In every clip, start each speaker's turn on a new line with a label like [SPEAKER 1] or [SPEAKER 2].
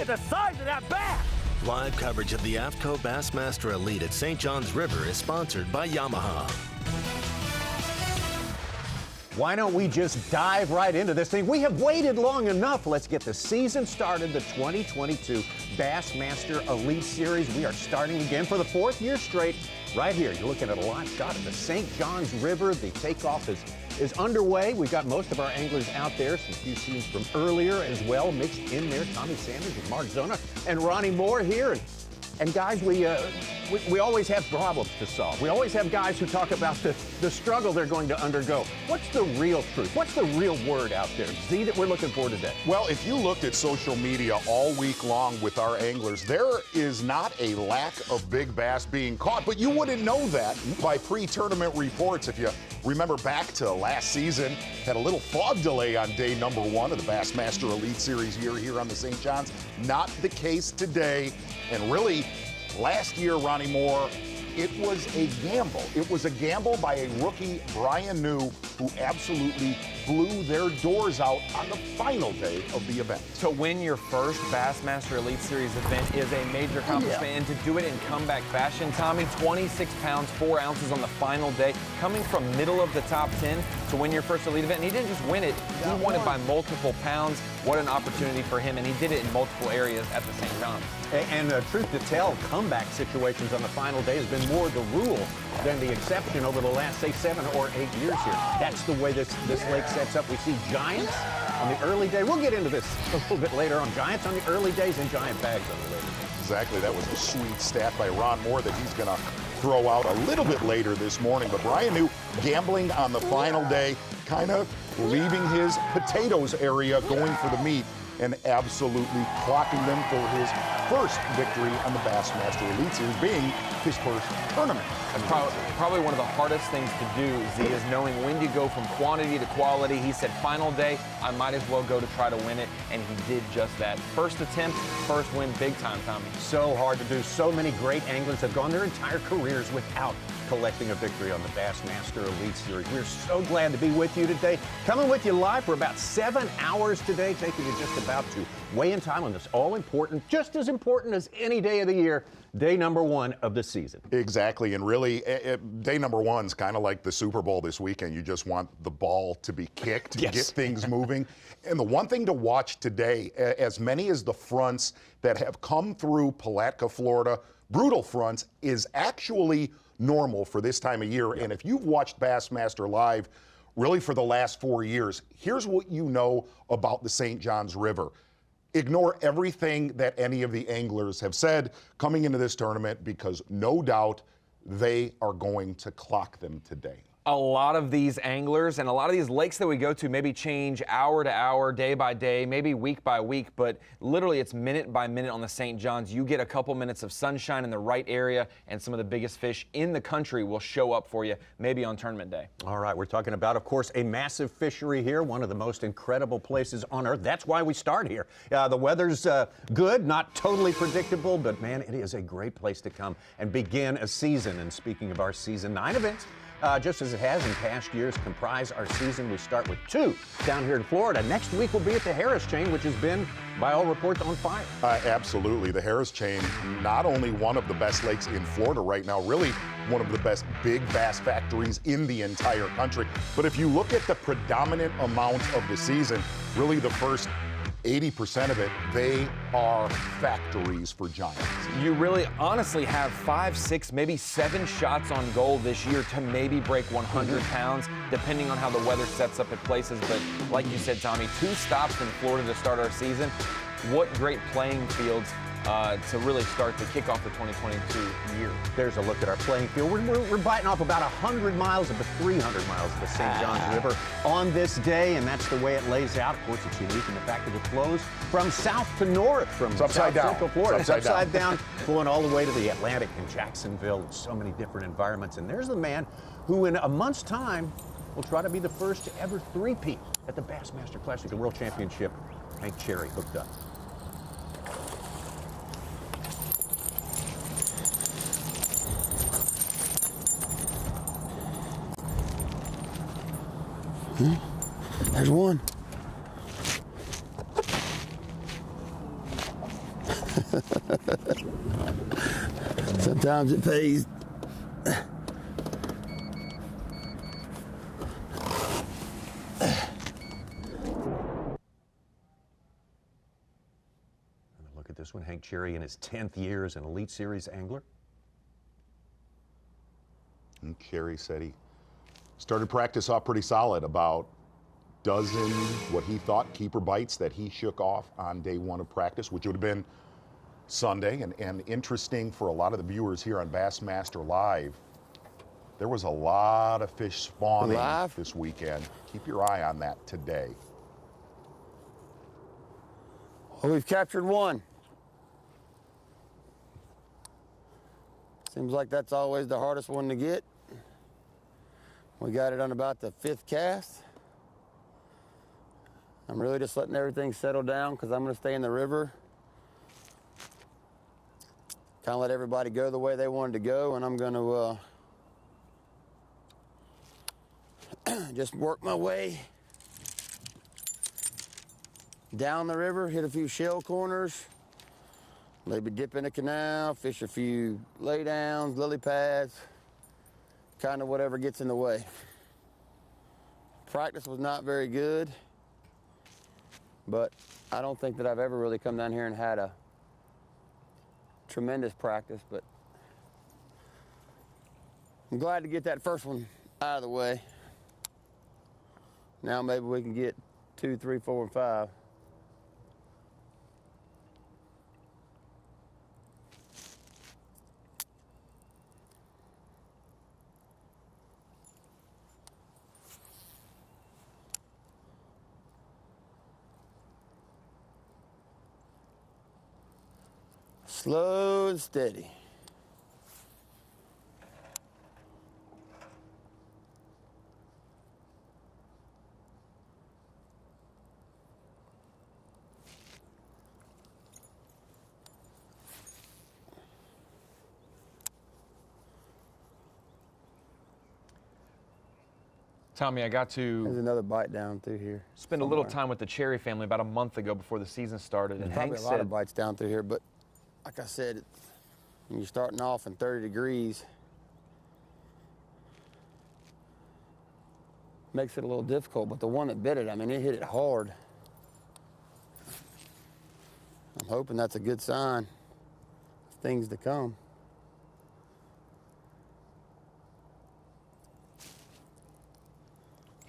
[SPEAKER 1] the size of that bass.
[SPEAKER 2] Live coverage of the AFTCO Bassmaster Elite at St. John's River is sponsored by Yamaha.
[SPEAKER 3] Why don't we just dive right into this thing? We have waited long enough. Let's get the season started, the 2022 Bassmaster Elite Series. We are starting again for the fourth year straight right here. You're looking at a live shot of the St. John's River. The takeoff is underway. We've got most of our anglers out there. Some few scenes from earlier as well mixed in there. Tommy Sanders and Mark Zona and Ronnie Moore here. And guys, we always have problems to solve. We always have guys who talk about the struggle they're going to undergo. What's the real truth? What's the real word out there, Z, that we're looking for today?
[SPEAKER 4] Well, if you looked at social media all week long with our anglers, there is not a lack of big bass being caught, but you wouldn't know that by pre-tournament reports. If you remember back to last season, had a little fog delay on day number one of the Bassmaster Elite Series here on the St. John's. Not the case today. And really, last year, Ronnie Moore, it was a gamble. It was a gamble by a rookie, Brian New, who absolutely blew their doors out on the final day of the event.
[SPEAKER 5] To win your first Bassmaster Elite Series event is a major accomplishment, and to do it in comeback fashion, Tommy, 26 pounds, 4 ounces on the final day, coming from middle of the top 10 to win your first Elite event. And he didn't just win it, he won it by multiple pounds. What an opportunity for him, and he did it in multiple areas at the St. John's.
[SPEAKER 3] And truth to tell, comeback situations on the final day has been more the rule than the exception over the last, say, 7 or 8 years here. That's the way this lake sets up. We see giants on the early day. We'll get into this a little bit later on. Giants on the early days and giant bags on the later days.
[SPEAKER 4] Exactly. That was a sweet stat by Ron Moore that he's going to throw out a little bit later this morning. But Brian New gambling on the final day, kind of leaving his potatoes area, going for the meat, and absolutely clocking them for his first victory on the Bassmaster Elite Series, being his first tournament.
[SPEAKER 5] Probably one of the hardest things to do, Z, is knowing when you go from quantity to quality. He said, final day, I might as well go to try to win it, and he did just that. First attempt, first win, big time, Tommy.
[SPEAKER 3] So hard to do. So many great anglers have gone their entire careers without collecting a victory on the Bassmaster Elite Series. We're so glad to be with you today. Coming with you live for about 7 hours today, taking you just about to weigh in time on this all-important, just as important as any day of the year, day number one of the season.
[SPEAKER 4] Exactly, and really, day number one's kind of like the Super Bowl this weekend. You just want the ball to be kicked,
[SPEAKER 3] yes,
[SPEAKER 4] get things moving. And the one thing to watch today, as many as the fronts that have come through Palatka, Florida, brutal fronts, is actually normal for this time of year. And if you've watched Bassmaster Live really for the last 4 years, here's what you know about the St. John's River. Ignore everything that any of the anglers have said coming into this tournament, because no doubt they are going to clock them today.
[SPEAKER 5] A lot of these anglers and a lot of these lakes that we go to maybe change hour to hour, day by day, maybe week by week, but literally it's minute by minute on the St. John's. You get a couple minutes of sunshine in the right area, and some of the biggest fish in the country will show up for you, maybe on tournament day.
[SPEAKER 3] All right, we're talking about, of course, a massive fishery here, one of the most incredible places on earth. That's why we start here. The weather's good, not totally predictable, but man, it is a great place to come and begin a season. And speaking of our season, 9 events, just as it has in past years, comprise our season. We start with 2 down here in Florida. Next week we'll be at the Harris Chain, which has been, by all reports, on fire.
[SPEAKER 4] Absolutely. The Harris Chain, not only one of the best lakes in Florida right now, really one of the best big bass factories in the entire country. But if you look at the predominant amount of the season, really the first 80% of it, they are factories for giants.
[SPEAKER 5] You really honestly have 5, 6, maybe 7 shots on goal this year to maybe break 100 pounds, depending on how the weather sets up at places. But like you said, Tommy, 2 stops in Florida to start our season. What great playing fields to really start to kick off the 2022 year.
[SPEAKER 3] There's a look at our playing field. We're biting off about 100 miles of the 300 miles of the St. John's River on this day, and that's the way it lays out. Of course, it's unique in the fact that it flows from south to north, from South Central Florida. It's upside down, flowing all the way to the Atlantic and Jacksonville, and so many different environments. And there's the man who, in a month's time, will try to be the first to ever three-peat at the Bassmaster Classic, the World Championship. Hank Cherry hooked up.
[SPEAKER 6] There's one.
[SPEAKER 1] Sometimes it pays.
[SPEAKER 3] Look at this one, Hank Cherry in his 10th year as an Elite Series angler.
[SPEAKER 4] And Cherry said he started practice off pretty solid, about dozen what he thought keeper bites that he shook off on day one of practice, which would have been Sunday. And interesting for a lot of the viewers here on Bassmaster Live, there was a lot of fish spawning this weekend. Keep your eye on that today.
[SPEAKER 1] Well, we've captured one. Seems like that's always the hardest one to get. We got it on about the 5th cast. I'm really just letting everything settle down because I'm going to stay in the river. Kind of let everybody go the way they wanted to go, and I'm going to just work my way down the river, hit a few shell corners, maybe dip in a canal, fish a few laydowns, lily pads, kind of whatever gets in the way. Practice was not very good, but I don't think that I've ever really come down here and had a tremendous practice, but I'm glad to get that first one out of the way. Now maybe we can get 2, 3, 4, and 5. Slow and steady.
[SPEAKER 5] Tommy, I got to
[SPEAKER 1] There's another bite down through here.
[SPEAKER 5] spend a little time with the Cherry family about a month ago before the season started, and
[SPEAKER 1] There's
[SPEAKER 5] Hank
[SPEAKER 1] probably a lot of
[SPEAKER 5] said,
[SPEAKER 1] bites down through here, but like I said, when you're starting off in 30 degrees, makes it a little difficult, but the one that bit it, I mean, it hit it hard. I'm hoping that's a good sign of things to come.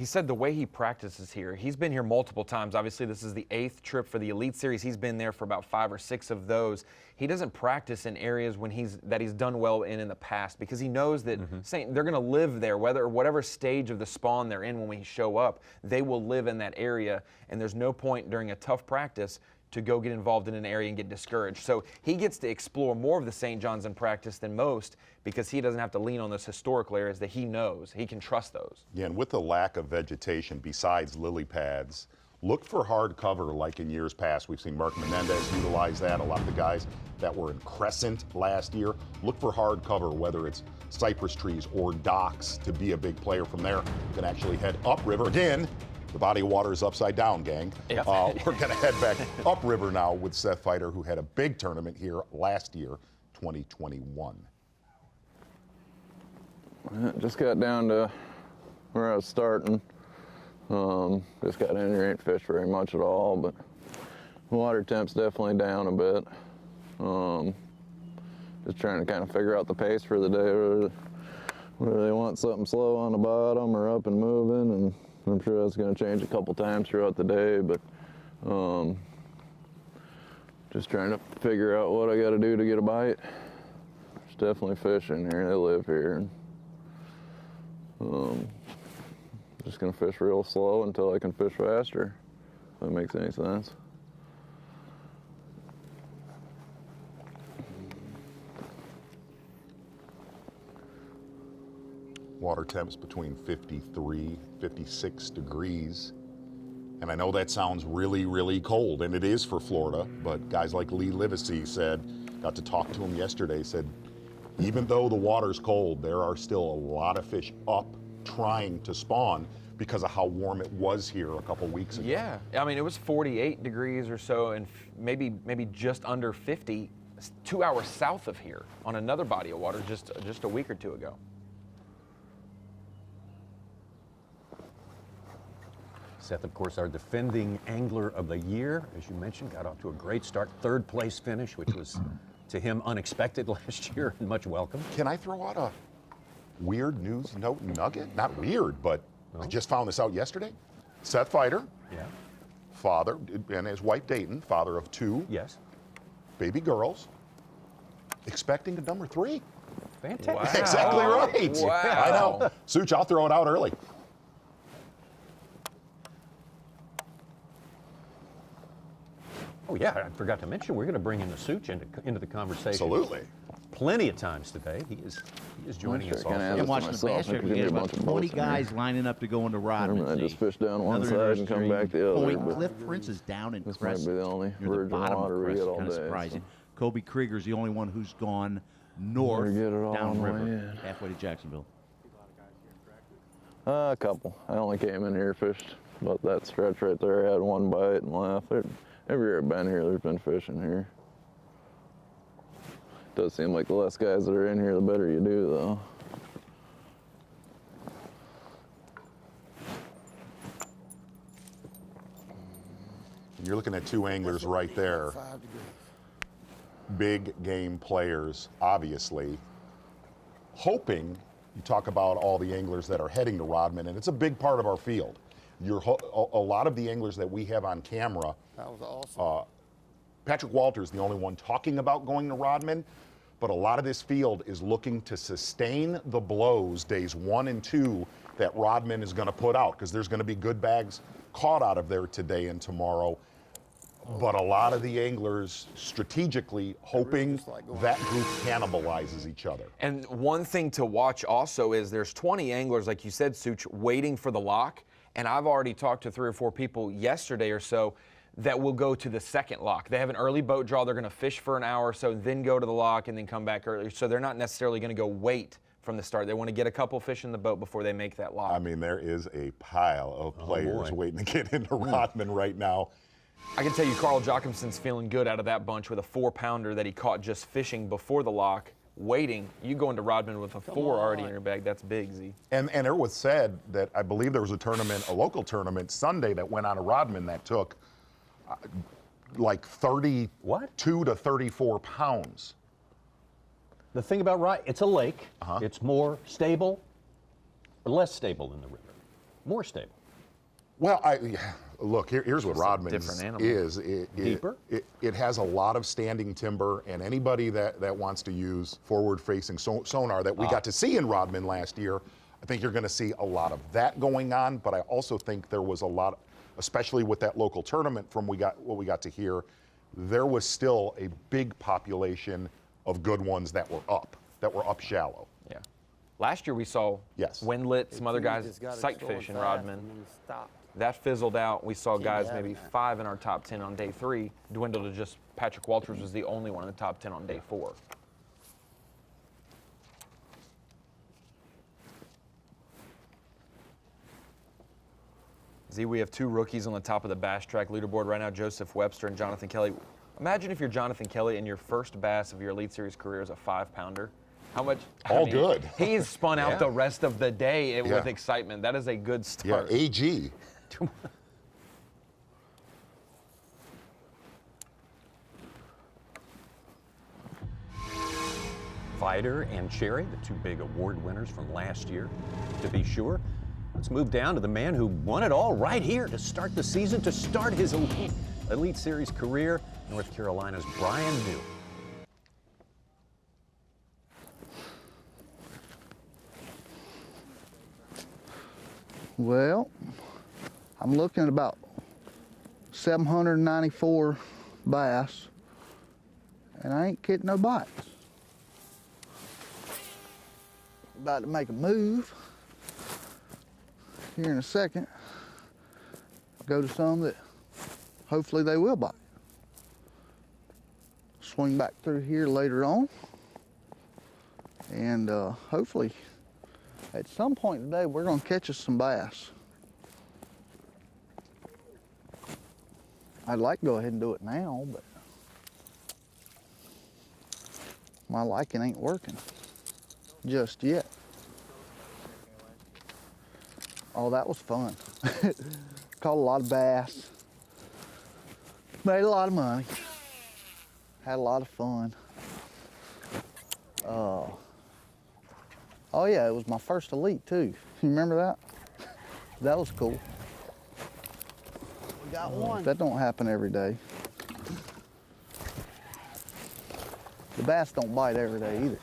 [SPEAKER 5] he said the way he practices here, he's been here multiple times. Obviously, this is the 8th trip for the Elite Series. He's been there for about 5 or 6 of those. He doesn't practice in areas when he's done well in the past because he knows that they're going to live there, whatever stage of the spawn they're in when we show up, they will live in that area, and there's no point during a tough practice to go get involved in an area and get discouraged. So he gets to explore more of the St. John's in practice than most because he doesn't have to lean on those historical areas that he knows. He can trust those.
[SPEAKER 4] Yeah, and with the lack of vegetation besides lily pads, look for hard cover like in years past. We've seen Mark Menendez utilize that. A lot of the guys that were in Crescent last year, look for hard cover, whether it's cypress trees or docks, to be a big player from there. You can actually head upriver again. The body of water is upside down, gang.
[SPEAKER 5] Yep.
[SPEAKER 4] We're going to head back upriver now with Seth Fighter, who had a big tournament here last year, 2021.
[SPEAKER 6] Just got down to where I was starting. Just got in here, ain't fished very much at all, but water temp's definitely down a bit. Just trying to kind of figure out the pace for the day. Whether they want something slow on the bottom or up and moving, and I'm sure that's going to change a couple times throughout the day, but just trying to figure out what I got to do to get a bite. There's definitely fish in here. They live here. Just going to fish real slow until I can fish faster, if that makes any sense.
[SPEAKER 4] Water temps between 53, 56 degrees. And I know that sounds really, really cold, and it is for Florida, but guys like Lee Livesey got to talk to him yesterday, said, even though the water's cold, there are still a lot of fish up trying to spawn because of how warm it was here a couple weeks ago.
[SPEAKER 5] Yeah, I mean, it was 48 degrees or so, and maybe just under 50, 2 hours south of here on another body of water just a week or two ago.
[SPEAKER 3] Seth, of course, our defending Angler of the Year, as you mentioned, got off to a great start. Third place finish, which was to him unexpected last year and much welcome.
[SPEAKER 4] Can I throw out a weird news note nugget? Not weird, but I just found this out yesterday. Seth Fighter, father, and his wife Dayton, father of 2 baby girls, expecting a number 3.
[SPEAKER 3] Fantastic.
[SPEAKER 5] Wow.
[SPEAKER 4] Exactly right.
[SPEAKER 5] Wow.
[SPEAKER 4] I know. Such, I'll throw it out early.
[SPEAKER 3] Oh, yeah, I forgot to mention, we're going to bring in the Such into the conversation.
[SPEAKER 4] Absolutely.
[SPEAKER 3] Plenty of times today. He is joining us also.
[SPEAKER 7] And watching the Bass Track, we get about 20 guys lining up to go into Rodman.
[SPEAKER 6] I just fish down one
[SPEAKER 7] Another
[SPEAKER 6] side and come back the other.
[SPEAKER 7] Point Cliff, for instance, down in
[SPEAKER 6] This might
[SPEAKER 7] Crescent.
[SPEAKER 6] be the only
[SPEAKER 7] near the
[SPEAKER 6] virgin
[SPEAKER 7] bottom of
[SPEAKER 6] water we
[SPEAKER 7] Crescent,
[SPEAKER 6] get all
[SPEAKER 7] kind of
[SPEAKER 6] day,
[SPEAKER 7] surprising.
[SPEAKER 6] so.
[SPEAKER 7] Kobe Krieger's the only one who's gone north,
[SPEAKER 6] get it all on the way
[SPEAKER 7] downriver,
[SPEAKER 6] in.
[SPEAKER 7] halfway to Jacksonville.
[SPEAKER 6] A couple. I only came in here, fished about that stretch right there. I had one bite and left. Every year I've been here, there's been fishing here. Does seem like the less guys that are in here, the better you do, though.
[SPEAKER 4] You're looking at 2 anglers right there. Big game players, obviously. Hoping, you talk about all the anglers that are heading to Rodman, and it's a big part of our field. A lot of the anglers that we have on camera,
[SPEAKER 1] That was awesome.
[SPEAKER 4] Patrick Walter's the only one talking about going to Rodman, but a lot of this field is looking to sustain the blows days 1 and 2 that Rodman is going to put out, because there's going to be good bags caught out of there today and tomorrow. But a lot of the anglers strategically hoping that group cannibalizes each other.
[SPEAKER 5] And one thing to watch also is there's 20 anglers, like you said, Such, waiting for the lock. And I've already talked to 3 or 4 people yesterday or so that will go to the second lock. They have an early boat draw. They're going to fish for an hour or so, then go to the lock and then come back early. So they're not necessarily going to go wait from the start. They want to get a couple fish in the boat before they make that lock.
[SPEAKER 4] I mean, there is a pile of players waiting to get into Rodman right now.
[SPEAKER 5] I can tell you Carl Jochimson's feeling good out of that bunch with a 4-pounder that he caught just fishing before the lock, waiting. You go into Rodman with a 4 already in your bag. That's big, Z.
[SPEAKER 4] And it was said that I believe there was a tournament, a local tournament Sunday that went on to Rodman that took like 32 to 34 pounds.
[SPEAKER 3] The thing about it's a lake. It's more stable, or less stable than the river. More stable.
[SPEAKER 4] Well, look, here's what Rodman
[SPEAKER 5] different animal.
[SPEAKER 4] is.
[SPEAKER 3] Deeper?
[SPEAKER 4] It has a lot of standing timber, and anybody that wants to use forward-facing sonar that we got to see in Rodman last year, I think you're going to see a lot of that going on. But I also think there was a lot, especially with that local tournament from what we got to hear, there was still a big population of good ones that were up shallow.
[SPEAKER 5] Yeah. Last year we saw Windlet, some other guys sight fish in Rodman. That fizzled out. We saw guys, maybe 5 in our top 10 on day 3, dwindle to just Patrick Walters was the only one in the top 10 on day 4. Z, we have 2 rookies on the top of the Bass Track leaderboard right now, Joseph Webster and Jonathan Kelly. Imagine if you're Jonathan Kelly and your first bass of your Elite Series career is a 5-pounder. How much?
[SPEAKER 4] Good.
[SPEAKER 5] He's spun out the rest of the day with excitement. That is a good start.
[SPEAKER 4] Yeah, AG.
[SPEAKER 3] Fighter and Cherry, the 2 big award winners from last year, to be sure. Let's move down to the man who won it all right here to start the season, to start his Elite Series career, North Carolina's Brian New.
[SPEAKER 8] Well, I'm looking at about 794 bass, and I ain't getting no bites. About to make a move here in a second. Go to some that hopefully they will bite. Swing back through here later on, and hopefully at some point today we're going to catch us some bass. I'd like to go ahead and do it now, but my liking ain't working just yet. Oh, that was fun. Caught a lot of bass. Made a lot of money. Had a lot of fun. Oh yeah, it was my first elite too. You remember that? That was cool.
[SPEAKER 1] We got one.
[SPEAKER 8] That don't happen every day. The bass don't bite every day either.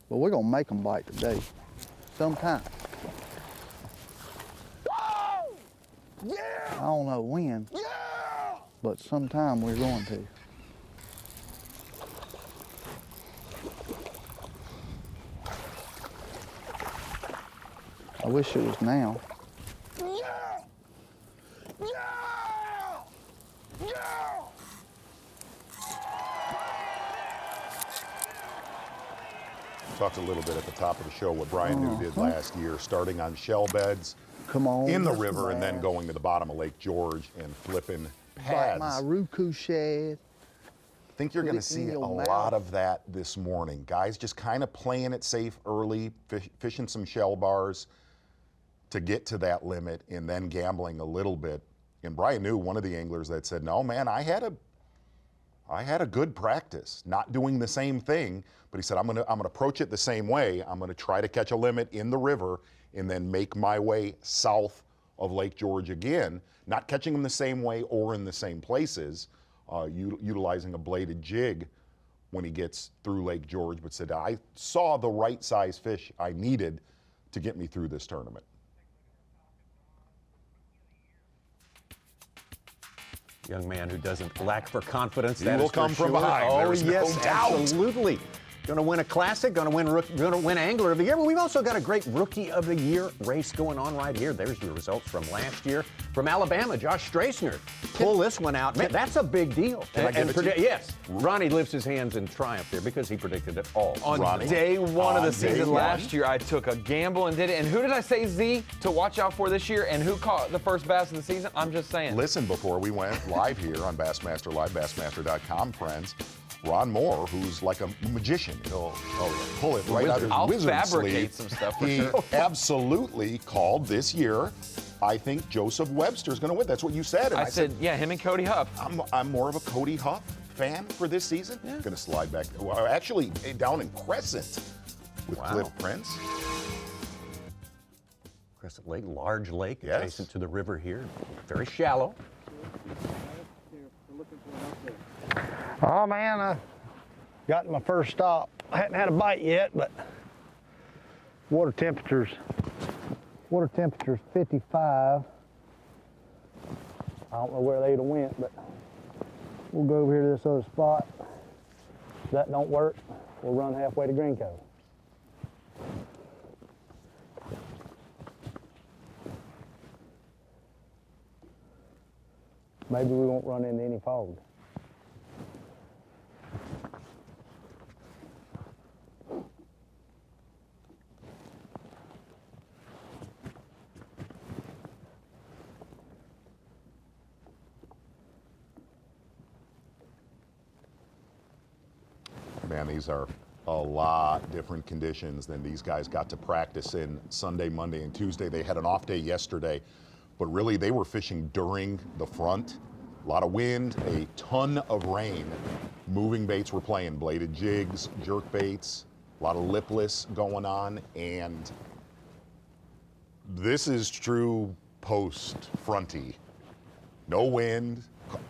[SPEAKER 8] But we're gonna make them bite today. Sometime.
[SPEAKER 1] Yeah!
[SPEAKER 8] I don't know when,
[SPEAKER 1] Yeah!
[SPEAKER 8] but sometime we're going to. I wish it was now.
[SPEAKER 1] Yeah! Yeah! Yeah!
[SPEAKER 4] Talked a little bit at the top of the show what Brian New did last year, starting on shell beds
[SPEAKER 8] Come on.
[SPEAKER 4] in the river and then going to the bottom of Lake George and flipping pads.
[SPEAKER 8] Bite my Roku shad.
[SPEAKER 4] I think you're going to see a lot of that this morning. Guys just kind of playing it safe early, fishing some shell bars to get to that limit and then gambling a little bit. And Brian New, one of the anglers that said, no, man, I had a good practice, not doing the same thing, but he said, I'm gonna approach it the same way. I'm gonna try to catch a limit in the river and then make my way south of Lake George again, not catching them the same way or in the same places, utilizing a bladed jig when he gets through Lake George, but said, I saw the right size fish I needed to get me through this tournament.
[SPEAKER 3] Young man who doesn't lack for confidence.
[SPEAKER 4] He will come from behind.
[SPEAKER 3] Oh,
[SPEAKER 4] There's no
[SPEAKER 3] yes,
[SPEAKER 4] doubt.
[SPEAKER 3] absolutely. Going to win a classic, going to win Angler of the Year. But we've also got a great Rookie of the Year race going on right here. There's the results from last year. From Alabama, Josh Strassner. Pull this one out. Man, that's a big deal.
[SPEAKER 4] Can I give it to you?
[SPEAKER 3] Yes. Ronnie lifts his hands in triumph there because he predicted it all.
[SPEAKER 5] On day one of the season last year, I took a gamble and did it. And who did I say, Z, to watch out for this year? And who caught the first bass of the season? I'm just saying.
[SPEAKER 4] Listen, before we went live here on Bassmaster Live, Bassmaster.com, friends, Ron Moore, who's like a magician, he'll pull it right out of his
[SPEAKER 5] I'll
[SPEAKER 4] wizard
[SPEAKER 5] fabricate
[SPEAKER 4] sleeve.
[SPEAKER 5] some stuff for
[SPEAKER 4] He
[SPEAKER 5] sure.
[SPEAKER 4] absolutely called this year, I think Joseph Webster's going to win. That's what you said. And
[SPEAKER 5] I said, yeah, him and Cody Huff.
[SPEAKER 4] I'm more of a Cody Huff fan for this season.
[SPEAKER 5] Yeah.
[SPEAKER 4] Going to slide back. Well, actually, down in Crescent with Cliff Prince.
[SPEAKER 3] Crescent Lake, large lake,
[SPEAKER 4] Yes.
[SPEAKER 3] adjacent to the river here. Very shallow.
[SPEAKER 9] Oh man, I got my first stop. I hadn't had a bite yet, but water temperature's 55. I don't know where they'd have went, but we'll go over here to this other spot. If that don't work, we'll run halfway to Green Cove. Maybe we won't run into any fog.
[SPEAKER 4] Man, these are a lot different conditions than these guys got to practice in Sunday, Monday, and Tuesday. They had an off day yesterday, but really they were fishing during the front. A lot of wind, a ton of rain. Moving baits were playing, bladed jigs, jerk baits, a lot of lipless going on, and this is true post-fronty. No wind,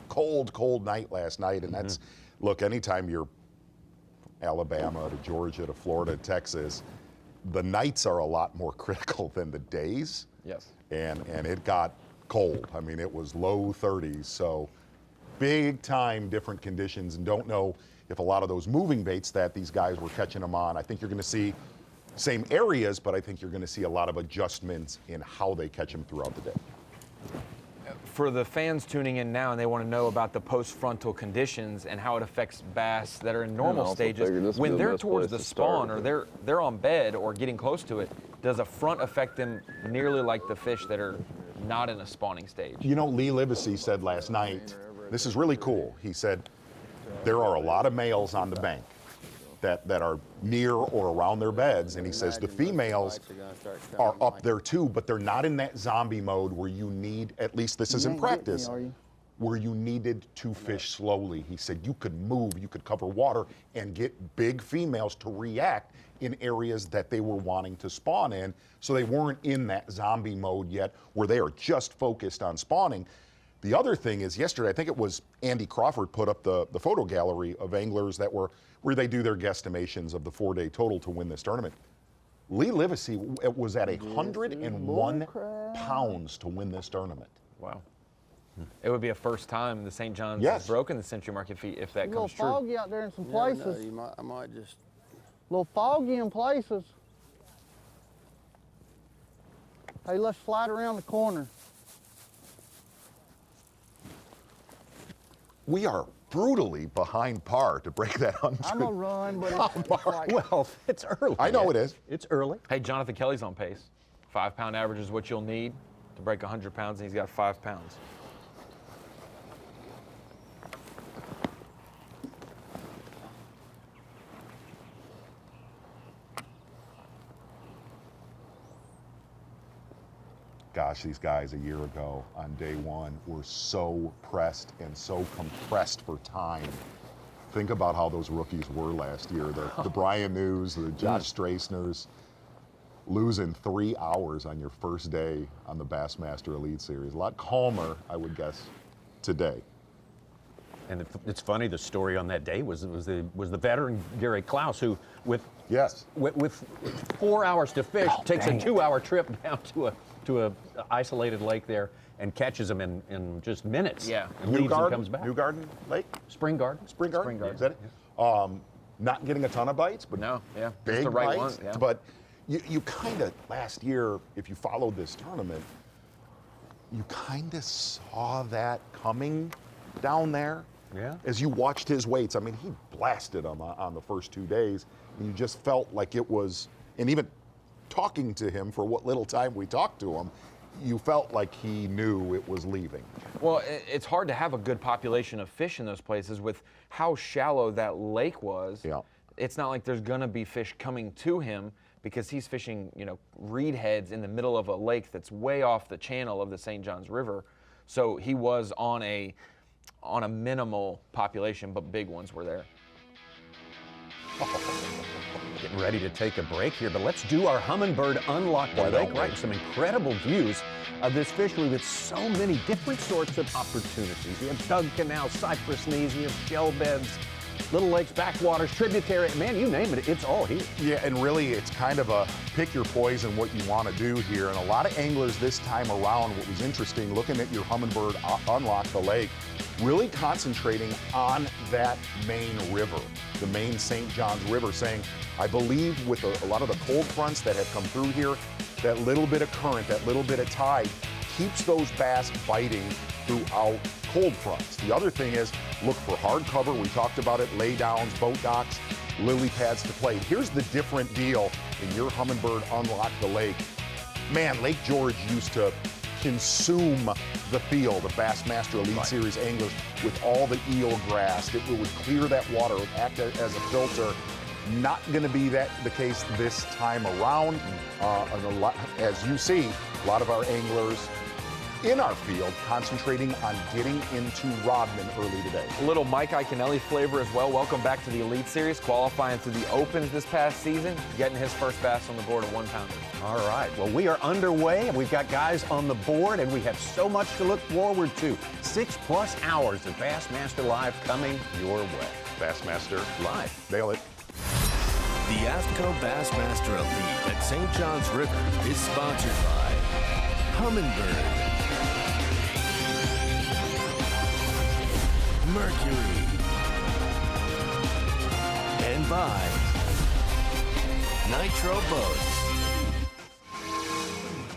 [SPEAKER 4] cold night last night, and that's, look, anytime you're Alabama to Georgia to Florida to Texas, the nights are a lot more critical than the days.
[SPEAKER 5] Yes.
[SPEAKER 4] And it got cold. I mean, it was low 30s, so big time different conditions, and don't know if a lot of those moving baits that these guys were catching them on, I think you're going to see same areas, but I think you're going to see a lot of adjustments in how they catch them throughout the day.
[SPEAKER 5] For the fans tuning in now and they want to know about the post-frontal conditions and how it affects bass that are in normal stages, when they're towards the spawn or they're on bed or getting close to it, does a front affect them nearly like the fish that are not in a spawning stage?
[SPEAKER 4] You know, Lee Livesey said last night this is really cool. He said, there are a lot of males on the bank that are near or around their beds, and he says the females are up there too, but they're not in that zombie mode where you need, at least this is in practice, where you needed to fish slowly. He said you could move, you could cover water and get big females to react in areas that they were wanting to spawn in, so they weren't in that zombie mode yet where they are just focused on spawning. The other thing is, yesterday, I think it was Andy Crawford put up the photo gallery of anglers that were, where they do their guesstimations of the 4-day total to win this tournament. Lee Livesey was at 101 pounds to win this tournament.
[SPEAKER 5] Wow. It would be a first time the St. John's has broken the century mark if that comes true.
[SPEAKER 8] A little foggy out there in some places.
[SPEAKER 1] No, I might just...
[SPEAKER 8] A little foggy in places. Hey, let's slide around the corner.
[SPEAKER 4] We are brutally behind par to break that 100.
[SPEAKER 8] I'm gonna run, but
[SPEAKER 3] well, it's early.
[SPEAKER 4] I know it is.
[SPEAKER 3] It's early.
[SPEAKER 5] Hey, Jonathan Kelly's on pace. 5-pound average is what you'll need to break 100 pounds, and he's got 5 pounds.
[SPEAKER 4] Gosh, these guys a year ago on day one were so pressed and so compressed for time. Think about how those rookies were last year. The Brian News, the Josh Strassners, losing 3 hours on your first day on the Bassmaster Elite Series. A lot calmer, I would guess, today.
[SPEAKER 3] And it's funny, the story on that day was the veteran Gary Klaus, who with 4 hours to fish takes a 2-hour trip down to a isolated lake there and catches them in just minutes.
[SPEAKER 5] Yeah.
[SPEAKER 3] And leaves and comes back.
[SPEAKER 4] New Garden Lake?
[SPEAKER 3] Spring Garden.
[SPEAKER 4] Spring Garden, is that it? Not getting a ton of bites, but big
[SPEAKER 5] the right
[SPEAKER 4] bites.
[SPEAKER 5] one, yeah.
[SPEAKER 4] But you kind of, last year, if you followed this tournament, you kind of saw that coming down there.
[SPEAKER 3] Yeah.
[SPEAKER 4] As you watched his weights, I mean, he blasted them on the first 2 days, and you just felt like it was, and even talking to him for what little time we talked to him, you felt like he knew it was leaving.
[SPEAKER 5] Well, it's hard to have a good population of fish in those places with how shallow that lake was.
[SPEAKER 4] Yeah.
[SPEAKER 5] It's not like there's gonna be fish coming to him because he's fishing, reed heads in the middle of a lake that's way off the channel of the St. John's River. So he was on a minimal population, but big ones were there.
[SPEAKER 3] Getting ready to take a break here, but let's do our Humminbird Unlock the Lake, right? Some incredible views of this fishery with so many different sorts of opportunities. You have Dug Canal, cypress knees, you have shell beds, little lakes, backwaters, tributary, man, you name it, it's all here.
[SPEAKER 4] Yeah, and really it's kind of a pick your poison what you want to do here. And a lot of anglers this time around, what was interesting, looking at your Humminbird Unlock the Lake, really concentrating on that main river, the main St. John's River, saying, I believe with a lot of the cold fronts that have come through here, that little bit of current, that little bit of tide keeps those bass biting throughout cold fronts. The other thing is, look for hard cover. We talked about it, lay downs, boat docks, lily pads to play. Here's the different deal in your Humminbird Unlock the Lake. Man, Lake George used to consume the field of Bassmaster Elite Series anglers with all the eel grass. It would clear that water, it would act as a filter. Not going to be the case this time around. As you see, a lot of our anglers in our field concentrating on getting into Rodman early today.
[SPEAKER 5] A little Mike Iaconelli flavor as well. Welcome back to the Elite Series, qualifying through the Opens this past season, getting his first bass on the board, a 1-pounder.
[SPEAKER 3] All right, well, we are underway, and we've got guys on the board, and we have so much to look forward to. 6+ hours of Bassmaster Live coming your way.
[SPEAKER 4] Bassmaster
[SPEAKER 3] Live.
[SPEAKER 4] Nail it.
[SPEAKER 2] The AFTCO Bassmaster Elite at St. John's River is sponsored by Humminbird, Mercury, and by Nitro Boats.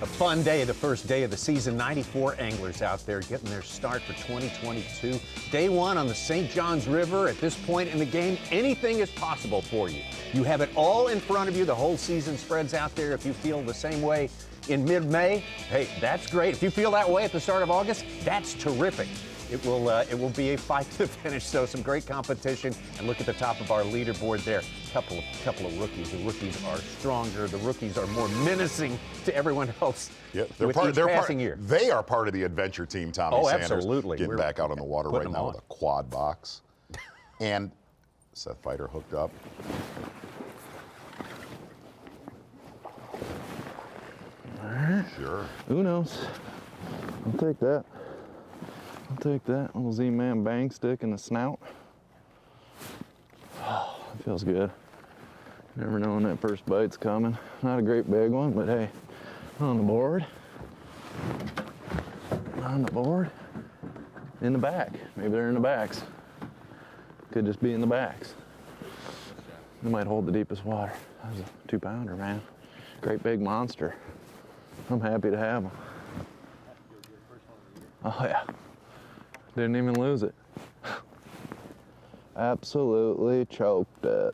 [SPEAKER 3] A fun day, the first day of the season. 94 anglers out there getting their start for 2022. Day one on the St. John's River. At this point in the game, anything is possible for you. You have it all in front of you. The whole season spreads out there. If you feel the same way in mid-May, hey, that's great. If you feel that way at the start of August, that's terrific. It will be a fight to the finish. So some great competition. And look at the top of our leaderboard there. Couple of rookies. The rookies are stronger. The rookies are more menacing to everyone else.
[SPEAKER 4] Yeah,
[SPEAKER 3] with each passing year.
[SPEAKER 4] They are part of the adventure team, Tommy Sanders.
[SPEAKER 3] Absolutely.
[SPEAKER 4] Getting back out on the water right now
[SPEAKER 3] on.
[SPEAKER 4] with a quad box. And Seth Fighter hooked up.
[SPEAKER 6] All right.
[SPEAKER 4] Sure.
[SPEAKER 6] Who knows? I'll take that. I'll take that. Little Z-Man bang stick in the snout. Oh, it feels good. Never knowing that first bite's coming. Not a great big one, but hey, on the board. On the board. In the back. Maybe they're in the backs. Could just be in the backs. They might hold the deepest water. That was a 2-pounder, man. Great big monster. I'm happy to have them. Oh yeah. Didn't even lose it. Absolutely choked it.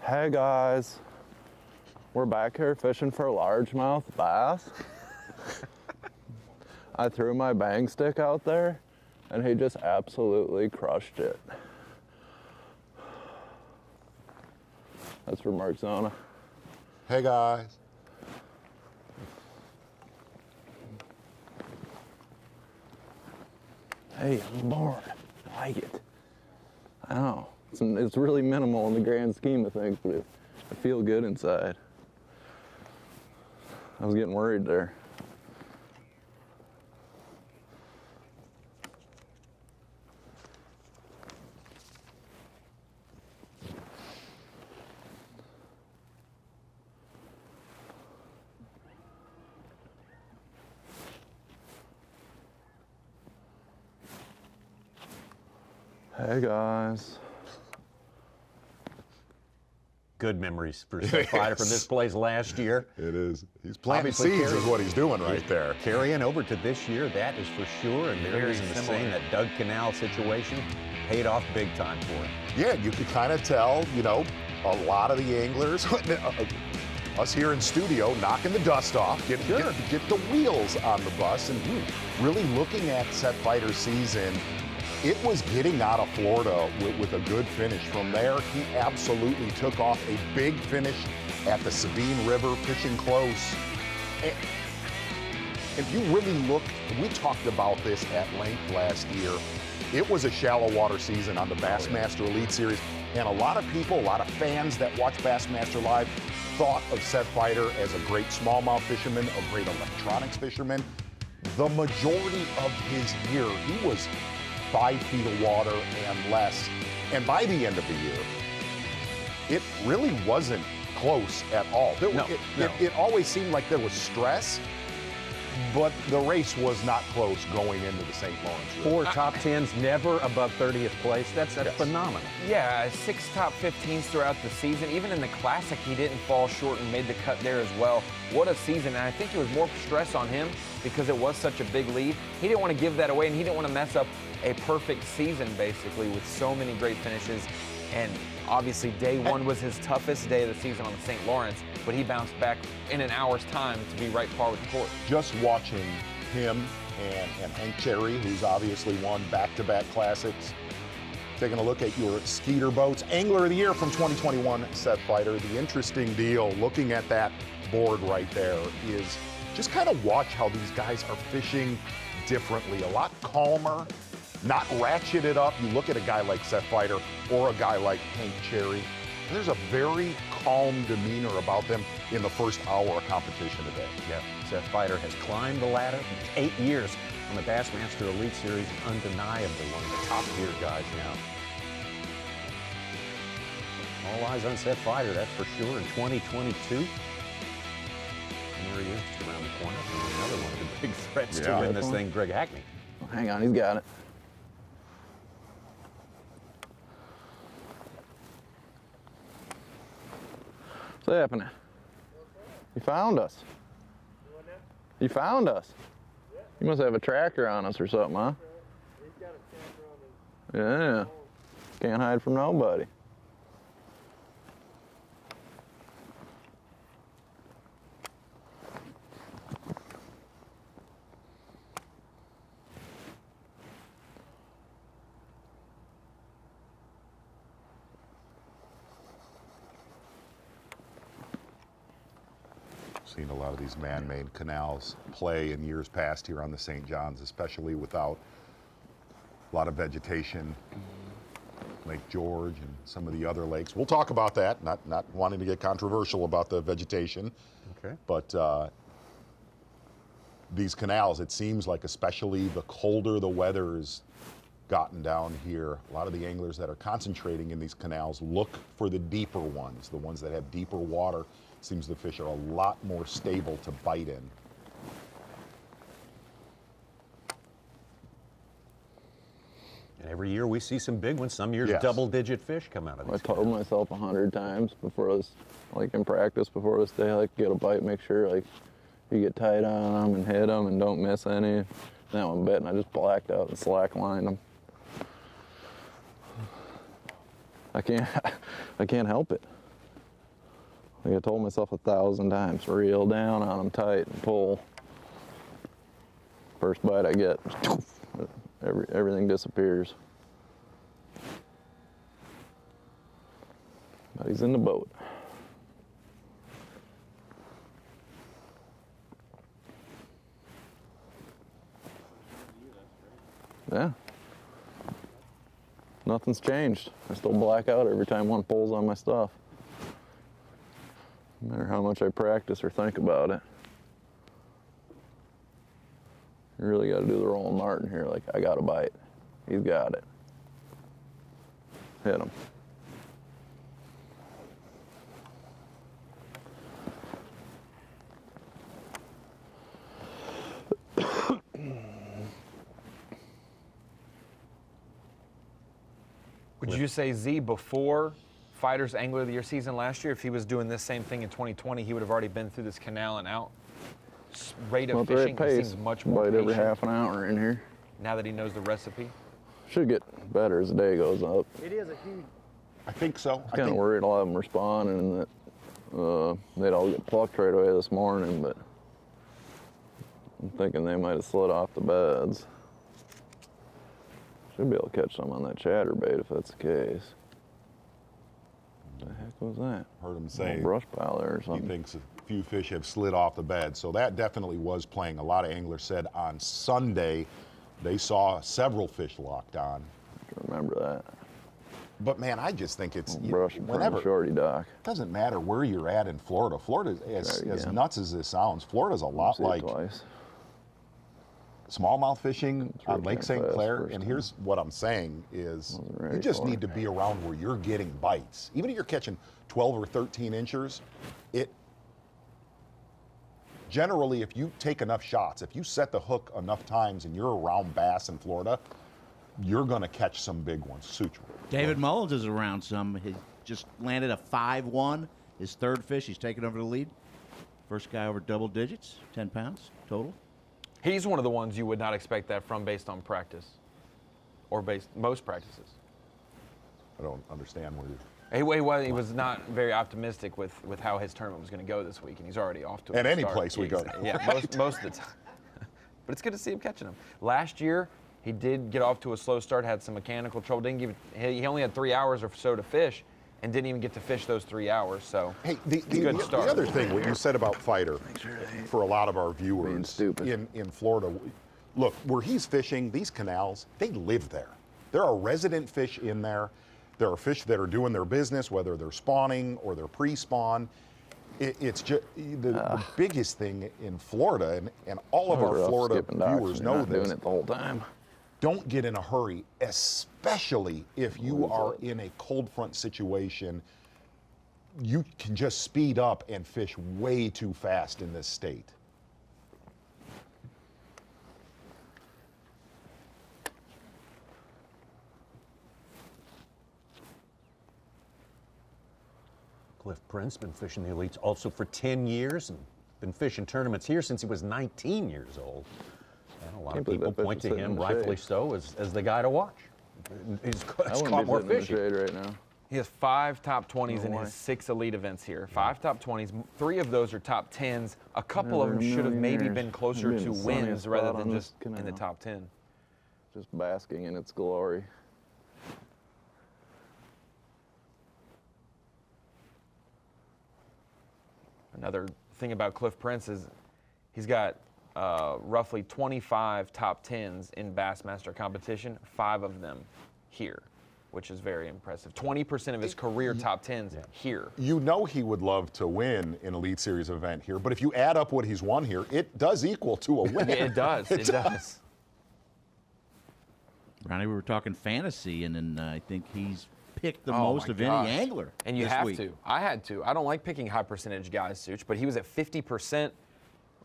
[SPEAKER 6] Hey guys, we're back here fishing for largemouth bass. I threw my bang stick out there and he just absolutely crushed it. That's from Mark Zona.
[SPEAKER 4] Hey guys.
[SPEAKER 6] Hey, I'm bored. I like it. I know. It's really minimal in the grand scheme of things, but I feel good inside. I was getting worried there. Hey guys.
[SPEAKER 3] Good memories for Seth Fighter from this place last year.
[SPEAKER 4] It is. He's planting
[SPEAKER 3] Obviously
[SPEAKER 4] seeds is what he's doing right there.
[SPEAKER 3] Carrying over to this year, that is for sure. And there is in the same, that Doug Canal situation paid off big time for him.
[SPEAKER 4] Yeah, you could kind of tell, you know, a lot of the anglers, us here in studio, knocking the dust off, get the wheels on the bus, and really looking at Seth Fighter's season. It was getting out of Florida with a good finish. From there, he absolutely took off a big finish at the Sabine River, fishing close. And if you really look, we talked about this at length last year. It was a shallow water season on the Bassmaster Elite Series, and a lot of people, a lot of fans that watch Bassmaster Live thought of Seth Fighter as a great smallmouth fisherman, a great electronics fisherman. The majority of his year, he was 5 feet of water and less. And by the end of the year, it really wasn't close at all. It always seemed like there was stress, but the race was not close going into the St. Lawrence River.
[SPEAKER 3] 4 top 10s, never above 30th place. That's phenomenal.
[SPEAKER 5] Yeah, 6 top 15s throughout the season. Even in the Classic, he didn't fall short and made the cut there as well. What a season, and I think it was more stress on him because it was such a big lead. He didn't want to give that away, and he didn't want to mess up a perfect season, basically, with so many great finishes. And obviously, day 1 was his toughest day of the season on the St. Lawrence, but he bounced back in an hour's time to be right par with the course.
[SPEAKER 4] Just watching him and Hank Cherry, who's obviously won back-to-back classics, taking a look at your Skeeter boats. Angler of the Year from 2021, Seth Fighter. The interesting deal, looking at that board right there, is just kind of watch how these guys are fishing differently, a lot calmer, not ratcheted up. You look at a guy like Seth Fighter or a guy like Hank Cherry, and there's a very calm demeanor about them in the first hour of competition today.
[SPEAKER 3] Yeah, Seth Fighter has climbed the ladder. 8 years on the Bassmaster Elite Series, undeniably one of the top-tier guys now. All eyes on Seth Fighter, that's for sure, in 2022. And there he is, just around the corner from another one of the big threats to win this thing, Greg Hackney.
[SPEAKER 6] Oh, hang on, he's got it. What's happening? You found us. You found us. You must have a tracker on us or something, huh? Yeah. Can't hide from nobody.
[SPEAKER 4] seen a lot of these man-made canals play in years past here on the St. John's, especially without a lot of vegetation. Lake George and some of the other lakes. We'll talk about that, not wanting to get controversial about the vegetation.
[SPEAKER 3] Okay.
[SPEAKER 4] But these canals, it seems like, especially the colder the weather has gotten down here, a lot of the anglers that are concentrating in these canals look for the deeper ones, the ones that have deeper water. Seems the fish are a lot more stable to bite in.
[SPEAKER 3] And every year we see some big ones. Some years
[SPEAKER 4] Yes.
[SPEAKER 3] double-digit fish come out of
[SPEAKER 6] I
[SPEAKER 3] these.
[SPEAKER 6] told myself 100 times before this, like in practice, before this day, like get a bite, make sure like you get tight on them and hit them and don't miss any. That one bit, and I just blacked out and slack lined them. I can't help it. Like I told myself 1,000 times, reel down on them tight and pull. First bite I get, everything disappears. But he's in the boat. Yeah. Nothing's changed. I still black out every time one pulls on my stuff. No matter how much I practice or think about it. You really got to do the Roland Martin here. Like, I got a bite. He's got it. Hit him.
[SPEAKER 5] Would you say, Z, before Fighter's Angler of the Year season last year, if he was doing this same thing in 2020, he would have already been through this canal and out? Rate of fishing seems much more
[SPEAKER 6] Bite every
[SPEAKER 5] patient
[SPEAKER 6] half an hour in here.
[SPEAKER 5] now that he knows the recipe.
[SPEAKER 6] Should get better as the day goes up.
[SPEAKER 9] It is a huge.
[SPEAKER 4] I think so.
[SPEAKER 6] I was kind of worried a lot of them responding and that they'd all get plucked right away this morning, but I'm thinking they might have slid off the beds. Should be able to catch some on that chatterbait if that's the case. What the heck was that?
[SPEAKER 4] Heard him say
[SPEAKER 6] a brush pile there or
[SPEAKER 4] he
[SPEAKER 6] something.
[SPEAKER 4] thinks a few fish have slid off the bed. So that definitely was playing. A lot of anglers said on Sunday they saw several fish locked on.
[SPEAKER 6] Remember that.
[SPEAKER 4] But man, I just think it's
[SPEAKER 6] Brush in front of
[SPEAKER 4] whenever.
[SPEAKER 6] shorty dock.
[SPEAKER 4] It doesn't matter where you're at in Florida. Florida, as nuts as this sounds, Florida's a lot
[SPEAKER 6] See it
[SPEAKER 4] like
[SPEAKER 6] twice.
[SPEAKER 4] smallmouth fishing on
[SPEAKER 6] really
[SPEAKER 4] Lake
[SPEAKER 6] kinda
[SPEAKER 4] St.
[SPEAKER 6] fast
[SPEAKER 4] Clair.
[SPEAKER 6] first
[SPEAKER 4] And
[SPEAKER 6] time.
[SPEAKER 4] here's what I'm saying is
[SPEAKER 6] Wasn't ready
[SPEAKER 4] you just
[SPEAKER 6] for
[SPEAKER 4] need
[SPEAKER 6] it.
[SPEAKER 4] to be around where you're getting bites. Even if you're catching 12 or 13 inchers, generally, if you take enough shots, if you set the hook enough times and you're around bass in Florida, you're going to catch some big ones. Suture.
[SPEAKER 7] David Mullins is around some. He just landed a 5-1. His third fish. He's taken over the lead. First guy over double digits, 10 pounds total.
[SPEAKER 5] He's one of the ones you would not expect that from based on practice, or based most practices.
[SPEAKER 4] I don't understand where you're...
[SPEAKER 5] He was not very optimistic with how his tournament was going to go this week, and he's already off to a
[SPEAKER 4] At
[SPEAKER 5] good
[SPEAKER 4] any
[SPEAKER 5] start.
[SPEAKER 4] place we go to.
[SPEAKER 5] Yeah, most of the time. But it's good to see him catching them. Last year, he did get off to a slow start, had some mechanical trouble. He only had 3 hours or so to fish, and didn't even get to fish those 3 hours. So
[SPEAKER 4] Hey,
[SPEAKER 5] it's a good start.
[SPEAKER 4] the other thing, what you said about Fighter, for a lot of our viewers in Florida, look, where he's fishing, these canals, they live there. There are resident fish in there. There are fish that are doing their business, whether they're spawning or they're pre-spawn. It's just the biggest thing in Florida, and all of our Florida viewers know this.
[SPEAKER 6] Doing it the whole time.
[SPEAKER 4] Don't get in a hurry, especially if you are in a cold front situation. You can just speed up and fish way too fast in this state.
[SPEAKER 3] Cliff Prince been fishing the elites also for 10 years and been fishing tournaments here since he was 19 years old. And a lot of people point to him, rightfully so, as the guy to watch. He's caught more fish.
[SPEAKER 6] Right now.
[SPEAKER 5] He has 5 top 20s in his 6 elite events here. 5 top 20s. 3 of those are top 10s. A couple of them should have maybe been closer to wins rather than just in the top 10.
[SPEAKER 6] Just basking in its glory.
[SPEAKER 5] Another thing about Cliff Prince is he's got roughly 25 top 10s in Bassmaster competition, 5 of them here, which is very impressive. 20% of his career top 10s here.
[SPEAKER 4] You know he would love to win an Elite Series event here, but if you add up what he's won here, it does equal to a win.
[SPEAKER 5] Yeah, it does. It does.
[SPEAKER 7] Ronnie, we were talking fantasy, and then I think he's picked the
[SPEAKER 5] Oh
[SPEAKER 7] most
[SPEAKER 5] my
[SPEAKER 7] of
[SPEAKER 5] gosh.
[SPEAKER 7] any angler.
[SPEAKER 5] And you
[SPEAKER 7] this
[SPEAKER 5] have
[SPEAKER 7] week.
[SPEAKER 5] to. I had to. I don't like picking high percentage guys, Such, but he was at 50%.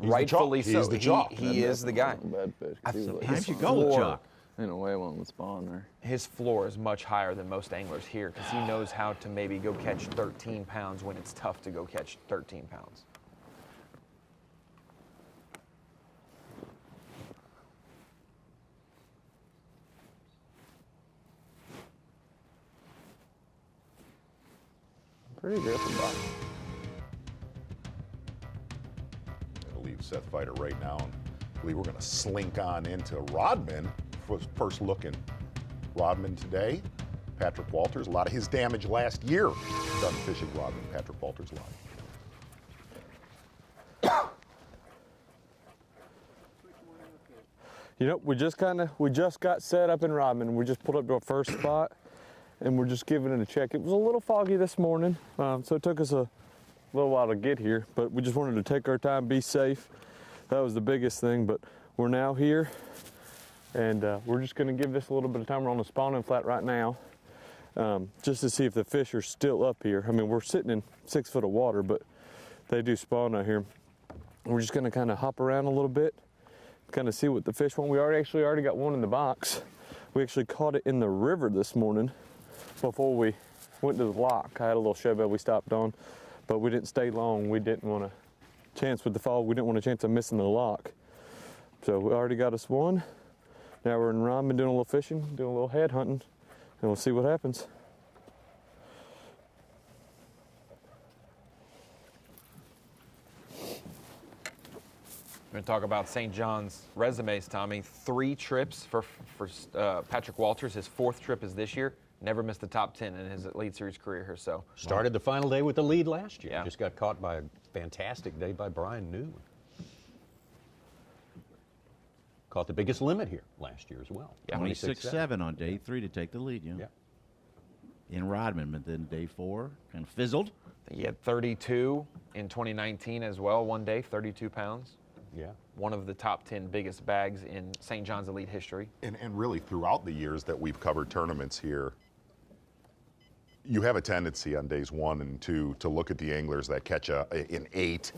[SPEAKER 4] He's the
[SPEAKER 5] Rightfully
[SPEAKER 4] chalk.
[SPEAKER 5] so.
[SPEAKER 4] He's the chalk.
[SPEAKER 5] He is the guy.
[SPEAKER 6] Bad fish. 'cause he was like,
[SPEAKER 7] Sometimes you go with chalk.
[SPEAKER 6] Ain't no way one would spawn there.
[SPEAKER 5] His floor is much higher than most anglers here because he knows how to maybe go catch 13 pounds when it's tough to go catch 13 pounds.
[SPEAKER 6] Pretty aggressive box.
[SPEAKER 4] Gonna leave Seth Fighter right now, and I believe we're gonna slink on into Rodman. First looking Rodman today. Patrick Walters, a lot of his damage last year done fishing Rodman. Patrick Walters live.
[SPEAKER 10] You know, we just got set up in Rodman. We just pulled up to our first spot, and we're just giving it a check. It was a little foggy this morning, so it took us a little while to get here, but we just wanted to take our time, be safe. That was the biggest thing, but we're now here, and we're just gonna give this a little bit of time. We're on the spawning flat right now, just to see if the fish are still up here. I mean, we're sitting in 6 foot of water, but they do spawn out here. We're just gonna kind of hop around a little bit, kind of see what the fish want. We already got one in the box. We actually caught it in the river this morning before we went to the lock. I had a little showboat we stopped on, but we didn't stay long. We didn't want to chance with the fog. We didn't want a chance of missing the lock. So we already got us one. Now we're in Rodman doing a little fishing, doing a little head hunting, and we'll see what happens.
[SPEAKER 5] We're going to talk about St. John's resumes, Tommy. 3 trips for Patrick Walters. His 4th trip is this year. Never missed the top 10 in his Elite Series career here. So
[SPEAKER 11] Started the final day with the lead last year.
[SPEAKER 5] Yeah.
[SPEAKER 11] Just got caught by a fantastic day by Brian New. Caught the biggest limit here last year as well.
[SPEAKER 5] Yeah.
[SPEAKER 7] 26-7 on day 3 to take the lead,
[SPEAKER 11] Yeah.
[SPEAKER 7] in Rodman, but then day 4 kind of fizzled.
[SPEAKER 5] he had 32 in 2019 as well, one day, 32 pounds.
[SPEAKER 11] Yeah.
[SPEAKER 5] One of the top 10 biggest bags in St. John's Elite history.
[SPEAKER 4] And really throughout the years that we've covered tournaments here, you have a tendency on days 1 and 2 to look at the anglers that catch an 8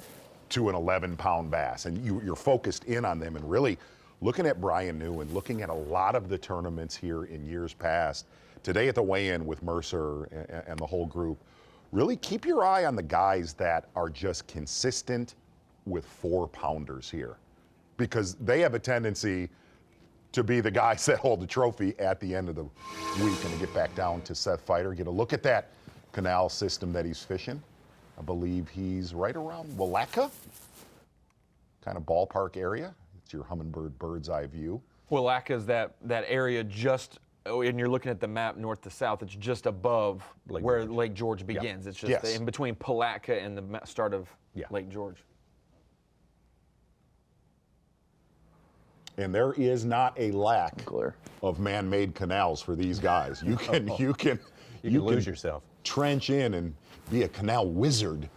[SPEAKER 4] to an 11-pound bass, and you're focused in on them. And really looking at Brian New and looking at a lot of the tournaments here in years past, today at the weigh-in with Mercer and the whole group, really keep your eye on the guys that are just consistent with 4-pounders here, because they have a tendency to be the guys that hold the trophy at the end of the week. And to get back down to Seth Fighter, get a look at that Canal system that he's fishing. I believe he's right around Willaca, kind of ballpark area. It's your Humminbird bird's eye view.
[SPEAKER 5] Willaca's that area just, and you're looking at the map north to south, it's just above where Lake George begins. It's just in between Palatka and the start of Lake George.
[SPEAKER 4] And there is not a lack of man-made canals for these guys. You can
[SPEAKER 11] lose yourself.
[SPEAKER 4] Trench in and be a canal wizard.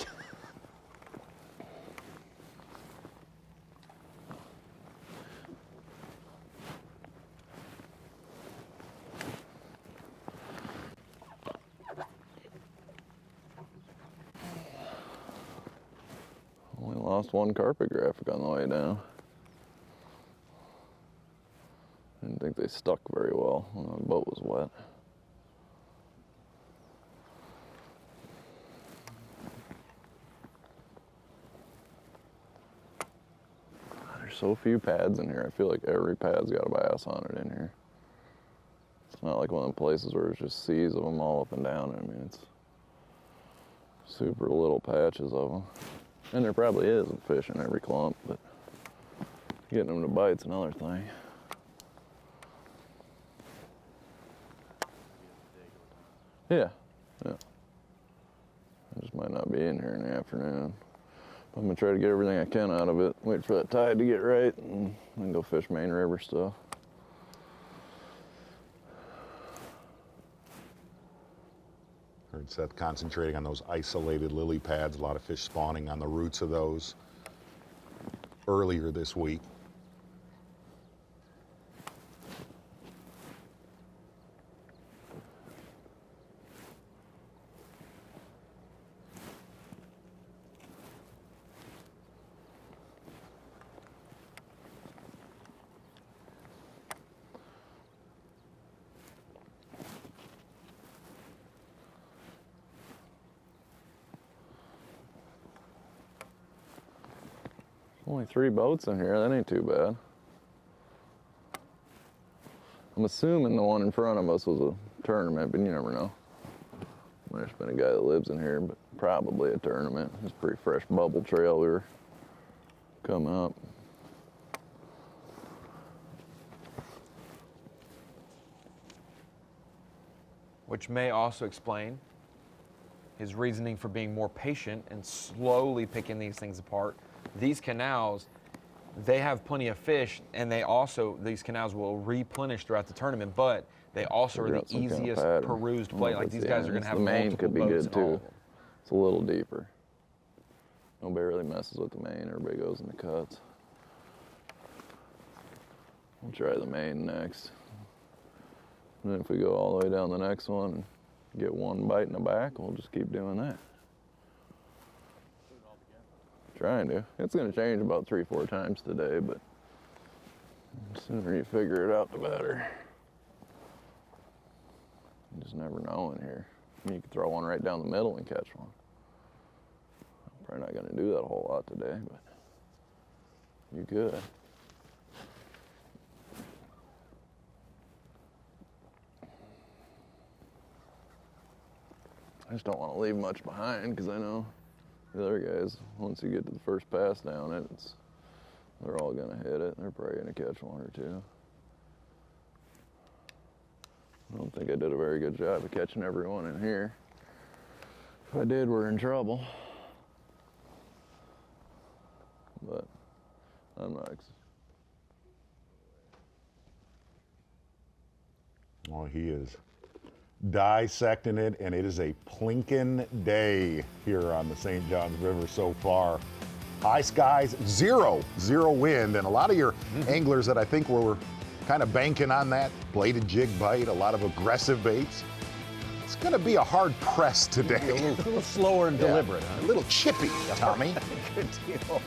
[SPEAKER 6] Only lost one carpet graphic on the way down. I didn't think they stuck very well when the boat was wet. There's so few pads in here. I feel like every pad's got a bass on it in here. It's not like one of the places where there's just seas of them all up and down. I mean, it's super little patches of them. And there probably is a fish in every clump, but getting them to bite's another thing. Yeah. I just might not be in here in the afternoon. I'm gonna try to get everything I can out of it. Wait for that tide to get right, and then go fish main river stuff.
[SPEAKER 4] Heard Seth concentrating on those isolated lily pads. A lot of fish spawning on the roots of those earlier this week.
[SPEAKER 6] Only 3 boats in here, that ain't too bad. I'm assuming the one in front of us was a tournament, but you never know. Might have been a guy that lives in here, but probably a tournament. It's a pretty fresh bubble trail we were coming up.
[SPEAKER 5] Which may also explain his reasoning for being more patient and slowly picking these things apart. These canals, they have plenty of fish, and these canals will replenish throughout the tournament, but they also are the easiest perused play. Like these guys are going to have
[SPEAKER 6] the main
[SPEAKER 5] multiple
[SPEAKER 6] could be
[SPEAKER 5] boats
[SPEAKER 6] good too. It's a little deeper. Nobody really messes with the main. Everybody goes in the cuts. We'll try the main next. And then if we go all the way down the next one and get one bite in the back, we'll just keep doing that. Trying to. It's going to change about 3-4 times today, but the sooner you figure it out, the better. You just never know in here. I mean, you could throw one right down the middle and catch one. I'm probably not going to do that a whole lot today, but you could. I just don't want to leave much behind because I know the other guys, once you get to the first pass down it, they're all going to hit it. They're probably going to catch 1 or 2. I don't think I did a very good job of catching everyone in here. If I did, we're in trouble. But I'm not.
[SPEAKER 4] Oh, he is dissecting it, and it is a plinking day here on the St. Johns River so far. High skies, zero wind, and a lot of your anglers that I think were kind of banking on that bladed jig bite, a lot of aggressive baits. It's going to be a hard press today.
[SPEAKER 3] A little slower and deliberate, huh?
[SPEAKER 4] A little chippy, Tommy.
[SPEAKER 3] Good deal.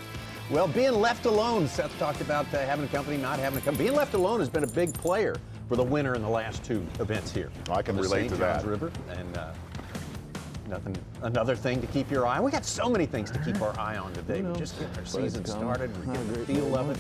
[SPEAKER 3] Well, being left alone, Seth talked about having a company, not having a company. Being left alone has been a big player for the winner in the last 2 events here.
[SPEAKER 4] I can relate to that.
[SPEAKER 3] St. Johns River, and another thing to keep your eye on. We got so many things to keep our eye on today. We're just getting our season started. We're getting the feel of it.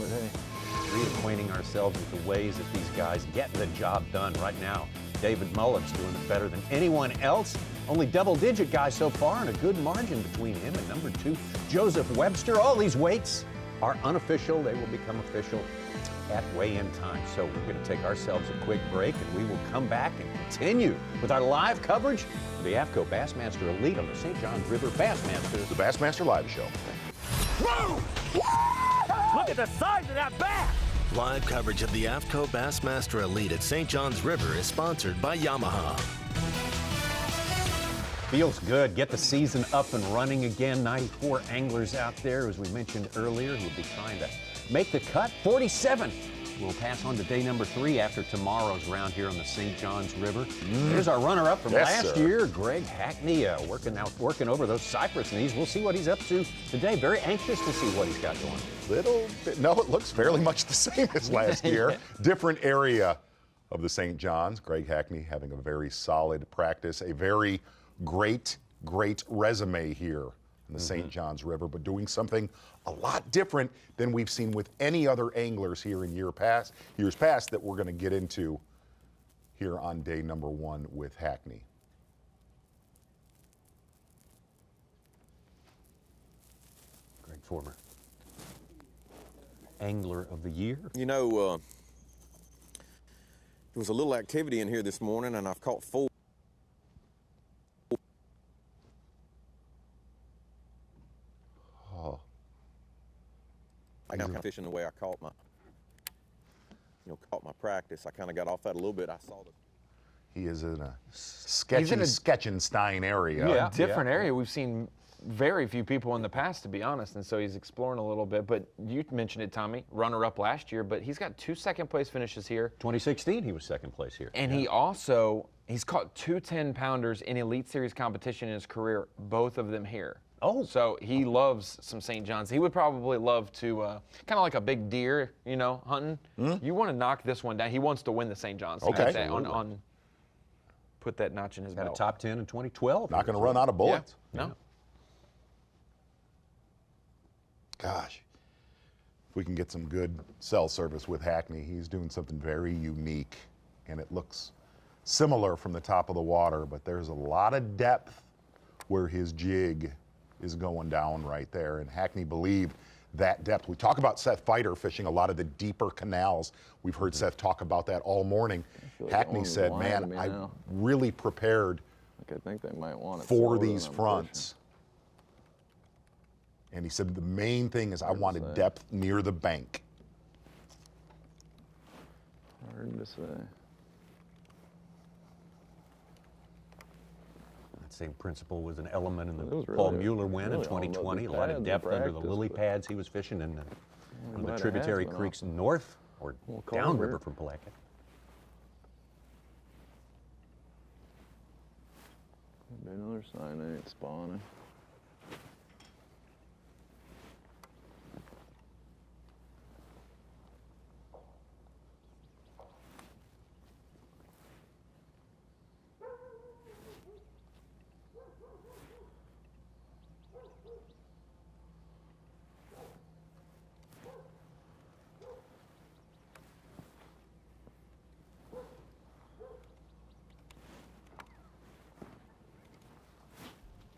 [SPEAKER 3] Reacquainting ourselves with the ways that these guys get the job done right now. David Mullen's doing it better than anyone else. Only double-digit guys so far, and a good margin between him and number 2, Joseph Webster. All these weights are unofficial. They will become official at weigh-in time. So we're going to take ourselves a quick break, and we will come back and continue with our live coverage of the AFTCO Bassmaster Elite on the St. Johns River Bassmaster.
[SPEAKER 4] The Bassmaster Live Show.
[SPEAKER 2] Whoa!
[SPEAKER 12] Look at the size of that bass!
[SPEAKER 2] Live coverage of the AFTCO Bassmaster Elite at St. Johns River is sponsored by Yamaha.
[SPEAKER 3] Feels good. Get the season up and running again. 94 anglers out there, as we mentioned earlier, who will be trying to make the cut. 47 will pass on to day number 3 after tomorrow's round here on the St. Johns River. There's our runner-up from last year, Greg Hackney, working over those cypress knees. We'll see what he's up to today. Very anxious to see what he's got going.
[SPEAKER 4] Little bit, no, it looks fairly much the same as last year. Different area of the St. Johns. Greg Hackney having a very solid practice, a very great resume here in the St. Johns River, but doing something a lot different than we've seen with any other anglers here in years past that we're going to get into here on day number 1 with Hackney.
[SPEAKER 3] Greg Former, Angler of the Year.
[SPEAKER 13] You know, there was a little activity in here this morning, and I've caught 4. fishing the way I caught my practice. I kind of got off that a little bit. I saw the.
[SPEAKER 4] He is in a Sketchenstein area.
[SPEAKER 5] Yeah, different area. We've seen very few people in the past, to be honest, and so he's exploring a little bit. But you mentioned it, Tommy, runner-up last year, but he's got 2 second-place finishes here.
[SPEAKER 11] 2016, he was second place here.
[SPEAKER 5] And he's caught 2 10-pounders in Elite Series competition in his career, both of them here.
[SPEAKER 11] Oh.
[SPEAKER 5] So he loves some St. John's. He would probably love to, kind of like a big deer, hunting. You want to knock this one down. He wants to win the St. John's.
[SPEAKER 4] Okay.
[SPEAKER 5] Put that notch in his
[SPEAKER 11] Got
[SPEAKER 5] belt.
[SPEAKER 11] a top 10 in 2012.
[SPEAKER 4] Not going to run out of bullets.
[SPEAKER 5] Yeah. No.
[SPEAKER 4] Gosh, if we can get some good cell service with Hackney, he's doing something very unique, and it looks similar from the top of the water, but there's a lot of depth where his jig is going down right there, and Hackney believed that depth. We talk about Seth Fighter fishing a lot of the deeper canals. We've heard Seth talk about that all morning. Hackney said, man, I really prepared
[SPEAKER 6] I think they might want it
[SPEAKER 4] for these fronts. And he said the main thing is I wanted depth near the bank.
[SPEAKER 6] Hard to say.
[SPEAKER 11] That same principle was an element in the
[SPEAKER 6] It was
[SPEAKER 11] Paul
[SPEAKER 6] really-
[SPEAKER 11] Mueller win in
[SPEAKER 6] really all about
[SPEAKER 11] 2020.
[SPEAKER 6] the
[SPEAKER 11] A lot of
[SPEAKER 6] pads
[SPEAKER 11] depth
[SPEAKER 6] in
[SPEAKER 11] under the
[SPEAKER 6] practice,
[SPEAKER 11] lily
[SPEAKER 6] but-
[SPEAKER 11] pads he was fishing in the
[SPEAKER 6] might have
[SPEAKER 11] tributary
[SPEAKER 6] went
[SPEAKER 11] creeks north or
[SPEAKER 6] cold
[SPEAKER 11] downriver
[SPEAKER 6] here.
[SPEAKER 11] from Palatka.
[SPEAKER 6] Maybe another sign ain't spawning.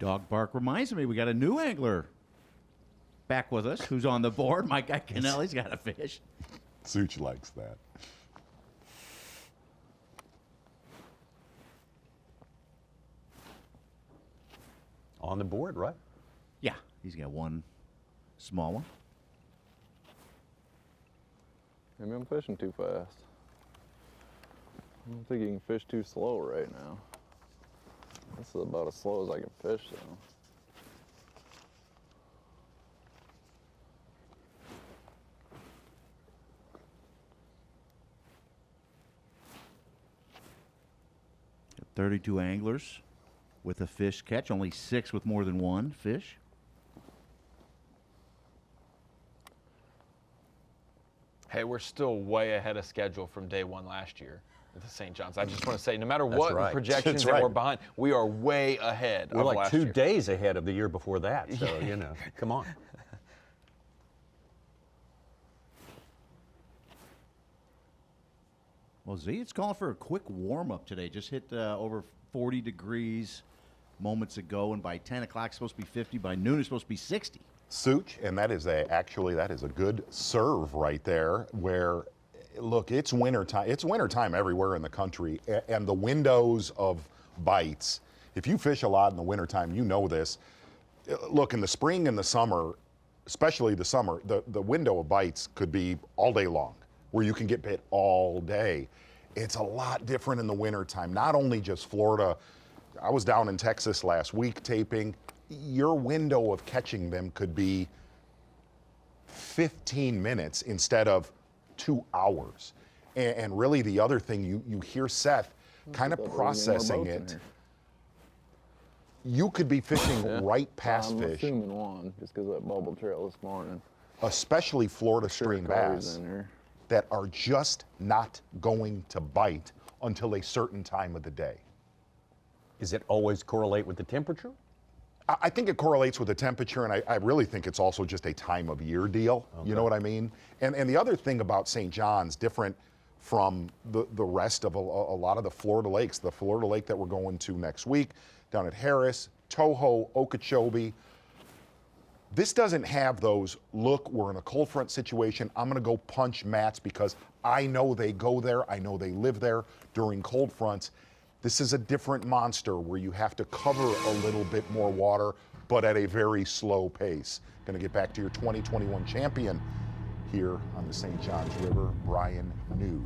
[SPEAKER 7] Dog bark reminds me we got a new angler back with us who's on the board. My guy Canal, he's got a fish.
[SPEAKER 4] Such likes that.
[SPEAKER 11] On the board, right?
[SPEAKER 7] Yeah, he's got one small one.
[SPEAKER 6] Maybe I'm fishing too fast. I don't think you can fish too slow right now. This is about as slow as I can fish, though.
[SPEAKER 7] Got 32 anglers with a fish catch, only 6 with more than one fish.
[SPEAKER 5] Hey, we're still way ahead of schedule from day one last year at the St. John's. I just want to say, no matter
[SPEAKER 11] That's
[SPEAKER 5] what
[SPEAKER 11] right.
[SPEAKER 5] projections
[SPEAKER 11] That's
[SPEAKER 5] that
[SPEAKER 11] right.
[SPEAKER 5] we're behind, we are way ahead
[SPEAKER 11] We're
[SPEAKER 5] of
[SPEAKER 11] like
[SPEAKER 5] last
[SPEAKER 11] 2
[SPEAKER 5] year.
[SPEAKER 11] days ahead of the year before that. So, come on.
[SPEAKER 7] Well, Z, it's calling for a quick warm-up today. Just hit over 40 degrees moments ago, and by 10 o'clock it's supposed to be 50. By noon it's supposed to be 60.
[SPEAKER 4] Such, and that is a good serve right there where, look, it's wintertime. It's wintertime everywhere in the country, and the windows of bites, if you fish a lot in the wintertime, you know this. Look, in the spring and the summer, especially the summer, the window of bites could be all day long, where you can get bit all day. It's a lot different in the wintertime, not only just Florida. I was down in Texas last week taping. Your window of catching them could be 15 minutes instead of 2 hours. And really the other thing, you hear Seth kind of processing it. You could be fishing right past
[SPEAKER 6] I'm
[SPEAKER 4] fish,
[SPEAKER 6] assuming one, just because of that bubble trail this morning.
[SPEAKER 4] especially Florida stream bass,
[SPEAKER 6] in here.
[SPEAKER 4] that are just not going to bite until a certain time of the day.
[SPEAKER 11] Does it always correlate with the temperature?
[SPEAKER 4] I think it correlates with the temperature, and I really think it's also just a time of year deal. Okay. You know what I mean? And the other thing about St. John's, different from the rest of a lot of the Florida lakes, the Florida lake that we're going to next week, down at Harris, Toho, Okeechobee, this doesn't have those, look, we're in a cold front situation, I'm gonna go punch mats because I know they go there, I know they live there during cold fronts. This is a different monster where you have to cover a little bit more water, but at a very slow pace. Gonna get back to your 2021 champion. here on the St. Johns River, Brian New.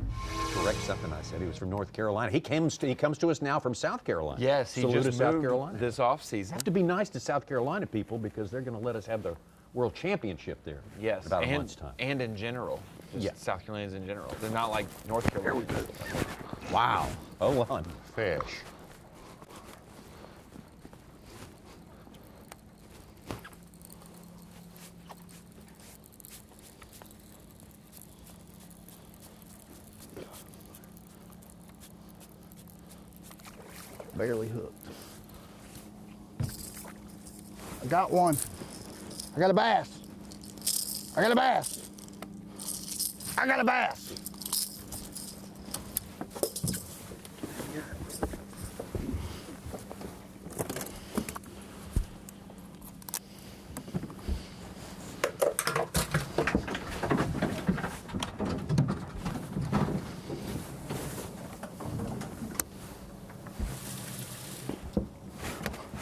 [SPEAKER 11] Correct something I said. He was from North Carolina. He comes to us now from South Carolina.
[SPEAKER 5] Yes, he
[SPEAKER 11] Salute
[SPEAKER 5] just
[SPEAKER 11] South
[SPEAKER 5] moved
[SPEAKER 11] Carolina.
[SPEAKER 5] this offseason.
[SPEAKER 11] Have to be nice to South Carolina people because they're going to let us have the World Championship there.
[SPEAKER 5] Yes,
[SPEAKER 11] in about a month's time.
[SPEAKER 5] And in general. Just
[SPEAKER 11] Yeah.
[SPEAKER 5] South Carolinians in general. They're not like North Carolina.
[SPEAKER 11] Wow. Hold on.
[SPEAKER 4] Fish.
[SPEAKER 8] Barely hooked. I got one. I got a bass. I got a bass. I got a bass.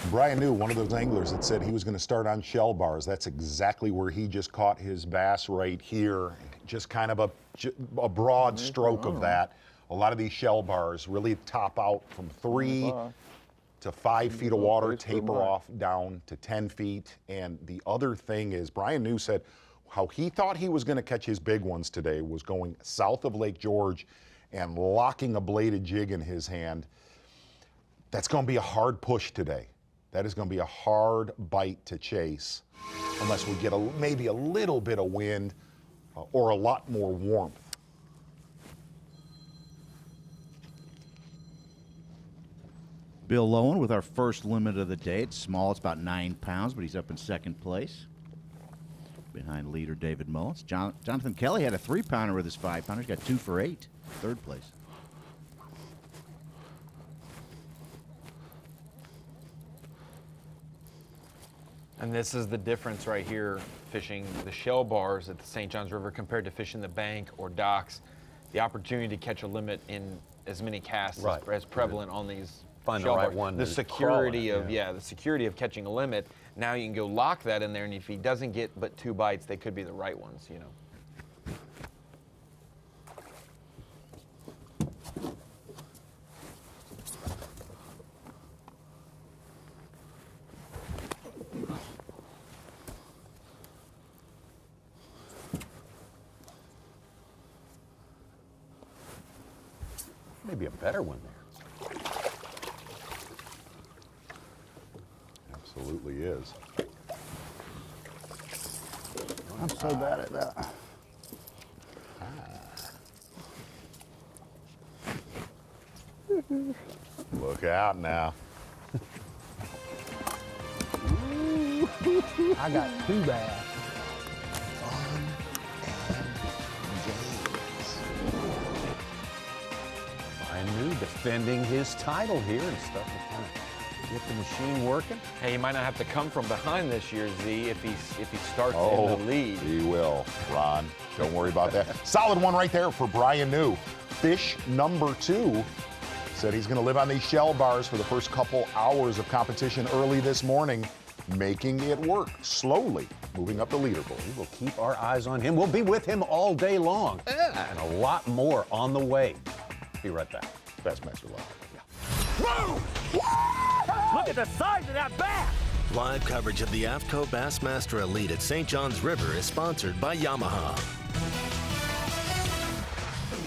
[SPEAKER 4] Brian New, one of those anglers that said he was going to start on shell bars. That's exactly where he just caught his bass right here. Just kind of a broad stroke of that. A lot of these shell bars really top out from 3 to 5 feet of water, taper off down to 10 feet. And the other thing is, Brian New said how he thought he was going to catch his big ones today was going south of Lake George and locking a bladed jig in his hand. That's going to be a hard push today. That is going to be a hard bite to chase unless we get maybe a little bit of wind or a lot more warmth.
[SPEAKER 7] Bill Lowen with our first limit of the day. It's small, it's about 9 pounds, but he's up in second place behind leader David Mullins. Jonathan Kelly had a 3-pounder with his 5-pounder. He's got 2 for 8, third place.
[SPEAKER 5] And this is the difference right here, fishing the shell bars at the St. Johns River compared to fishing the bank or docks. The opportunity to catch a limit in as many casts as prevalent on these
[SPEAKER 11] Find
[SPEAKER 5] shell
[SPEAKER 11] the right
[SPEAKER 5] bars.
[SPEAKER 11] one.
[SPEAKER 5] The
[SPEAKER 11] to
[SPEAKER 5] security
[SPEAKER 11] crawl in,
[SPEAKER 5] of the security of catching a limit. Now you can go lock that in there, and if he doesn't get but 2 bites, they could be the right ones, you know.
[SPEAKER 11] Maybe a better one there.
[SPEAKER 4] Absolutely is.
[SPEAKER 8] I'm so bad at that.
[SPEAKER 4] Look out now.
[SPEAKER 8] I got 2 bass.
[SPEAKER 11] Brian New defending his title here and stuff to kind of get the machine working.
[SPEAKER 5] Hey, he might not have to come from behind this year, Z, if he starts in the lead.
[SPEAKER 4] He will, Ron. Don't worry about that. Solid one right there for Brian New. Fish number 2 said he's going to live on these shell bars for the first couple hours of competition early this morning, making it work slowly, moving up the leaderboard.
[SPEAKER 11] We will keep our eyes on him. We'll be with him all day long. And a lot more on the way. Be right back.
[SPEAKER 4] Bassmaster Live.
[SPEAKER 12] Whoa! Look at the size of that bass!
[SPEAKER 2] Live coverage of the AFTCO Bassmaster Elite at St. Johns River is sponsored by Yamaha.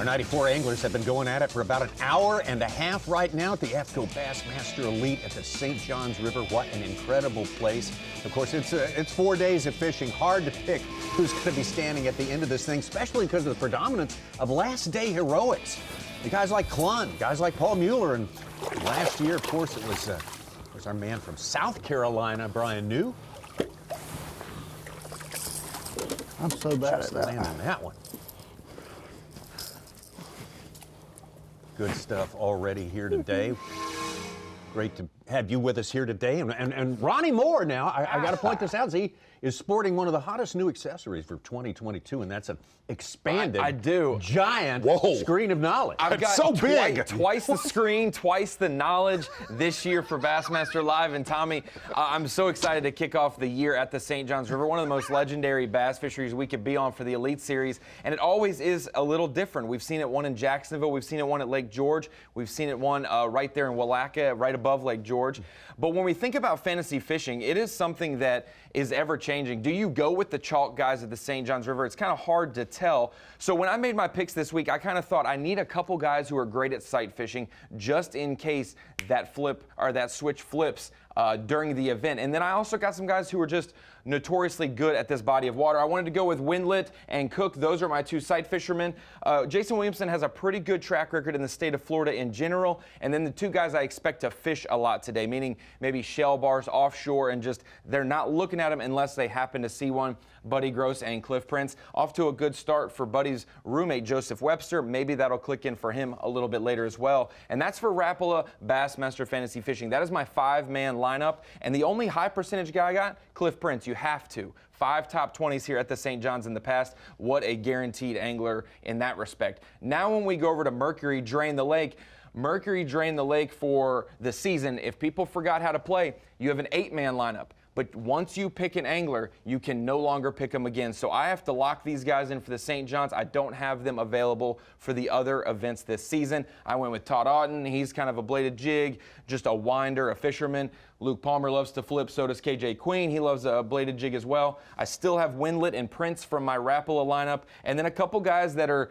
[SPEAKER 11] Our 94 anglers have been going at it for about an hour and a half right now at the AFTCO Bassmaster Elite at the St. Johns River. What an incredible place. Of course, it's 4 days of fishing. Hard to pick who's going to be standing at the end of this thing, especially because of the predominance of last day heroics. The guys like Clunn, guys like Paul Mueller, and last year, of course, it was our man from South Carolina, Brian New.
[SPEAKER 8] I'm so bad at that.
[SPEAKER 11] On that one. Good stuff already here today. Great to have you with us here today. And Ronnie Moore now, I got to point this out, he is sporting one of the hottest new accessories for 2022, and that's an expanded giant screen of knowledge.
[SPEAKER 5] I've got
[SPEAKER 11] so big.
[SPEAKER 5] Twice the screen, twice the knowledge this year for Bassmaster Live. And Tommy, I'm so excited to kick off the year at the St. Johns River, one of the most legendary bass fisheries we could be on for the Elite Series. And it always is a little different. We've seen it one in Jacksonville. We've seen it one at Lake George. We've seen it one right there in Willaca, right above Lake George. But when we think about fantasy fishing, it is something that is ever changing. Do you go with the chalk guys at the St. Johns River? It's kind of hard to tell. So when I made my picks this week, I kind of thought I need a couple guys who are great at sight fishing just in case that flip or that switch flips during the event. And then I also got some guys who are just notoriously good at this body of water. I wanted to go with Windlet and Cook. Those are my two sight fishermen. Jason Williamson has a pretty good track record in the state of Florida in general. And then the two guys I expect to fish a lot today, meaning maybe shell bars offshore and just they're not looking at them unless they happen to see one. Buddy Gross and Cliff Prince. Off to a good start for Buddy's roommate, Joseph Webster. Maybe that'll click in for him a little bit later as well. And that's for Rapala Bassmaster Fantasy Fishing. That is my 5-man lineup. And the only high percentage guy I got, Cliff Prince. You have to. 5 top 20s here at the St. John's in the past. What a guaranteed angler in that respect. Now when we go over to Mercury Drain the Lake, Mercury Drain the Lake for the season. If people forgot how to play, you have an 8-man lineup. But once you pick an angler, you can no longer pick them again. So I have to lock these guys in for the St. John's. I don't have them available for the other events this season. I went with Todd Auten. He's kind of a bladed jig, just a winder, a fisherman. Luke Palmer loves to flip. So does KJ Queen. He loves a bladed jig as well. I still have Windlet and Prince from my Rapala lineup. And then a couple guys that are,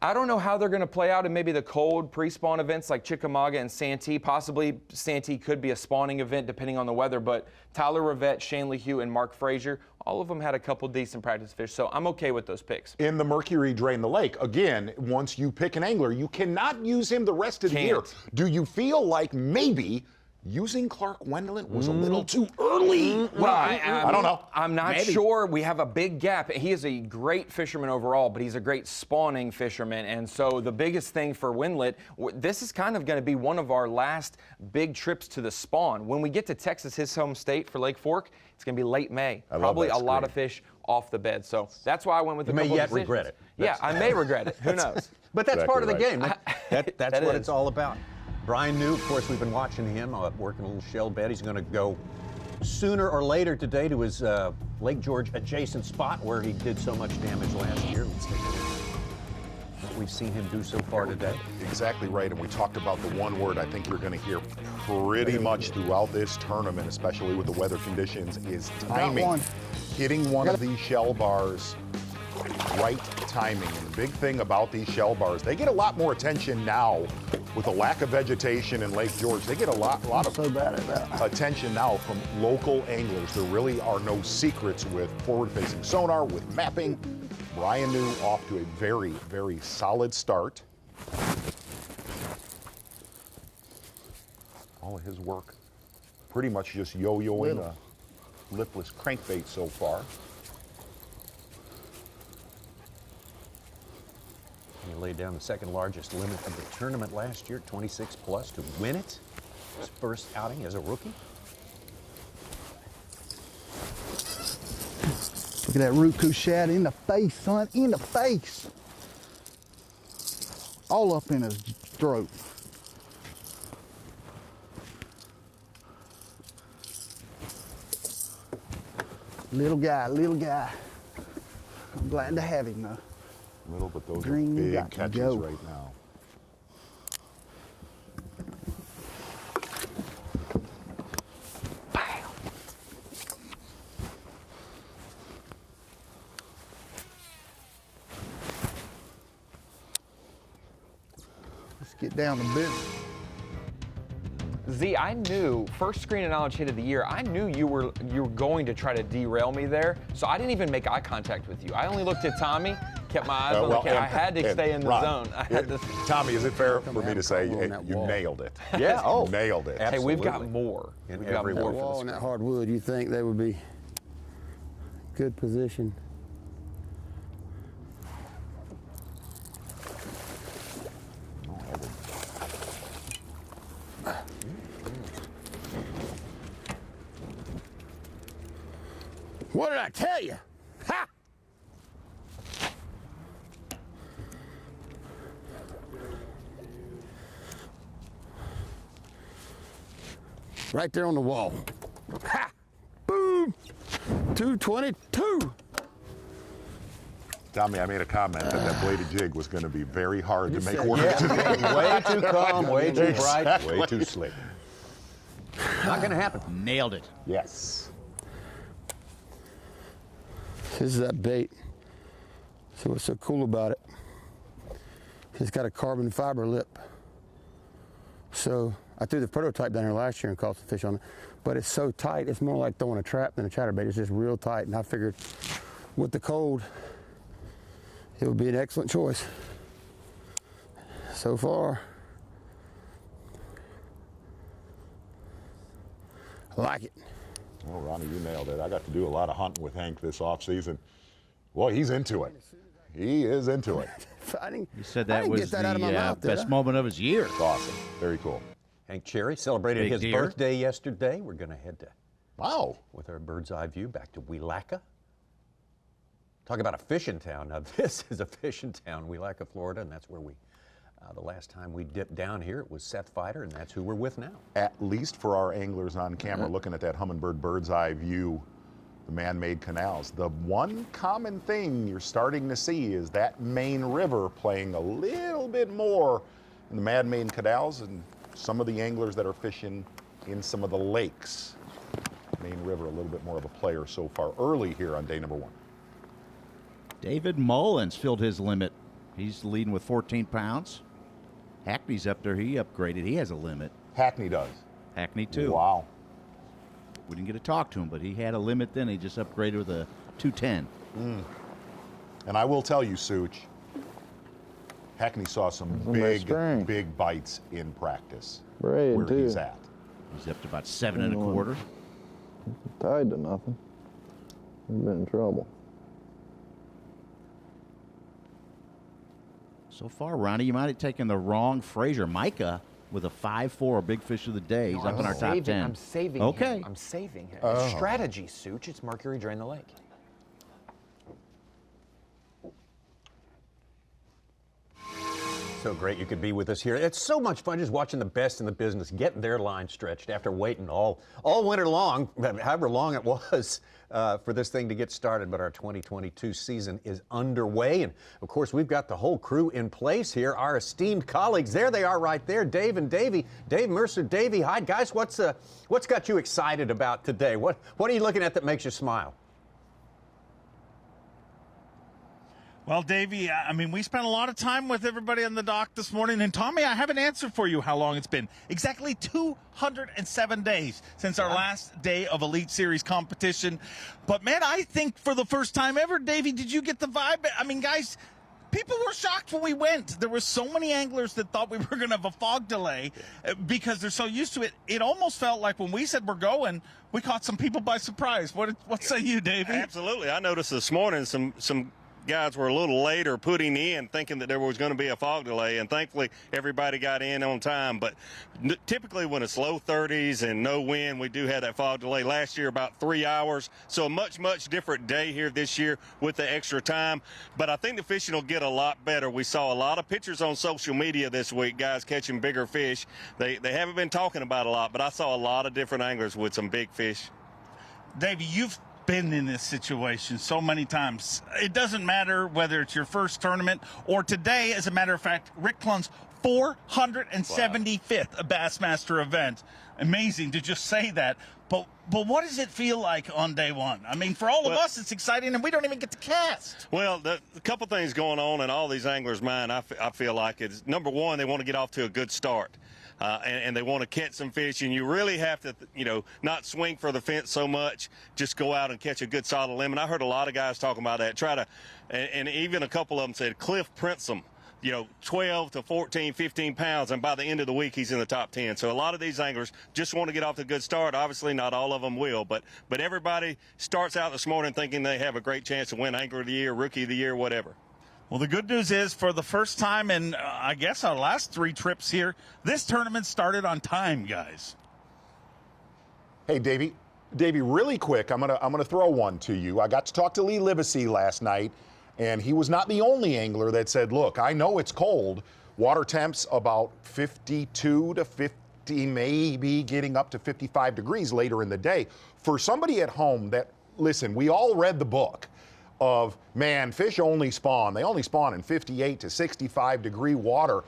[SPEAKER 5] I don't know how they're going to play out in maybe the cold pre-spawn events like Chickamauga and Santee. Possibly Santee could be a spawning event depending on the weather, but Tyler Rivette, Shane LeHue, and Mark Frazier, all of them had a couple decent practice fish, so I'm okay with those picks.
[SPEAKER 4] In the Mercury Drain the Lake, again, once you pick an angler, you cannot use him the rest of the year. Do you feel like maybe using Clark Wendelin was a little too early?
[SPEAKER 5] Well, I
[SPEAKER 4] don't know.
[SPEAKER 5] I'm not sure. We have a big gap. He is a great fisherman overall, but he's a great spawning fisherman. And so the biggest thing for Windlet, this is kind of going to be one of our last big trips to the spawn. When we get to Texas, his home state for Lake Fork, it's going to be late May. Probably a lot of fish off the bed. So that's why I went with the
[SPEAKER 11] You may yet regret it.
[SPEAKER 5] Yeah, I may regret it. Who knows?
[SPEAKER 11] But that's part of the game. That's what
[SPEAKER 5] is.
[SPEAKER 11] it's all about. Brian New, of course, we've been watching him working a little shell bed. He's going to go sooner or later today to his Lake George adjacent spot where he did so much damage last year. Let's take a look at what we've seen him do so far today.
[SPEAKER 4] Exactly right, and we talked about the one word I think you're going to hear pretty much throughout this tournament, especially with the weather conditions, is timing. Hitting one of these shell bars, right timing. And the big thing about these shell bars, they get a lot more attention now with the lack of vegetation in Lake George. They get a lot of attention now from local anglers. There really are no secrets with forward-facing sonar, with mapping. Brian New off to a very, very solid start. All of his work pretty much just yo-yoing a lipless crankbait so far.
[SPEAKER 11] He laid down the second largest limit of the tournament last year, 26 plus, to win it. His first outing as a rookie.
[SPEAKER 8] Look at that Roku shad in the face, son, in the face. All up in his throat. Little guy, little guy. I'm glad to have him though.
[SPEAKER 4] Little, but those
[SPEAKER 8] Green,
[SPEAKER 4] are
[SPEAKER 8] you
[SPEAKER 4] big
[SPEAKER 8] got to
[SPEAKER 4] catches
[SPEAKER 8] go.
[SPEAKER 4] right now.
[SPEAKER 8] Let's get down to business.
[SPEAKER 5] Z, I knew, first screen of knowledge hit of the year, I knew you were going to try to derail me there, so I didn't even make eye contact with you. I only looked at Tommy, kept my eyes on the camera. I had to stay in the zone. I had to.
[SPEAKER 4] Tommy, is it fair for me to say you nailed it?
[SPEAKER 11] Yeah,
[SPEAKER 4] you nailed it.
[SPEAKER 5] Hey, we've got more.
[SPEAKER 11] We've got more
[SPEAKER 1] That wall and that hardwood, you think they would be good position? What did I tell you? Ha! Right there on the wall. Ha! Boom! 222.
[SPEAKER 4] Tommy, I made a comment that bladed jig was going to be very hard to make work.
[SPEAKER 11] Yeah. Way too calm, way too bright,
[SPEAKER 4] Exactly.
[SPEAKER 11] way too slick. Not going to happen.
[SPEAKER 7] Nailed it.
[SPEAKER 4] Yes.
[SPEAKER 1] This is that bait. So what's so cool about it? It's got a carbon fiber lip. So I threw the prototype down here last year and caught some fish on it, but it's so tight, it's more like throwing a trap than a chatterbait. It's just real tight, and I figured with the cold, it would be an excellent choice. So far, I like it.
[SPEAKER 4] Well, Ronnie, you nailed it. I got to do a lot of hunting with Hank this off season. Boy, he's into it. He is into it.
[SPEAKER 7] He said that was the best moment of his year.
[SPEAKER 4] It's awesome. Very cool.
[SPEAKER 11] Hank Cherry celebrated his birthday yesterday. We're going to head to, with our bird's eye view, back to Wielaka. Talk about a fishing town. Now, this is a fishing town, Wielaka, Florida, and that's where we, the last time we dipped down here, it was Seth Fighter, and that's who we're with now.
[SPEAKER 4] At least for our anglers on camera, looking at that Humminbird bird's eye view, the man-made canals. The one common thing you're starting to see is that main river playing a little bit more in the man-made canals, and some of the anglers that are fishing in some of the lakes. Main river a little bit more of a player so far early here on day number 1.
[SPEAKER 7] David Mullins filled his limit. He's leading with 14 pounds. Hackney's up there. He upgraded. He has a limit.
[SPEAKER 4] Hackney does.
[SPEAKER 7] Hackney, too.
[SPEAKER 4] Wow.
[SPEAKER 7] We didn't get to talk to him, but he had a limit then. He just upgraded with a 210.
[SPEAKER 4] And I will tell you, Such, Hackney saw some big bites in practice.
[SPEAKER 6] Braid,
[SPEAKER 4] where
[SPEAKER 6] too.
[SPEAKER 4] he's at.
[SPEAKER 7] He's up to about 7 1/4.
[SPEAKER 6] Tied to nothing. He's been in trouble.
[SPEAKER 7] So far, Ronnie, you might have taken the wrong Fraser. Micah with a 5-4, a big fish of the day. He's up in our top 10.
[SPEAKER 5] I'm saving
[SPEAKER 7] okay.
[SPEAKER 5] him. I'm saving him. It's strategy, Such. It's Mercury drain the lake.
[SPEAKER 11] So great you could be with us here. It's so much fun just watching the best in the business get their line stretched after waiting all winter long, however long it was, for this thing to get started. But our 2022 season is underway. And, of course, we've got the whole crew in place here, our esteemed colleagues. There they are right there, Dave and Davey. Dave Mercer, Davey. Hi, guys. What's got you excited about today? What are you looking at that makes you smile?
[SPEAKER 14] Well, Davey, I mean, we spent a lot of time with everybody on the dock this morning. And, Tommy, I have an answer for you how long it's been. Exactly 207 days since our last day of Elite Series competition. But, man, I think for the first time ever, Davey, did you get the vibe? I mean, guys, people were shocked when we went. There were so many anglers that thought we were going to have a fog delay because they're so used to it. It almost felt like when we said we're going, we caught some people by surprise. What say you, Davey?
[SPEAKER 15] Absolutely. I noticed this morning some guys were a little later putting in thinking that there was going to be a fog delay, and thankfully everybody got in on time. But typically when it's low 30s and no wind, we do have that fog delay. Last year about 3 hours, so a much different day here this year with the extra time. But I think the fishing will get a lot better. We saw a lot of pictures on social media this week, guys catching bigger fish. They haven't been talking about a lot, but I saw a lot of different anglers with some big fish.
[SPEAKER 14] Davey, you've been in this situation so many times. It doesn't matter whether it's your first tournament or today, as a matter of fact, Rick Clunn's 475th Bassmaster event. Amazing to just say that. But what does it feel like on day one? I mean, for all of us, it's exciting, and we don't even get to cast.
[SPEAKER 15] Well, a couple things going on in all these anglers' mind, I feel like, is number one, they want to get off to a good start. And they want to catch some fish, and you really have to, not swing for the fence so much. Just go out and catch a good solid limit. I heard a lot of guys talking about that. And even a couple of them said Cliff prints them, 12 to 14, 15 pounds, and by the end of the week, he's in the top 10. So a lot of these anglers just want to get off to a good start. Obviously, not all of them will, but everybody starts out this morning thinking they have a great chance to win Angler of the Year, Rookie of the Year, whatever.
[SPEAKER 14] Well, the good news is, for the first time in, I guess, our last 3 trips here, this tournament started on time, guys.
[SPEAKER 4] Hey, Davey, Davey, really quick, I'm gonna throw one to you. I got to talk to Lee Livesey last night, and he was not the only angler that said, look, I know it's cold. Water temps about 52 to 50, maybe getting up to 55 degrees later in the day. For somebody at home that, listen, we all read the book of, man, fish only spawn. They only spawn in 58 to 65 degree water.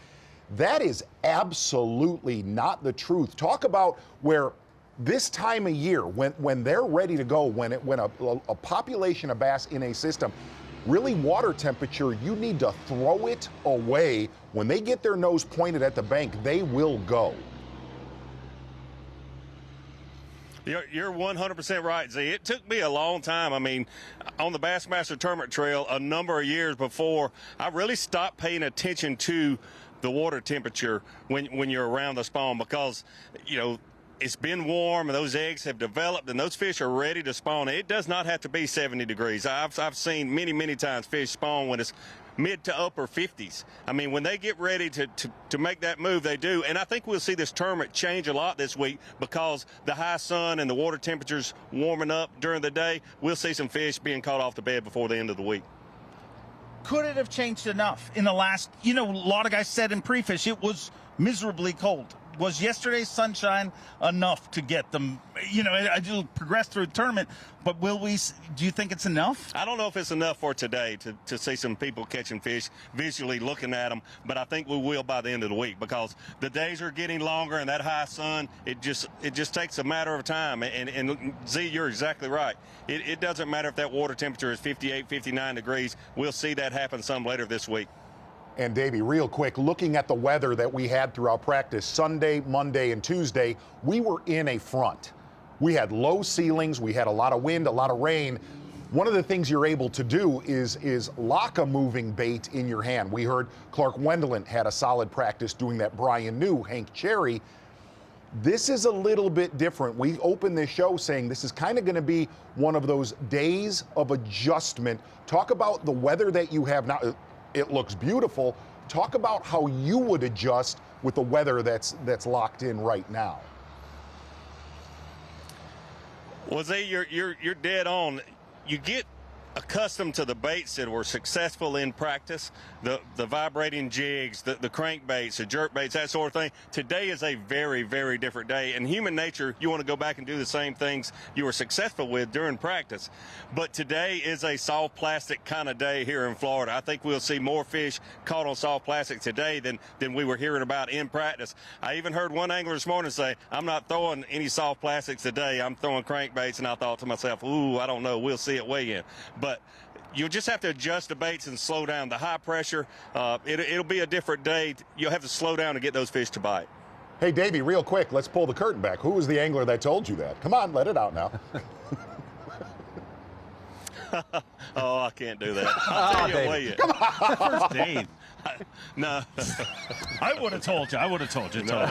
[SPEAKER 4] That is absolutely not the truth. Talk about where this time of year, when they're ready to go, when a population of bass in a system, really water temperature, you need to throw it away. When they get their nose pointed at the bank, they will go.
[SPEAKER 15] You're 100% right, Z. It took me a long time. I mean, on the Bassmaster Tournament Trail a number of years before, I really stopped paying attention to the water temperature when you're around the spawn, because, you know, it's been warm and those eggs have developed and those fish are ready to spawn. It does not have to be 70 degrees. I've seen many times fish spawn when it's mid to upper 50s. I mean, when they get ready to make that move, they do. And I think we'll see this tournament change a lot this week because the high sun and the water temperatures warming up during the day. We'll see some fish being caught off the bed before the end of the week.
[SPEAKER 14] Could it have changed enough in the last, a lot of guys said in pre-fish it was miserably cold. Was yesterday's sunshine enough to get them, it'll progress through the tournament, but do you think it's enough?
[SPEAKER 15] I don't know if it's enough for today to see some people catching fish, visually looking at them, but I think we will by the end of the week because the days are getting longer and that high sun, it just takes a matter of time. And Z, you're exactly right. It doesn't matter if that water temperature is 58, 59 degrees. We'll see that happen some later this week.
[SPEAKER 4] And Davey, real quick, looking at the weather that we had throughout practice, Sunday, Monday, and Tuesday, we were in a front. We had low ceilings, we had a lot of wind, a lot of rain. One of the things you're able to do is lock a moving bait in your hand. We heard Clark Wendelin had a solid practice doing that. Brian New, Hank Cherry. This is a little bit different. We opened this show saying this is kind of going to be one of those days of adjustment. Talk about the weather that you have now. It looks beautiful. Talk about how you would adjust with the weather that's locked in right now.
[SPEAKER 15] Well, Z, you're dead on. You get accustomed to the baits that were successful in practice, the vibrating jigs, the crankbaits, the jerk baits, that sort of thing. Today is a very, very different day. And human nature, you want to go back and do the same things you were successful with during practice. But today is a soft plastic kind of day here in Florida. I think we'll see more fish caught on soft plastic today than we were hearing about in practice. I even heard one angler this morning say, I'm not throwing any soft plastics today. I'm throwing crankbaits. And I thought to myself, ooh, I don't know. We'll see it weigh in. But you'll just have to adjust the baits and slow down. The high pressure, it'll be a different day. You'll have to slow down to get those fish to bite.
[SPEAKER 4] Hey, Davey, real quick, let's pull the curtain back. Who was the angler that told you that? Come on, let it out now.
[SPEAKER 15] Oh, I can't do that. I'll tell you.
[SPEAKER 14] Come on. First date.
[SPEAKER 15] No.
[SPEAKER 14] I would have told you.
[SPEAKER 15] No.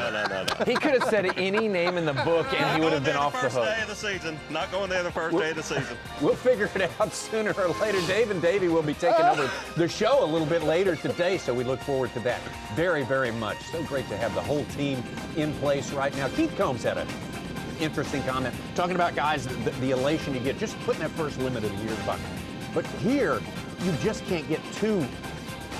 [SPEAKER 5] He could have said any name in the book and he would have been off the hook.
[SPEAKER 15] First day of the season. Not going there the first day of the season.
[SPEAKER 3] We'll figure it out sooner or later. Dave and Davey will be taking over the show a little bit later today, so we look forward to that very, very much. So great to have the whole team in place right now. Keith Combs had an interesting comment talking about, guys, the elation you get just putting that first limit of the year bucket. But here, you just can't get too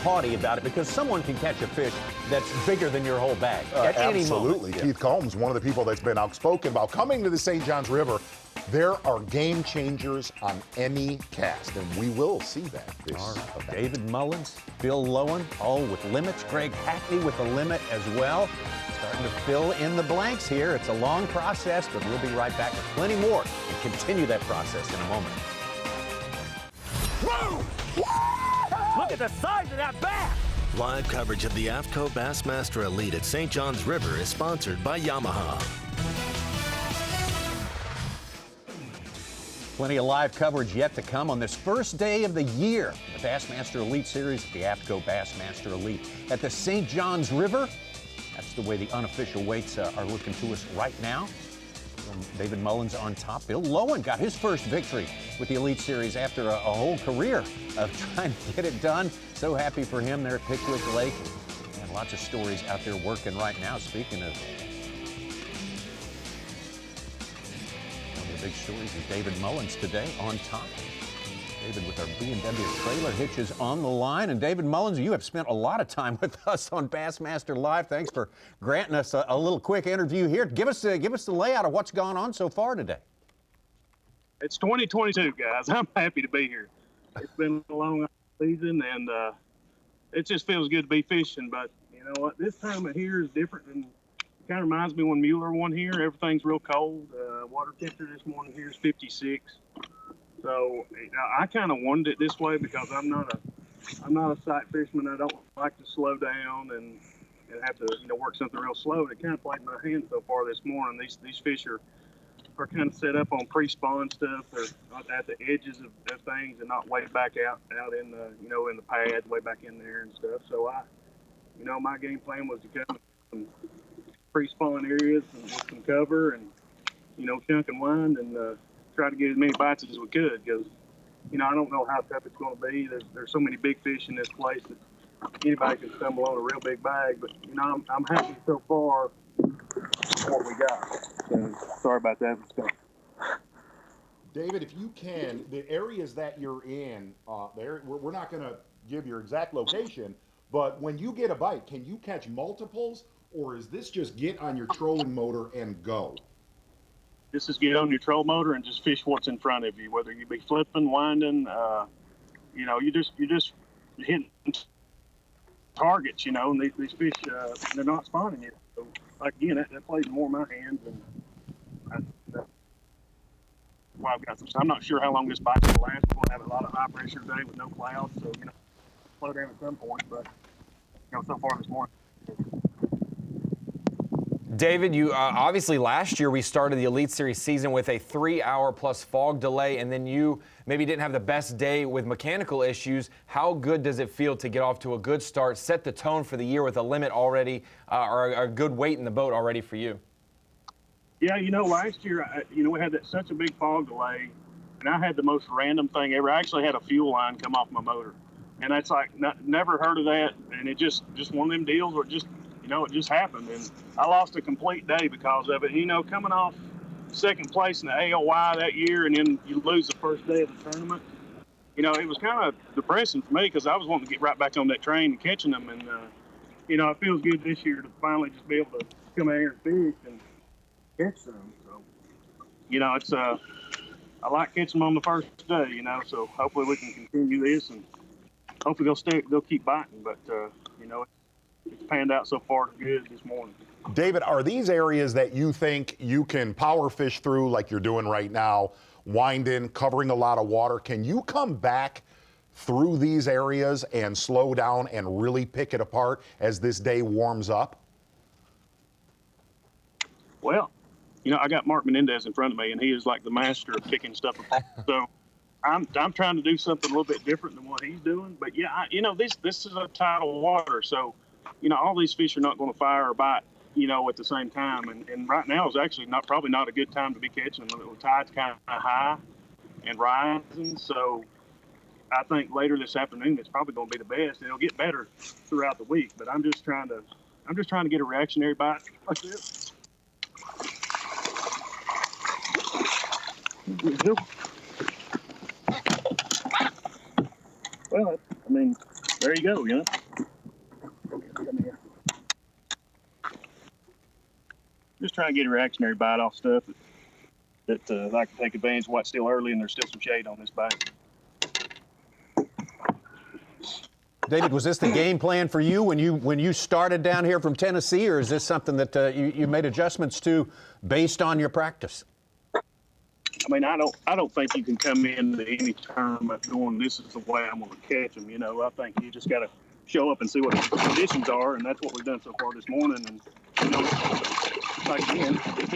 [SPEAKER 3] haughty about it because someone can catch a fish that's bigger than your whole bag at any moment.
[SPEAKER 4] Absolutely. Keith Combs, one of the people that's been outspoken about coming to the St. Johns River. There are game changers on any cast, and we will see that this event.
[SPEAKER 3] David Mullins, Bill Lowen, all with limits. Greg Hackney with a limit as well. Starting to fill in the blanks here. It's a long process, but we'll be right back with plenty more and continue that process in a moment.
[SPEAKER 12] Whoa! Look at the size of that bass!
[SPEAKER 2] Live coverage of the AFTCO Bassmaster Elite at St. Johns River is sponsored by Yamaha.
[SPEAKER 3] Plenty of live coverage yet to come on this first day of the year. The Bassmaster Elite Series, the AFTCO Bassmaster Elite at the St. Johns River. That's the way the unofficial weights are looking to us right now. David Mullins on top. Bill Lowen got his first victory with the Elite Series after a whole career of trying to get it done. So happy for him there at Pickwick Lake. And lots of stories out there working right now. Speaking of
[SPEAKER 11] big stories with David Mullins today on top. David with our B&W trailer hitches on the line. And David Mullins, you have spent a lot of time with us on Bassmaster Live. Thanks for granting us a little quick interview here. Give us the layout of what's gone on so far today.
[SPEAKER 16] It's 2022, guys. I'm happy to be here. It's been a long season, and it just feels good to be fishing. But you know what? This time of year is different, and it kind of reminds me when Mueller won here. Everything's real cold. Water temperature this morning here is 56. So I kind of wanted it this way because I'm not a sight fisherman. I don't like to slow down and have to work something real slow. And it kind of played in my hand so far this morning. These fish are kind of set up on pre-spawn stuff. They're at the edges of things and not way back out in the in the pad, way back in there and stuff. So my game plan was to come some pre-spawn areas and with some cover and chunk and wind and try to get as many bites as we could because I don't know how tough it's going to be. There's so many big fish in this place that anybody can stumble on a real big bag. But I'm happy so far with what we got. So sorry about that.
[SPEAKER 4] David, if you can, the areas that you're in, we're not going to give your exact location, but when you get a bite, can you catch multiples, or is this just get on your trolling motor and go?
[SPEAKER 16] This is get on your troll motor and just fish what's in front of you, whether you be flipping, winding, you're just hitting targets, and these fish, they're not spawning yet. So, again, that plays more in my hands. And I've got some. I'm not sure how long this bite's going to last. We're going to have a lot of high pressure today with no clouds, so slow down at some point. But so far this morning.
[SPEAKER 5] David, you obviously last year we started the Elite Series season with a 3-hour plus fog delay, and then you maybe didn't have the best day with mechanical issues. How good does it feel to get off to a good start, set the tone for the year with a limit already, or a good weight in the boat already for you? Yeah,
[SPEAKER 16] last year, we had such a big fog delay, and I had the most random thing ever. I actually had a fuel line come off my motor, and that's never heard of that, and it just one of them deals where it just happened, and I lost a complete day because of it. Coming off second place in the AOY that year, and then you lose the first day of the tournament. It was kind of depressing for me because I was wanting to get right back on that train and catching them, and it feels good this year to finally just be able to come out here and fish and catch some. So, it's I like catching them on the first day. So hopefully we can continue this, and hopefully they'll keep biting. But it's panned out so far good this morning.
[SPEAKER 4] David, are these areas that you think you can power fish through like you're doing right now, winding, covering a lot of water? Can you come back through these areas and slow down and really pick it apart as this day warms up?
[SPEAKER 16] Well, I got Mark Menendez in front of me, and he is like the master of picking stuff apart. So I'm trying to do something a little bit different than what he's doing. But yeah, this is a tidal water, so all these fish are not going to fire or bite, at the same time. And right now is actually probably not a good time to be catching them. The tide's kind of high and rising, so I think later this afternoon it's probably going to be the best. It'll get better throughout the week, but I'm just trying to get a reactionary bite like this. Well, there you go, Just trying to get a reactionary bite off stuff that I can take advantage of while it's still early and there's still some shade on this bite.
[SPEAKER 11] David, was this the game plan for you when you started down here from Tennessee, or is this something that you made adjustments to based on your practice?
[SPEAKER 16] I don't think you can come into any tournament going, this is the way I'm going to catch them. I think you just got to show up and see what the conditions are, and that's what we've done so far this morning. And again, it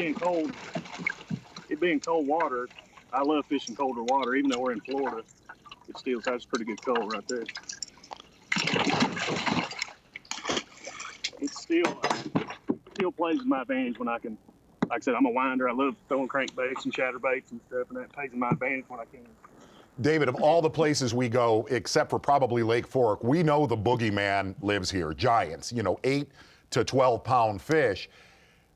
[SPEAKER 16] being cold water, I love fishing colder water. Even though we're in Florida, it still has pretty good cold right there. It still plays in my advantage when I can. Like I said, I'm a winder. I love throwing crankbaits and chatterbaits and stuff, and that plays in my advantage when I can.
[SPEAKER 4] David, of all the places we go, except for probably Lake Fork, we know the boogeyman lives here. Giants, 8 to 12 pound fish.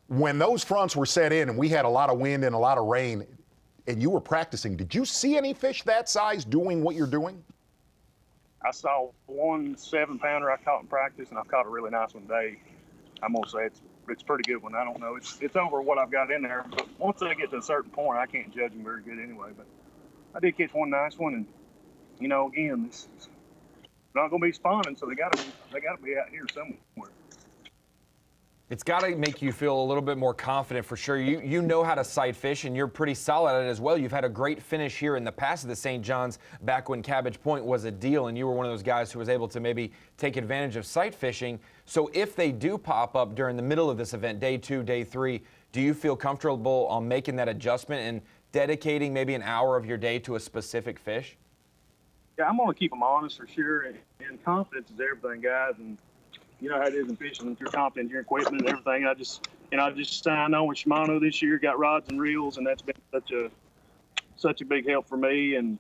[SPEAKER 4] When those fronts were set in and we had a lot of wind and a lot of rain, and you were practicing. Did you see any fish that size doing what you're doing?
[SPEAKER 16] I saw one 7-pounder I caught in practice, and I caught a really nice one today. I'm gonna say it's a pretty good one. I don't know. It's over what I've got in there, but once they get to a certain point, I can't judge them very good anyway. But I did catch one nice one, and you know, again, this is not gonna be spawning, so they gotta be out here somewhere.
[SPEAKER 5] It's got to make you feel a little bit more confident for sure. You know how to sight fish, and you're pretty solid at it as well. You've had a great finish here in the past at the St. John's back when Cabbage Point was a deal, and you were one of those guys who was able to maybe take advantage of sight fishing. So if they do pop up during the middle of this event, day 2, day 3, do you feel comfortable on making that adjustment and dedicating maybe an hour of your day to a specific fish?
[SPEAKER 16] Yeah, I'm gonna keep them honest for sure, and confidence is everything, guys. And you know how it is in fishing. If you're confident in your equipment and everything, I just signed on with Shimano this year, got rods and reels, and that's been such a big help for me. And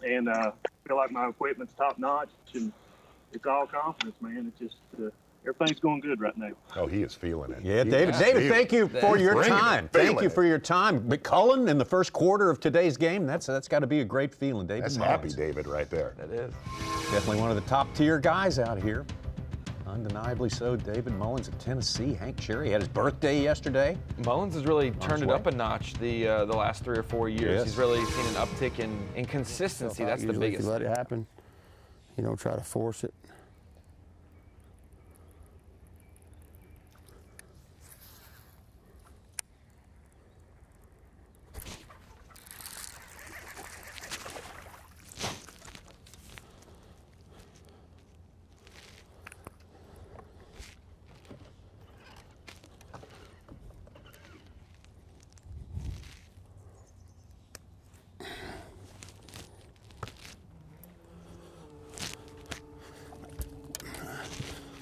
[SPEAKER 16] I feel like my equipment's top notch, and it's all confidence, man. It's just everything's going good right now.
[SPEAKER 4] Oh, he is feeling it.
[SPEAKER 3] Yeah, David, thank you for your time. Thank you for your time. McCullen in the first quarter of today's game, that's got to be a great feeling, David.
[SPEAKER 4] That's happy David right there.
[SPEAKER 5] That is.
[SPEAKER 3] Definitely one of the top tier guys out here. Undeniably so. David Mullins of Tennessee. Hank Cherry had his birthday yesterday.
[SPEAKER 5] Mullins has really turned it up a notch the last 3 or 4 years.
[SPEAKER 3] Yes.
[SPEAKER 5] He's really seen an uptick in consistency. That's the
[SPEAKER 1] Usually
[SPEAKER 5] biggest.
[SPEAKER 1] If you let it happen, you don't try to force it.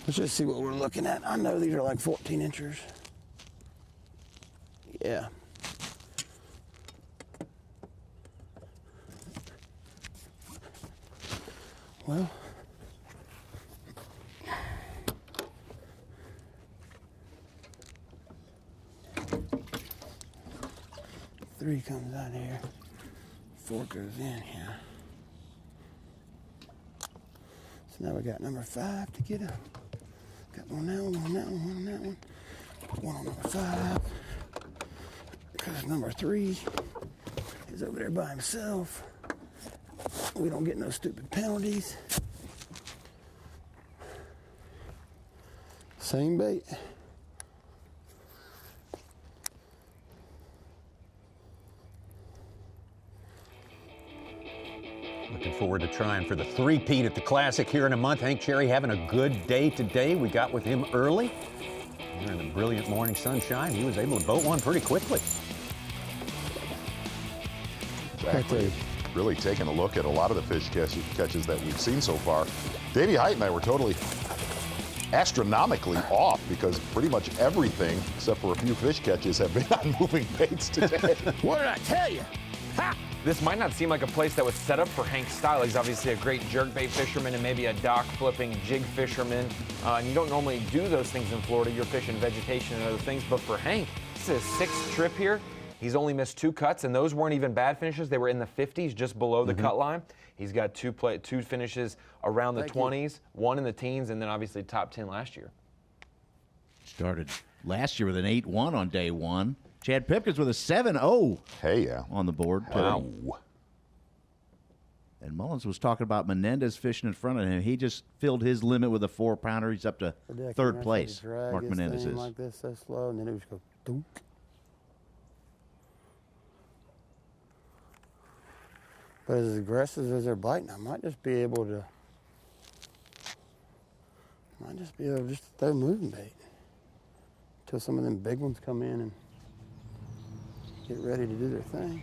[SPEAKER 1] Let's just see what we're looking at. I know these are like 14 inchers. Yeah. Well, three comes out here, 4 goes in here. So now we got number 5 to get up. Got one on that one, on that one, one on that one. Put one on number 5. Because number 3 is over there by himself. We don't get no stupid penalties. Same bait.
[SPEAKER 3] Looking forward to trying for the three-peat at the Classic here in a month. Hank Cherry having a good day today. We got with him early. Here in the brilliant morning sunshine, he was able to boat one pretty quickly.
[SPEAKER 4] Exactly. Really taking a look at a lot of the fish catches that we've seen so far. Davey Height and I were totally astronomically off because pretty much everything, except for a few fish catches, have been on moving baits today.
[SPEAKER 12] What did I tell you? Ha!
[SPEAKER 5] This might not seem like a place that was set up for Hank's style. He's obviously a great jerkbait fisherman and maybe a dock flipping jig fisherman. And you don't normally do those things in Florida. You're fishing vegetation and other things. But for Hank, this is his 6th trip here. He's only missed 2 cuts, and those weren't even bad finishes. They were in the 50s, just below the cut line. He's got 2 finishes around the 20s, 1 in the teens, and then obviously top 10 last year.
[SPEAKER 7] Started last year with an 8-1 on day 1. Chad Pipkins with a 7-0 on the board.
[SPEAKER 4] Wow.
[SPEAKER 7] And Mullins was talking about Menendez fishing in front of him. He just filled his limit with a 4-pounder. He's up to 3rd place. Mark Menendez is.
[SPEAKER 1] Like this, so slow, and then it would just go dunk. But as aggressive as they're biting, I might just be able to just throw moving bait until some of them big ones come in and get ready to do their thing.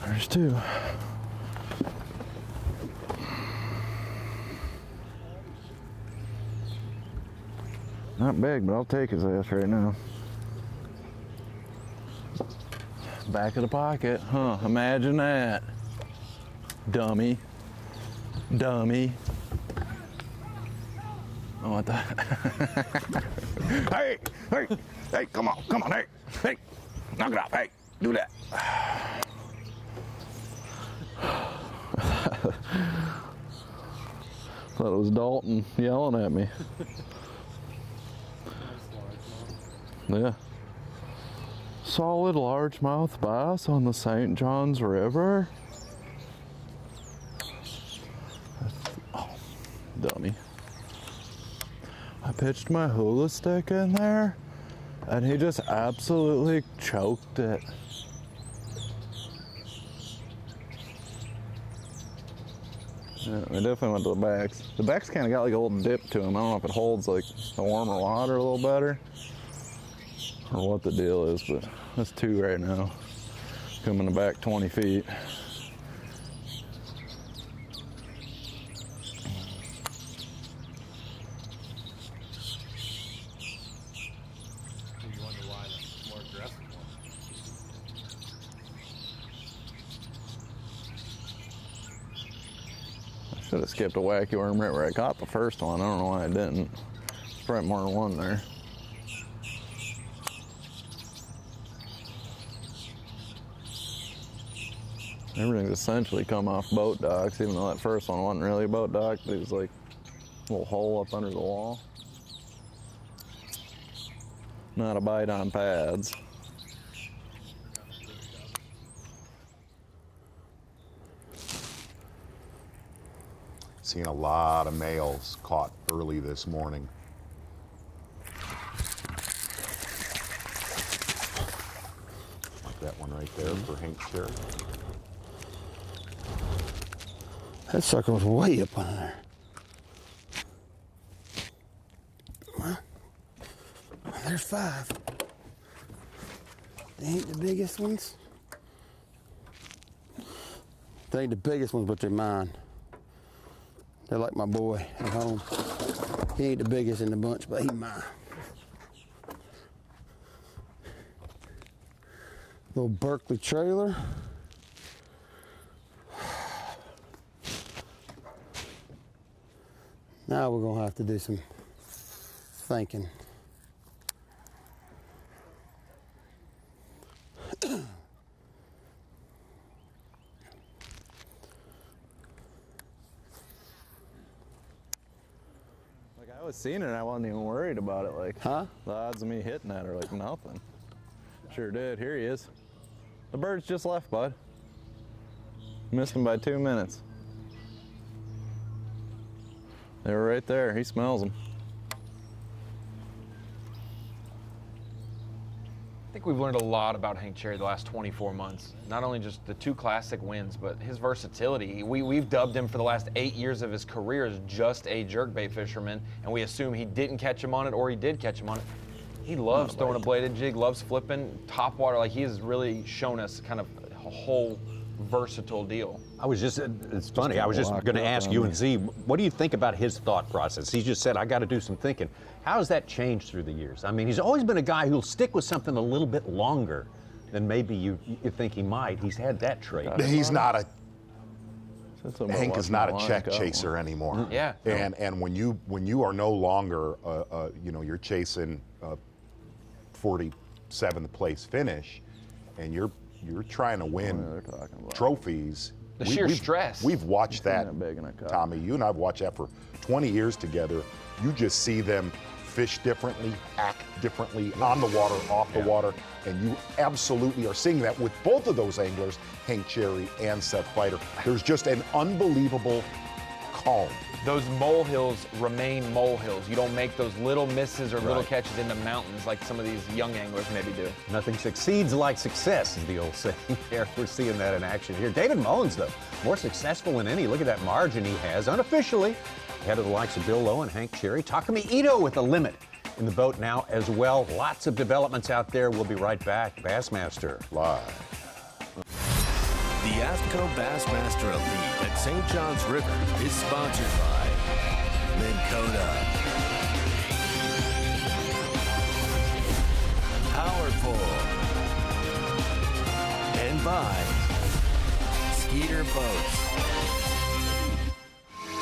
[SPEAKER 6] There's 2. Not big, but I'll take his ass right now. back of the pocket. Huh, imagine that. Dummy. Dummy. Oh, what the?
[SPEAKER 12] Hey, come on, hey, knock it off, hey, do that.
[SPEAKER 6] Thought it was Dalton yelling at me. Yeah. Solid largemouth bass on the St. Johns River. Oh, dummy. I pitched my hula stick in there and he just absolutely choked it. Yeah, we definitely went to the backs. The backs kind of got like a little dip to them. I don't know if it holds like the warmer water a little better or what the deal is, but that's 2 right now. Coming back 20 feet.
[SPEAKER 17] You wonder why the more aggressive one.
[SPEAKER 6] Should have skipped a wacky worm right where I caught the first one. I don't know why I didn't. There's probably more than one there. Everything's essentially come off boat docks, even though that first one wasn't really a boat dock. It was like a little hole up under the wall. Not a bite on pads.
[SPEAKER 4] Seeing a lot of males caught early this morning. That one right there for Hank Cherry.
[SPEAKER 1] That sucker was way up under there. Well, there's 5. They ain't the biggest ones. They ain't the biggest ones, but they're mine. They're like my boy at home. He ain't the biggest in the bunch, but he's mine. Little Berkeley trailer. Now we're gonna have to do some thinking.
[SPEAKER 6] Like I was seeing it, I wasn't even worried about it. Like, the odds of me hitting that are like nothing. Sure did. Here he is. The bird's just left, bud. Missed him by 2 minutes. They were right there. He smells them.
[SPEAKER 5] I think we've learned a lot about Hank Cherry the last 24 months. Not only just the 2 classic wins, but his versatility. We've dubbed him for the last 8 years of his career as just a jerkbait fisherman, and we assume he didn't catch him on it or he did catch him on it. He loves throwing a bladed jig, loves flipping, top water. Like, he has really shown us kind of a whole versatile deal.
[SPEAKER 11] It's funny, I was just going to ask you and Z, what do you think about his thought process? He just said, I got to do some thinking. How has that changed through the years? I mean, he's always been a guy who'll stick with something a little bit longer than maybe you think he might. He's had that trait.
[SPEAKER 4] He's not a Hank is not a check chaser anymore.
[SPEAKER 5] Yeah.
[SPEAKER 4] And when you are no longer you're chasing 47th place finish, and you're trying to win trophies.
[SPEAKER 5] The sheer stress.
[SPEAKER 4] We've watched that, Tommy. You and I've watched that for 20 years together. You just see them fish differently, act differently, on the water, off the water, and you absolutely are seeing that with both of those anglers, Hank Cherry and Seth Fighter. There's just an unbelievable calm.
[SPEAKER 5] Those molehills remain molehills. You don't make those little misses or little catches in the mountains like some of these young anglers maybe do.
[SPEAKER 11] Nothing succeeds like success is the old saying there. We're seeing that in action here. David Mullins, though, more successful than any. Look at that margin he has, unofficially, ahead of the likes of Bill Lowe and Hank Cherry. Taku Ito with a limit in the boat now as well. Lots of developments out there. We'll be right back. Bassmaster live.
[SPEAKER 2] The AFTCO Bassmaster Elite at St. John's River is sponsored by Minn Kota, Powerful, by Skeeter Boats.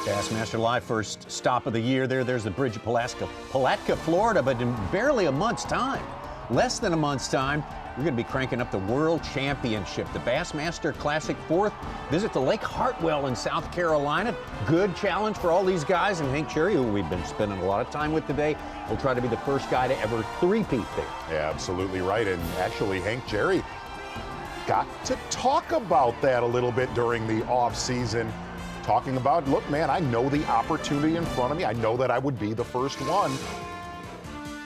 [SPEAKER 11] Bassmaster Live, first stop of the year there. There's the bridge of Palatka, Florida, but in barely a month's time, less than a month's time, we're going to be cranking up the World Championship. The Bassmaster Classic 4th visit to Lake Hartwell in South Carolina. Good challenge for all these guys, and Hank Cherry, who we've been spending a lot of time with today, will try to be the first guy to ever three-peat there.
[SPEAKER 4] Yeah, absolutely right. And actually, Hank Cherry got to talk about that a little bit during the off-season, talking about, look, man, I know the opportunity in front of me. I know that I would be the first one.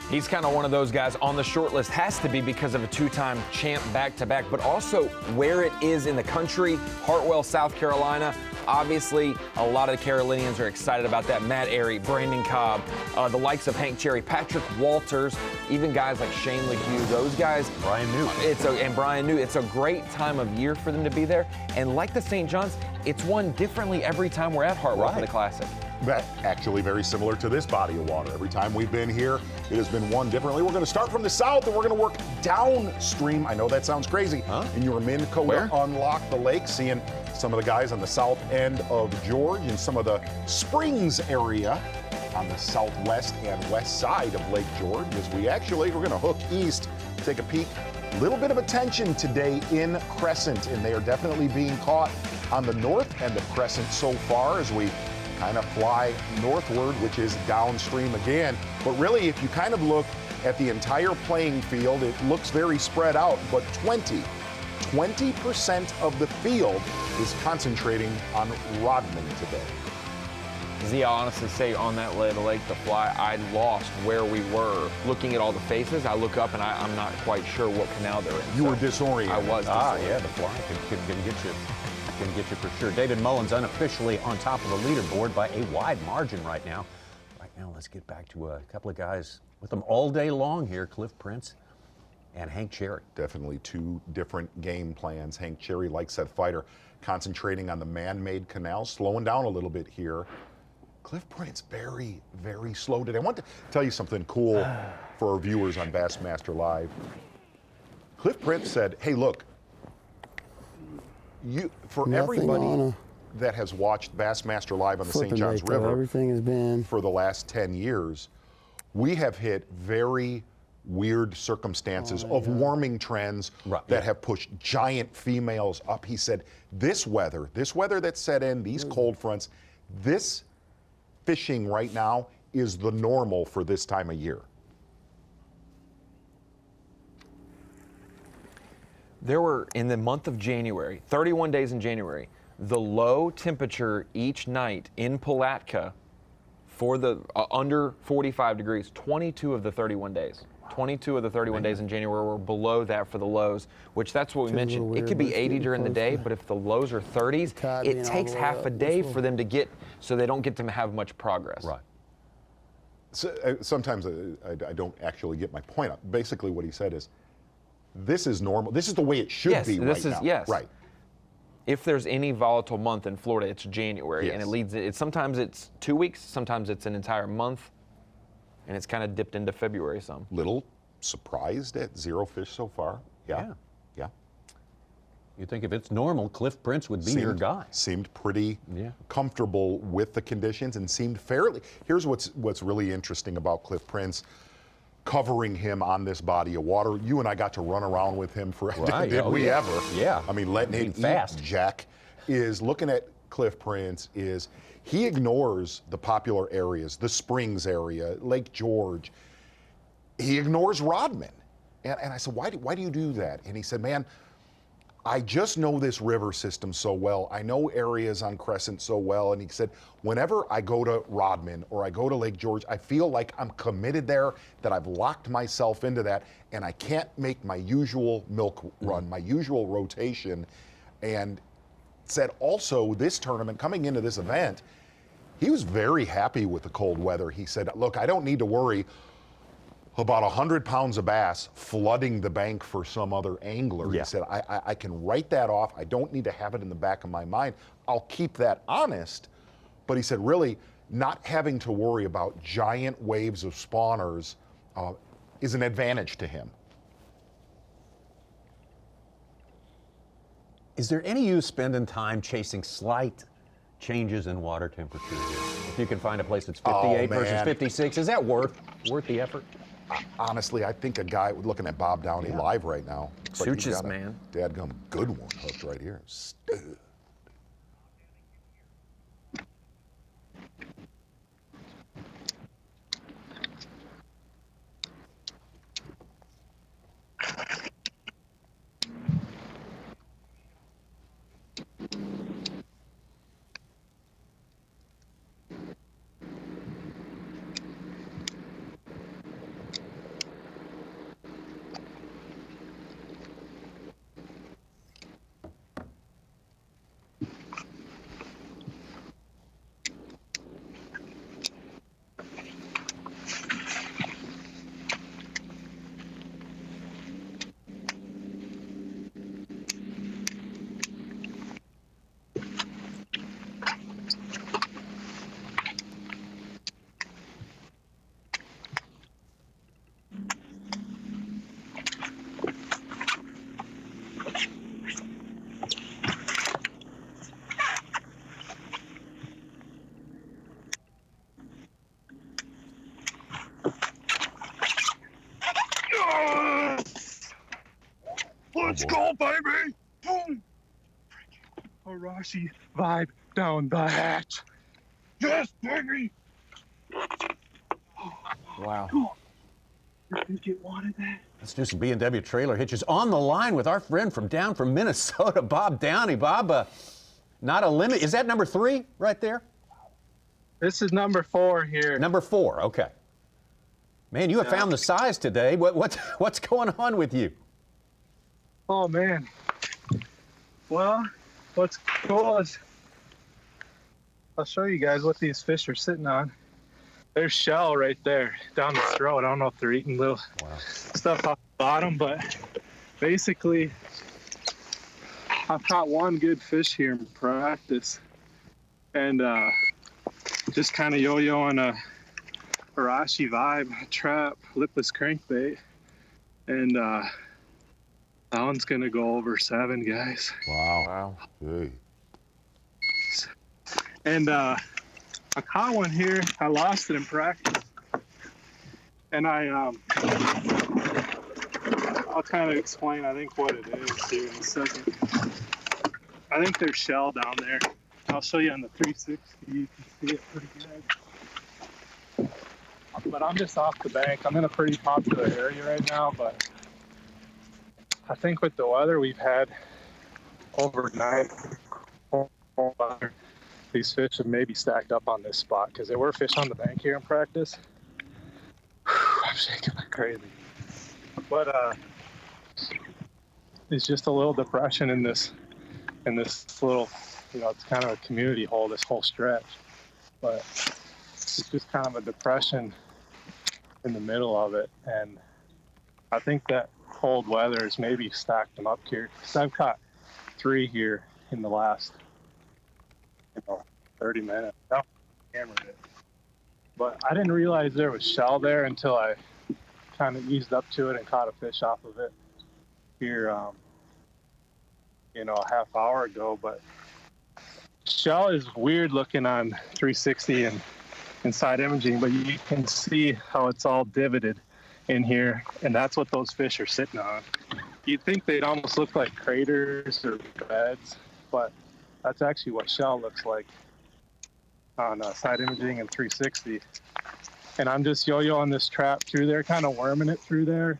[SPEAKER 5] He's kind of one of those guys on the short list, has to be because of a two-time champ back-to-back, but also where it is in the country, Hartwell, South Carolina. Obviously, a lot of the Carolinians are excited about that. Matt Airy, Brandon Cobb, the likes of Hank Cherry, Patrick Walters, even guys like Shane LeHue, those guys.
[SPEAKER 11] Brian New.
[SPEAKER 5] And Brian New. It's a great time of year for them to be there. And like the St. John's, it's won differently every time we're at Hartwell for the Classic.
[SPEAKER 4] That actually very similar to this body of water. Every time we've been here, it has been won differently. We're going to start from the south and we're going to work downstream. I know that sounds crazy. In your Minn Kota unlock the lake, seeing some of the guys on the south end of George and some of the Springs area on the southwest and west side of Lake George. As we're going to hook east, take a peek. A little bit of attention today in Crescent, and they are definitely being caught on the north end of Crescent so far as we kind of fly northward, which is downstream again. But really, if you kind of look at the entire playing field, it looks very spread out, but 20% of the field is concentrating on Rodman today.
[SPEAKER 5] Zia, I'll honestly say on that lake to fly, I lost where we were. Looking at all the faces, I look up and I'm not quite sure what canal they're in.
[SPEAKER 4] You were disoriented.
[SPEAKER 5] I was disoriented.
[SPEAKER 11] Yeah, the fly can get you. Can get you for sure. David Mullins unofficially on top of the leaderboard by a wide margin right now. Right now, let's get back to a couple of guys with them all day long here, Cliff Prince and Hank Cherry.
[SPEAKER 4] Definitely two different game plans. Hank Cherry, like Seth Fighter, concentrating on the man-made canal, slowing down a little bit here. Cliff Prince, very, very slow today. I want to tell you something cool for our viewers on Bassmaster Live. Cliff Prince said, hey, look, everybody that has watched Bassmaster Live on the St. Johns River,
[SPEAKER 1] everything has been
[SPEAKER 4] for the last 10 years, we have hit very weird circumstances of warming trends that have pushed giant females up. He said, this weather that set in, these cold fronts, this fishing right now is the normal for this time of year.
[SPEAKER 5] There were, in the month of January, 31 days in January, the low temperature each night in Palatka for the under 45 degrees, 22 of the 31 days. 22 of the 31 days in January were below that for the lows, which that's what we mentioned. It could be 80 during the day, but if the lows are 30s, it takes half a day for them to get, so they don't get to have much progress.
[SPEAKER 4] Right. So, sometimes I don't actually get my point up. Basically what he said is, this is normal. This is the way it should be right now.
[SPEAKER 5] Yes.
[SPEAKER 4] Right.
[SPEAKER 5] If there's any volatile month in Florida, it's January, and it leads. Sometimes it's 2 weeks, sometimes it's an entire month, and it's kind of dipped into February some.
[SPEAKER 4] Little surprised at zero fish so far. Yeah.
[SPEAKER 11] You think if it's normal, Cliff Prince would be your guy.
[SPEAKER 4] Seemed pretty comfortable with the conditions and seemed fairly. Here's what's really interesting about Cliff Prince. Covering him on this body of water. You and I got to run around with him for did we ever?
[SPEAKER 11] Yeah.
[SPEAKER 4] I mean, letting it fast. Jack is looking at Cliff Prince is he ignores the popular areas, the Springs area, Lake George. He ignores Rodman. And I said, why do you do that? And he said, man, I just know this river system so well. I know areas on Crescent so well. And he said, whenever I go to Rodman or I go to Lake George, I feel like I'm committed there, that I've locked myself into that, and I can't make my usual milk run, my usual rotation. And said also this tournament, coming into this event, he was very happy with the cold weather. He said, look, I don't need to worry about 100 pounds of bass flooding the bank for some other angler. He said, I can write that off. I don't need to have it in the back of my mind. I'll keep that honest. But he said, really, not having to worry about giant waves of spawners is an advantage to him.
[SPEAKER 11] Is there any use spending time chasing slight changes in water temperature here? If you can find a place that's 58 versus 56, is that worth the effort?
[SPEAKER 4] Honestly, I think a guy looking at Bob Downey live right now.
[SPEAKER 11] Suches, man.
[SPEAKER 4] Dadgum good one hooked right here. Stud.
[SPEAKER 16] Let's go, baby! Boom! Arashi vibe down the hatch. Yes, baby!
[SPEAKER 11] Wow.
[SPEAKER 16] You think it wanted that?
[SPEAKER 11] Let's do some B&W trailer hitches on the line with our friend from down from Minnesota, Bob Downey. Bob, not a limit. Is that number 3 right there?
[SPEAKER 16] This is number 4 here.
[SPEAKER 11] Number 4, okay. Man, you have found the size today. What's going on with you?
[SPEAKER 16] Oh, man. Well, what's cool is I'll show you guys what these fish are sitting on. There's shell right there down the throat. I don't know if they're eating little stuff off the bottom, but basically I've caught one good fish here in practice and just kind of yo-yoing a Arashi vibe trap, lipless crankbait, and that one's gonna go over 7, guys.
[SPEAKER 4] Wow. Hey.
[SPEAKER 16] And I caught one here. I lost it in practice, and I'll kind of explain I think what it is here in a second. I think there's shell down there. I'll show you on the 360. You can see it pretty good. But I'm just off the bank. I'm in a pretty popular area right now, but I think with the weather we've had overnight, these fish have maybe stacked up on this spot because there were fish on the bank here in practice. I'm shaking like crazy. But it's just a little depression in this little, it's kind of a community hole, this whole stretch. But it's just kind of a depression in the middle of it. And I think that cold weather has maybe stacked them up here. Because I've caught 3 here in the last 30 minutes. I hammered it. But I didn't realize there was shell there until I kind of eased up to it and caught a fish off of it here, a half hour ago. But shell is weird looking on 360 and inside imaging, but you can see how it's all divoted in here, and that's what those fish are sitting on. You'd think they'd almost look like craters or beds, but that's actually what shell looks like on side imaging and 360. And I'm just yo-yoing this trap through there, kind of worming it through there.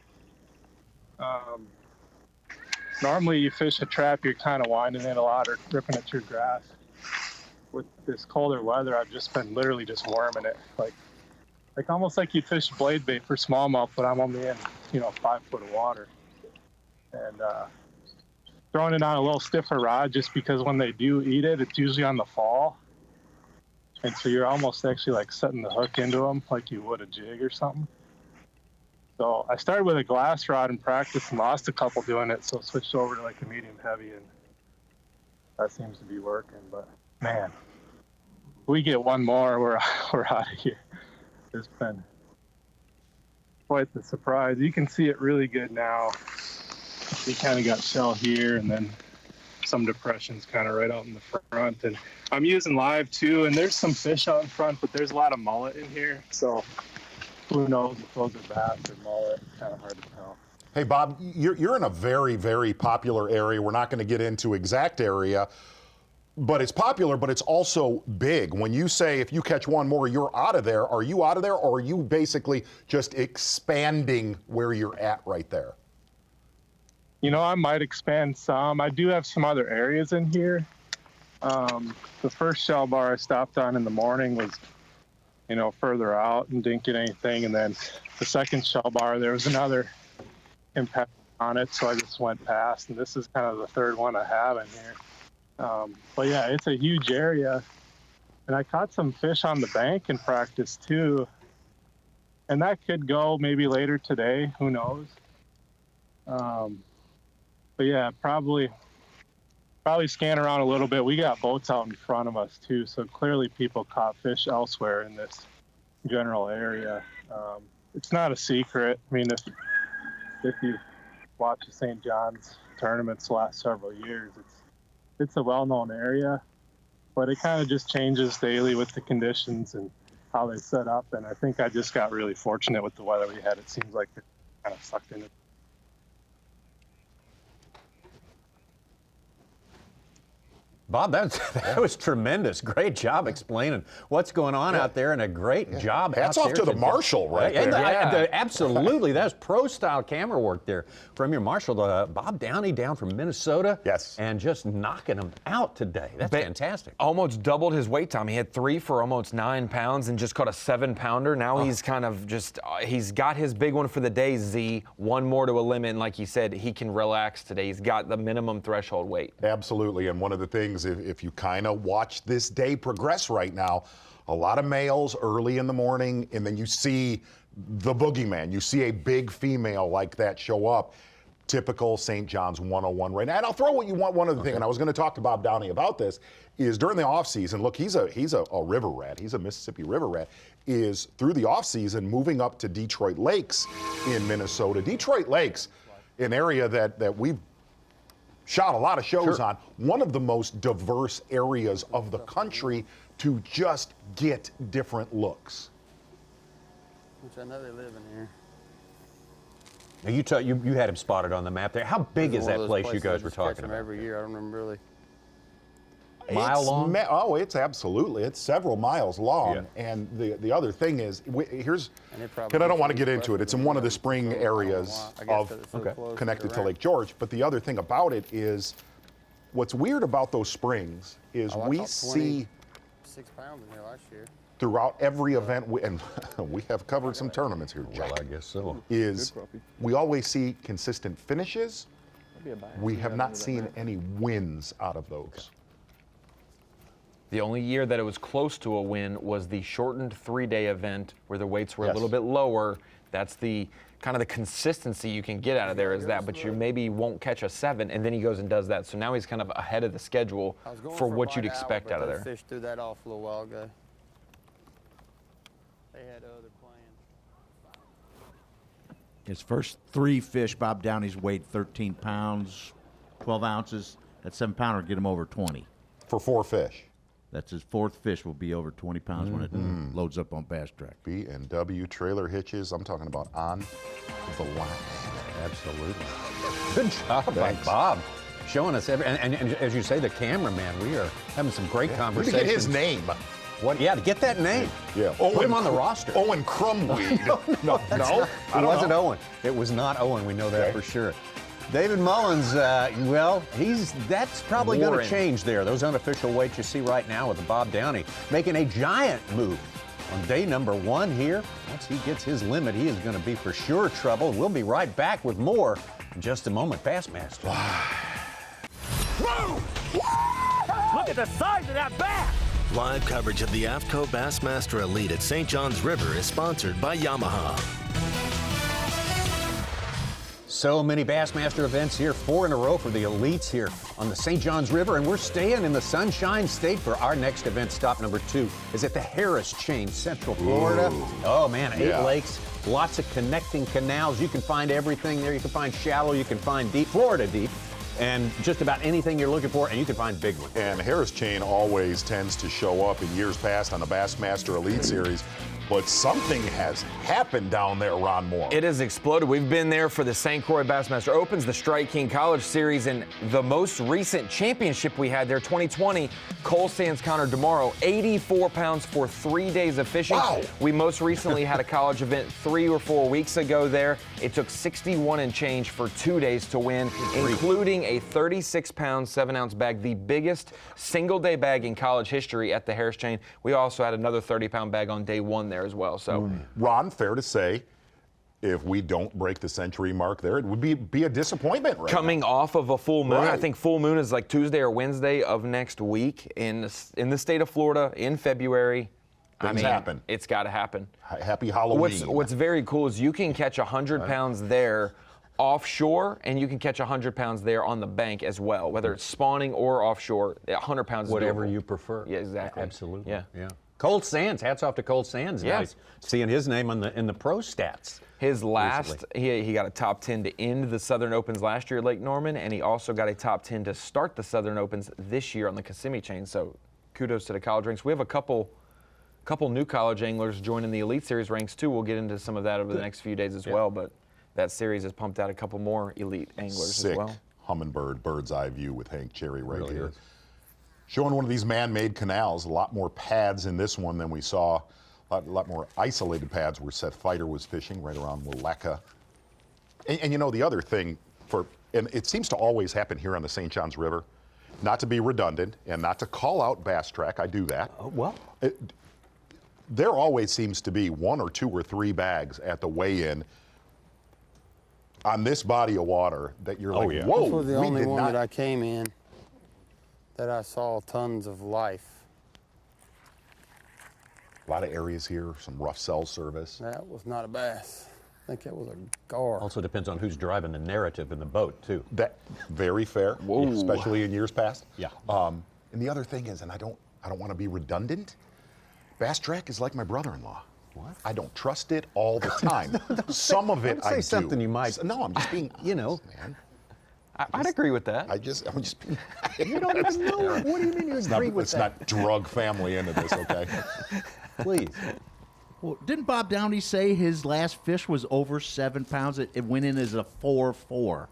[SPEAKER 16] Normally you fish a trap, you're kind of winding it a lot or ripping it through grass. With this colder weather, I've just been literally just worming it, like almost like you'd fish blade bait for smallmouth, but I'm only in 5 foot of water. And throwing it on a little stiffer rod just because when they do eat it, it's usually on the fall. And so you're almost actually like setting the hook into them like you would a jig or something. So I started with a glass rod in practice and lost a couple doing it, so switched over to like a medium heavy, and that seems to be working. But man, if we get one more, we're out of here. It's been quite the surprise. You can see it really good now. We kind of got shell here and then
[SPEAKER 18] some depressions kind of right out in the front. And I'm using live too, and there's some fish out in front, but there's a lot of mullet in here. So who knows if those are bass or mullet, kind of hard to tell.
[SPEAKER 4] Hey, Bob, you're in a very, very popular area. We're not going to get into exact area, but it's popular, but it's also big. When you say if you catch one more, you're out of there, are you out of there, or are you basically just expanding where you're at right there?
[SPEAKER 18] You know, I might expand some. I do have some other areas in here. The first shell bar I stopped on in the morning was, you know, further out and didn't get anything. And then the second shell bar, there was another impact on it, so I just went past. And this is kind of the third one I have in here. But yeah, it's a huge area. And I caught some fish on the bank in practice too. And that could go maybe later today, who knows? But yeah, probably scan around a little bit. We got boats out in front of us too, so clearly people caught fish elsewhere in this general area. It's not a secret. I mean, if you watch the St. John's tournaments the last several years, it's a well-known area, but it kind of just changes daily with the conditions and how they set up. And I think I just got really fortunate with the weather we had. It seems like it kind of sucked into.
[SPEAKER 3] Bob, that was tremendous. Great job explaining what's going on out there, and a great job.
[SPEAKER 4] Hats off to the marshal right there.
[SPEAKER 3] Absolutely. That's pro-style camera work there from your marshal, Bob Downey, down from Minnesota.
[SPEAKER 4] Yes.
[SPEAKER 3] And just knocking them out today. That's fantastic.
[SPEAKER 5] Almost doubled his weight, Tom. He had 3 for almost 9 pounds and just caught a 7-pounder. Now he's kind of just, he's got his big one for the day, Z. One more to a limit, and like you said, he can relax today. He's got the minimum threshold weight.
[SPEAKER 4] Absolutely, and one of the things, if you kind of watch this day progress right now, a lot of males early in the morning, and then you see the boogeyman. You see a big female like that show up. Typical St. John's 101 right now. And I'll throw what you want. One other thing, and I was going to talk to Bob Downey about this, is during the offseason, look, he's a river rat. He's a Mississippi river rat. Is through the offseason moving up to Detroit Lakes in Minnesota. Detroit Lakes, an area that we've shot a lot of shows on, one of the most diverse areas of the country to just get different looks.
[SPEAKER 1] Which I know they live in here.
[SPEAKER 3] Now you had him spotted on the map there. How big is that place you guys were talking about?
[SPEAKER 1] Every year, I don't remember really.
[SPEAKER 3] Mile long?
[SPEAKER 4] It's absolutely. It's several miles long. Yeah. And the other thing is, here's, and I don't want to get into it. It's in one of the spring areas connected to Lake George. But the other thing about it is, what's weird about those springs is we see
[SPEAKER 1] 6 pounds in here last year.
[SPEAKER 4] Throughout every event, and we have covered some tournaments here, Jack.
[SPEAKER 3] Well, I guess so.
[SPEAKER 4] Is we always see consistent finishes. We have not seen any wins out of those. Okay.
[SPEAKER 5] The only year that it was close to a win was the shortened 3-day event where the weights were a little bit lower. That's the kind of the consistency you can get out of there is that, but you maybe won't catch a 7, and then he goes and does that. So now he's kind of ahead of the schedule for what you'd expect out of there.
[SPEAKER 1] Fish threw that off a little while ago. They had other plans.
[SPEAKER 7] His first 3 fish, Bob Downey's weighed 13 pounds, 12 ounces. That 7-pounder get him over 20.
[SPEAKER 4] For 4 fish.
[SPEAKER 7] That's his 4th fish, will be over 20 pounds when it loads up on Bass Track.
[SPEAKER 4] B&W trailer hitches, I'm talking about on the line.
[SPEAKER 3] Absolutely. Good job by Bob. Showing us and as you say, the cameraman, we are having some great conversations.
[SPEAKER 4] Where did you get his name?
[SPEAKER 3] What? Yeah, to get that name.
[SPEAKER 4] Yeah.
[SPEAKER 3] Put him on the roster.
[SPEAKER 4] Owen Crumweed.
[SPEAKER 3] No. It wasn't Owen. It was not Owen. We know that for sure. David Mullins, that's probably going to change there. Those unofficial weights you see right now with the Bob Downey making a giant move on day number 1 here. Once he gets his limit, he is going to be for sure trouble. We'll be right back with more in just a moment. Bassmaster.
[SPEAKER 12] Whoa! Look at the size of that bass!
[SPEAKER 2] Live coverage of the AFTCO Bassmaster Elite at St. John's River is sponsored by Yamaha.
[SPEAKER 3] So many Bassmaster events here, 4 in a row for the elites here on the St. John's River, and we're staying in the Sunshine State for our next event. Stop number 2 is at the Harris Chain, Central Florida. Ooh. Oh man, 8 lakes, lots of connecting canals. You can find everything there. You can find shallow, you can find deep, Florida deep. and just about anything you're looking for, and you can find big ones.
[SPEAKER 4] And Harris Chain always tends to show up in years past on the Bassmaster Elite Series. But something has happened down there, Ron Moore.
[SPEAKER 5] It has exploded. We've been there for the St. Croix Bassmaster Opens, the Strike King College Series, and the most recent championship we had there, 2020, Cole Sands Connor DeMauro, 84 pounds for 3 days of fishing.
[SPEAKER 4] Wow.
[SPEAKER 5] We most recently had a college event 3 or 4 weeks ago there. It took 61 and change for 2 days to win, including a 36-pound, 7-ounce bag, the biggest single-day bag in college history at the Harris Chain. We also had another 30-pound bag on day one there as well. So,
[SPEAKER 4] Ron, fair to say, if we don't break the century mark there, it would be a disappointment right
[SPEAKER 5] coming
[SPEAKER 4] now.
[SPEAKER 5] Off of a full moon.
[SPEAKER 4] Right.
[SPEAKER 5] I think full moon is like Tuesday or Wednesday of next week in the state of Florida in February.
[SPEAKER 4] Things happen.
[SPEAKER 5] It's got to happen.
[SPEAKER 4] Happy Halloween.
[SPEAKER 5] What's very cool is you can catch 100 pounds there offshore, and you can catch 100 pounds there on the bank as well, whether it's spawning or offshore. 100 pounds is
[SPEAKER 3] Whatever
[SPEAKER 5] doable.
[SPEAKER 3] you prefer.
[SPEAKER 5] Yeah, exactly.
[SPEAKER 3] Absolutely.
[SPEAKER 5] Yeah.
[SPEAKER 3] Cold Sands, hats off to Cold Sands.
[SPEAKER 5] Yeah.
[SPEAKER 3] Nice seeing his name in the pro stats.
[SPEAKER 5] His last, he got a top 10 to end the Southern Opens last year at Lake Norman, and he also got a top 10 to start the Southern Opens this year on the Kissimmee Chain. So kudos to the college ranks. We have a couple new college anglers joining the Elite Series ranks too. We'll get into some of that over the next few days as well, but that series has pumped out a couple more elite anglers as well.
[SPEAKER 4] Humminbird bird's eye view with Hank Cherry right here. Is. Showing one of these man-made canals, a lot more pads in this one than we saw. A lot more isolated pads where Seth Fighter was fishing right around Willeka. And you know, the other thing, and it seems to always happen here on the St. Johns River, not to be redundant and not to call out Bass Track, I do that. There always seems to be 1 or 2 or 3 bags at the weigh-in on this body of water that you're like, whoa.
[SPEAKER 1] This was the only one that I came in that I saw tons of life.
[SPEAKER 4] A lot of areas here, some rough cell service.
[SPEAKER 1] That was not a bass. I think it was a gar.
[SPEAKER 3] Also depends on who's driving the narrative in the boat, too.
[SPEAKER 4] That very fair, especially in years past.
[SPEAKER 3] Yeah.
[SPEAKER 4] And the other thing is, and I don't want to be redundant, Bass Track is like my brother-in-law.
[SPEAKER 3] What?
[SPEAKER 4] I don't trust it all the time. Some of it I do.
[SPEAKER 3] Say something you might.
[SPEAKER 4] No, I'm just being,
[SPEAKER 3] you know,
[SPEAKER 4] man.
[SPEAKER 5] I'd agree with that.
[SPEAKER 4] I'm just being.
[SPEAKER 3] You don't even know. What do you mean you agree with that?
[SPEAKER 4] Let's not drug family into this, okay?
[SPEAKER 3] Please.
[SPEAKER 7] Well, didn't Bob Downey say his last fish was over 7 pounds? It went in as a 4.4.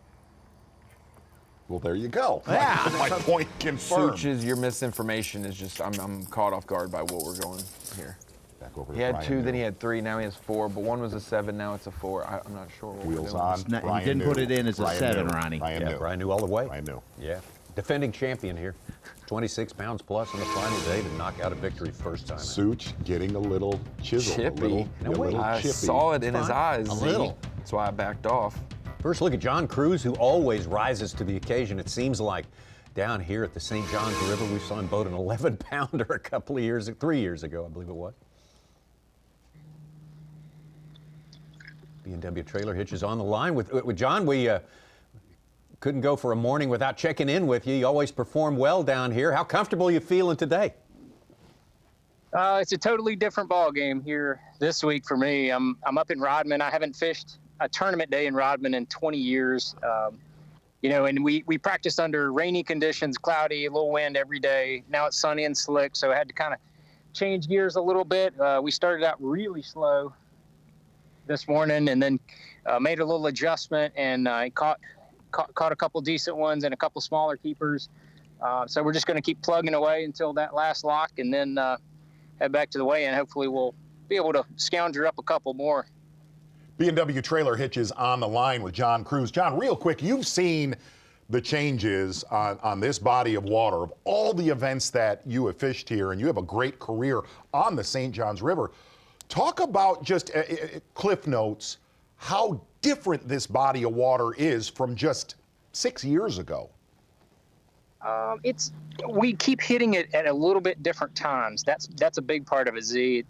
[SPEAKER 4] Well, there you go.
[SPEAKER 7] Yeah.
[SPEAKER 4] My point confirmed.
[SPEAKER 5] Suches, your misinformation is just, I'm caught off guard by what we're going here.
[SPEAKER 4] Back over
[SPEAKER 5] He had 2, then he had 3, now he has 4, but one was a 7, now it's a 4. I'm not sure what
[SPEAKER 4] Wheels
[SPEAKER 5] we're
[SPEAKER 4] on.
[SPEAKER 5] doing.
[SPEAKER 7] He didn't put it in as a 7, Ronnie.
[SPEAKER 3] Brian knew all the way.
[SPEAKER 4] I knew.
[SPEAKER 3] Yeah. Defending champion here. 26 pounds plus on the final day to knock out a victory first time.
[SPEAKER 4] Such getting a little chisel.
[SPEAKER 5] Chippy.
[SPEAKER 4] A little
[SPEAKER 5] I
[SPEAKER 4] chippy.
[SPEAKER 5] saw it in his eyes.
[SPEAKER 7] A little.
[SPEAKER 5] That's why I backed off.
[SPEAKER 3] First look at John Cruz, who always rises to the occasion. It seems like down here at the St. Johns River, we saw him boat an 11-pounder a couple of 3 years ago, I believe it was. B&W Trailer Hitch is on the line with John. We couldn't go for a morning without checking in with you. You always perform well down here. How comfortable are you feeling today?
[SPEAKER 19] It's a totally different ball game here this week for me. I'm up in Rodman. I haven't fished a tournament day in Rodman in 20 years. You know, and we practiced under rainy conditions, cloudy, a little wind every day. Now it's sunny and slick, so I had to kind of change gears a little bit. We started out really slow this morning and then made a little adjustment and caught a couple decent ones and a couple smaller keepers. So we're just going to keep plugging away until that last lock and then head back to the weigh-in. Hopefully we'll be able to scounger up a couple more.
[SPEAKER 4] B&W Trailer Hitch is on the line with John Cruz. John, real quick, you've seen the changes on this body of water, of all the events that you have fished here, and you have a great career on the St. Johns River. Talk about just cliff notes, how different this body of water is from just 6 years ago.
[SPEAKER 19] We keep hitting it at a little bit different times. That's a big part of it, Z.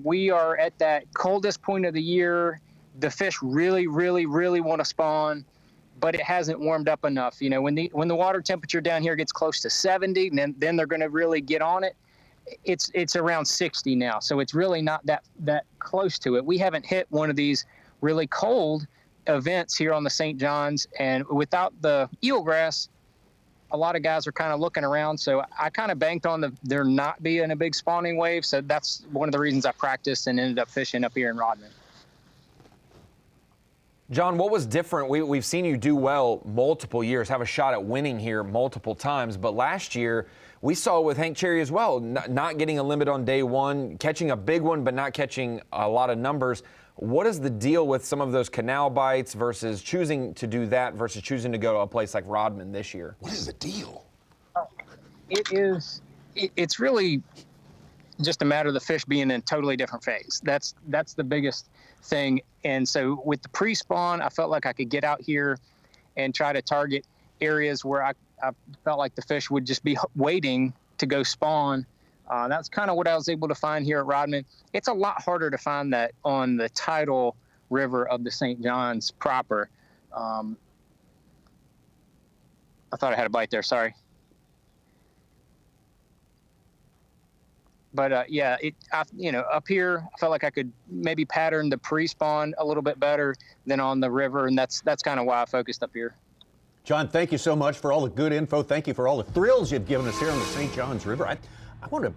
[SPEAKER 19] We are at that coldest point of the year. The fish really, really, really want to spawn, but it hasn't warmed up enough. You know, when the water temperature down here gets close to 70, then they're going to really get on it. It's around 60 now, so it's really not that close to it. We haven't hit one of these really cold events here on the St. John's, and without the eelgrass, a lot of guys are kind of looking around. So I kind of banked on there not being a big spawning wave. So that's one of the reasons I practiced and ended up fishing up here in Rodman.
[SPEAKER 5] John, what was different? We've seen you do well multiple years, have a shot at winning here multiple times, but last year we saw with Hank Cherry as well, not getting a limit on day one, catching a big one but not catching a lot of numbers. What is the deal with some of those canal bites versus choosing to do that versus choosing to go to a place like Rodman this year?
[SPEAKER 4] What is the deal?
[SPEAKER 19] It's really just a matter of the fish being in a totally different phase. That's the biggest thing. And so with the pre-spawn, I felt like I could get out here and try to target areas where I felt like the fish would just be waiting to go spawn. That's kind of what I was able to find here at Rodman. It's a lot harder to find that on the tidal river of the St. John's proper. I thought I had a bite there, sorry. But yeah, up here, I felt like I could maybe pattern the pre-spawn a little bit better than on the river, and that's kind of why I focused up here.
[SPEAKER 3] John, thank you so much for all the good info. Thank you for all the thrills you've given us here on the St. John's River. I want to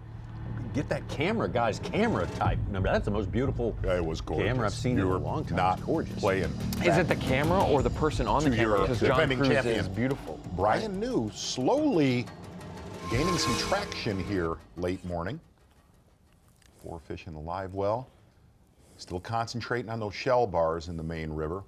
[SPEAKER 3] get that guy's camera type. Remember, that's the most beautiful camera I've seen in a long time.
[SPEAKER 4] Not
[SPEAKER 3] gorgeous.
[SPEAKER 4] Playing.
[SPEAKER 5] Is it the camera or the person on the camera? Because John Cruz is beautiful.
[SPEAKER 4] Brian New slowly gaining some traction here late morning. 4 fish in the live well. Still concentrating on those shell bars in the main river.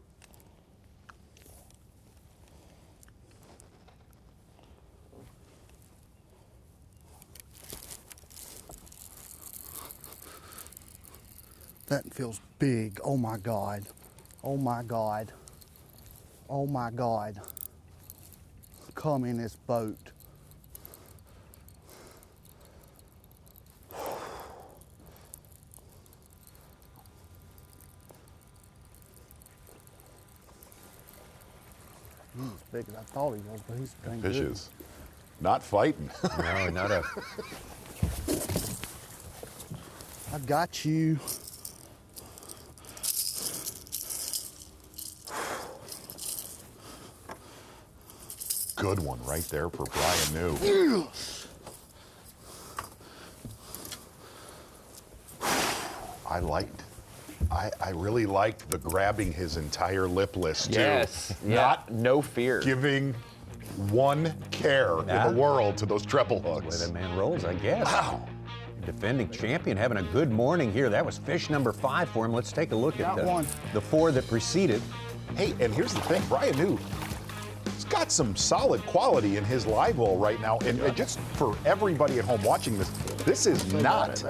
[SPEAKER 8] That feels big. Oh my God. Oh my God. Oh my God. Come in this boat. He's as big as I thought he was, but he's dang good.
[SPEAKER 4] Fishes. Not fighting.
[SPEAKER 3] No, not a.
[SPEAKER 8] I got you.
[SPEAKER 4] Good one right there for Brian New. I really liked the grabbing his entire lip list too.
[SPEAKER 5] Yes.
[SPEAKER 4] Not
[SPEAKER 5] no fear.
[SPEAKER 4] Giving one care in the world to those treble hooks.
[SPEAKER 3] The way that man rolls, I guess.
[SPEAKER 4] Wow.
[SPEAKER 3] Defending champion having a good morning here. That was fish number 5 for him. Let's take a look at the 4 that preceded.
[SPEAKER 4] Hey, and here's the thing, Brian New, he's got some solid quality in his live well right now. And just for everybody at home watching this, this is not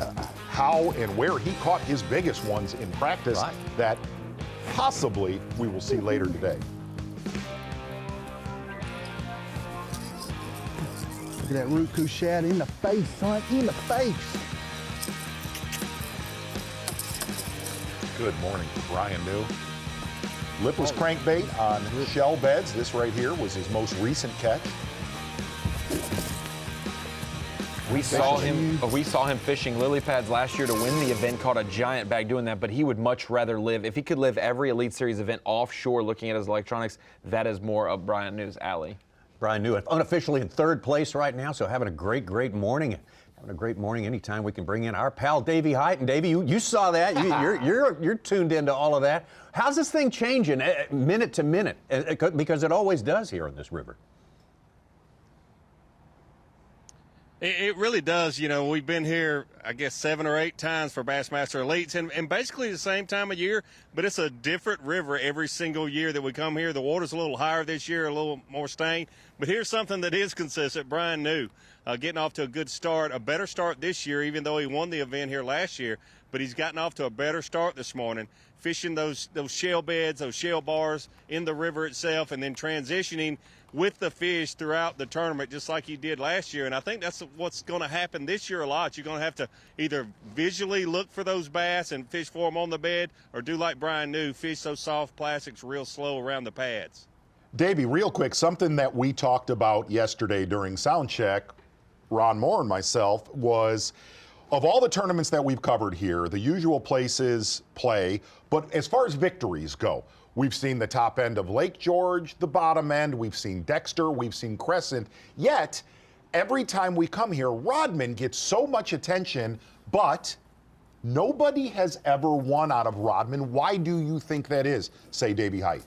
[SPEAKER 4] how and where he caught his biggest ones in practice that possibly we will see later today.
[SPEAKER 8] Look at that Roku shad in the face, son, in the face.
[SPEAKER 4] Good morning to Brian New. Lipless crankbait on shell beds. This right here was his most recent catch.
[SPEAKER 5] We saw him fishing lily pads last year to win the event, caught a giant bag doing that, but he would much rather live, if he could live every Elite Series event offshore looking at his electronics, that is more of Brian New's alley.
[SPEAKER 3] Brian New unofficially in 3rd place right now, so having a great morning. Having a great morning anytime we can bring in our pal Davey Height. And Davey, you saw that. You're tuned into all of that. How's this thing changing minute to minute? Because it always does here on this river.
[SPEAKER 15] It really does. You know, we've been here, I guess, 7 or 8 times for Bassmaster Elites, and basically the same time of year, but it's a different river every single year that we come here. The water's a little higher this year, a little more stained, but here's something that is consistent. Brian New getting off to a good start, a better start this year, even though he won the event here last year, but he's gotten off to a better start this morning, fishing those shell beds, those shell bars in the river itself, and then transitioning with the fish throughout the tournament, just like he did last year. And I think that's what's going to happen this year a lot. You're going to have to either visually look for those bass and fish for them on the bed, or do like Brian New, fish those soft plastics real slow around the pads.
[SPEAKER 4] Davey, real quick, something that we talked about yesterday during sound check, Ron Moore and myself, was of all the tournaments that we've covered here, the usual places play, but as far as victories go, we've seen the top end of Lake George, the bottom end, we've seen Dexter, we've seen Crescent, yet every time we come here, Rodman gets so much attention, but nobody has ever won out of Rodman. Why do you think that is, say Davey Height?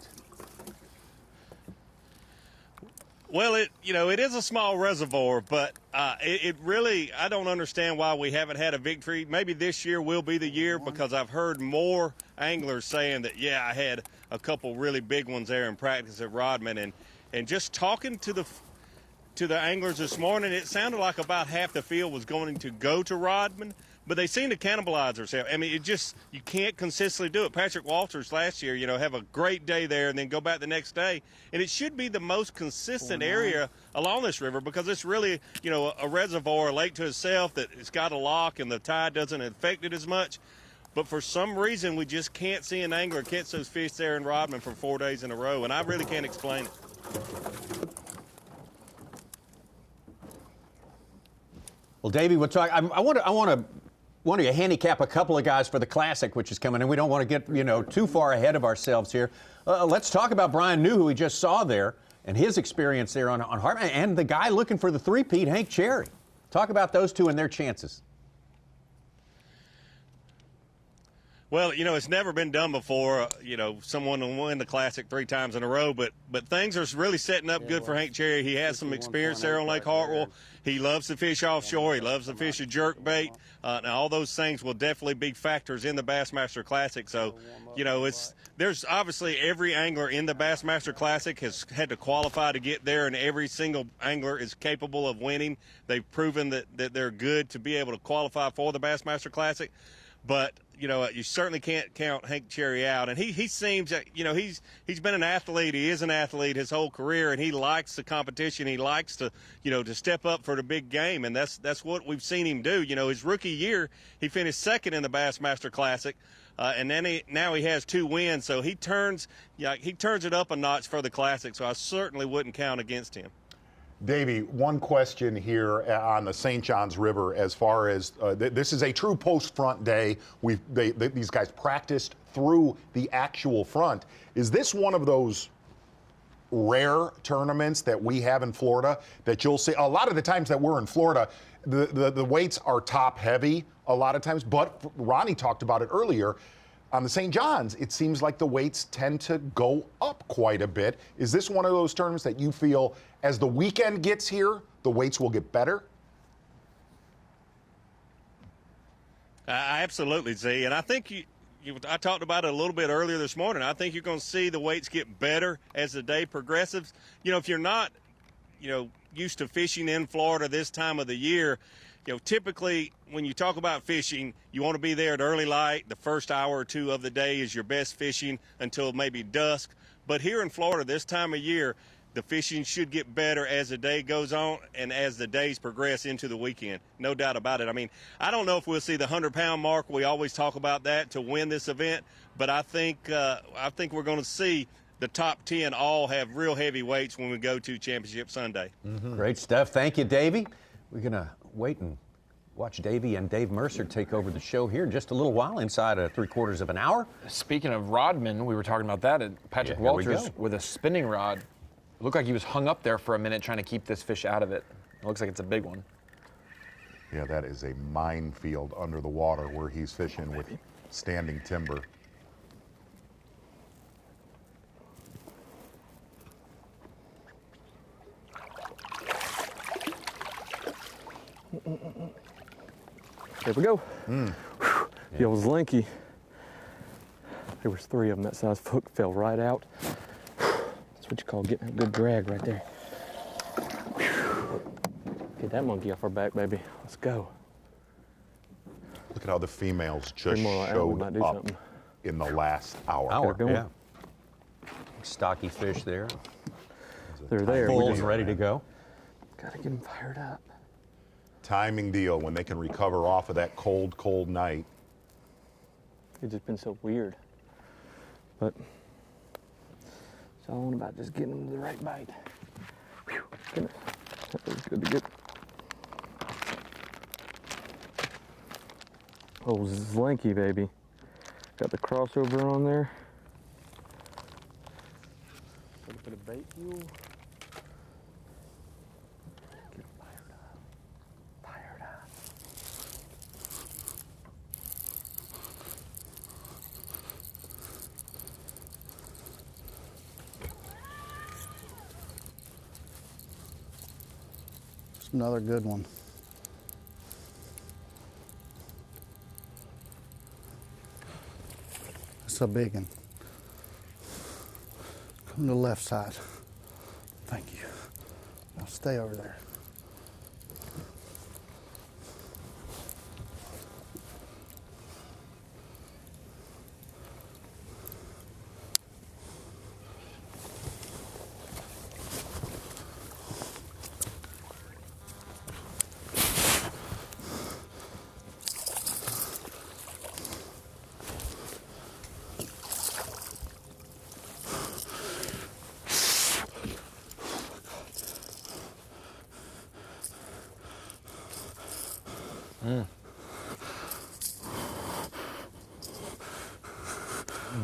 [SPEAKER 15] Well, it is a small reservoir, but it really, I don't understand why we haven't had a victory. Maybe this year will be the year, because I've heard more anglers saying that, yeah, I had a couple really big ones there in practice at Rodman, and just talking to the anglers this morning, it sounded like about half the field was going to go to Rodman, but they seem to cannibalize themselves. I mean, you can't consistently do it. Patrick Walters last year, have a great day there and then go back the next day. And it should be the most consistent area along this river, because it's really, a reservoir, a lake to itself, that it's got a lock and the tide doesn't affect it as much. But for some reason, we just can't see an angler catch those fish there in Rodman for 4 days in a row, and I really can't explain it.
[SPEAKER 11] Well, Davey, we'll talk. I want to handicap a couple of guys for the Classic, which is coming, and we don't want to get too far ahead of ourselves here. Let's talk about Brian New, who we just saw there, and his experience there on Hartman, and the guy looking for the three-peat, Hank Cherry. Talk about those two and their chances.
[SPEAKER 15] Well, it's never been done before, someone will win the Classic 3 times in a row, but things are really setting up good for Hank Cherry. He has some experience there on Lake Hartwell. He loves to fish offshore. He loves to fish a jerkbait. Now, all those things will definitely be factors in the Bassmaster Classic. So, there's obviously every angler in the Bassmaster Classic has had to qualify to get there, and every single angler is capable of winning. They've proven that they're good to be able to qualify for the Bassmaster Classic. But, you certainly can't count Hank Cherry out. And he seems, he's been an athlete. He is an athlete his whole career, and he likes the competition. He likes to, to step up for the big game, and that's what we've seen him do. His rookie year, he finished second in the Bassmaster Classic, and then now he has 2 wins. So he turns it up a notch for the Classic, so I certainly wouldn't count against him.
[SPEAKER 4] Davey, one question here on the St. Johns River as far as this is a true post-front day. These guys practiced through the actual front. Is this one of those rare tournaments that we have in Florida that you'll see? A lot of the times that we're in Florida, the weights are top heavy a lot of times, but Ronnie talked about it earlier. On the St. John's, it seems like the weights tend to go up quite a bit. Is this one of those tournaments that you feel as the weekend gets here, the weights will get better?
[SPEAKER 15] I absolutely see. And I think I talked about it a little bit earlier this morning. I think you're going to see the weights get better as the day progresses. If you're not, used to fishing in Florida this time of the year, typically when you talk about fishing, you want to be there at early light. The first hour or 2 of the day is your best fishing until maybe dusk. But here in Florida this time of year, the fishing should get better as the day goes on and as the days progress into the weekend. No doubt about it. I mean, I don't know if we'll see the 100-pound mark. We always talk about that to win this event. But I think we're going to see the top 10 all have real heavy weights when we go to Championship Sunday.
[SPEAKER 11] Mm-hmm. Great stuff. Thank you, Davey. We're going to wait and watch Davey and Dave Mercer take over the show here in just a little while, inside of 3/4 of an hour.
[SPEAKER 5] Speaking of Rodman, we were talking about that at Patrick Walters with a spinning rod. It looked like he was hung up there for a minute trying to keep this fish out of it. It looks like it's a big one.
[SPEAKER 4] Yeah, that is a minefield under the water where he's fishing with standing timber.
[SPEAKER 10] There we go. It was lanky. There was 3 of them. That size hook fell right out. That's what you call getting a good drag right there. Get that monkey off our back, baby. Let's go.
[SPEAKER 4] Look at how the females just showed up in the last hour.
[SPEAKER 11] Yeah. Stocky fish there.
[SPEAKER 10] They're there.
[SPEAKER 11] Full ready to go.
[SPEAKER 10] Gotta get them fired up.
[SPEAKER 4] Timing deal when they can recover off of that cold, cold night.
[SPEAKER 10] It's just been so weird. But it's all about just getting them to the right bite. Whew, goodness. That was good to get. Oh, Slinky, baby. Got the crossover on there. A little bit of bait fuel. Get fired up. Fired up.
[SPEAKER 8] It's another good one. It's a big one. Come to the left side. Thank you. Now stay over there.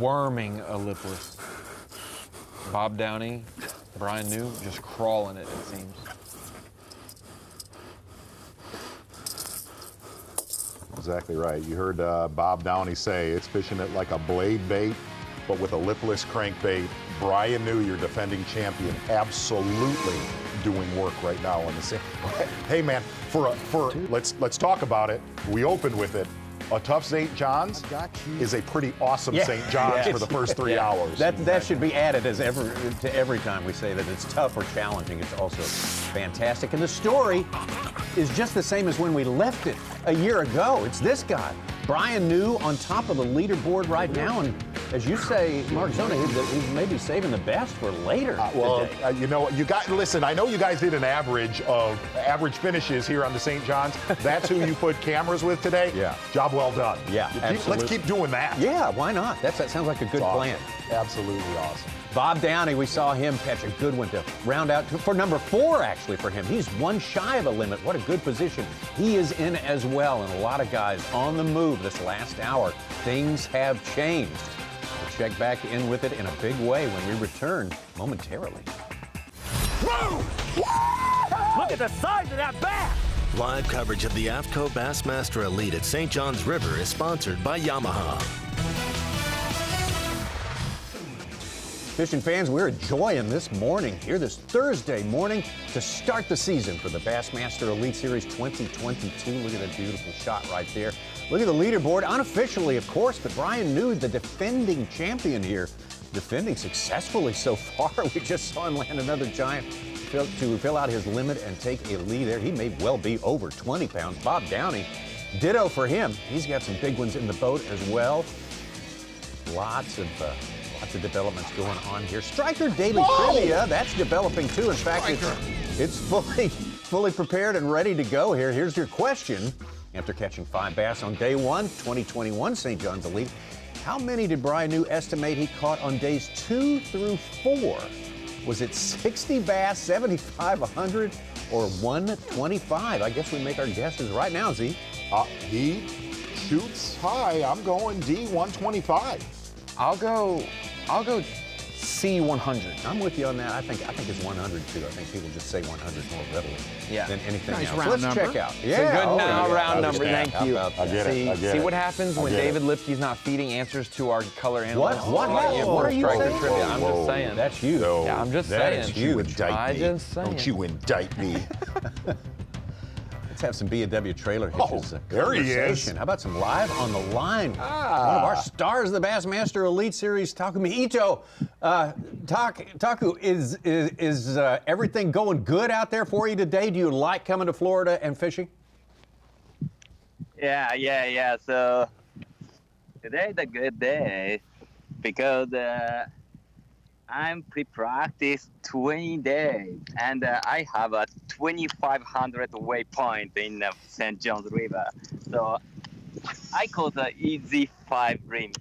[SPEAKER 5] Worming a lipless. Bob Downey, Brian New, just crawling it seems.
[SPEAKER 4] Exactly right. You heard Bob Downey say it's fishing it like a blade bait, but with a lipless crankbait. Brian New, your defending champion, absolutely doing work right now on the same. Hey man, let's talk about it. We opened with it. A tough St. John's is a pretty awesome St. John's for the first 3 hours.
[SPEAKER 11] That should be added to every time we say that it's tough or challenging. It's also fantastic. And the story is just the same as when we left it a year ago. It's this guy, Brian New, on top of the leaderboard right now. And as you say, Mark Zona, he's maybe saving the best for later today.
[SPEAKER 4] You know, listen, I know you guys did an average of average finishes here on the St. John's. That's who you put cameras with today?
[SPEAKER 11] Yeah.
[SPEAKER 4] Job well done.
[SPEAKER 11] Yeah, absolutely.
[SPEAKER 4] Let's keep doing that.
[SPEAKER 11] Yeah, why not? That sounds like a good plan.
[SPEAKER 4] Absolutely awesome.
[SPEAKER 11] Bob Downey, we saw him catch a good one to round out for number 4, actually, for him. He's one shy of a limit. What a good position he is in as well. And a lot of guys on the move this last hour. Things have changed. We'll check back in with it in a big way when we return momentarily.
[SPEAKER 12] Whoa! Look at the size of that bass!
[SPEAKER 2] Live coverage of the AFTCO Bassmaster Elite at St. John's River is sponsored by Yamaha.
[SPEAKER 11] Fishing fans, we're enjoying this morning here, this Thursday morning, to start the season for the Bassmaster Elite Series 2022. Look at that beautiful shot right there. Look at the leaderboard, unofficially, of course, but Brian New, the defending champion here, defending successfully so far. We just saw him land another giant to fill out his limit and take a lead there. He may well be over 20 pounds. Bob Downey, ditto for him. He's got some big ones in the boat as well. Lots of developments going on here. Striker Daily Trivia, that's developing too. In fact, it's fully prepared and ready to go here. Here's your question. After catching 5 bass on day 1, 2021 St. John's Elite, how many did Brian New estimate he caught on days 2 through 4? Was it 60 bass, 75, 100, or 125? I guess we make our guesses right now, Z.
[SPEAKER 4] He shoots high. I'm going D, 125.
[SPEAKER 5] I'll go C100.
[SPEAKER 11] I'm with you on that. I think it's 100 too. I think people just say 100 more readily than anything
[SPEAKER 5] nice
[SPEAKER 11] else.
[SPEAKER 5] Round
[SPEAKER 11] Let's
[SPEAKER 5] number.
[SPEAKER 11] check out.
[SPEAKER 5] It's a good round number. Thank you.
[SPEAKER 4] I get it.
[SPEAKER 5] See what happens when David Lipke's not feeding answers to our color analysts?
[SPEAKER 11] What are you saying?
[SPEAKER 5] Trivia. I'm just saying.
[SPEAKER 11] That's you.
[SPEAKER 5] Yeah, I'm just saying.
[SPEAKER 4] That is you. Indict me.
[SPEAKER 5] Just saying.
[SPEAKER 4] Don't you indict me.
[SPEAKER 11] Let's have some B&W trailer hitches.
[SPEAKER 4] There he is.
[SPEAKER 11] How about some live on the line? One of our stars of the Bassmaster Elite Series, Taku Ito. Taku, is everything going good out there for you today? Do you like coming to Florida and fishing?
[SPEAKER 20] Yeah. So today's a good day because I'm pre-practice 20 days, and I have a 2,500 waypoint in St. John's River. So I caught the easy 5 ring,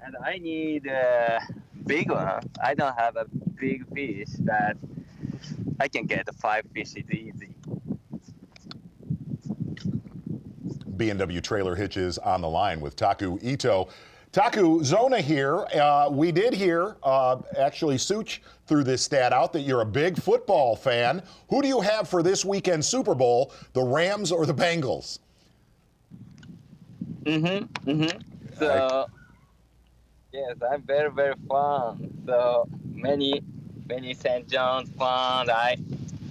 [SPEAKER 20] and I need a big one. I don't have a big fish, but I can get 5 fish. It's easy.
[SPEAKER 4] B&W Trailer Hitches on the line with Taku Ito. Taku, Zona here. We did hear, actually, Such threw this stat out that you're a big football fan. Who do you have for this weekend Super Bowl, the Rams or the Bengals?
[SPEAKER 20] So, yes, I'm very, very fun. So many St. John's fans.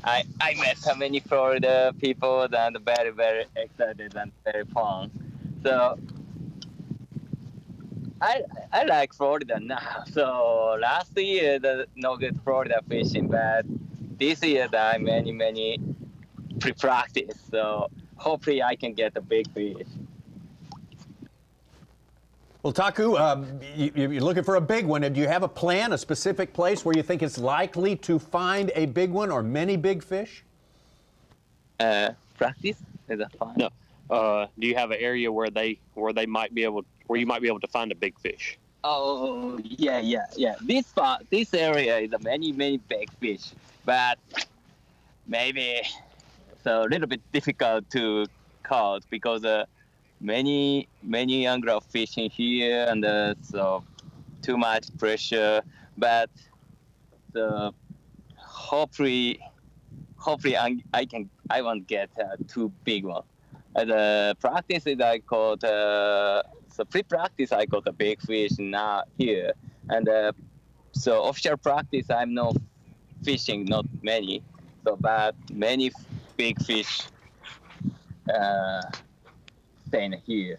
[SPEAKER 20] I met so many Florida people and very, very excited and very fun. So I like Florida now. So last year no good Florida fishing, but this year I many pre-practice. So hopefully I can get a big fish.
[SPEAKER 3] Well, Taku, you're looking for a big one. Do you have a plan, a specific place where you think it's likely to find a big one or many big fish?
[SPEAKER 20] Practice is that fun?
[SPEAKER 21] No. Do you have an area where you might be able to find a big fish?
[SPEAKER 20] Oh yeah. This area is a many big fish, but maybe it's a little bit difficult to catch because many angler fishing here and so too much pressure. But hopefully I won't get too big one. The practice is I caught so pre-practice I caught a big fish now here, and so official practice I'm not fishing, not many, so but many big fish staying here.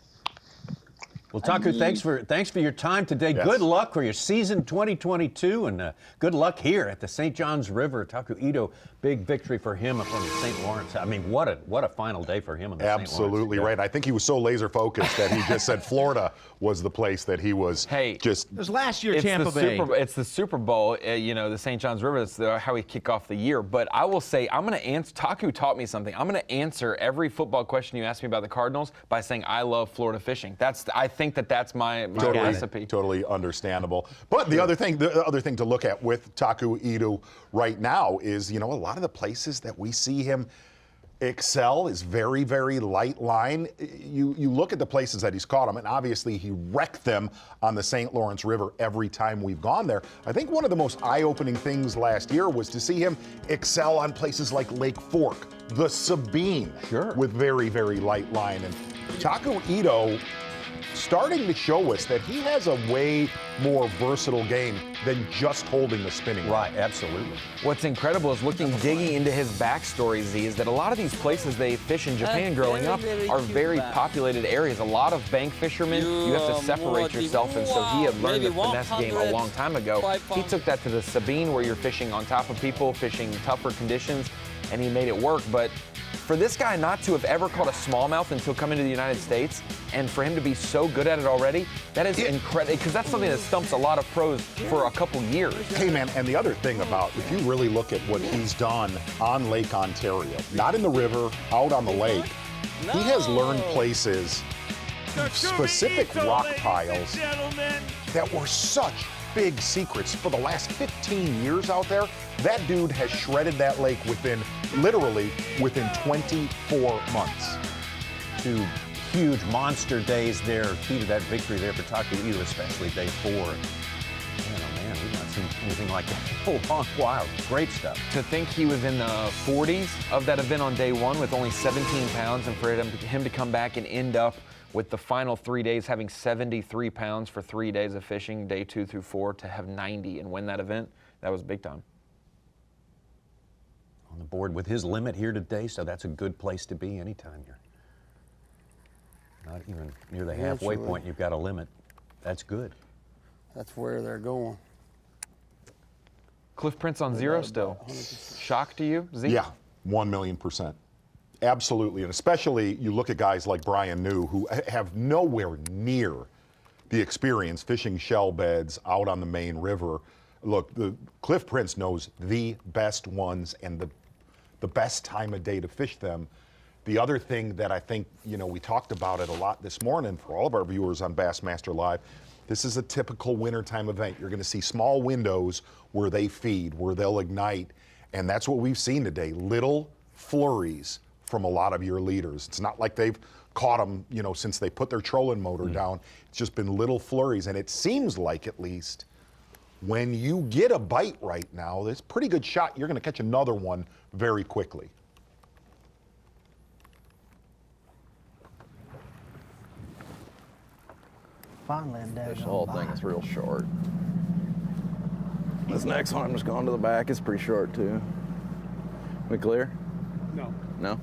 [SPEAKER 3] Well, Taku, thanks for your time today. Yes. Good luck for your season 2022, and good luck here at the St. John's River. Taku Ito, big victory for him up on the St. Lawrence. I mean, what a final day for him on the St. Lawrence.
[SPEAKER 4] Absolutely right. I think he was so laser focused that he just said Florida was the place that he was just.
[SPEAKER 7] It was last year Tampa Bay.
[SPEAKER 5] It's the Super Bowl, the St. John's River. It's how we kick off the year. But I will say, I'm going to answer. Taku taught me something. I'm going to answer every football question you ask me about the Cardinals by saying I love Florida fishing. I think that's my recipe.
[SPEAKER 4] Totally understandable. But the other thing to look at with Taku Ito right now is, a lot of the places that we see him excel is very, very light line. You look at the places that he's caught them, and obviously he wrecked them on the St. Lawrence River every time we've gone there. I think one of the most eye-opening things last year was to see him excel on places like Lake Fork, the Sabine, with very, very light line. And Taku Ito starting to show us that he has a way more versatile game than just holding the spinning rod.
[SPEAKER 3] Right, absolutely.
[SPEAKER 5] What's incredible is digging into his backstory, Z, is that a lot of these places they fish in Japan growing up are very populated areas. A lot of bank fishermen, you have to separate yourself, and so he had learned the finesse game a long time ago. He took that to the Sabine where you're fishing on top of people, fishing tougher conditions, and he made it work. But for this guy not to have ever caught a smallmouth until coming to the United States, and for him to be so good at it already, that is incredible, because that's something that stumps a lot of pros for a couple years.
[SPEAKER 4] Hey, man, and the other thing about, if you really look at what he's done on Lake Ontario, not in the river, out on the lake, he has learned places, specific rock piles that were such big secrets for the last 15 years out there. That dude has shredded that lake literally within 24 months.
[SPEAKER 3] 2 huge monster days there, key to that victory there for Taku Ito, especially day 4. Man, oh man, we've not seen anything like that in a long while. Great stuff.
[SPEAKER 5] To think he was in the 40s of that event on day 1 with only 17 pounds, and for him to come back and end up with the final 3 days having 73 pounds for 3 days of fishing, day 2 through 4, to have 90 and win that event, that was big time.
[SPEAKER 3] On the board with his limit here today, so that's a good place to be anytime you're not even near the halfway point. You've got a limit. That's good.
[SPEAKER 1] That's where they're going.
[SPEAKER 5] Cliff Prince on 0 still. Shock to you, Z?
[SPEAKER 4] Yeah, 1,000,000%. Absolutely, and especially you look at guys like Brian New who have nowhere near the experience fishing shell beds out on the main river. Look, the Cliff Prince knows the best ones and the best time of day to fish them. The other thing that I think, we talked about it a lot this morning for all of our viewers on Bassmaster Live, this is a typical wintertime event. You're going to see small windows where they feed, where they'll ignite, and that's what we've seen today, little flurries from a lot of your leaders. It's not like they've caught them, you know, since they put their trolling motor down. It's just been little flurries, and it seems like, at least, when you get a bite right now, there's a pretty good shot you're going to catch another one very quickly.
[SPEAKER 8] Finally,
[SPEAKER 6] This whole thing is real short. This next one, I'm just going to the back. It's pretty short, too. We clear?
[SPEAKER 10] No.
[SPEAKER 6] No?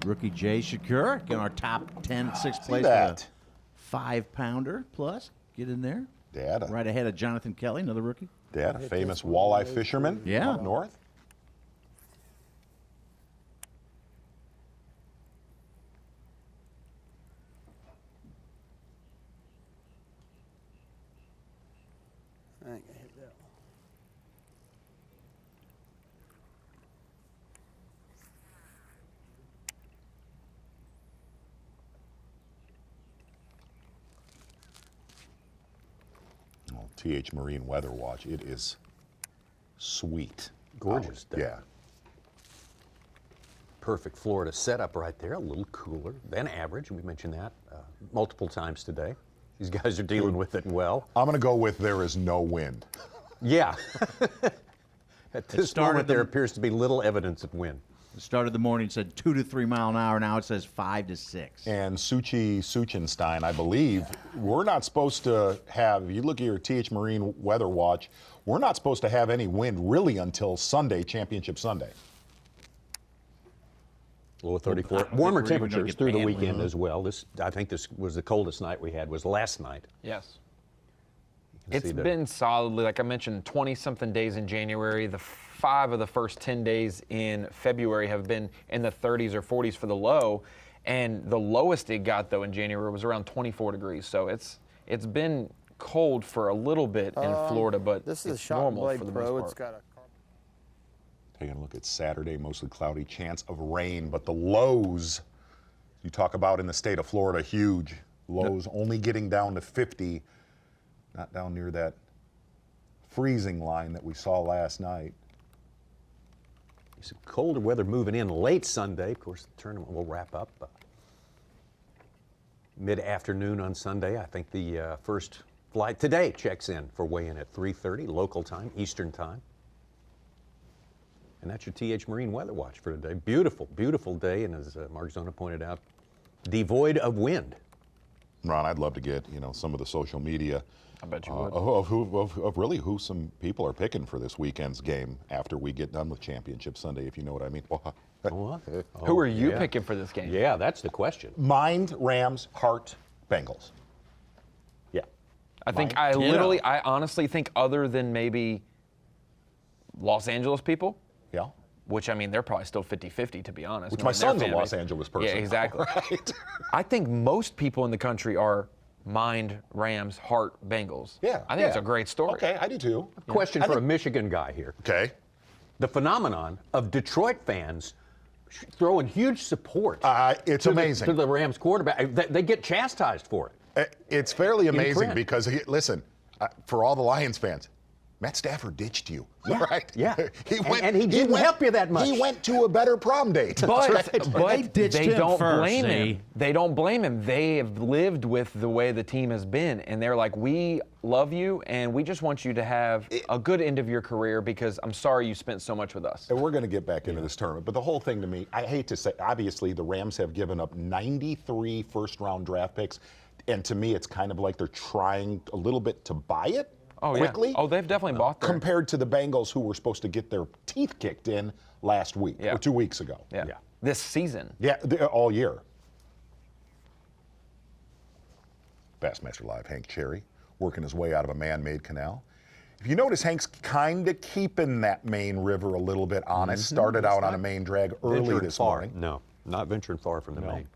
[SPEAKER 7] Rookie Jay Shakur in our top 10, sixth place
[SPEAKER 4] that.
[SPEAKER 7] with a 5-pounder plus. Get in there.
[SPEAKER 4] Dad.
[SPEAKER 7] Right ahead of Jonathan Kelly, another rookie.
[SPEAKER 4] Dad, a famous walleye fisherman up north.
[SPEAKER 1] I ain't gonna hit that one.
[SPEAKER 4] Well, TH Marine Weather Watch, it is sweet.
[SPEAKER 11] Gorgeous day.
[SPEAKER 4] Yeah.
[SPEAKER 11] Perfect Florida setup right there, a little cooler than average. We mentioned that multiple times today. These guys are dealing with it well.
[SPEAKER 4] I'm going to go with there is no wind.
[SPEAKER 11] Yeah. At this moment, there appears to be little evidence of wind.
[SPEAKER 7] The start of the morning said 2 to 3 mile an hour. Now it says 5 to 6.
[SPEAKER 4] And Suchenstein, I believe, we're not supposed to have, if you look at your TH Marine Weather Watch, we're not supposed to have any wind really until Sunday, Championship Sunday.
[SPEAKER 11] Low 34. Warmer temperatures through the weekend as well. I think this was the coldest night we had was last night.
[SPEAKER 5] Yes. It's been solidly, like I mentioned, 20-something days in January. The 5 of the first 10 days in February have been in the 30s or 40s for the low. And the lowest it got, though, in January was around 24 degrees. So it's been cold for a little bit in Florida, but
[SPEAKER 1] this is
[SPEAKER 5] it's
[SPEAKER 1] a Shock
[SPEAKER 5] normal
[SPEAKER 1] Blade
[SPEAKER 5] for the
[SPEAKER 1] Pro.
[SPEAKER 5] most
[SPEAKER 1] It's
[SPEAKER 5] part.
[SPEAKER 1] got a
[SPEAKER 4] Taking a look at Saturday, mostly cloudy, chance of rain, but the lows, you talk about in the state of Florida, huge. Lows only getting down to 50, not down near that freezing line that we saw last night.
[SPEAKER 11] Some colder weather moving in late Sunday. Of course, the tournament will wrap up mid-afternoon on Sunday. I think the first flight today checks in for weigh-in at 3:30 local time, Eastern time. And that's your TH Marine Weather Watch for today. Beautiful, beautiful day, and as Mark Zona pointed out, devoid of wind.
[SPEAKER 4] Ron, I'd love to get, you know, some of the social media
[SPEAKER 5] I bet you would.
[SPEAKER 4] of really who some people are picking for this weekend's game after we get done with Championship Sunday, if you know what I mean.
[SPEAKER 5] Who are you picking for this game?
[SPEAKER 11] Yeah, that's the question.
[SPEAKER 4] Mind, Rams, Heart, Bengals.
[SPEAKER 11] Yeah.
[SPEAKER 5] I honestly think other than maybe Los Angeles people.
[SPEAKER 4] Yeah.
[SPEAKER 5] Which, I mean, they're probably still 50-50, to be honest.
[SPEAKER 4] Which my son's a Los Angeles person.
[SPEAKER 5] Yeah, exactly.
[SPEAKER 4] Right.
[SPEAKER 5] I think most people in the country are Mind, Rams, Heart, Bengals.
[SPEAKER 11] Yeah.
[SPEAKER 5] I think it's a great story.
[SPEAKER 4] Okay, I do too.
[SPEAKER 11] Question for a Michigan guy here.
[SPEAKER 4] Okay.
[SPEAKER 11] The phenomenon of Detroit fans throwing huge support.
[SPEAKER 4] It's amazing.
[SPEAKER 11] To the Rams quarterback. They get chastised for it.
[SPEAKER 4] It's fairly amazing
[SPEAKER 11] print.
[SPEAKER 4] because, listen, for all the Lions fans, Matt Stafford ditched you, right?
[SPEAKER 11] Yeah. He didn't help you that much.
[SPEAKER 4] He went to a better prom date.
[SPEAKER 5] But
[SPEAKER 7] they
[SPEAKER 5] don't blame him. They don't blame him. They have lived with the way the team has been, and they're like, we love you, and we just want you to have a good end of your career because I'm sorry you spent so much with us.
[SPEAKER 4] And we're going to get back into this tournament, but the whole thing to me, I hate to say, obviously the Rams have given up 93 first-round draft picks, and to me it's kind of like they're trying a little bit to buy it. Quickly.
[SPEAKER 5] Yeah. Oh, they've definitely bought their.
[SPEAKER 4] Compared to the Bengals, who were supposed to get their teeth kicked in last week or 2 weeks ago.
[SPEAKER 5] Yeah. This season.
[SPEAKER 4] Yeah, all year. Bassmaster Live, Hank Cherry, working his way out of a man-made canal. If you notice, Hank's kind of keeping that main river a little bit honest. Started out on a main drag early this morning.
[SPEAKER 11] No, not venturing far from the main.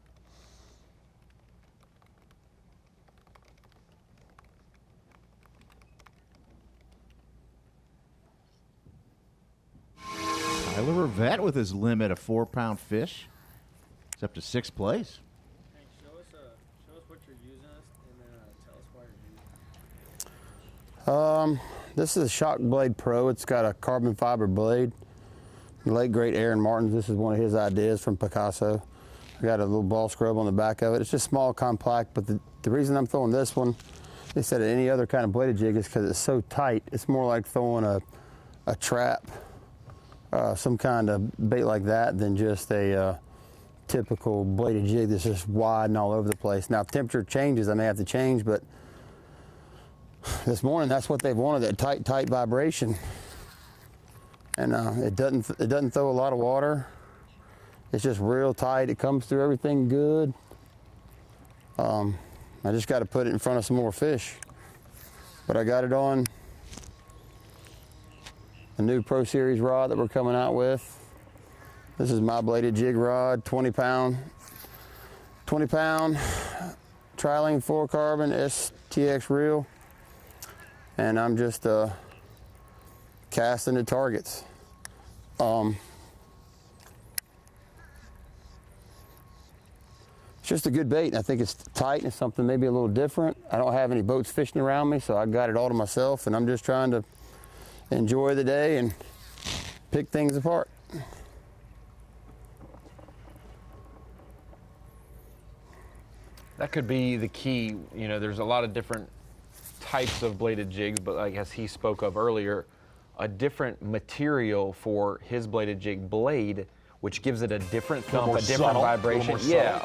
[SPEAKER 7] Tyler Rivette with his limit of 4-pound fish. It's up to 6th place.
[SPEAKER 9] Hank, show us what you're using and then tell us why you're using it.
[SPEAKER 1] This is a Shock Blade Pro. It's got a carbon fiber blade. The late great Aaron Martins. This is one of his ideas from Picasso. I got a little ball scrub on the back of it. It's just small, compact, but the reason I'm throwing this one instead of any other kind of bladed jig is because it's so tight. It's more like throwing a trap, some kind of bait like that, than just a typical bladed jig that's just wide and all over the place. Now, if temperature changes, I may have to change, but this morning, that's what they've wanted, that tight vibration. And it doesn't throw a lot of water. It's just real tight. It comes through everything good. I just got to put it in front of some more fish. But I got it on a new Pro Series rod that we're coming out with. This is my bladed jig rod, 20 pound Trilene fluorocarbon STX reel. And I'm just casting the targets. It's just a good bait. I think it's tight and something maybe a little different. I don't have any boats fishing around me, so I got it all to myself, and I'm just trying to enjoy the day and pick things apart.
[SPEAKER 5] That could be the key. You know, there's a lot of different types of bladed jigs, but like as he spoke of earlier, a different material for his bladed jig blade, which gives it a different thump, a different vibration. Yeah,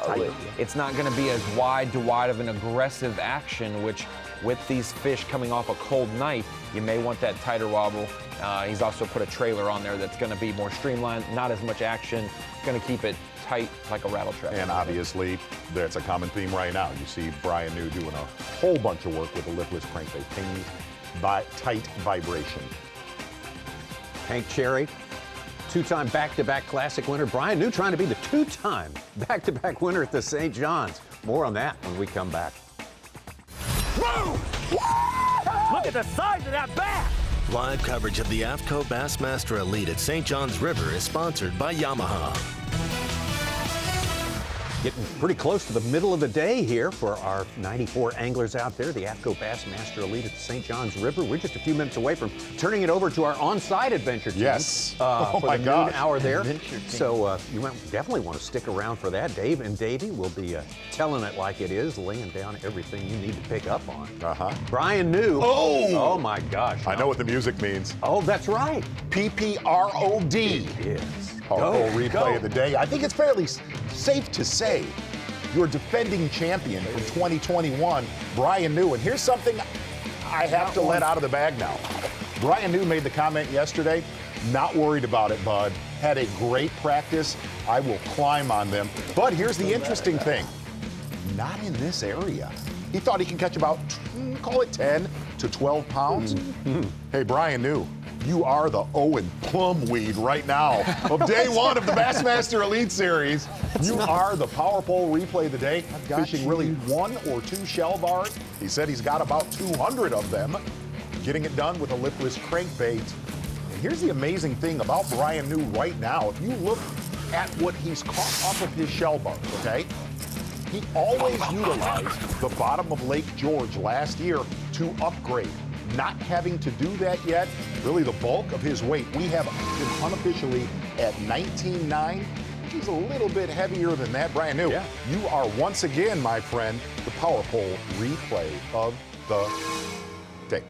[SPEAKER 5] it's not going to be as wide of an aggressive action, which with these fish coming off a cold night, you may want that tighter wobble. He's also put a trailer on there that's going to be more streamlined, not as much action, going to keep it tight like a rattle trap.
[SPEAKER 4] And obviously, that's a common theme right now. You see Brian New doing a whole bunch of work with the lipless crankbait, tight vibration.
[SPEAKER 3] Hank Cherry, two-time back-to-back Classic winner. Brian New trying to be the two-time back-to-back winner at the St. John's. More on that when we come back.
[SPEAKER 12] Whoa! Look at the size of that bass!
[SPEAKER 2] Live coverage of the AFTCO Bassmaster Elite at St. John's River is sponsored by Yamaha.
[SPEAKER 3] Getting pretty close to the middle of the day here for our 94 anglers out there, the AFTCO Bassmaster Elite at the St. John's River. We're just a few minutes away from turning it over to our on-site adventure team.
[SPEAKER 4] Yes.
[SPEAKER 3] For the noon hour there. So you definitely want to stick around for that. Dave and Davey will be telling it like it is, laying down everything you need to pick up on. Brian New. Oh my gosh.
[SPEAKER 4] I know what the music means.
[SPEAKER 3] Oh, that's right.
[SPEAKER 4] PPROD.
[SPEAKER 3] It is.
[SPEAKER 4] Powerful replay of the day. I think it's fairly safe to say your defending champion from 2021, Brian New. And here's something I have to let out of the bag now. Brian New made the comment yesterday, not worried about it, bud. Had a great practice. I will climb on them. But here's the interesting thing. Not in this area. He thought he could catch about, call it 10 to 12 pounds. Hey, Brian New, you are the Owen Plumweed right now of day one of the Bassmaster Elite Series. You are the Power Pole replay of the day, fishing really 1 or 2 shell bars. He said he's got about 200 of them, getting it done with a lipless crankbait. And here's the amazing thing about Brian New right now. If you look at what he's caught off of his shell bars, okay? He always utilized the bottom of Lake George last year to upgrade. Not having to do that yet, really the bulk of his weight. We have him unofficially at 19.9, which is a little bit heavier than that. Brian New, you are once again, my friend, the Power Pole replay of the day.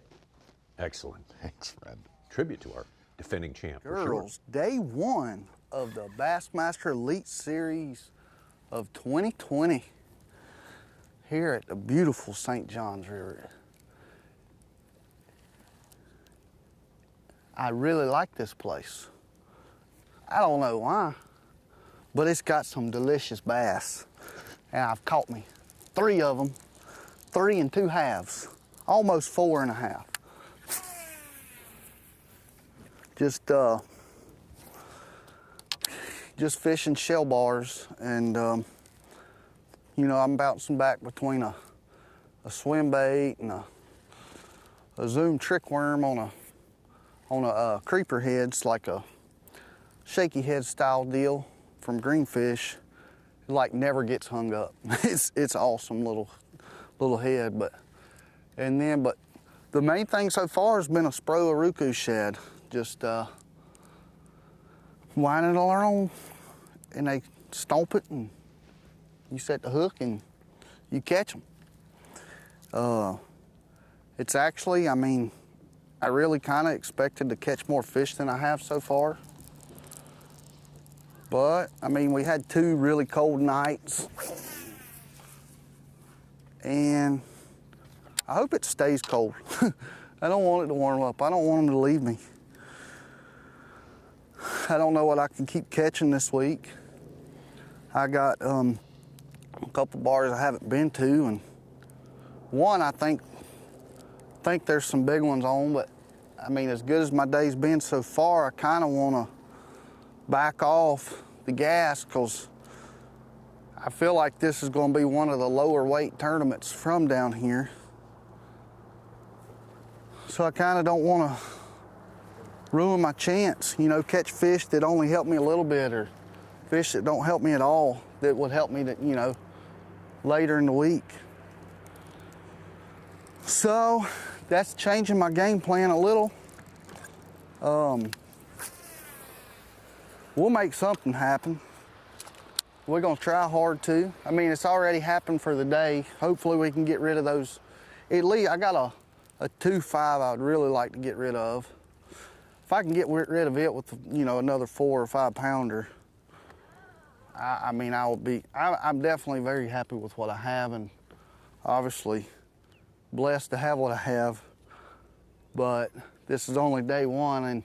[SPEAKER 3] Excellent.
[SPEAKER 4] Thanks, friend.
[SPEAKER 3] Tribute to our defending champ.
[SPEAKER 8] Girls, day one of the Bassmaster Elite Series of 2020 here at the beautiful St. John's River. I really like this place. I don't know why, but it's got some delicious bass. And I've caught me 3 of them, 3 2/2, almost 4 1/2. Just fishing shell bars, and you know, I'm bouncing back between a swim bait and a zoom trick worm on a creeper head. It's like a shaky head style deal from Greenfish. It like never gets hung up. It's awesome little head, but the main thing so far has been a Spro Uruku shad. Just wind it around, and they stomp it, and you set the hook, and you catch them. It's actually, I mean, I really kind of expected to catch more fish than I have so far. But, I mean, we had 2 really cold nights. And I hope it stays cold. I don't want it to warm up. I don't want them to leave me. I don't know what I can keep catching this week. I got a couple bars I haven't been to, and one I think there's some big ones on, but I mean, as good as my day's been so far, I kind of want to back off the gas because I feel like this is going to be one of the lower weight tournaments from down here. So I kind of don't want to ruin my chance, you know, catch fish that only help me a little bit or fish that don't help me at all that would help me, to, you know, later in the week. So that's changing my game plan a little. We'll make something happen. We're gonna try hard to. I mean, it's already happened for the day. Hopefully we can get rid of those. At least I got a 2.5 I would really like to get rid of. If I can get rid of it with, you know, another 4 or 5 pounder, I mean, I'm definitely very happy with what I have, and obviously blessed to have what I have. But this is only day 1, and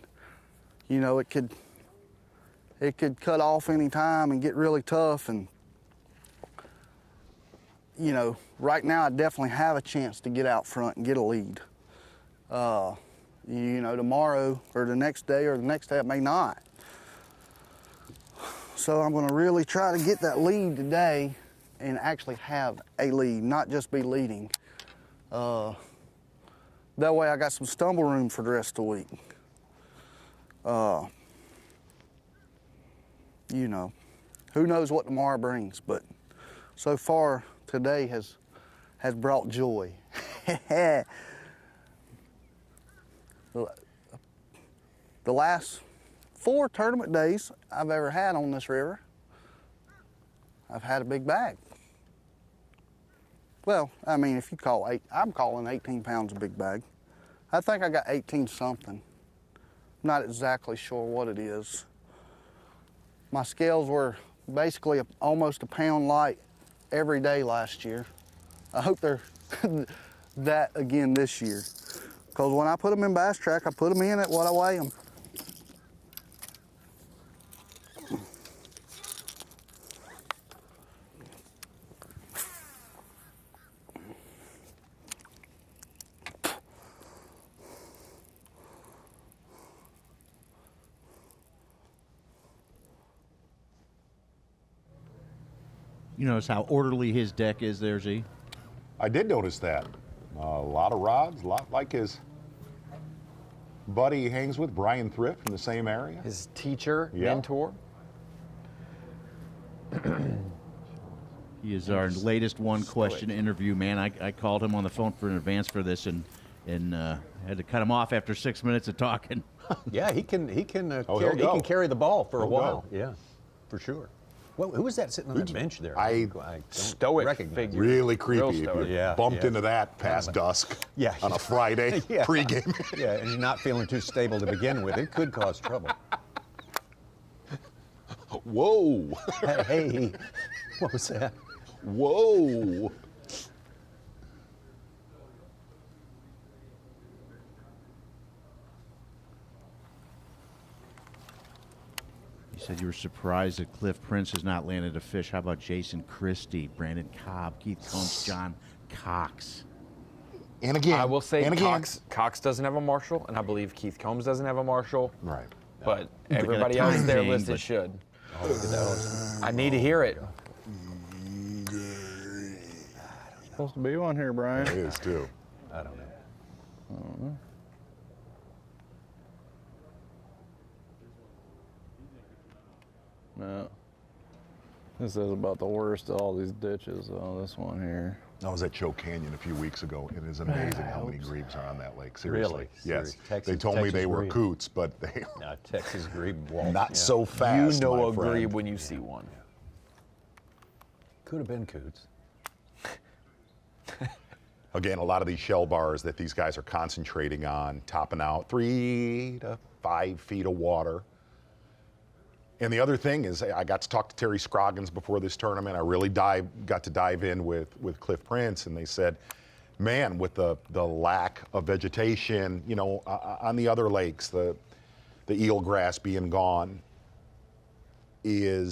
[SPEAKER 8] you know, it could cut off any time and get really tough. And you know, right now I definitely have a chance to get out front and get a lead. You know, tomorrow or the next day I may not. So I'm gonna really try to get that lead today and actually have a lead, not just be leading. That way I got some stumble room for the rest of the week. You know, who knows what tomorrow brings, but so far today has brought joy. The last 4 tournament days I've ever had on this river, I've had a big bag. Well, I mean, if you call I'm calling 18 pounds a big bag. I think I got 18 something. Not exactly sure what it is. My scales were basically almost a pound light every day last year. I hope they're that again this year. Because when I put them in Bass Track, I put them in at what I weigh them.
[SPEAKER 7] You notice how orderly his deck is there, Z?
[SPEAKER 4] I did notice that. A lot of rods, a lot like his buddy he hangs with, Brian Thrift, in the same area.
[SPEAKER 5] His teacher, mentor.
[SPEAKER 7] He is our latest one-question interview man. I called him on the phone in advance for this and had to cut him off after 6 minutes of talking.
[SPEAKER 3] Yeah, he can carry the ball for a while. Yeah, for sure. Well, who was that sitting on that bench there?
[SPEAKER 4] I
[SPEAKER 3] stoic figure.
[SPEAKER 4] Really creepy. If you bumped into that past dusk on a Friday pregame.
[SPEAKER 3] Yeah, and you're not feeling too stable to begin with. It could cause trouble.
[SPEAKER 4] Whoa.
[SPEAKER 3] Hey, what was that?
[SPEAKER 4] Whoa.
[SPEAKER 7] You said you were surprised that Cliff Prince has not landed a fish. How about Jason Christie, Brandon Cobb, Keith Combs, John Cox?
[SPEAKER 4] And again,
[SPEAKER 5] I will say Cox doesn't have a Marshall, and I believe Keith Combs doesn't have a Marshall.
[SPEAKER 4] Right.
[SPEAKER 5] But everybody else there listed should.
[SPEAKER 3] Oh, look at those.
[SPEAKER 5] I need to hear it.
[SPEAKER 6] Supposed to be one here, Brian.
[SPEAKER 4] It is too.
[SPEAKER 3] I don't know.
[SPEAKER 6] No. This is about the worst of all these ditches. Oh, this one here.
[SPEAKER 4] I was at Choke Canyon a few weeks ago. It is amazing how many grebes are on that lake. Seriously.
[SPEAKER 3] Really?
[SPEAKER 4] Yes.
[SPEAKER 3] Texas,
[SPEAKER 4] they told me they were
[SPEAKER 3] grebe.
[SPEAKER 4] coots, but they
[SPEAKER 3] No, Texas grebe walk.
[SPEAKER 4] not so fast.
[SPEAKER 5] You know
[SPEAKER 4] my
[SPEAKER 5] a
[SPEAKER 4] friend.
[SPEAKER 5] grebe when you see one.
[SPEAKER 3] Could have been coots.
[SPEAKER 4] Again, a lot of these shell bars that these guys are concentrating on, topping out 3 to 5 feet of water. And the other thing is, I got to talk to Terry Scroggins before this tournament. I really got to dive in with Cliff Prince, and they said, man, with the lack of vegetation, you know, on the other lakes, the eelgrass being gone, they're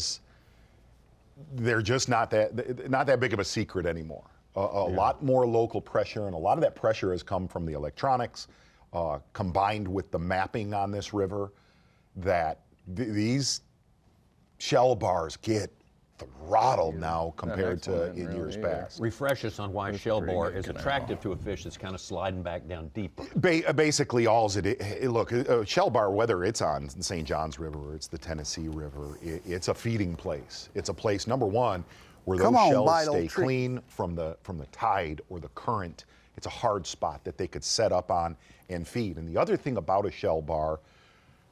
[SPEAKER 4] just not that big of a secret anymore. A lot more local pressure, and a lot of that pressure has come from the electronics, combined with the mapping on this river, that these shell bars get throttled now compared to in years past.
[SPEAKER 3] Refresh us on why shell bar is attractive to a fish that's kind of sliding back down deeper.
[SPEAKER 4] Basically, look, a shell bar, whether it's on the St. Johns River or it's the Tennessee River, it's a feeding place. It's a place, number one, where those shells stay clean from the tide or the current. It's a hard spot that they could set up on and feed. And the other thing about a shell bar,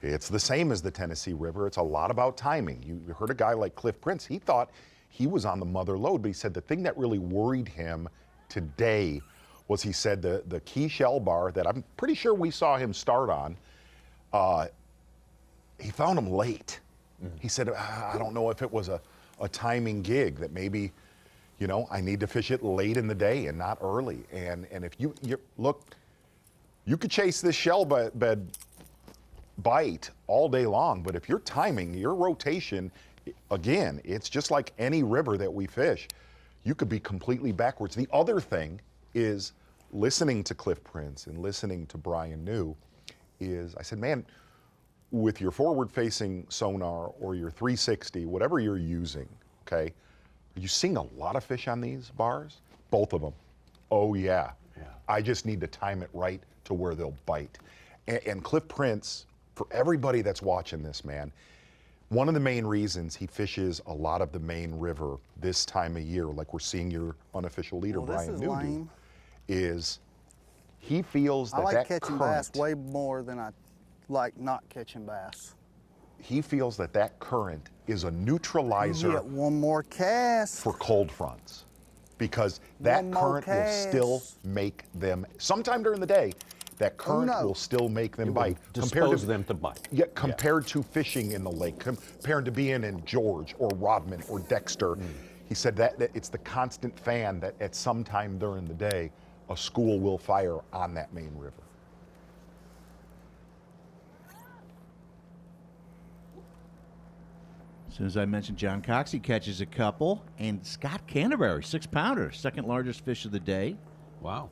[SPEAKER 4] it's the same as the Tennessee River. It's a lot about timing. You heard a guy like Cliff Prince. He thought he was on the mother lode, but he said the thing that really worried him today was, he said, the key shell bar that I'm pretty sure we saw him start on, he found him late. He said, I don't know if it was a timing gig, that maybe, you know, I need to fish it late in the day and not early. And if you look, you could chase this shell bed bite all day long, but if you're timing your rotation, again, it's just like any river that we fish. You could be completely backwards. The other thing is, listening to Cliff Prince and listening to Brian New, is I said, man, with your forward-facing sonar or your 360, whatever you're using, okay, are you seeing a lot of fish on these bars? Both of them. Oh, yeah. I just need to time it right to where they'll bite. And Cliff Prince, for everybody that's watching this, man, one of the main reasons he fishes a lot of the main river this time of year, like we're seeing your unofficial leader, Brian New, do, is he feels that
[SPEAKER 8] I like
[SPEAKER 4] that
[SPEAKER 8] catching bass way more than I like not catching bass.
[SPEAKER 4] He feels that that current is a neutralizer.
[SPEAKER 8] Get one more cast
[SPEAKER 4] for cold fronts, because that current will still make them, sometime during the day, that current will still make them bite.
[SPEAKER 3] Dispose them to bite.
[SPEAKER 4] Yeah, compared to fishing in the lake, compared to being in George or Rodman or Dexter. He said that it's the constant fan that at some time during the day, a school will fire on that main river.
[SPEAKER 7] As soon as I mentioned John Cox, he catches a couple. And Scott Canterbury, 6-pounder, second largest fish of the day.
[SPEAKER 3] Wow.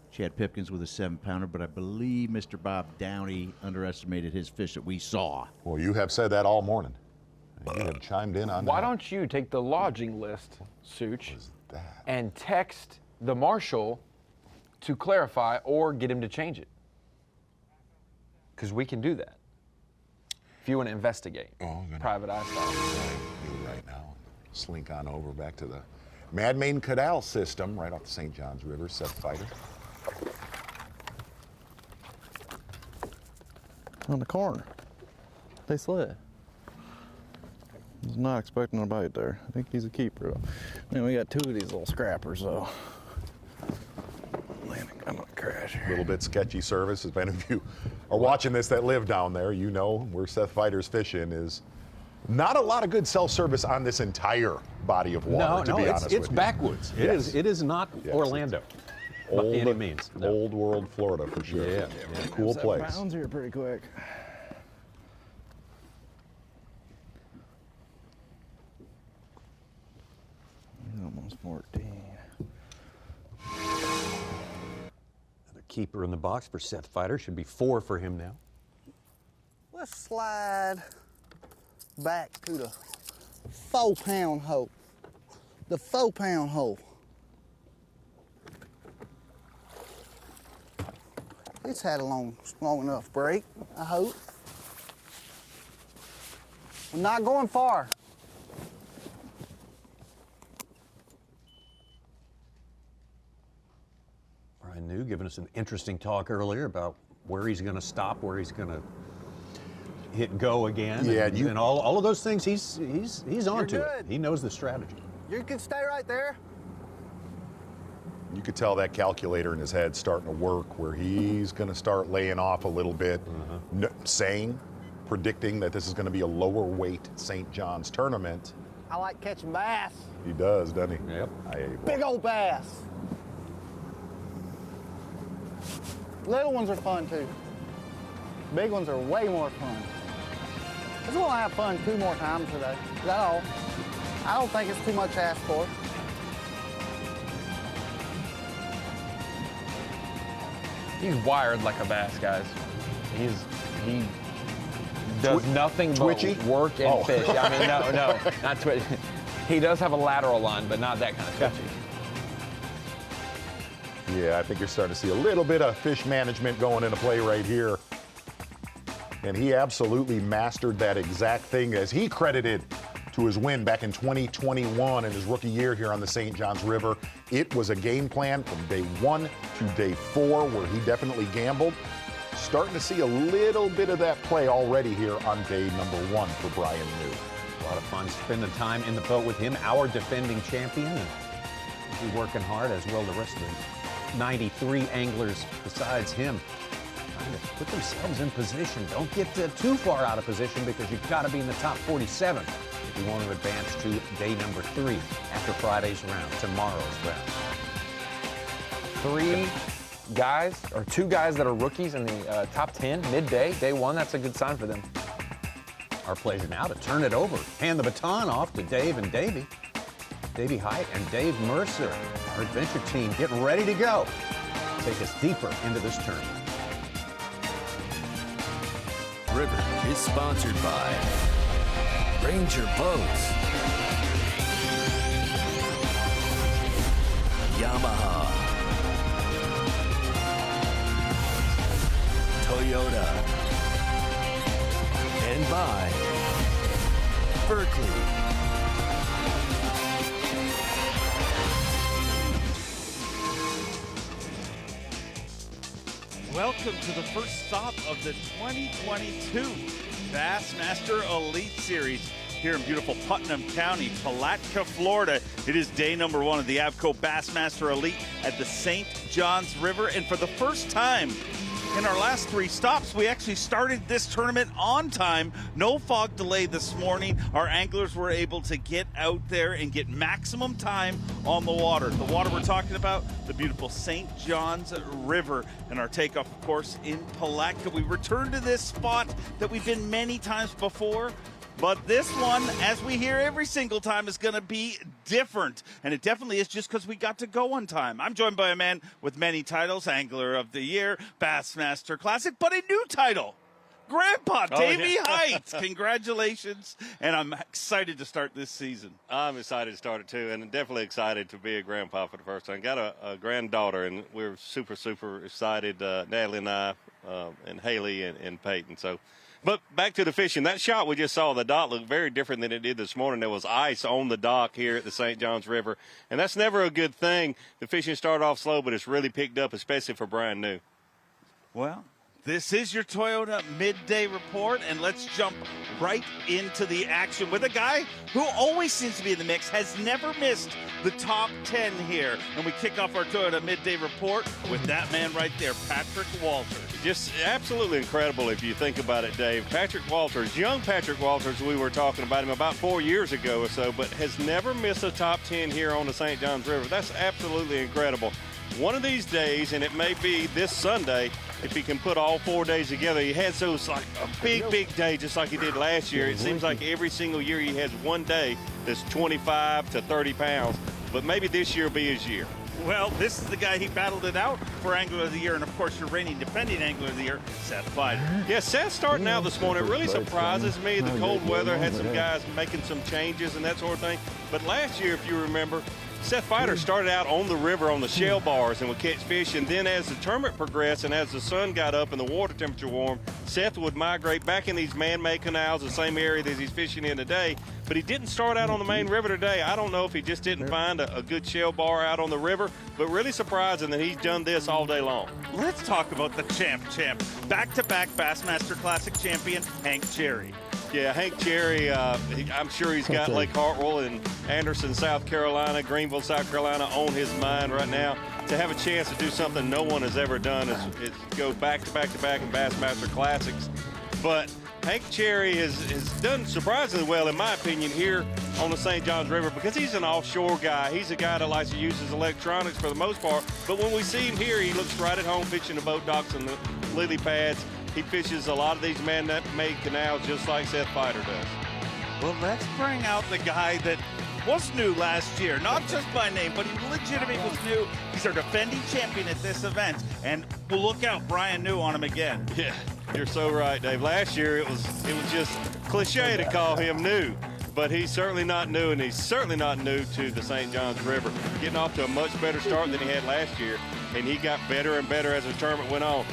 [SPEAKER 7] Chad Pipkins with a 7-pounder, but I believe Mr. Bob Downey underestimated his fish that we saw.
[SPEAKER 4] Well, you have said that all morning. You have chimed in on
[SPEAKER 5] Why
[SPEAKER 4] that.
[SPEAKER 5] don't you take the lodging list, Such, and text the marshal to clarify or get him to change it? Because we can do that if you want to investigate. Private eye style.
[SPEAKER 4] Do right now. Slink on over back to the Madmain Canal system right off the St. Johns River. Seth Fighter.
[SPEAKER 6] On the corner. They slid. I was not expecting a bite there. I think he's a keeper though. Man, we got 2 of these little scrappers though. I'm gonna crash here.
[SPEAKER 4] A little bit sketchy service. As many of you are watching this that live down there, you know where Seth Fighter's fishing is. Not a lot of good self-service on this entire body of water, to be honest with you.
[SPEAKER 3] It's backwoods. It is not Orlando by any means. No.
[SPEAKER 4] Old world Florida for sure.
[SPEAKER 3] Yeah.
[SPEAKER 4] Cool
[SPEAKER 6] 7
[SPEAKER 4] place.
[SPEAKER 6] pounds here pretty quick. Almost 14.
[SPEAKER 3] Another keeper in the box for Seth Fighter. Should be 4 for him now.
[SPEAKER 8] Let's slide back to the 4-pound hole. The 4-pound hole. It's had a long enough break, I hope. I'm not going far.
[SPEAKER 11] New giving us an interesting talk earlier about where he's going to stop, where he's going to hit go again.
[SPEAKER 4] Yeah,
[SPEAKER 11] and all of those things, he's on to it. He knows the strategy.
[SPEAKER 8] You can stay right there.
[SPEAKER 4] You could tell that calculator in his head starting to work where he's going to start laying off a little bit, predicting that this is going to be a lower weight St. John's tournament.
[SPEAKER 8] I like catching bass.
[SPEAKER 4] He does, doesn't he?
[SPEAKER 11] Yep.
[SPEAKER 8] Big old bass. Little ones are fun too. Big ones are way more fun. I just want to have fun 2 more times today. Is that all? I don't think it's too much to ask for.
[SPEAKER 5] He's wired like a bass, guys. He does nothing but work and fish. I mean, no, not twitchy. He does have a lateral line, but not that kind of twitchy.
[SPEAKER 4] Yeah, I think you're starting to see a little bit of fish management going into play right here. And he absolutely mastered that exact thing, as he credited to his win back in 2021 in his rookie year here on the St. John's River. It was a game plan from day 1 to day 4 where he definitely gambled. Starting to see a little bit of that play already here on day number 1 for Brian New.
[SPEAKER 11] A lot of fun spending time in the boat with him, our defending champion. And he's working hard, as well the rest of the 93 anglers besides him. Trying to put themselves in position. Don't get too far out of position, because you've got to be in the top 47 if you want to advance to day number 3 after Friday's round, tomorrow's round.
[SPEAKER 5] 3 guys, or 2 guys that are rookies in the top 10 midday, day 1. That's a good sign for them.
[SPEAKER 11] Our pleasure now to turn it over, hand the baton off to Dave and Davey. Davey Height and Dave Mercer, our adventure team, getting ready to go. Take us deeper into this tournament.
[SPEAKER 2] River is sponsored by Ranger Boats, Yamaha, Toyota, and by Berkeley.
[SPEAKER 14] Welcome to the first stop of the 2022 Bassmaster Elite Series here in beautiful Putnam County, Palatka, Florida. It is day number 1 of the AFTCO Bassmaster Elite at the St. John's River. And for the first time in our last 3 stops, we actually started this tournament on time. No fog delay this morning. Our anglers were able to get out there and get maximum time on the water. The water we're talking about, the beautiful St. John's River, and our takeoff, of course, in Palatka. We returned to this spot that we've been many times before, but this one, as we hear every single time, is going to be different. And it definitely is, just because we got to go on time. I'm joined by a man with many titles: Angler of the Year, Bassmaster Classic, but a new title, Grandpa Davey Height. Congratulations. And I'm excited to start this season.
[SPEAKER 15] I'm excited to start it too, and definitely excited to be a grandpa for the first time. Got a granddaughter, and we're super, super excited, Natalie and I, and Haley and Peyton. But back to the fishing. That shot we just saw, the dock looked very different than it did this morning. There was ice on the dock here at the St. John's River, and that's never a good thing. The fishing started off slow, but it's really picked up, especially for Brian New.
[SPEAKER 14] Well, this is your Toyota Midday Report, and let's jump right into the action with a guy who always seems to be in the mix, has never missed the top 10 here. And we kick off our Toyota Midday Report with that man right there, Patrick Walters.
[SPEAKER 15] Just absolutely incredible if you think about it, Dave. Patrick Walters, young Patrick Walters, we were talking about him about 4 years ago or so, but has never missed a top 10 here on the St. John's River. That's absolutely incredible. One of these days, and it may be this Sunday, if he can put all 4 days together. He has those like a big day, just like he did last year. It seems like every single year he has one day that's 25 to 30 pounds, but maybe this year will be his year.
[SPEAKER 14] Well, this is the guy he battled it out for Angler of the Year, and of course your reigning defending Angler of the Year, Seth Fighter.
[SPEAKER 15] Yeah, Seth starting out this morning. It really surprises me. The cold weather had some guys making some changes and that sort of thing. But last year, if you remember, Seth Fighter started out on the river on the shell bars and would catch fish, and then as the tournament progressed and as the sun got up and the water temperature warmed, Seth would migrate back in these man-made canals, the same area that he's fishing in today. But he didn't start out on the main river today. I don't know if he just didn't find a good shell bar out on the river, but really surprising that he's done this all day long.
[SPEAKER 14] Let's talk about the champ. Back-to-back Bassmaster Classic champion, Hank Cherry.
[SPEAKER 15] Yeah, Hank Cherry, I'm sure he's got Lake Hartwell and Anderson, South Carolina, Greenville, South Carolina on his mind right now. To have a chance to do something no one has ever done is go back-to-back in Bassmaster Classics. But Hank Cherry has done surprisingly well, in my opinion, here on the St. Johns River because he's an offshore guy. He's a guy that likes to use his electronics for the most part. But when we see him here, he looks right at home fishing the boat docks and the lily pads. He fishes a lot of these man-made canals just like Seth Fighter does.
[SPEAKER 14] Well, let's bring out the guy that was new last year, not just by name, but he legitimately was new. He's our defending champion at this event, and we'll look out Brian New on him again.
[SPEAKER 15] Yeah, you're so right, Dave. Last year it was just cliche to call him new, but he's certainly not new, and he's certainly not new to the St. Johns River. Getting off to a much better start than he had last year, and he got better and better as the tournament went on.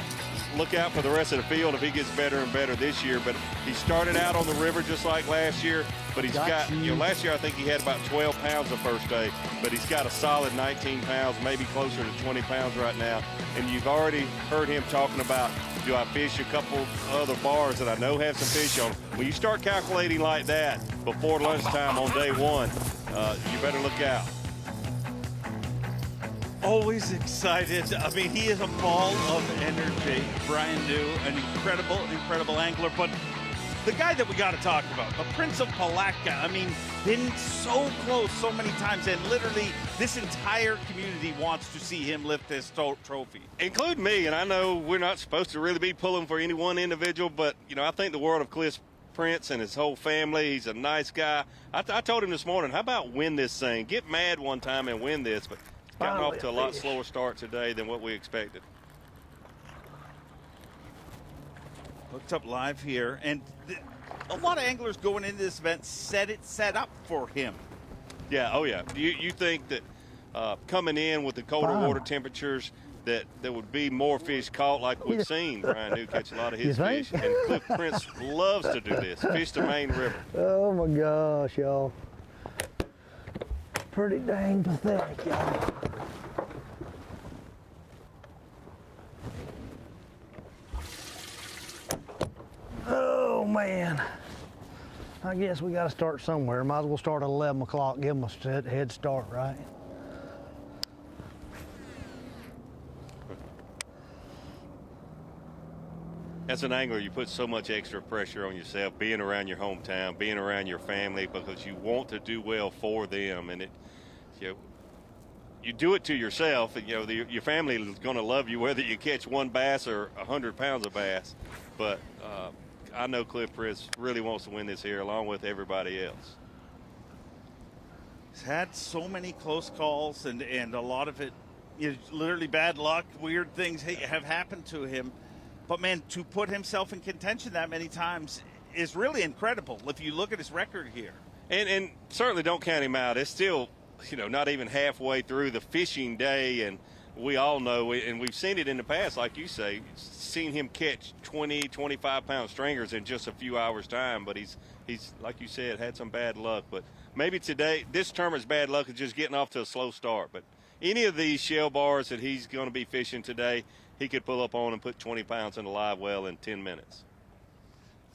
[SPEAKER 15] Look out for the rest of the field if he gets better and better this year. But he started out on the river just like last year. But he's got, last year I think he had about 12 pounds the first day. But he's got a solid 19 pounds, maybe closer to 20 pounds right now. And you've already heard him talking about, do I fish a couple other bars that I know have some fish on? When you start calculating like that before lunchtime on day one, you better look out.
[SPEAKER 14] Always excited. I mean, he is a ball of energy. Brian New, an incredible angler. But the guy that we got to talk about, the Prince of Palatka, I mean, been so close so many times, and literally this entire community wants to see him lift this trophy.
[SPEAKER 15] Including me, and I know we're not supposed to really be pulling for any one individual, but, you know, I think the world of Cliff Prince and his whole family. He's a nice guy. I told him this morning, how about win this thing? Get mad one time and win this, but gotten off to a lot slower start today than what we expected.
[SPEAKER 14] Hooked up live here, and a lot of anglers going into this event set up for him.
[SPEAKER 15] Yeah, oh yeah. You think that coming in with the colder water temperatures that there would be more fish caught like we've seen Brian New catch a lot of his fish, and Cliff Prince loves to do this, fish the main river.
[SPEAKER 13] Oh my gosh, y'all. Pretty dang pathetic, y'all. Oh man, I guess we got to start somewhere. Might as well start at 11 o'clock, give them a head start, right?
[SPEAKER 15] As an angler, you put so much extra pressure on yourself, being around your hometown, being around your family, because you want to do well for them, and you do it to yourself, and your family is going to love you whether you catch one bass or 100 pounds of bass. But I know Cliff Prince really wants to win this here, along with everybody else.
[SPEAKER 14] He's had so many close calls, and a lot of it is literally bad luck. Weird things have happened to him. But, man, to put himself in contention that many times is really incredible if you look at his record here.
[SPEAKER 15] And certainly don't count him out. It's still, not even halfway through the fishing day, and we all know, and we've seen it in the past, like you say, seen him catch 20, 25-pound stringers in just a few hours' time. But he's like you said, had some bad luck. But maybe today, this tournament's bad luck is just getting off to a slow start. But any of these shell bars that he's going to be fishing today, he could pull up on and put 20 pounds in a live well in 10 minutes.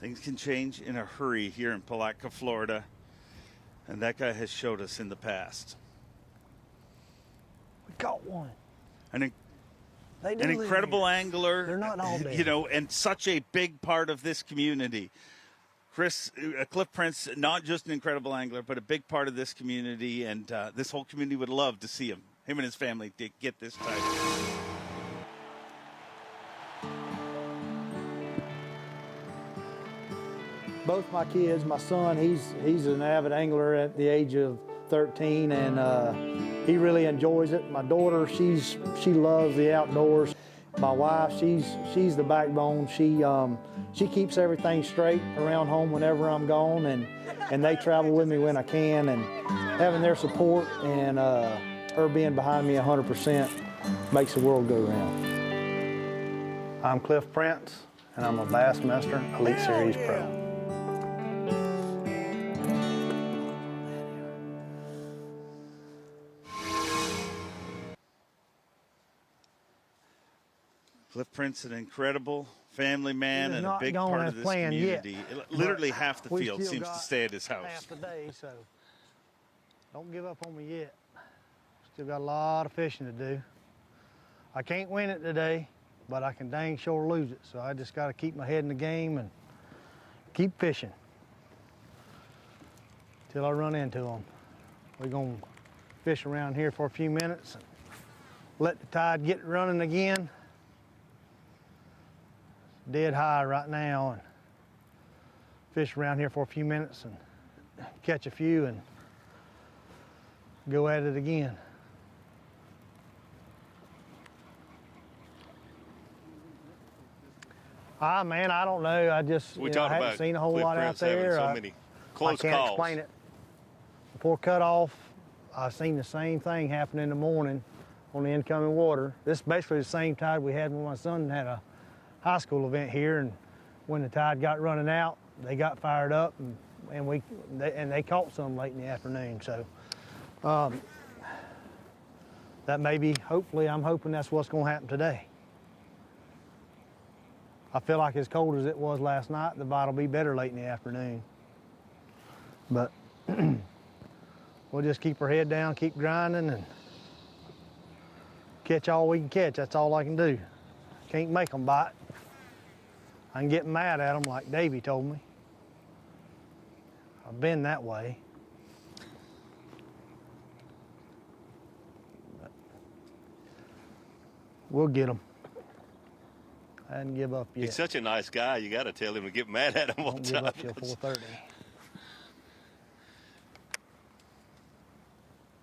[SPEAKER 14] Things can change in a hurry here in Palatka, Florida, and that guy has showed us in the past.
[SPEAKER 13] We caught one.
[SPEAKER 14] An incredible angler.
[SPEAKER 13] They're not all dead.
[SPEAKER 14] And such a big part of this community. Cliff Prince, not just an incredible angler, but a big part of this community, and this whole community would love to see him and his family get this title.
[SPEAKER 13] Both my kids, my son, he's an avid angler at the age of 13, and he really enjoys it. My daughter, she loves the outdoors. My wife, she's the backbone. She keeps everything straight around home whenever I'm gone, and they travel with me when I can, and having their support and her being behind me 100% makes the world go round. I'm Cliff Prince, and I'm a Bassmaster Elite Series Pro.
[SPEAKER 14] Cliff Prince, an incredible family man and a big
[SPEAKER 13] not
[SPEAKER 14] part
[SPEAKER 13] going
[SPEAKER 14] of
[SPEAKER 13] as
[SPEAKER 14] this
[SPEAKER 13] planned
[SPEAKER 14] community.
[SPEAKER 13] yet,
[SPEAKER 14] Literally
[SPEAKER 13] but
[SPEAKER 14] half the
[SPEAKER 13] we
[SPEAKER 14] field
[SPEAKER 13] still
[SPEAKER 14] seems to
[SPEAKER 13] got
[SPEAKER 14] stay at his house.
[SPEAKER 13] half the day, so don't give up on me yet. Still got a lot of fishing to do. I can't win it today, but I can dang sure lose it. So I just got to keep my head in the game and keep fishing till I run into them. We're gonna fish around here for a few minutes and let the tide get running again. Dead high right now, and fish around here for a few minutes and catch a few and go at it again. Man, I don't know. I just I haven't seen a whole lot out there.
[SPEAKER 15] So many close
[SPEAKER 13] I can't
[SPEAKER 15] calls.
[SPEAKER 13] explain it. Before cutoff, I seen the same thing happen in the morning on the incoming water. This is basically the same tide we had when my son had a high school event here, and when the tide got running out, they got fired up, and they caught some late in the afternoon. So that may be, hopefully, I'm hoping that's what's going to happen today. I feel like as cold as it was last night, the bite will be better late in the afternoon. But we'll just keep our head down, keep grinding, and catch all we can catch. That's all I can do. Can't make them bite. I can get mad at them like Davey told me. I've been that way. But we'll get them. I didn't give up yet.
[SPEAKER 15] He's such a nice guy. You got to tell him to get mad at him all the time.
[SPEAKER 13] Won't give up till 4:30.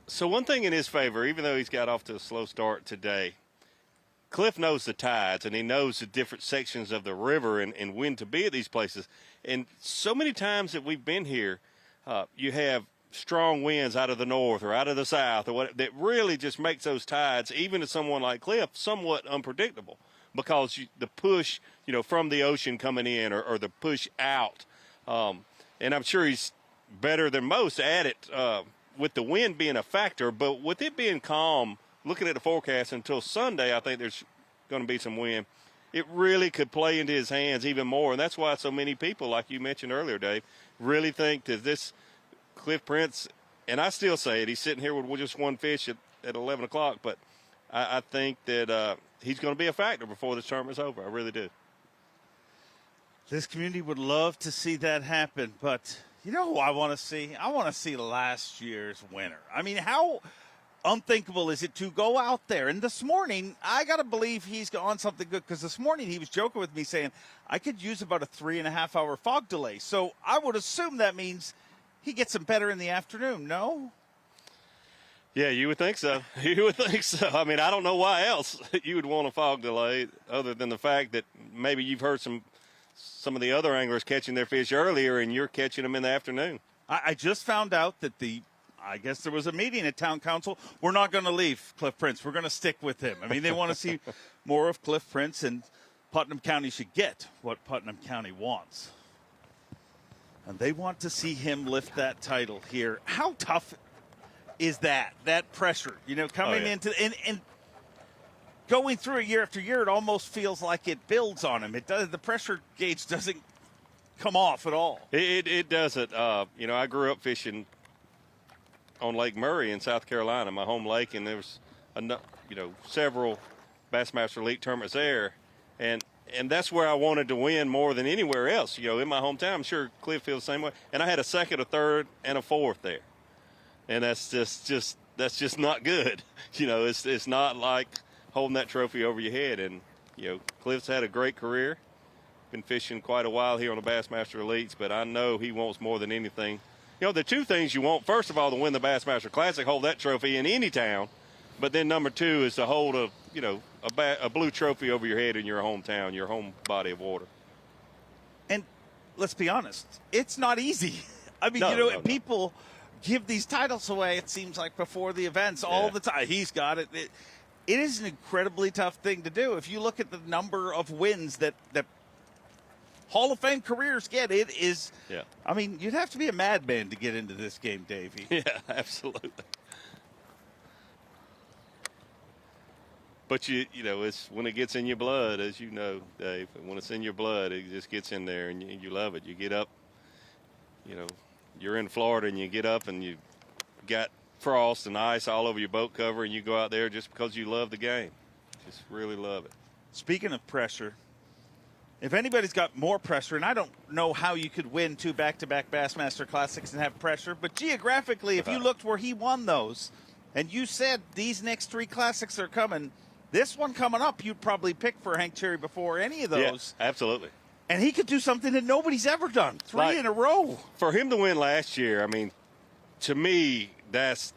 [SPEAKER 15] So one thing in his favor, even though he's got off to a slow start today, Cliff knows the tides, and he knows the different sections of the river and when to be at these places. And so many times that we've been here, you have strong winds out of the north or out of the south or what that really just makes those tides, even to someone like Cliff, somewhat unpredictable because the push, from the ocean coming in or the push out. And I'm sure he's better than most at it with the wind being a factor, but with it being calm, looking at the forecast until Sunday, I think there's going to be some wind. It really could play into his hands even more, and that's why so many people, like you mentioned earlier, Dave, really think that this Cliff Prince, and I still say it, he's sitting here with just one fish at 11 o'clock, but I think that he's going to be a factor before this tournament's over. I really do.
[SPEAKER 14] This community would love to see that happen, but you know who I want to see? I want to see last year's winner. I mean, how unthinkable is it to go out there? And this morning, I got to believe he's on something good, because this morning he was joking with me saying, I could use about a 3.5 hour fog delay. So I would assume that means he gets them better in the afternoon, no?
[SPEAKER 15] Yeah, you would think so. You would think so. I mean, I don't know why else you would want a fog delay other than the fact that maybe you've heard some of the other anglers catching their fish earlier and you're catching them in the afternoon.
[SPEAKER 14] I just found out that I guess there was a meeting at Town Council. We're not going to leave Cliff Prince. We're going to stick with him. I mean, they want to see more of Cliff Prince, and Putnam County should get what Putnam County wants. And they want to see him lift that title here. How tough is that pressure, coming into and going through it year after year? It almost feels like it builds on him. The pressure gauge doesn't come off at all.
[SPEAKER 15] It doesn't. I grew up fishing on Lake Murray in South Carolina, my home lake, and there was several Bassmaster Elite tournaments there, and that's where I wanted to win more than anywhere else. In my hometown, I'm sure Cliff feels the same way. And I had a second, a third, and a fourth there, and that's just not good. It's not like holding that trophy over your head. And Cliff's had a great career, been fishing quite a while here on the Bassmaster Elites, but I know he wants more than anything. The two things you want, first of all, to win the Bassmaster Classic, hold that trophy in any town, but then number two is to hold a blue trophy over your head in your hometown, your home body of water.
[SPEAKER 14] And let's be honest, it's not easy. I mean, people give these titles away, it seems like, before the events all the time. He's got it. It is an incredibly tough thing to do. If you look at the number of wins that Hall of Fame careers get, it is, I mean, you'd have to be a madman to get into this game, Davey.
[SPEAKER 15] Yeah, absolutely. But, you know, it's when it gets in your blood, as you know, Dave, when it's in your blood, it just gets in there and you love it. You get up, you know, you're in Florida and you get up and you got frost and ice all over your boat cover and you go out there just because you love the game. Just really love it.
[SPEAKER 14] Speaking of pressure, if anybody's got more pressure, and I don't know how you could win 2 back-to-back Bassmaster Classics and have pressure, but geographically, if you looked where he won those, and you said these next 3 Classics are coming, this one coming up, you'd probably pick for Hank Cherry before any of those.
[SPEAKER 15] Yeah, absolutely.
[SPEAKER 14] And he could do something that nobody's ever done, 3 in a row.
[SPEAKER 15] For him to win last year, I mean, to me, that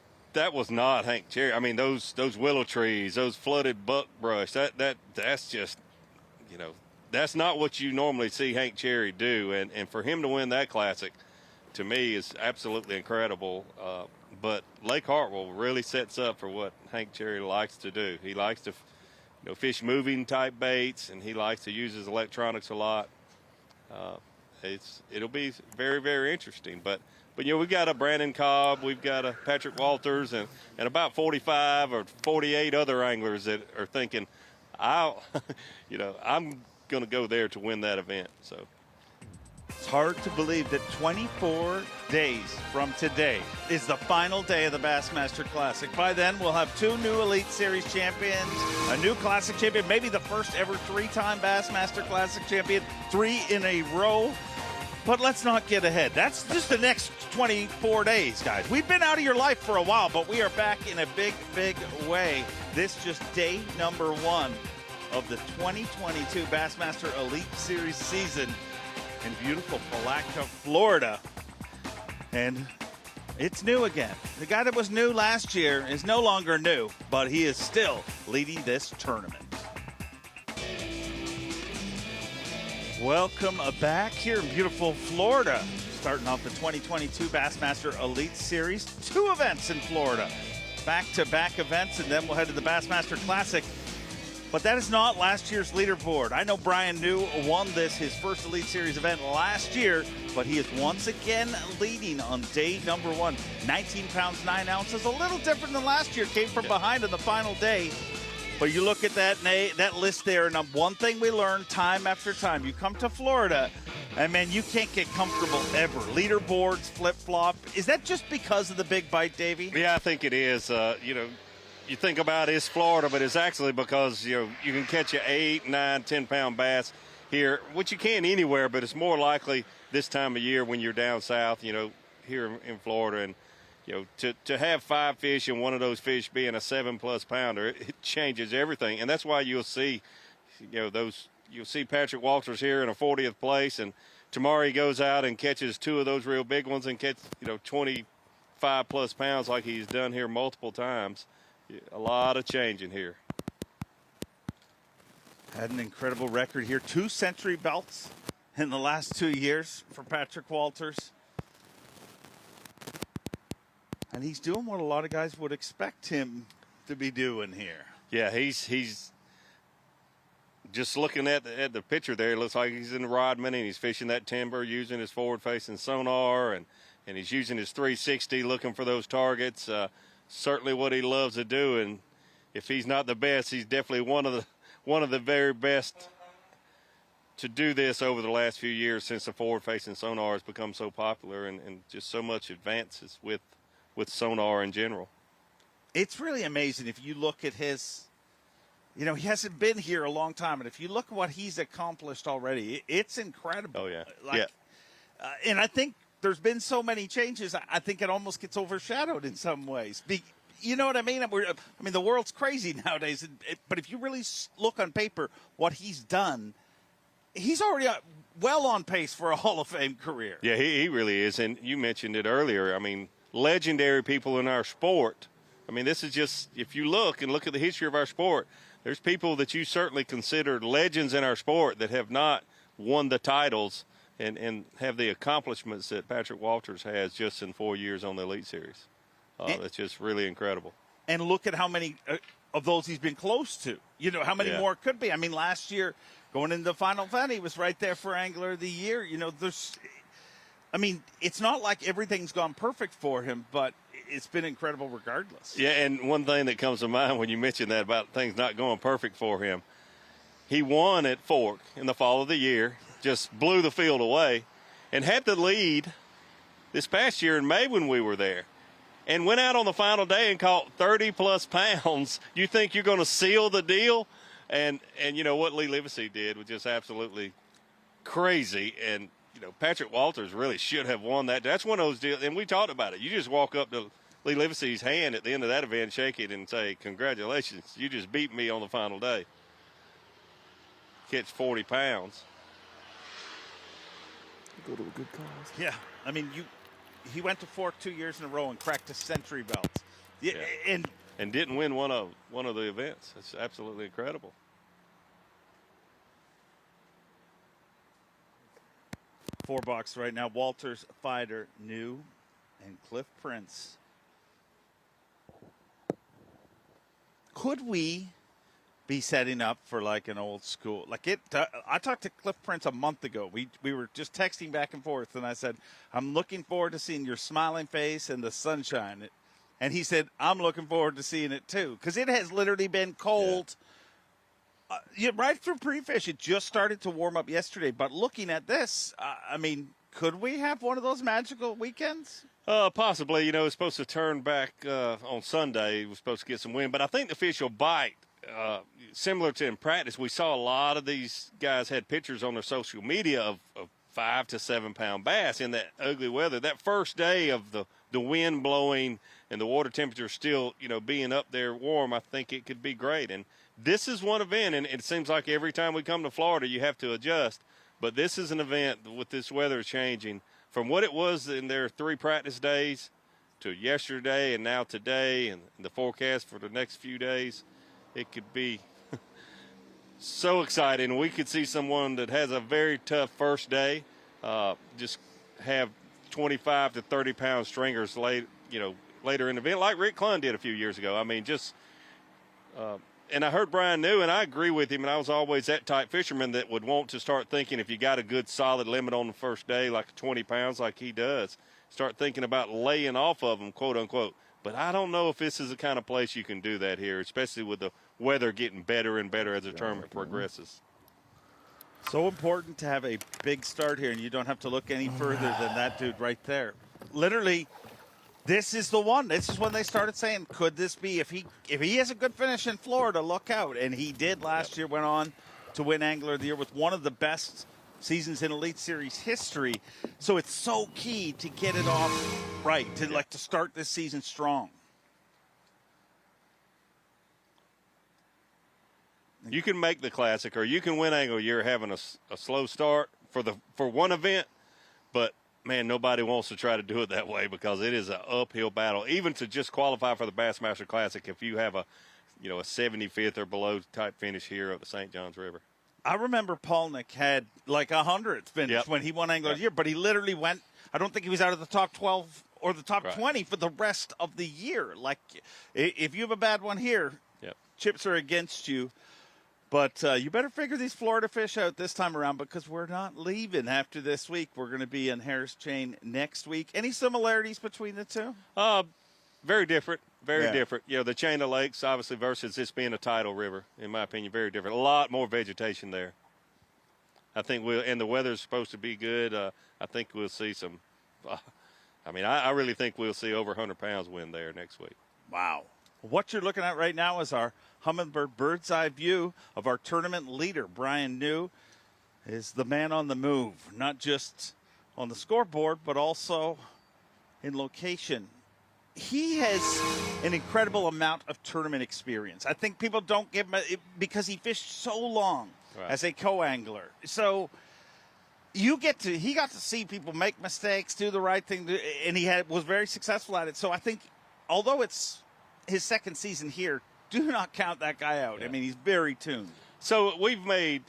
[SPEAKER 15] was not Hank Cherry. I mean, those willow trees, those flooded buckbrush, that's just, you know, that's not what you normally see Hank Cherry do. And for him to win that Classic, to me, is absolutely incredible. But Lake Hartwell really sets up for what Hank Cherry likes to do. He likes to, you know, fish moving type baits, and he likes to use his electronics a lot. It'll be very, very interesting. But you know, we've got a Brandon Cobb, we've got a Patrick Walters, and about 45 or 48 other anglers that are thinking, I'm going to go there to win that event. So
[SPEAKER 14] it's hard to believe that 24 days from today is the final day of the Bassmaster Classic. By then, we'll have 2 new Elite Series champions, a new Classic champion, maybe the first ever 3-time Bassmaster Classic champion, 3 in a row. But let's not get ahead. That's just the next 24 days, guys. We've been out of your life for a while, but we are back in a big, big way. This just day number 1 of the 2022 Bassmaster Elite Series season in beautiful Palatka, Florida. And it's new again. The guy that was new last year is no longer new, but he is still leading this tournament. Welcome back here in beautiful Florida. Starting off the 2022 Bassmaster Elite Series. 2 events in Florida. Back-to-back events, and then we'll head to the Bassmaster Classic. But that is not last year's leaderboard. I know Brian New won his first Elite Series event last year, but he is once again leading on day number 1. 19 pounds, 9 ounces. A little different than last year. Came from behind on the final day. But you look at that list there, and one thing we learned time after time, you come to Florida, and man, you can't get comfortable ever. Leaderboards, flip-flop. Is that just because of the big bite, Davey?
[SPEAKER 15] Yeah, I think it is. You know, you think about it's Florida, but it's actually because, you know, you can catch an 8, 9, 10-pound bass here, which you can anywhere, but it's more likely this time of year when you're down south, you know, here in Florida. And you know, to have 5 fish and one of those fish being a 7+ pounder, it changes everything. And that's why you'll see, you know, you'll see Patrick Walters here in a 40th place, and tomorrow he goes out and catches 2 of those real big ones and catch, you know, 25+ pounds like he's done here multiple times. A lot of changing here.
[SPEAKER 14] Had an incredible record here. 2 century belts in the last 2 years for Patrick Walters. And he's doing what a lot of guys would expect him to be doing here.
[SPEAKER 15] Yeah, he's just looking at the picture there. It looks like he's in Rodman and he's fishing that timber using his forward-facing sonar, and he's using his 360 looking for those targets. Certainly what he loves to do, and if he's not the best, he's definitely one of the very best to do this over the last few years since the forward-facing sonar has become so popular and just so much advances with sonar in general.
[SPEAKER 14] It's really amazing if you look at his, you know, he hasn't been here a long time, and if you look at what he's accomplished already, it's incredible.
[SPEAKER 15] Oh, yeah.
[SPEAKER 14] And I think there's been so many changes, I think it almost gets overshadowed in some ways. You know what I mean? I mean, the world's crazy nowadays, but if you really look on paper what he's done, he's already well on pace for a Hall of Fame career.
[SPEAKER 15] Yeah, he really is, and you mentioned it earlier. I mean, legendary people in our sport I mean, this is just, if you look at the history of our sport, there's people that you certainly consider legends in our sport that have not won the titles and have the accomplishments that Patrick Walters has just in 4 years on the Elite Series. That's just really incredible.
[SPEAKER 14] And look at how many of those he's been close to. You know, how many more could be. I mean, last year, going into the Final Four, he was right there for Angler of the Year. You know, it's not like everything's gone perfect for him, but it's been incredible regardless.
[SPEAKER 15] Yeah, and one thing that comes to mind when you mention that about things not going perfect for him, he won at Fork in the fall of the year, just blew the field away, and had the lead this past year in May when we were there, and went out on the final day and caught 30-plus pounds. You think you're going to seal the deal? And you know, what Lee Livesey did was just absolutely crazy. And, you know, Patrick Walters really should have won that. That's one of those deals, and we talked about it. You just walk up to Lee Livesey's hand at the end of that event, shake it, and say, congratulations, you just beat me on the final day. Catch 40 pounds.
[SPEAKER 14] Go to a good cause. Yeah, I mean, he went to Fork 2 years in a row and cracked a century belt. Yeah. And
[SPEAKER 15] didn't win one of the events. It's absolutely incredible.
[SPEAKER 14] $4 right now. Walters, Fighter, New, and Cliff Prince. Could we be setting up for like an old school? I talked to Cliff Prince a month ago. We were just texting back and forth, and I said, I'm looking forward to seeing your smiling face and the sunshine. And he said, I'm looking forward to seeing it too, because it has literally been cold. Right through pre-fish. It just started to warm up yesterday. But looking at this, I mean, could we have one of those magical weekends?
[SPEAKER 15] Possibly. You know, it's supposed to turn back on Sunday. We're supposed to get some wind. But I think the fish will bite. Similar to in practice, we saw a lot of these guys had pictures on their social media of 5 to 7 pound bass in that ugly weather. That first day of the wind blowing and the water temperature still, you know, being up there warm, I think it could be great. And this is one event, and it seems like every time we come to Florida, you have to adjust. But this is an event with this weather changing from what it was in their 3 practice days to yesterday and now today and the forecast for the next few days. It could be so exciting. We could see someone that has a very tough first day just have 25 to 30 pound stringers later in the event, like Rick Clunn did a few years ago. I mean, and I heard Brian New, and I agree with him, and I was always that type fisherman that would want to start thinking, if you got a good solid limit on the first day, like 20 pounds like he does, start thinking about laying off of them, quote unquote. But I don't know if this is the kind of place you can do that here, especially with the weather getting better and better as the tournament progresses.
[SPEAKER 14] So important to have a big start here, and you don't have to look any further than that dude right there. Literally, this is the one. This is when they started saying, could this be, if he has a good finish in Florida, look out. And he did last year, went on to win Angler of the Year with one of the best seasons in Elite Series history. So it's so key to get it off right, to start this season strong.
[SPEAKER 15] You can make the Classic, or you can win Angler of the Year having a slow start for one event, but man, nobody wants to try to do it that way because it is an uphill battle, even to just qualify for the Bassmaster Classic if you have a 75th or below type finish here at the St. Johns River.
[SPEAKER 14] I remember Polnick had like 100th finish when he won Angler of the Year, but he literally went, I don't think he was out of the top 12 or the top 20 for the rest of the year. Like, if you have a bad one here, chips are against you. But you better figure these Florida fish out this time around, because we're not leaving after this week. We're going to be in Harris Chain next week. Any similarities between the two?
[SPEAKER 15] Very different. Very different. You know, the chain of lakes, obviously, versus this being a tidal river, in my opinion, very different. A lot more vegetation there. I think and the weather's supposed to be good. I think we'll see some. I really think we'll see over 100 pounds wind there next week.
[SPEAKER 14] Wow. What you're looking at right now is our Humminbird bird's eye view of our tournament leader. Brian New is the man on the move, not just on the scoreboard, but also in location. He has an incredible amount of tournament experience. I think people don't give him because he fished so long as a co-angler. So he got to see people make mistakes, do the right thing, and he was very successful at it. So I think, although it's his second season here, do not count that guy out. I mean, he's very tuned.
[SPEAKER 15] So we've made,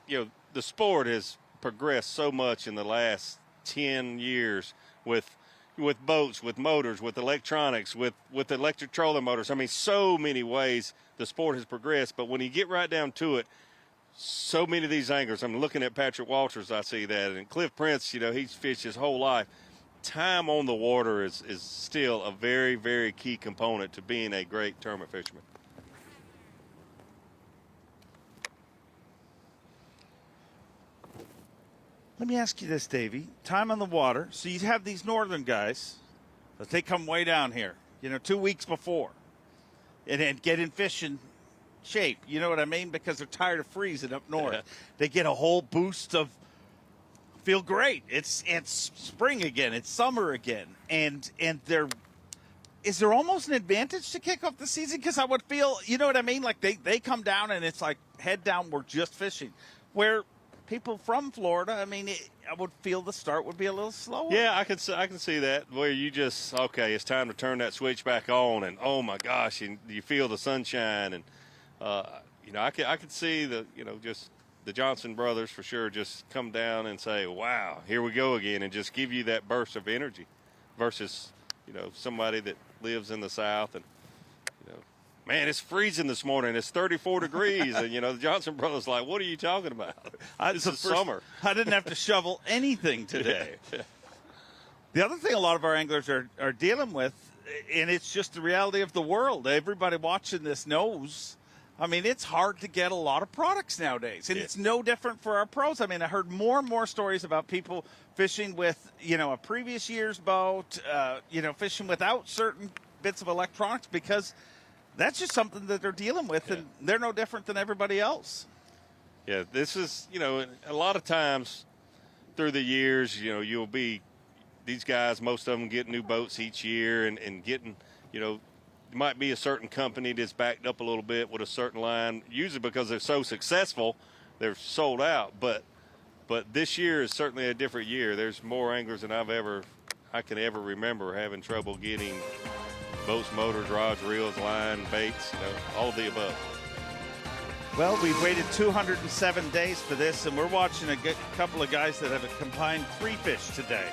[SPEAKER 15] the sport has progressed so much in the last 10 years with boats, with motors, with electronics, with electric trolling motors. I mean, so many ways the sport has progressed. But when you get right down to it, so many of these anglers, I'm looking at Patrick Walters, I see that. And Cliff Prince, he's fished his whole life. Time on the water is still a very, very key component to being a great tournament fisherman.
[SPEAKER 14] Let me ask you this, Davey. Time on the water. So you have these northern guys, but they come way down here, 2 weeks before, and get in fishing shape. You know what I mean? Because they're tired of freezing up north. They get a whole boost of feel great. It's spring again. It's summer again. And is there almost an advantage to kick off the season? Because I would feel, you know what I mean? Like they come down and it's like head down, we're just fishing. Where people from Florida, I mean, I would feel the start would be a little slower.
[SPEAKER 15] Yeah, I can see that, where you just, okay, it's time to turn that switch back on, and oh my gosh, and you feel the sunshine, and I could see just the Johnson brothers for sure just come down and say, wow, here we go again, and just give you that burst of energy versus somebody that lives in the South and man, it's freezing this morning. It's 34 degrees. And, the Johnson brothers like, what are you talking about? This is summer.
[SPEAKER 14] I didn't have to shovel anything today. The other thing a lot of our anglers are dealing with, and it's just the reality of the world. Everybody watching this knows. I mean, it's hard to get a lot of products nowadays. And it's no different for our pros. I mean, I heard more and more stories about people fishing with, a previous year's boat, fishing without certain bits of electronics because – that's just something that they're dealing with, and they're no different than everybody else.
[SPEAKER 15] Yeah, this is, a lot of times through the years, you'll be these guys, most of them get new boats each year and getting, there might be a certain company that's backed up a little bit with a certain line, usually because they're so successful, they're sold out. But this year is certainly a different year. There's more anglers than I can ever remember having trouble getting boats, motors, rods, reels, line, baits, all of the above.
[SPEAKER 14] Well, we've waited 207 days for this, and we're watching a couple of guys that have a combined 3 fish today.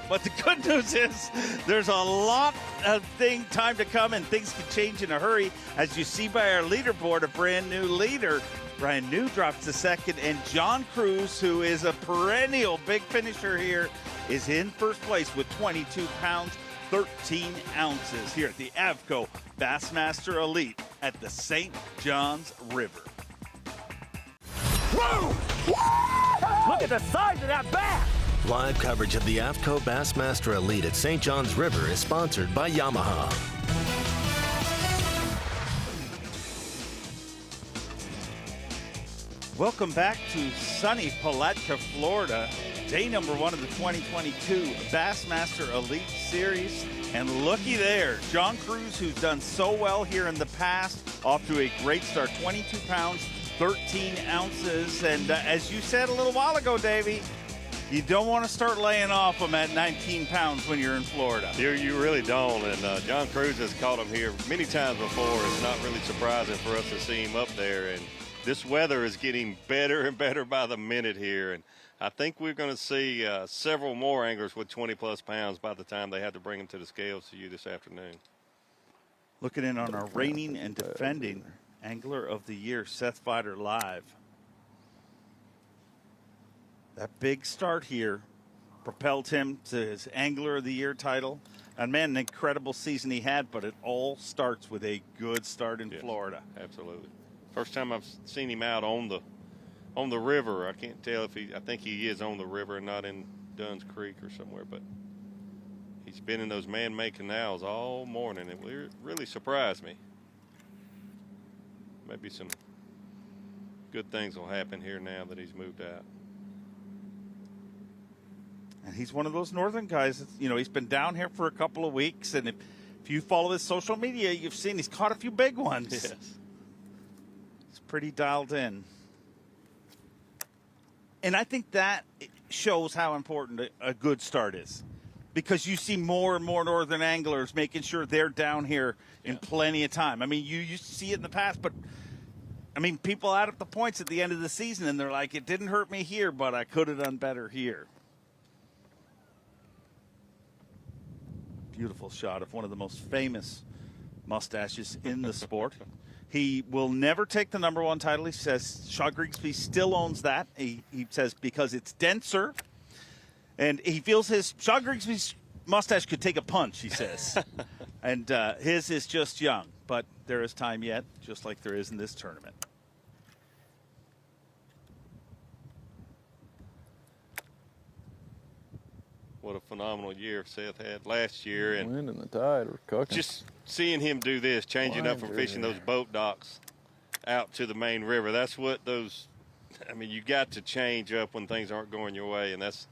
[SPEAKER 14] But the good news is there's a lot of time to come, and things can change in a hurry. As you see by our leaderboard, a brand new leader. Brian New drops to second, and John Cruz, who is a perennial big finisher here, is in first place with 22 pounds. 13 ounces here at the AFTCO Bassmaster Elite at the St. Johns River.
[SPEAKER 12] Whoa! Look at the size of that bass!
[SPEAKER 2] Live coverage of the AFTCO Bassmaster Elite at St. Johns River is sponsored by Yamaha.
[SPEAKER 14] Welcome back to sunny Palatka, Florida. Day number 1 of the 2022 Bassmaster Elite Series. And looky there, John Cruz, who's done so well here in the past, off to a great start. 22 pounds, 13 ounces. And as you said a little while ago, Davey, you don't want to start laying off them at 19 pounds when you're in Florida.
[SPEAKER 15] You really don't. And John Cruz has caught him here many times before. It's not really surprising for us to see him up there. And this weather is getting better and better by the minute here. And I think we're going to see several more anglers with 20-plus pounds by the time they have to bring them to the scales to you this afternoon.
[SPEAKER 14] Looking in on our reigning and defending Angler of the Year, Seth Fighter, live. That big start here propelled him to his Angler of the Year title. And, man, an incredible season he had, but it all starts with a good start in Florida.
[SPEAKER 15] Absolutely. First time I've seen him out on the river. I can't tell if I think he is on the river and not in Dunn's Creek or somewhere, but he's been in those man-made canals all morning. It really surprised me. Maybe some good things will happen here now that he's moved out.
[SPEAKER 14] And he's one of those northern guys, he's been down here for a couple of weeks, and if you follow his social media, you've seen he's caught a few big ones.
[SPEAKER 15] Yes.
[SPEAKER 14] He's pretty dialed in. And I think that shows how important a good start is. because you see more and more northern anglers making sure they're down here in plenty of time. I mean, you used to see it in the past, but I mean, people add up the points at the end of the season, and they're like, it didn't hurt me here, but I could have done better here. Beautiful shot of one of the most famous mustaches in the sport. He will never take the #1 title. He says Shaw Grigsby still owns that. He says because it's denser, and he feels Shaw Grigsby's mustache could take a punch, he says. And his is just young, but there is time yet, just like there is in this tournament.
[SPEAKER 15] What a phenomenal year Seth had last year. And
[SPEAKER 6] wind and the tide are cooking.
[SPEAKER 15] Just seeing him do this, changing up from fishing those boat docks out to the main river, that's what those, I mean, you got to change up when things aren't going your way, and that's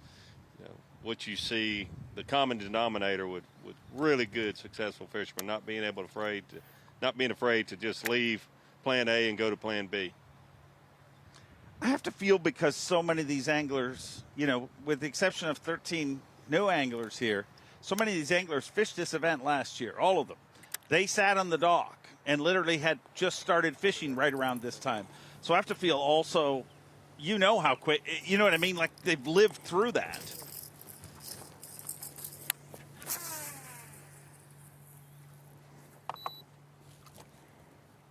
[SPEAKER 15] what you see, the common denominator with really good, successful fishermen, not being afraid to just leave plan A and go to plan B.
[SPEAKER 14] I have to feel because so many of these anglers, with the exception of 13 new anglers here, so many of these anglers fished this event last year, all of them. They sat on the dock and literally had just started fishing right around this time. So I have to feel also, how quick, you know what I mean? Like they've lived through that.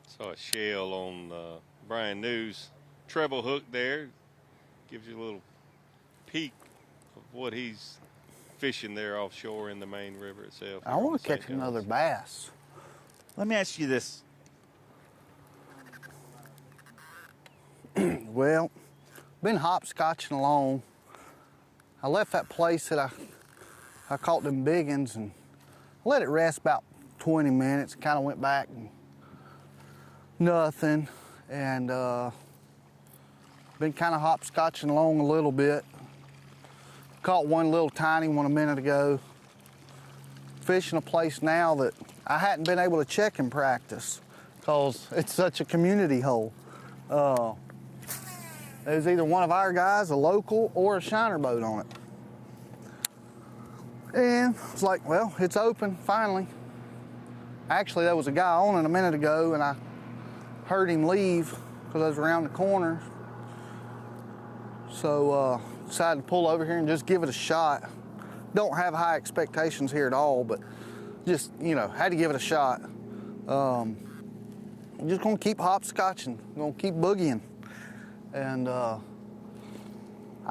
[SPEAKER 15] Saw a shell on Brian New's treble hook there. Gives you a little peek of what he's fishing there offshore in the main river itself.
[SPEAKER 8] I want to catch another bass.
[SPEAKER 14] Let me ask you this.
[SPEAKER 8] Well, been hopscotching along. I left that place that I caught them big uns and let it rest about 20 minutes. Kind of went back and nothing. And been kind of hopscotching along a little bit. Caught one little tiny one a minute ago. Fishing a place now that I hadn't been able to check in practice because it's such a community hole. There's either one of our guys, a local, or a shiner boat on it. And it's like, well, it's open finally. Actually, there was a guy on it a minute ago and I heard him leave because I was around the corner. So decided to pull over here and just give it a shot. Don't have high expectations here at all, but just, had to give it a shot. I'm just gonna keep hopscotching, gonna keep boogieing. And I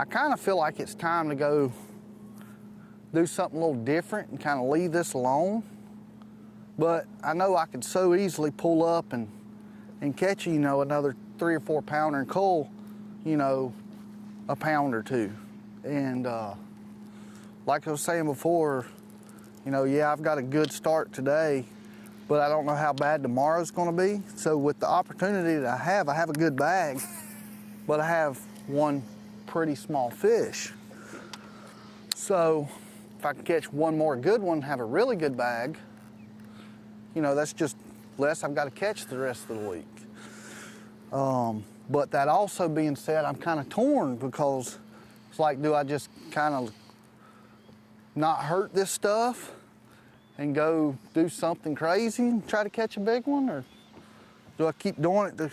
[SPEAKER 8] kind of feel like it's time to go do something a little different and kind of leave this alone. But I know I could so easily pull up and catch, another 3 or 4 pounder and cull, a pound or two. And like I was saying before, yeah, I've got a good start today, but I don't know how bad tomorrow's gonna be. So with the opportunity that I have a good bag, but I have one pretty small fish. So if I can catch one more good one, have a really good bag, that's just less I've got to catch the rest of the week. But that also being said, I'm kind of torn because it's like, do I just kind of not hurt this stuff and go do something crazy and try to catch a big one? Or do I keep doing it to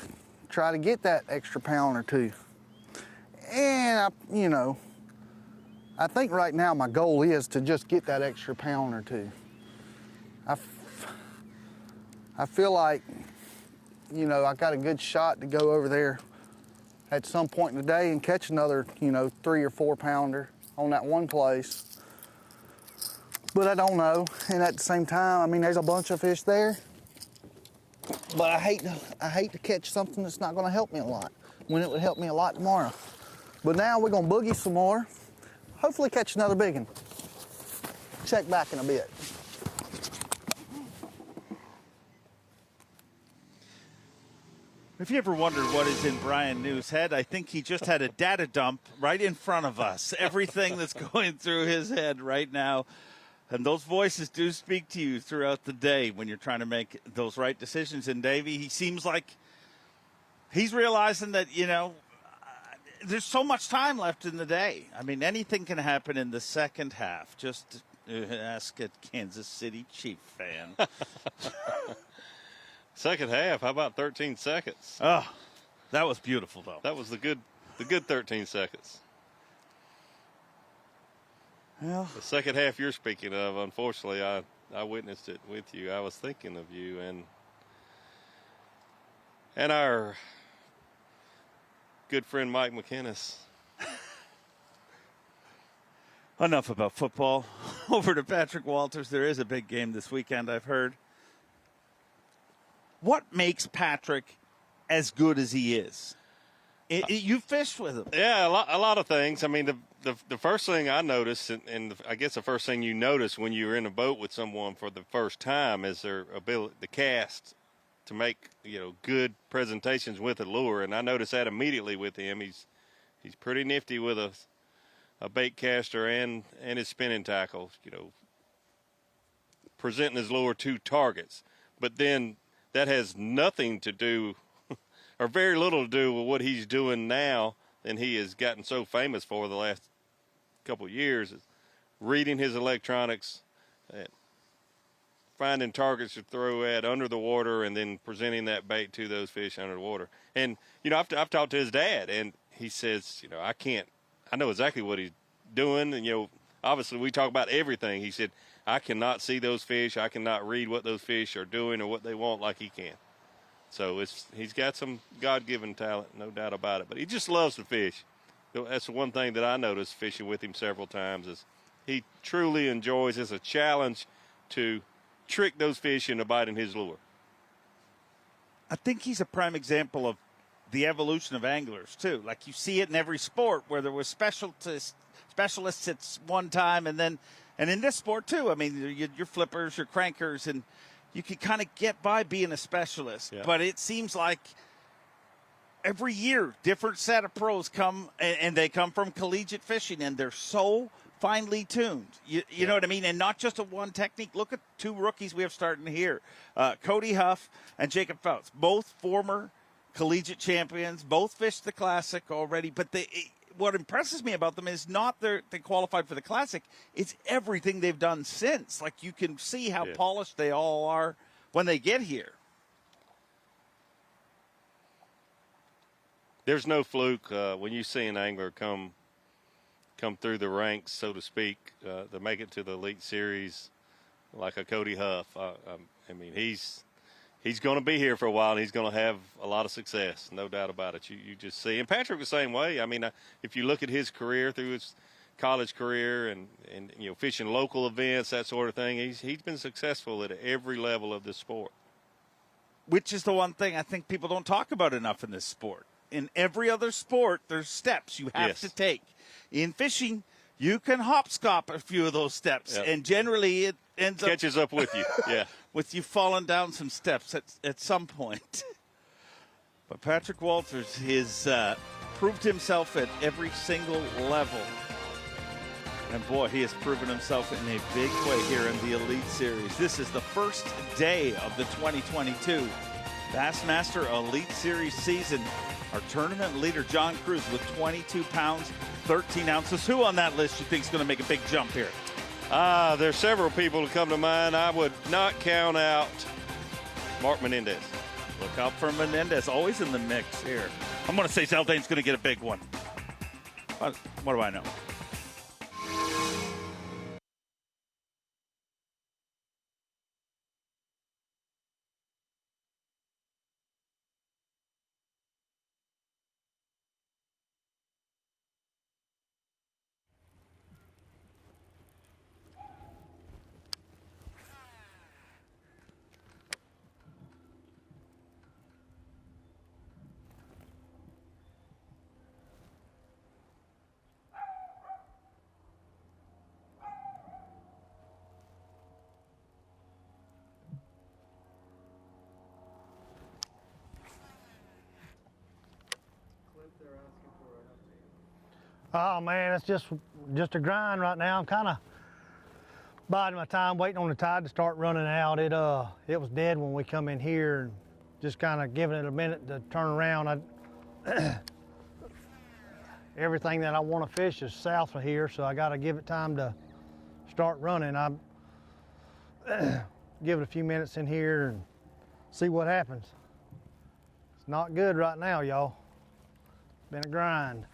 [SPEAKER 8] try to get that extra pound or two? And, I think right now my goal is to just get that extra pound or two. I feel like, I got a good shot to go over there at some point in the day and catch another, 3 or 4 pounder on that one place. But I don't know. And at the same time, there's a bunch of fish there. But I hate to catch something that's not gonna help me a lot when it would help me a lot tomorrow. But now we're gonna boogie some more. Hopefully catch another big one. Check back in a bit.
[SPEAKER 14] If you ever wondered what is in Brian New's head, I think he just had a data dump right in front of us. Everything that's going through his head right now. And those voices do speak to you throughout the day when you're trying to make those right decisions. And Davey, he seems like he's realizing that, there's so much time left in the day. Anything can happen in the second half. Just
[SPEAKER 17] Ask a Kansas City Chief fan.
[SPEAKER 15] Second half, how about 13 seconds?
[SPEAKER 17] Oh, that was beautiful, though.
[SPEAKER 15] That was the good 13 seconds.
[SPEAKER 17] Well,
[SPEAKER 15] the second half you're speaking of, unfortunately, I witnessed it with you. I was thinking of you and our good friend Mike McInnes.
[SPEAKER 17] Enough about football. Over to Patrick Walters. There is a big game this weekend, I've heard. What makes Patrick as good as he is? You fished with him.
[SPEAKER 15] Yeah, a lot of things. I mean, the first thing I noticed, and I guess the first thing you notice when you're in a boat with someone for the first time is their ability to cast, to make good presentations with a lure. And I noticed that immediately with him. He's pretty nifty with a bait caster and his spinning tackle, presenting his lure to targets. But then that has nothing to do, or very little to do with what he's doing now and he has gotten so famous for the last couple of years, is reading his electronics, finding targets to throw at under the water, and then presenting that bait to those fish under the water. And, I've talked to his dad, and he says, I know exactly what he's doing. And, obviously we talk about everything. He said, I cannot see those fish. I cannot read what those fish are doing or what they want like he can. So he's got some God-given talent, no doubt about it. But he just loves to fish. That's the one thing that I noticed fishing with him several times is he truly enjoys. It's a challenge to trick those fish into biting his lure.
[SPEAKER 17] I think he's a prime example of the evolution of anglers, too. Like you see it in every sport where there was specialists at one time, and in this sport, too. I mean, your flippers, your crankers, and you can kind of get by being a specialist. Yeah. But it seems like every year, different set of pros come, and they come from collegiate fishing, and they're so finely tuned. You know what I mean? And not just a one technique. Look at two rookies we have starting here. Cody Huff and Jacob Fouts, both former collegiate champions, both fished the Classic already. But what impresses me about them is not they qualified for the Classic. It's everything they've done since. Like you can see how polished they all are when they get here.
[SPEAKER 15] There's no fluke when you see an angler come through the ranks, so to speak, to make it to the Elite Series, like a Cody Huff. I mean, he's going to be here for a while, and he's going to have a lot of success, no doubt about it. You just see. And Patrick the same way. I mean, if you look at his career through his college career and fishing local events, that sort of thing, he's been successful at every level of this sport.
[SPEAKER 17] Which is the one thing I think people don't talk about enough in this sport. In every other sport, there's steps you have to take. In fishing, you can hopscotch a few of those steps, and generally it
[SPEAKER 15] catches up with you. Yeah,
[SPEAKER 17] with you falling down some steps at some point. But Patrick Walters has proved himself at every single level, and boy, he has proven himself in a big way here in the Elite Series. This is the first day of the 2022 Bassmaster Elite Series season. Our tournament leader, John Cruz, with 22 pounds, 13 ounces. Who on that list you think is going to make a big jump here?
[SPEAKER 15] There's several people who come to mind. I would not count out Mark Menendez.
[SPEAKER 17] Look out for Menendez, always in the mix here. I'm going to say Zaldane's going to get a big one. What do I know?
[SPEAKER 22] Oh man, it's just a grind right now. I'm kind of biding my time, waiting on the tide to start running out. It was dead when we come in here, and just kind of giving it a minute to turn around. Everything that I want to fish is south of here, so I got to give it time to start running. I give it a few minutes in here and see what happens. It's not good right now, y'all. Been a grind.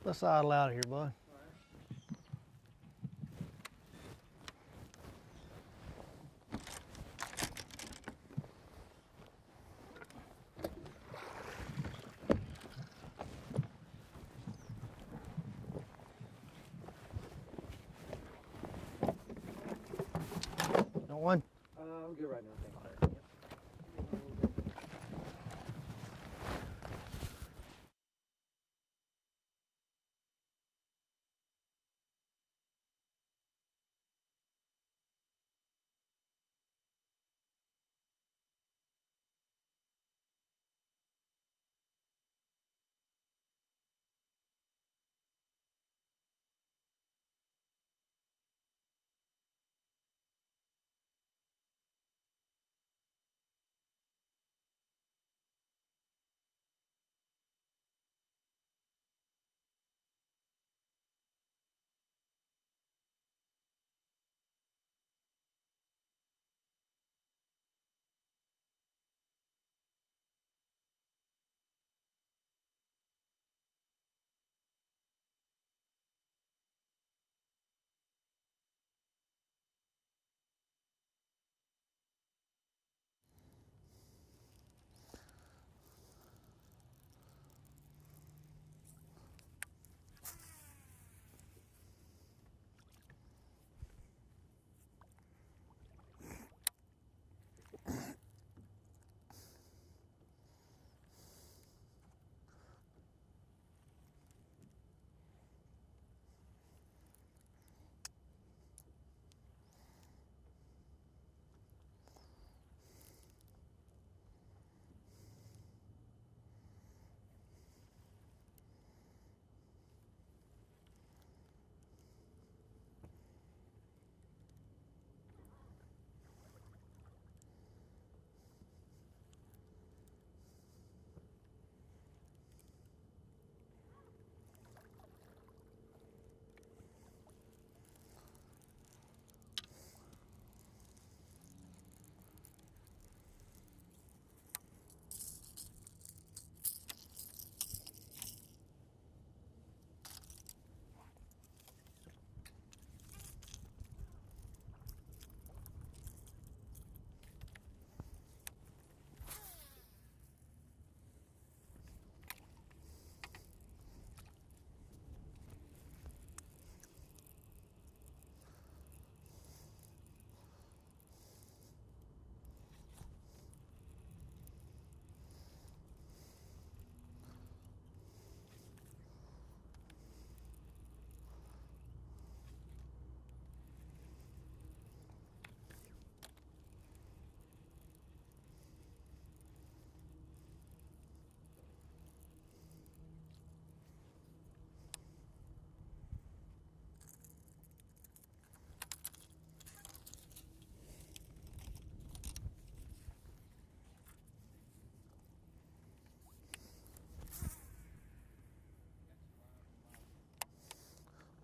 [SPEAKER 22] Let's idle out of here, bud. Want one?
[SPEAKER 9] I'm good right now.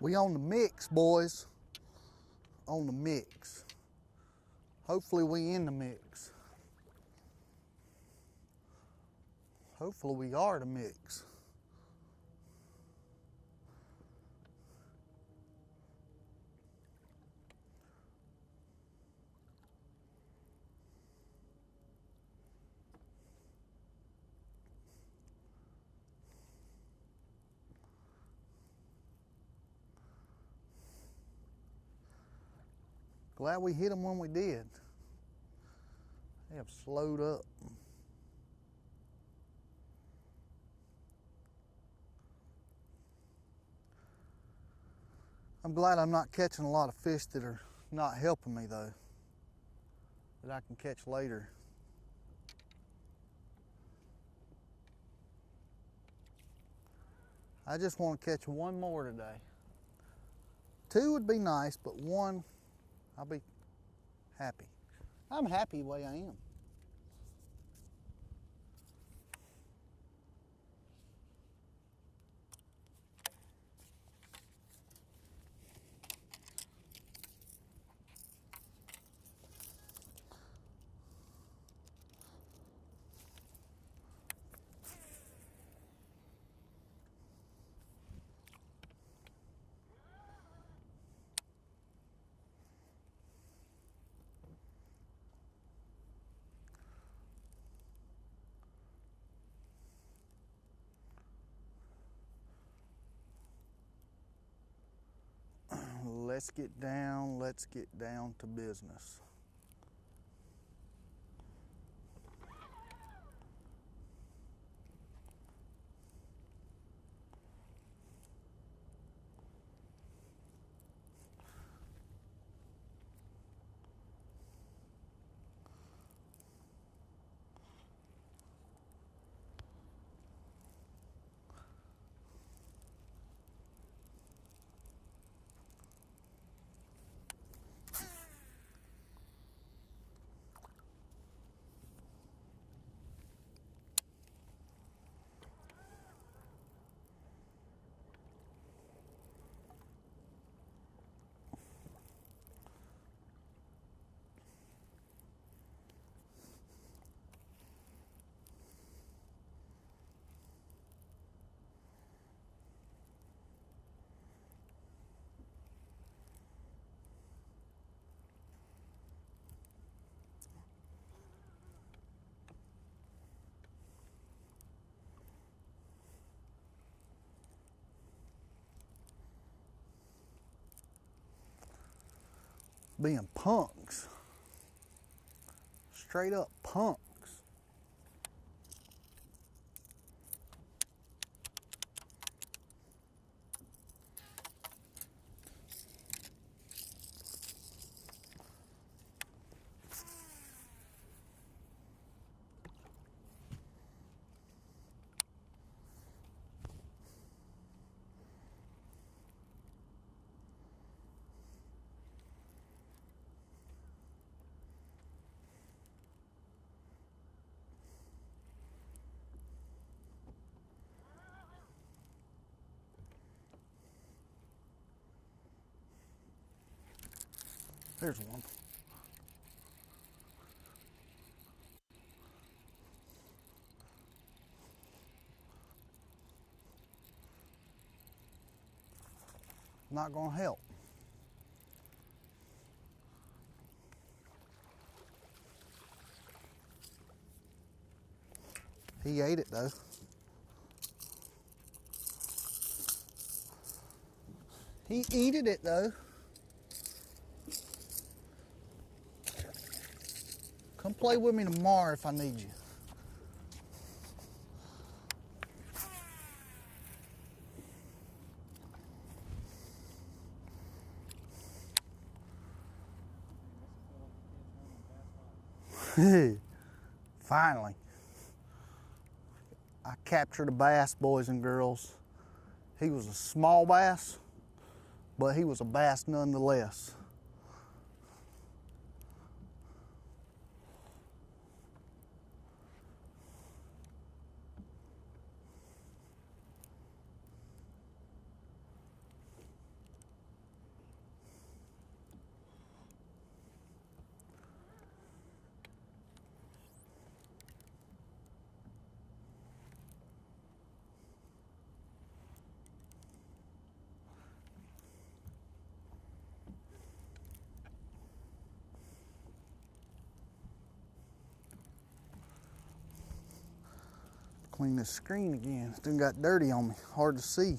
[SPEAKER 8] We on the mix, boys. On the mix. Hopefully we in the mix. Hopefully we are the mix. Glad we hit them when we did. They have slowed up. I'm glad I'm not catching a lot of fish that are not helping me though, that I can catch later. I just want to catch one more today. 2 would be nice, but 1, I'll be happy. I'm happy the way I am. Let's get down to business. Being punks. Straight up punks. There's one. Not gonna help. He ate it though. He eated it though. Come play with me tomorrow if I need you. Finally. I captured a bass, boys and girls. He was a small bass, but he was a bass nonetheless. Clean this screen again. It's done got dirty on me. Hard to see.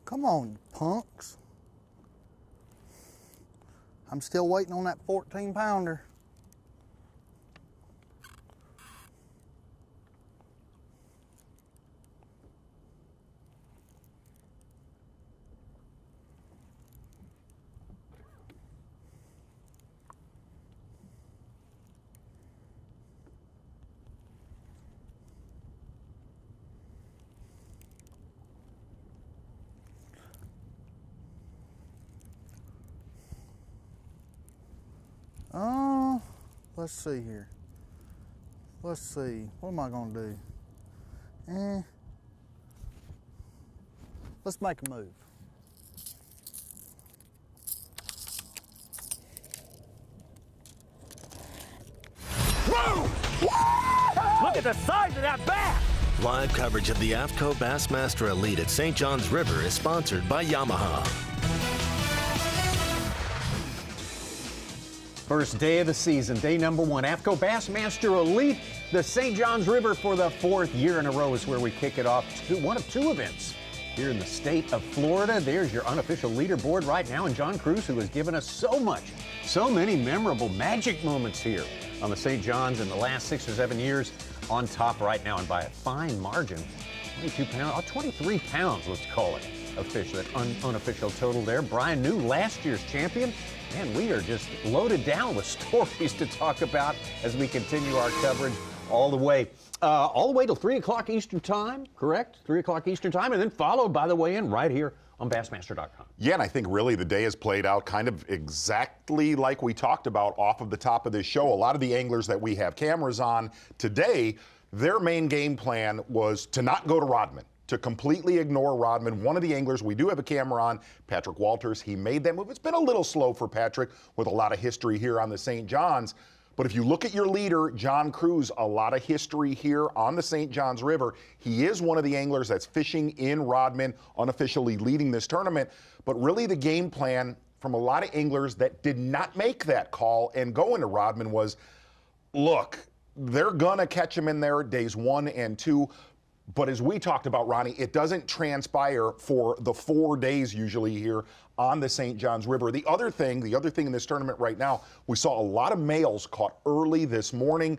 [SPEAKER 8] Come on, you punks. I'm still waiting on that 14-pounder. Let's see here. Let's see. What am I going to do? Let's make a move.
[SPEAKER 12] Whoa! Look at the size of that bass!
[SPEAKER 2] Live coverage of the AFTCO Bassmaster Elite at St. John's River is sponsored by Yamaha.
[SPEAKER 3] First day of the season, day number 1, AFTCO Bassmaster Elite, the St. John's River for the 4th year in a row is where we kick it off. One of 2 events here in the state of Florida. There's your unofficial leaderboard right now, and John Cruz, who has given us so many memorable magic moments here on the St. John's in the last 6 or 7 years, on top right now, and by a fine margin, 22 pounds, 23 pounds, let's call it, of fish. That unofficial total there. Brian New, last year's champion. Man, we are just loaded down with stories to talk about as we continue our coverage all the way till 3 o'clock Eastern time, correct? 3 o'clock Eastern time, and then followed by the weigh-in right here on Bassmaster.com.
[SPEAKER 4] Yeah, and I think really the day has played out kind of exactly like we talked about off of the top of this show. A lot of the anglers that we have cameras on today, their main game plan was to not go to Rodman, to completely ignore Rodman. One of the anglers we do have a camera on, Patrick Walters, he made that move. It's been a little slow for Patrick with a lot of history here on the St. John's. But if you look at your leader, John Cruz, a lot of history here on the St. John's River. He is one of the anglers that's fishing in Rodman, unofficially leading this tournament. But really the game plan from a lot of anglers that did not make that call and go into Rodman was, look, they're gonna catch him in there days 1 and 2. But as we talked about, Ronnie, it doesn't transpire for the 4 days usually here on the St. John's River. The other thing in this tournament right now, we saw a lot of males caught early this morning.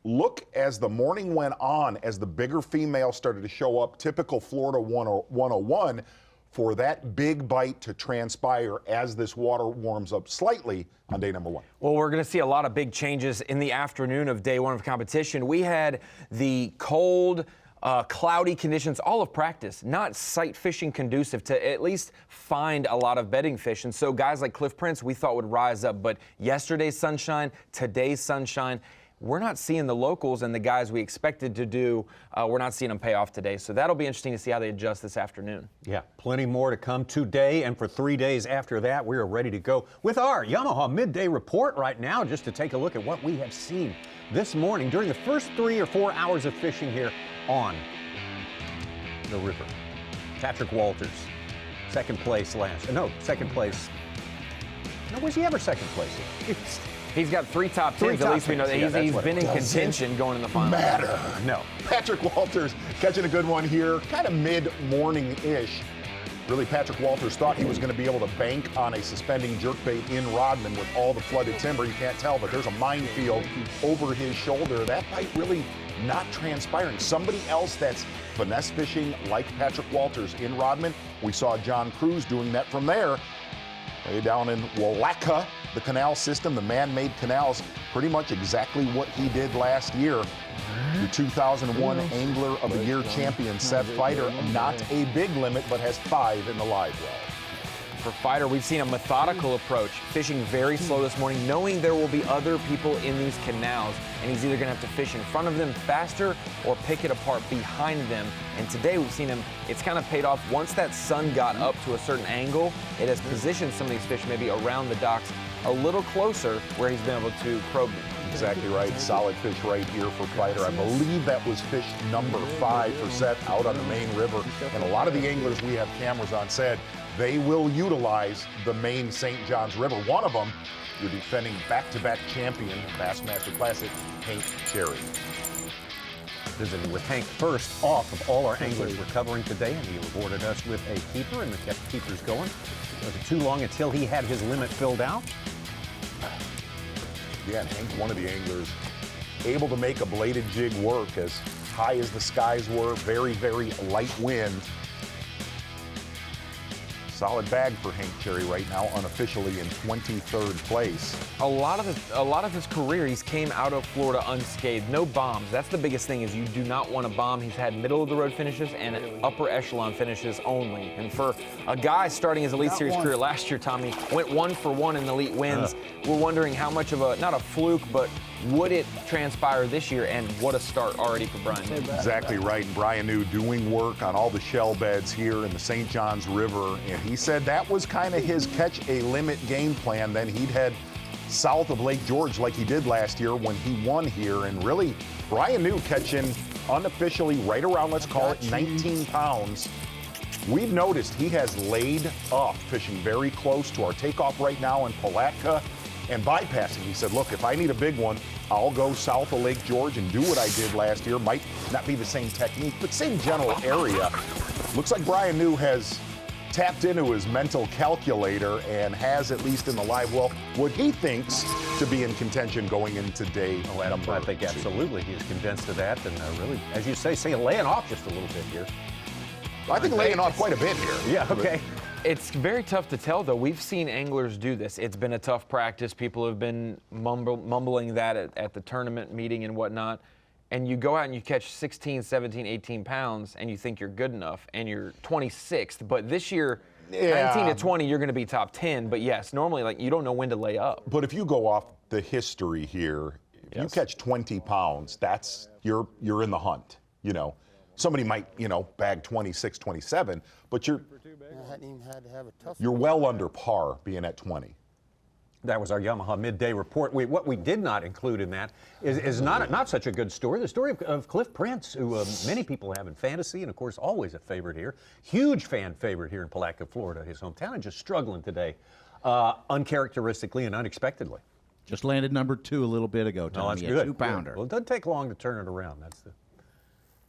[SPEAKER 4] Look, as the morning went on, as the bigger females started to show up, typical Florida 101, for that big bite to transpire as this water warms up slightly on day number 1.
[SPEAKER 5] Well, we're going to see a lot of big changes in the afternoon of day 1 of competition. We had the cold, cloudy conditions, all of practice, not sight fishing conducive to at least find a lot of bedding fish. And so guys like Cliff Prince we thought would rise up, but yesterday's sunshine, today's sunshine, we're not seeing the locals and the guys we expected to do, we're not seeing them pay off today. So that'll be interesting to see how they adjust this afternoon.
[SPEAKER 11] Yeah, plenty more to come today, and for 3 days after that, we are ready to go with our Yamaha Midday Report right now, just to take a look at what we have seen this morning during the first 3 or 4 hours of fishing here on the river. Patrick Walters, second place. No, was he ever second place?
[SPEAKER 5] He's got 3 top 10s. At least we know that he's been in contention going in the final.
[SPEAKER 4] Matter.
[SPEAKER 11] No.
[SPEAKER 4] Patrick Walters catching a good one here, kind of mid-morning-ish. Really, Patrick Walters thought he was going to be able to bank on a suspending jerkbait in Rodman with all the flooded timber. You can't tell, but there's a minefield over his shoulder. That bite really not transpiring. Somebody else that's finesse fishing like Patrick Walters in Rodman. We saw John Cruz doing that from there. Way down in Wallacka, the canal system, the man-made canals, pretty much exactly what he did last year. The 2001 Angler of the Year champion, Seth Fighter, not a big limit, but has 5 in the live well.
[SPEAKER 5] For Fighter, we've seen a methodical approach, fishing very slow this morning, knowing there will be other people in these canals, and he's either going to have to fish in front of them faster or pick it apart behind them. And today we've seen him, it's kind of paid off. Once that sun got up to a certain angle, it has positioned some of these fish maybe around the docks a little closer where he's been able to probe them.
[SPEAKER 4] Exactly right. Solid fish right here for Fighter. I believe that was fish number 5 for Seth out on the main river. And a lot of the anglers we have cameras on said they will utilize the main St. John's River. One of them, your defending back-to-back champion, Bassmaster Classic, Hank Cherry.
[SPEAKER 11] Visiting with Hank first off of all our anglers we're covering today, and he rewarded us with a keeper and kept keepers going. It wasn't too long until he had his limit filled out.
[SPEAKER 4] Yeah, and Hank, one of the anglers, able to make a bladed jig work as high as the skies were, very, very light wind. Solid bag for Hank Cherry right now, unofficially in 23rd place.
[SPEAKER 5] A lot of his career, he's came out of Florida unscathed. No bombs. That's the biggest thing, is you do not want a bomb. He's had middle of the road finishes and upper echelon finishes only. And for a guy starting his Elite Series career last year, Tommy, went 1 for 1 in Elite wins. We're wondering how much of a, not a fluke, but would it transpire this year, and what a start already for Brian New.
[SPEAKER 4] Exactly right. And Brian New doing work on all the shell beds here in the St. John's River, and he said that was kind of his catch a limit game plan. Then he'd head south of Lake George like he did last year when he won here. And really, Brian New catching unofficially right around, let's call it 19 pounds. We've noticed he has laid off fishing very close to our takeoff right now in Palatka and bypassing. He said, look, if I need a big one, I'll go south of Lake George and do what I did last year. Might not be the same technique, but same general area. Looks like Brian New has tapped into his mental calculator and has, at least in the live well, what he thinks to be in contention going into day number 2.
[SPEAKER 11] I think absolutely he is convinced of that, and really, as you say laying off just a little bit here.
[SPEAKER 4] I think laying off quite a bit here.
[SPEAKER 11] Yeah, okay.
[SPEAKER 5] It's very tough to tell, though. We've seen anglers do this. It's been a tough practice. People have been mumbling that at the tournament meeting and whatnot. And you go out and you catch 16, 17, 18 pounds, and you think you're good enough, and you're 26th. But this year, 19 to 20, you're going to be top 10. But yes, normally, like, you don't know when to lay up.
[SPEAKER 4] But if you go off the history here, if you catch 20 pounds, that's you're in the hunt. You know, somebody might bag 26, 27, but you're well under par being at 20.
[SPEAKER 11] That was our Yamaha Midday Report. What we did not include in that is not such a good story. The story of Cliff Prince, who many people have in fantasy, and of course always a favorite here. Huge fan favorite here in Palatka, Florida, his hometown, and just struggling today, uncharacteristically and unexpectedly.
[SPEAKER 7] Just landed number 2 a little bit ago, Tommy.
[SPEAKER 11] Oh, that's good.
[SPEAKER 7] 2-pounder.
[SPEAKER 11] Well, it doesn't take long to turn it around. That's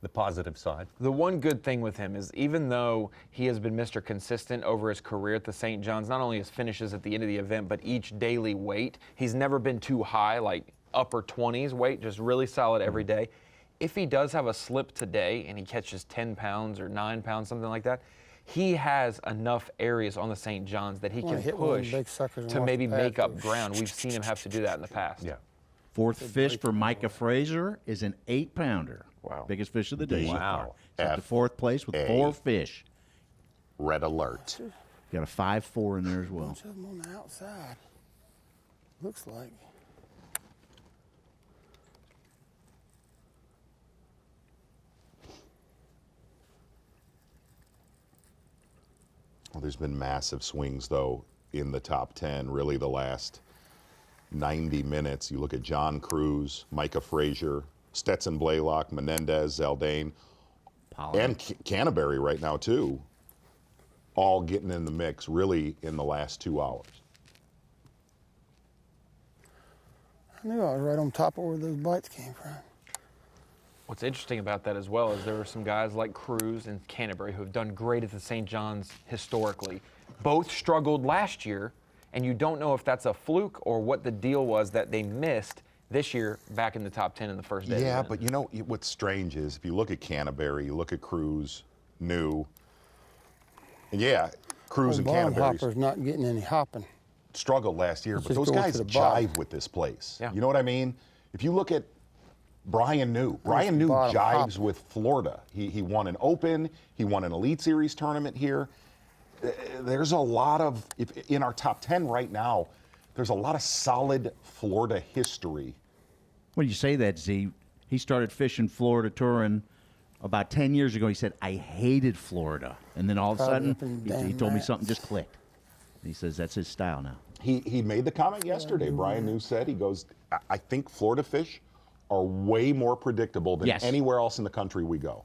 [SPEAKER 11] the positive side.
[SPEAKER 5] The one good thing with him is, even though he has been Mr. Consistent over his career at the St. John's, not only his finishes at the end of the event, but each daily weight, he's never been too high, like upper 20s weight, just really solid every day. If he does have a slip today and he catches 10 pounds or 9 pounds, something like that, he has enough areas on the St. John's that he can push to maybe make up ground. We've seen him have to do that in the past.
[SPEAKER 11] Yeah.
[SPEAKER 7] 4th fish for Micah Fraser is an 8-pounder.
[SPEAKER 11] Wow.
[SPEAKER 7] Biggest fish of the day.
[SPEAKER 11] Wow.
[SPEAKER 7] So up to 4th place with 4 fish.
[SPEAKER 4] Red alert.
[SPEAKER 7] Got a 5-4 in there as well.
[SPEAKER 1] Bunch of them on the outside. Looks like.
[SPEAKER 4] Well, there's been massive swings, though, in the top 10, really the last 90 minutes. You look at John Cruz, Micah Frazier, Stetson Blaylock, Menendez, Zaldane, and Canterbury right now, too, all getting in the mix really in the last 2 hours.
[SPEAKER 1] I knew I was right on top of where those bites came from.
[SPEAKER 5] What's interesting about that as well is there are some guys like Cruz and Canterbury who have done great at the St. John's historically. Both struggled last year, and you don't know if that's a fluke or what the deal was that they missed this year back in the top 10 in the first day.
[SPEAKER 4] Yeah, but you know what's strange is if you look at Canterbury, you look at Cruz, New, and yeah, Cruz and Canterbury
[SPEAKER 1] Hopper's not getting any hopping.
[SPEAKER 4] Struggled last year,
[SPEAKER 1] It's
[SPEAKER 4] but
[SPEAKER 1] just
[SPEAKER 4] those
[SPEAKER 1] going
[SPEAKER 4] guys
[SPEAKER 1] to the bottom.
[SPEAKER 4] jive with this place.
[SPEAKER 5] Yeah.
[SPEAKER 4] You know what I mean? If you look at Brian New
[SPEAKER 1] bottom
[SPEAKER 4] jives
[SPEAKER 1] hop.
[SPEAKER 4] with Florida. He won an Open, he won an Elite Series tournament here. There's a lot of, in our top 10 right now, there's a lot of solid Florida history.
[SPEAKER 7] When you say that, Z, he started fishing Florida touring about 10 years ago. He said, I hated Florida. And then all of a sudden, he told me something just clicked. He says that's his style now.
[SPEAKER 4] He made the comment yesterday. Brian New said, he goes, I think Florida fish are way more predictable than anywhere else in the country we go.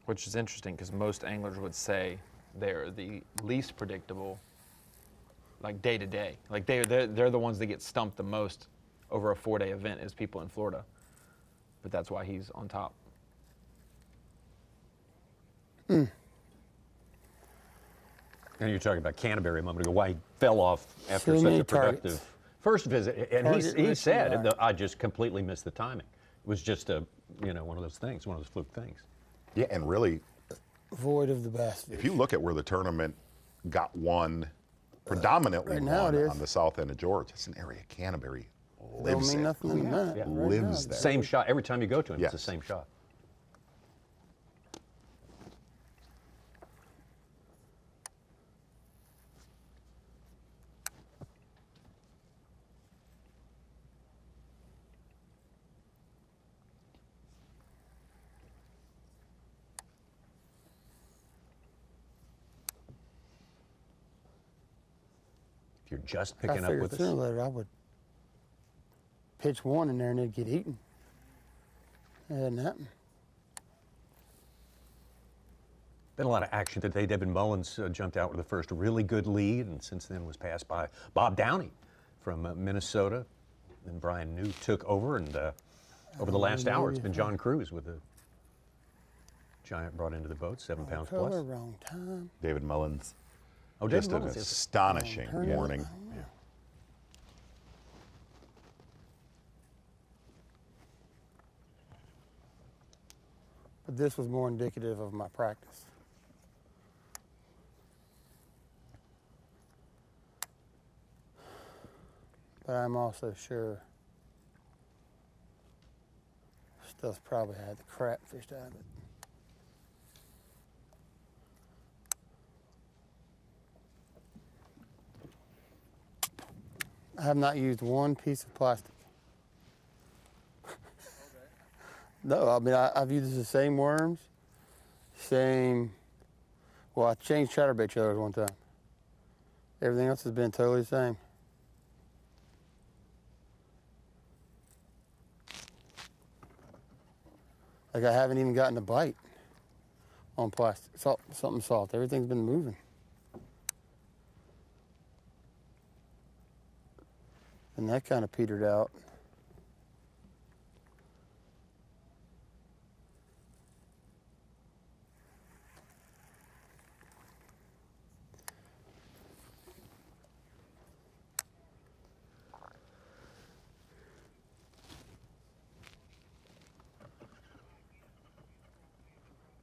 [SPEAKER 5] Which is interesting because most anglers would say they're the least predictable, like day to day. Like they're the ones that get stumped the most over a 4-day event is people in Florida. But that's why he's on top.
[SPEAKER 11] And you're talking about Canterbury a moment ago, why he fell off after
[SPEAKER 1] So
[SPEAKER 11] such
[SPEAKER 1] many
[SPEAKER 11] a productive
[SPEAKER 1] targets.
[SPEAKER 11] first visit. And he
[SPEAKER 1] Target
[SPEAKER 11] said,
[SPEAKER 1] rich
[SPEAKER 11] I just completely missed the timing. It was just one of those things, one of those fluke things.
[SPEAKER 4] Yeah, and really,
[SPEAKER 1] Void of the bass.
[SPEAKER 4] if you look at where the tournament got won, predominantly
[SPEAKER 1] right now
[SPEAKER 4] won
[SPEAKER 1] it is.
[SPEAKER 4] on the south end of Georgia, it's an area Canterbury
[SPEAKER 1] Don't
[SPEAKER 4] lives
[SPEAKER 1] mean
[SPEAKER 4] in.
[SPEAKER 1] nothing in a minute.
[SPEAKER 11] Yeah.
[SPEAKER 1] Right
[SPEAKER 4] Lives
[SPEAKER 1] now.
[SPEAKER 4] there.
[SPEAKER 11] Same shot. Every time you go to him,
[SPEAKER 4] Yes.
[SPEAKER 11] it's the same shot. If you're just
[SPEAKER 1] I
[SPEAKER 11] picking up
[SPEAKER 1] figured
[SPEAKER 11] with
[SPEAKER 1] sooner or
[SPEAKER 11] us.
[SPEAKER 1] later I would pitch one in there and it'd get eaten. It hadn't happened.
[SPEAKER 11] Been a lot of action today. Devin Mullins jumped out with the first really good lead, and since then was passed by Bob Downey from Minnesota. Then Brian New took over, and over the last hour, it's been John Cruz with the giant brought into the boat, 7 pounds
[SPEAKER 1] Color,
[SPEAKER 11] plus.
[SPEAKER 1] wrong time.
[SPEAKER 4] David Mullins.
[SPEAKER 11] Oh, David
[SPEAKER 4] Just
[SPEAKER 11] Mullins
[SPEAKER 4] an
[SPEAKER 11] is
[SPEAKER 4] astonishing
[SPEAKER 1] Turn it.
[SPEAKER 4] morning.
[SPEAKER 11] Yeah.
[SPEAKER 1] But this was more indicative of my practice. But I'm also sure stuff's probably had the crap fished out of it. I have not used one piece of plastic. No, I mean, I've used the same worms, well, I changed chatterbait trailers one time. Everything else has been totally the same. Like I haven't even gotten a bite on plastic, something soft. Everything's been moving. And that kind of petered out.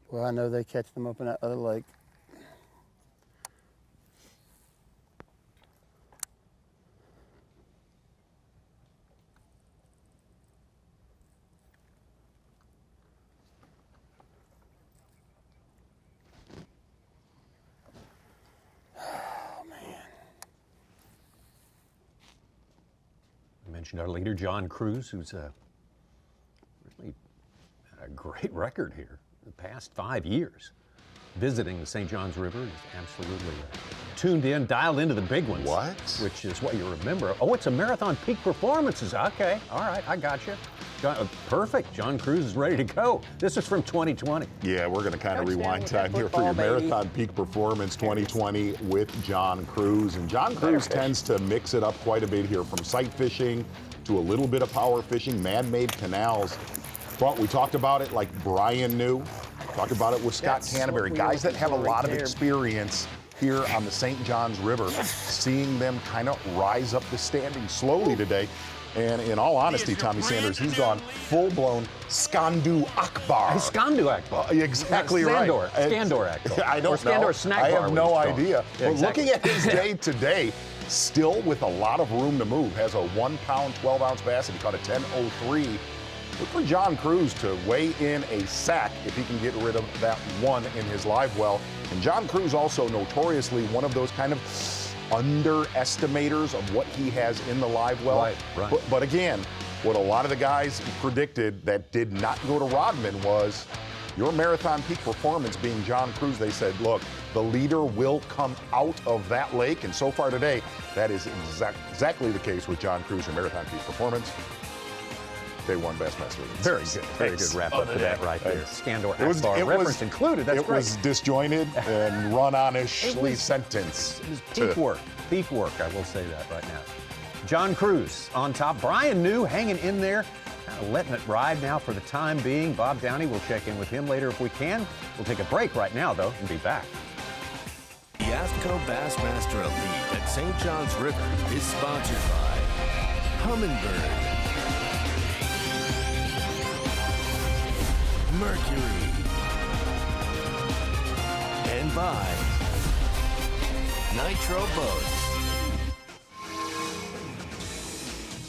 [SPEAKER 1] Well, I know they catch them up in that other lake. I
[SPEAKER 11] mentioned our leader, John Cruz, who's really had a great record here the past 5 years. Visiting the St. Johns River is absolutely tuned in, dialed into the big ones.
[SPEAKER 4] What?
[SPEAKER 11] Which is what you remember. Oh, it's a Marathon Peak Performances. Okay, all right, I got you. Perfect. John Cruz is ready to go. This is from 2020.
[SPEAKER 4] Yeah, we're going to kind of rewind time here for your Marathon Peak Performance 2020 with John Cruz. And John Cruz tends to mix it up quite a bit here, from sight fishing to a little bit of power fishing, man-made canals. But we talked about it like Brian knew. Talked about it with Scott Canterbury, guys that have a lot of experience here on the St. Johns River, seeing them kind of rise up the standings slowly today. And in all honesty, Tommy Sanders, he's gone full-blown Skandu Akbar.
[SPEAKER 11] Skandu Akbar.
[SPEAKER 4] Exactly right.
[SPEAKER 11] Skandor Akbar.
[SPEAKER 4] I don't know.
[SPEAKER 11] Skandor Snack
[SPEAKER 4] I
[SPEAKER 11] Bar,
[SPEAKER 4] have no idea.
[SPEAKER 11] Yeah,
[SPEAKER 4] but
[SPEAKER 11] exactly.
[SPEAKER 4] looking at his day today, still with a lot of room to move, has a 1 pound, 12-ounce bass, and he caught a 10.03. Look for John Cruz to weigh in a sack if he can get rid of that one in his live well. And John Cruz also notoriously one of those kind of underestimators of what he has in the live well.
[SPEAKER 11] Right.
[SPEAKER 4] But again, what a lot of the guys predicted that did not go to Rodman was your Marathon Peak Performance being John Cruz. They said, look, the leader will come out of that lake. And so far today, that is exactly the case with John Cruz, your Marathon Peak Performance. They won Bassmaster.
[SPEAKER 11] Very good. Very good wrap up to that right there. Skandor Akbar reference included. That's
[SPEAKER 4] great. It was disjointed and run-on-ishly sentenced.
[SPEAKER 11] It was peak work. Peak work, I will say that right now. John Cruz on top. Brian New hanging in there, kind of letting it ride now for the time being. Bob Downey, we'll check in with him later if we can. We'll take a break right now, though, and be back.
[SPEAKER 2] The AFTCO Bassmaster Elite at St. Johns River is sponsored by Humminbird, Mercury, and by Nitro Boats.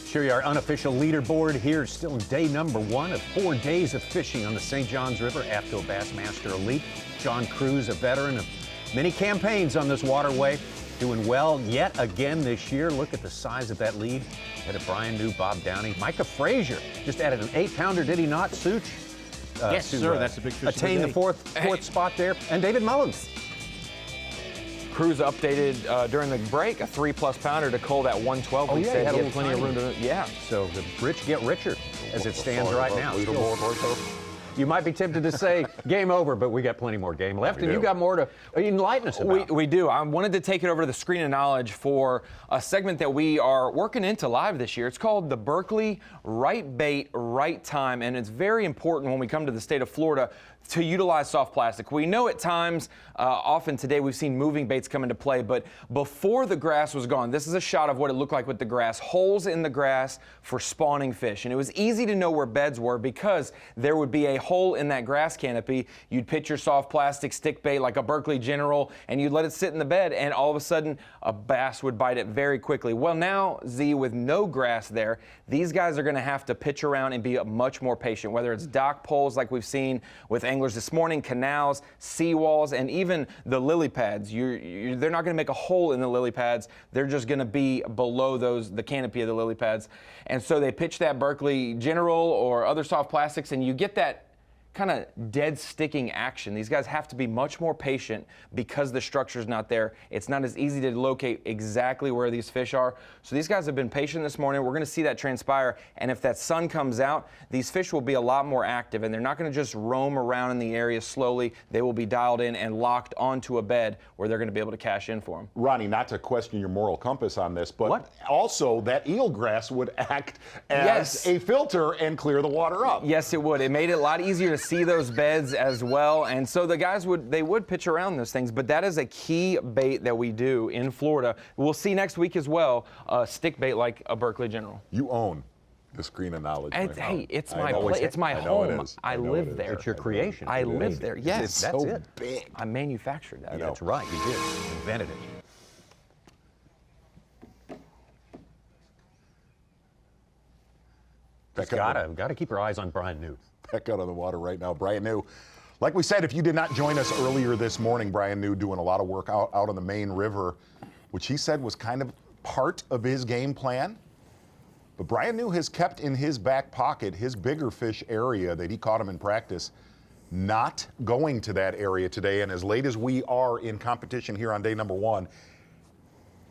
[SPEAKER 11] Show you our unofficial leaderboard here. Still day number 1 of 4 days of fishing on the St. Johns River. AFTCO Bassmaster Elite. John Cruz, a veteran of many campaigns on this waterway, doing well yet again this year. Look at the size of that lead. Ahead of Brian New, Bob Downey. Micah Frazier just added an 8-pounder, did he not, Such?
[SPEAKER 7] Yes, sir. That's a big fish.
[SPEAKER 11] Attain the fourth spot there. And David Mullins.
[SPEAKER 5] Cruz updated during the break, a 3+ pounder to cull that 112.
[SPEAKER 11] Oh,
[SPEAKER 5] we
[SPEAKER 11] yeah,
[SPEAKER 5] said
[SPEAKER 11] he
[SPEAKER 5] he
[SPEAKER 11] had
[SPEAKER 5] had plenty of room to. Yeah.
[SPEAKER 11] So the rich get richer as it stands right now.
[SPEAKER 4] Leaderboard.
[SPEAKER 11] You might be tempted to say game over, but we got plenty more game left, and you got more to enlighten us about.
[SPEAKER 5] We do. I wanted to take it over to the Screen of Knowledge for a segment that we are working into live this year. It's called the Berkeley Right Bait, Right Time, and it's very important when we come to the state of Florida to utilize soft plastic. We know at times, often today, we've seen moving baits come into play, but before the grass was gone, this is a shot of what it looked like with the grass, holes in the grass for spawning fish. And it was easy to know where beds were because there would be a hole in that grass canopy. You'd pitch your soft plastic stick bait like a Berkeley General, and you'd let it sit in the bed, and all of a sudden, a bass would bite it very quickly. Well, now, Z, with no grass there, these guys are gonna have to pitch around and be much more patient, whether it's dock poles like we've seen with anglers this morning, canals, seawalls, and even the lily pads. They're not going to make a hole in the lily pads. They're just going to be below the canopy of the lily pads. And so they pitch that Berkeley General or other soft plastics, and you get that kind of dead sticking action. These guys have to be much more patient because the structure's not there. It's not as easy to locate exactly where these fish are. So these guys have been patient this morning. We're going to see that transpire, and if that sun comes out, these fish will be a lot more active, and they're not going to just roam around in the area slowly. They will be dialed in and locked onto a bed where they're going to be able to cash in for them.
[SPEAKER 4] Ronnie, not to question your moral compass on this, but also that eelgrass would act as a filter and clear the water up.
[SPEAKER 5] Yes, it would. It made it a lot easier to see those beds as well, and so the guys would pitch around those things, but that is a key bait that we do in Florida. We'll see next week as well, stick bait like a Berkeley General.
[SPEAKER 4] You own the Screen of Knowledge.
[SPEAKER 5] Hey, it's my it's my home. I live there.
[SPEAKER 11] It's your creation.
[SPEAKER 5] I live there. Yes,
[SPEAKER 11] that's it.
[SPEAKER 4] Big.
[SPEAKER 5] I manufactured that.
[SPEAKER 11] That's right. You did. Invented it. Gotta keep your eyes on Brian New.
[SPEAKER 4] Back out on the water right now, Brian New. Like we said, if you did not join us earlier this morning, Brian New doing a lot of work out on the main river, which he said was kind of part of his game plan. But Brian New has kept in his back pocket his bigger fish area that he caught him in practice, not going to that area today. And as late as we are in competition here on day number 1,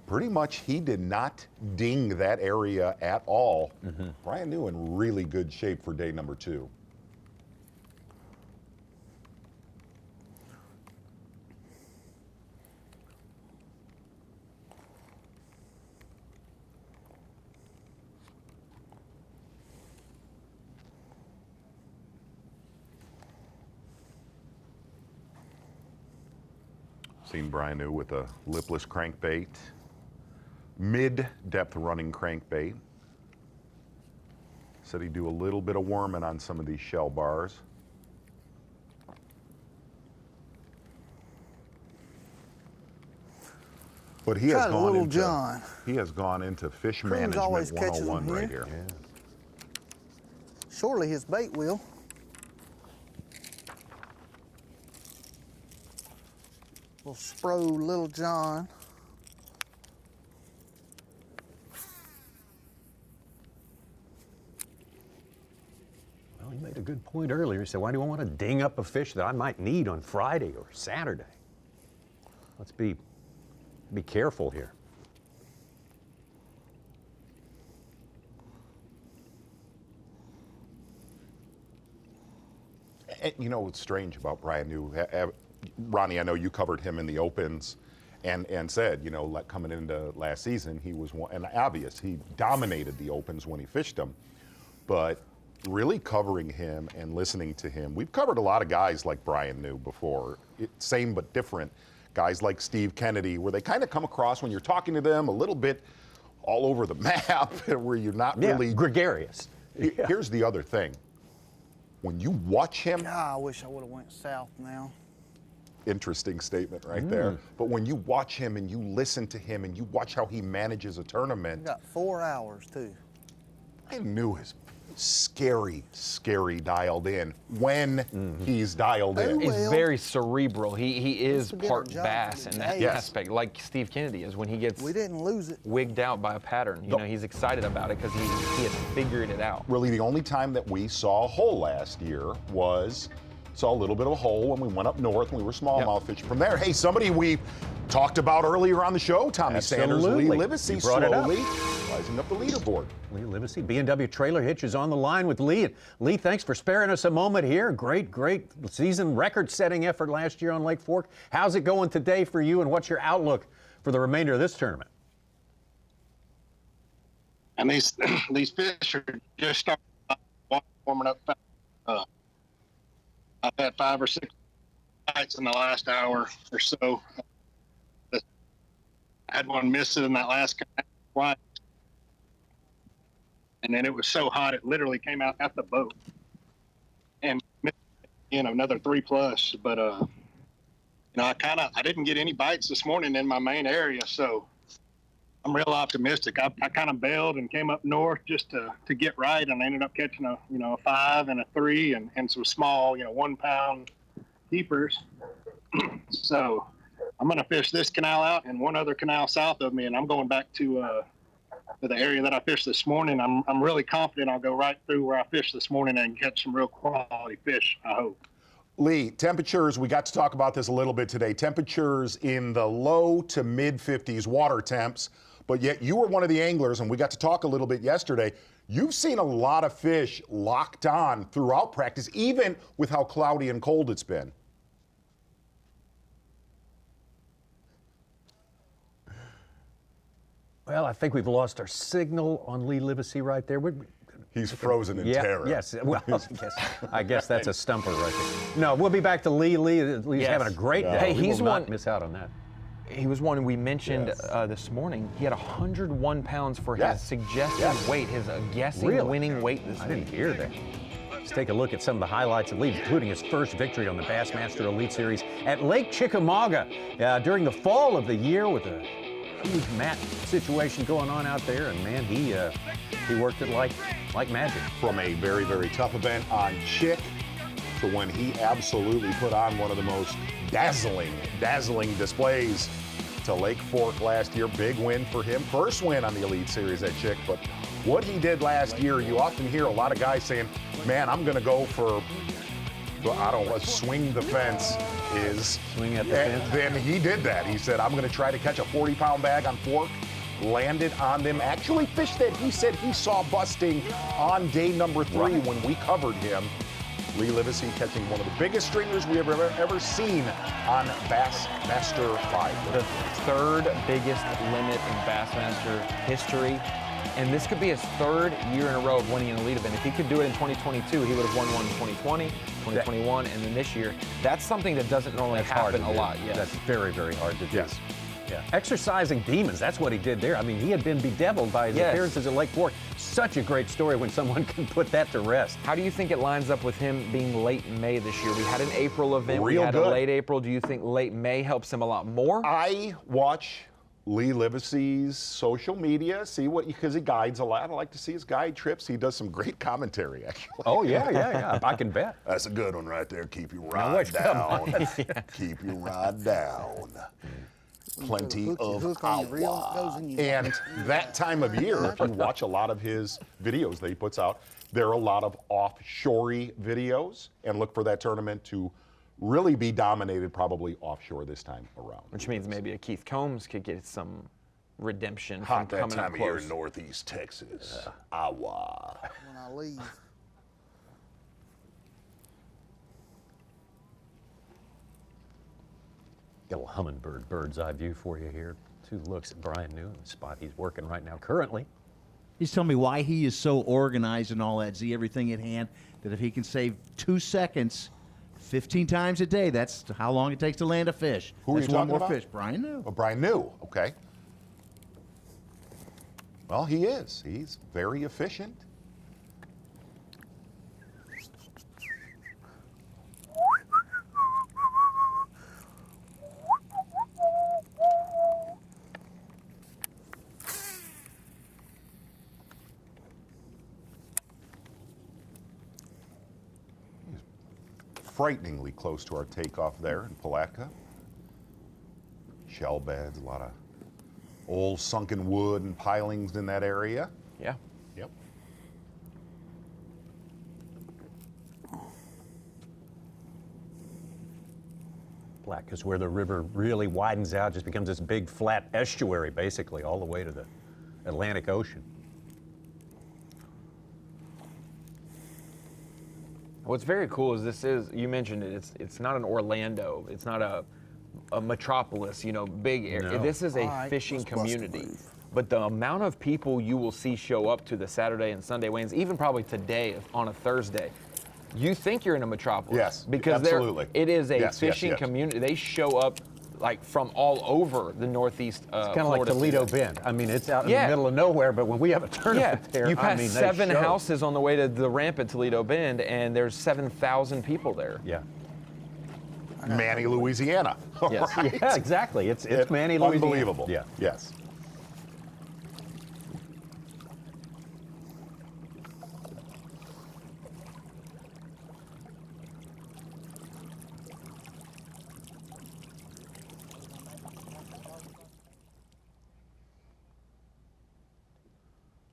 [SPEAKER 4] pretty much he did not ding that area at all. Brian New in really good shape for day number 2. Seen Brian New with a lipless crankbait, mid-depth running crankbait. Said he'd do a little bit of worming on some of these shell bars. But he has gone into
[SPEAKER 8] John.
[SPEAKER 4] He has gone into fish management 101 right here.
[SPEAKER 8] Yeah. Surely his bait will. Little Spro Little John.
[SPEAKER 3] Well, he made a good point earlier. He said, why do I want to ding up a fish that I might need on Friday or Saturday? Let's be careful here.
[SPEAKER 4] And you know what's strange about Brian New? Ronnie, I know you covered him in the opens and said, you know, like coming into last season, he was one, and obvious, he dominated the opens when he fished them. But really covering him and listening to him, we've covered a lot of guys like Brian New before, same but different. Guys like Steve Kennedy, where they kind of come across when you're talking to them a little bit all over the map, where you're not really
[SPEAKER 3] gregarious.
[SPEAKER 4] Here's the other thing. When you watch him,
[SPEAKER 8] I wish I would have went south now.
[SPEAKER 4] Interesting statement right there. But when you watch him and you listen to him and you watch how he manages a tournament,
[SPEAKER 8] We got 4 hours too.
[SPEAKER 4] I knew his scary dialed in when he's dialed in.
[SPEAKER 5] He's very cerebral. He is
[SPEAKER 8] This will get
[SPEAKER 5] part
[SPEAKER 8] our job
[SPEAKER 5] bass
[SPEAKER 8] for
[SPEAKER 5] in
[SPEAKER 8] the
[SPEAKER 5] that
[SPEAKER 8] day.
[SPEAKER 5] aspect, like Steve Kennedy is when he gets
[SPEAKER 8] We didn't lose it.
[SPEAKER 5] wigged out by a pattern. You know, he's excited about it because he has figured it out.
[SPEAKER 4] Really, the only time that we saw a hole last year saw a little bit of a hole when we went up north and we were smallmouth fishing. From there, hey, somebody we talked about earlier on the show, Tommy Sanders, Lee Livesey,
[SPEAKER 3] You brought it up.
[SPEAKER 4] slowly rising up the leaderboard.
[SPEAKER 3] Lee Livesey, B&W Trailer Hitch is on the line with Lee. Lee, thanks for sparing us a moment here. Great season, record-setting effort last year on Lake Fork. How's it going today for you, and what's your outlook for the remainder of this tournament?
[SPEAKER 16] And these fish are just starting warming up. I've had 5 or 6 bites in the last hour or so. I had one miss in that last flight. And then it was so hot, it literally came out at the boat. And, you know, another 3+. But, you know, I didn't get any bites this morning in my main area. So I'm real optimistic. I kind of bailed and came up north just to get right, and I ended up catching a 5 and a 3 and some small 1 pound keepers. So I'm going to fish this canal out and one other canal south of me, and I'm going back to the area that I fished this morning. I'm really confident I'll go right through where I fished this morning and catch some real quality fish, I hope.
[SPEAKER 4] Lee, temperatures, we got to talk about this a little bit today. Temperatures in the low to mid 50s water temps. But yet you were one of the anglers, and we got to talk a little bit yesterday. You've seen a lot of fish locked on throughout practice, even with how cloudy and cold it's been.
[SPEAKER 3] Well, I think we've lost our signal on Lee Livesey right there.
[SPEAKER 4] He's frozen in terror.
[SPEAKER 3] Yes. Well, I guess that's a stumper right there. No, we'll be back to Lee. Lee's having a great day.
[SPEAKER 5] Hey,
[SPEAKER 3] we
[SPEAKER 5] he's
[SPEAKER 3] will not
[SPEAKER 5] one.
[SPEAKER 3] miss out on that.
[SPEAKER 5] He was one we mentioned this morning. He had 101 pounds for his suggested weight, his guessing winning weight this week.
[SPEAKER 3] I didn't hear that. Let's take a look at some of the highlights of Lee, including his first victory on the Bassmaster Elite Series at Lake Chickamauga during the fall of the year with a huge mat situation going on out there, and man, he worked it like magic.
[SPEAKER 4] From a very, very tough event on Chick to when he absolutely put on one of the most dazzling displays to Lake Fork last year. Big win for him. First win on the Elite Series at Chick, but what he did last year, you often hear a lot of guys saying, man, I'm going to go for, I don't know what swing the fence is.
[SPEAKER 3] Swing at the fence.
[SPEAKER 4] Then he did that. He said, I'm going to try to catch a 40-pound bag on fork. Landed on them. Actually, fish that he said he saw busting on day number 3 when we covered him. Lee Livesey catching one of the biggest stringers we have ever seen on Bassmaster Live.
[SPEAKER 5] The third biggest limit in Bassmaster history. And this could be his third year in a row of winning an elite event. If he could do it in 2022, he would have won one in 2020, 2021, and then this year. That's something that doesn't normally happen a lot. Yes.
[SPEAKER 3] That's very, very hard to do.
[SPEAKER 4] Yes.
[SPEAKER 3] Yeah. Exercising demons, that's what he did there. I mean, he had been bedeviled by his appearances at Lake Fork. Such a great story when someone can put that to rest.
[SPEAKER 5] How do you think it lines up with him being late May this year? We had an April event, we had
[SPEAKER 4] good.
[SPEAKER 5] a late April. Do you think late May helps him a lot more?
[SPEAKER 4] I watch Lee Livesey's social media, see what, because he guides a lot. I like to see his guide trips. He does some great commentary, actually.
[SPEAKER 3] Oh, yeah. I can bet.
[SPEAKER 4] That's a good one right there. Keep your rod down. Keep your rod down. Plenty of agua. And that time of year, if you watch a lot of his videos that he puts out, there are a lot of offshore videos, and look for that tournament to really be dominated probably offshore this time around.
[SPEAKER 5] Which means maybe a Keith Combs could get some redemption
[SPEAKER 4] Hot
[SPEAKER 5] from
[SPEAKER 4] that
[SPEAKER 5] coming
[SPEAKER 4] time
[SPEAKER 5] up
[SPEAKER 4] of
[SPEAKER 5] close.
[SPEAKER 4] year in Northeast Texas. Agua.
[SPEAKER 8] When I leave.
[SPEAKER 3] Got a little hummingbird bird's eye view for you here. 2 looks at Brian Newman, the spot he's working right now currently.
[SPEAKER 7] He's telling me why he is so organized and all that, see everything at hand, that if he can save 2 seconds 15 times a day, that's how long it takes to land a fish.
[SPEAKER 4] Who are
[SPEAKER 7] that's
[SPEAKER 4] you
[SPEAKER 7] one
[SPEAKER 4] talking
[SPEAKER 7] more
[SPEAKER 4] about?
[SPEAKER 7] fish. Brian New.
[SPEAKER 4] Oh, Brian New, okay. Well, he is. He's very efficient. Frighteningly close to our takeoff there in Palatka. Shell beds, a lot of old sunken wood and pilings in that area.
[SPEAKER 5] Yeah.
[SPEAKER 4] Yep.
[SPEAKER 3] Palatka's where the river really widens out, just becomes this big flat estuary basically all the way to the Atlantic Ocean.
[SPEAKER 5] What's very cool is this is, you mentioned it, it's not an Orlando, it's not a metropolis, you know, big area.
[SPEAKER 3] No.
[SPEAKER 5] This is a
[SPEAKER 8] All right,
[SPEAKER 5] fishing
[SPEAKER 8] let's bust a
[SPEAKER 5] community.
[SPEAKER 8] move.
[SPEAKER 5] But the amount of people you will see show up to the Saturday and Sunday weigh-ins, even probably today on a Thursday, you think you're in a metropolis.
[SPEAKER 4] Yes,
[SPEAKER 5] because
[SPEAKER 4] absolutely.
[SPEAKER 5] it is a
[SPEAKER 4] Yes,
[SPEAKER 5] fishing
[SPEAKER 4] yes.
[SPEAKER 5] community. They show up like from all over the Northeast
[SPEAKER 3] It's kind of like
[SPEAKER 5] Florida
[SPEAKER 3] Toledo
[SPEAKER 5] season.
[SPEAKER 3] Bend. I mean, it's out in the middle of nowhere, but when we have a tournament there,
[SPEAKER 5] you pass
[SPEAKER 3] I mean, they
[SPEAKER 5] 7
[SPEAKER 3] show.
[SPEAKER 5] houses on the way to the ramp at Toledo Bend, and there's 7,000 people there.
[SPEAKER 3] Yeah.
[SPEAKER 4] Manny, Louisiana.
[SPEAKER 5] Yes.
[SPEAKER 4] Right?
[SPEAKER 3] Yeah, exactly. It's Manny, Louisiana.
[SPEAKER 4] Unbelievable.
[SPEAKER 3] Yeah.
[SPEAKER 4] Yes.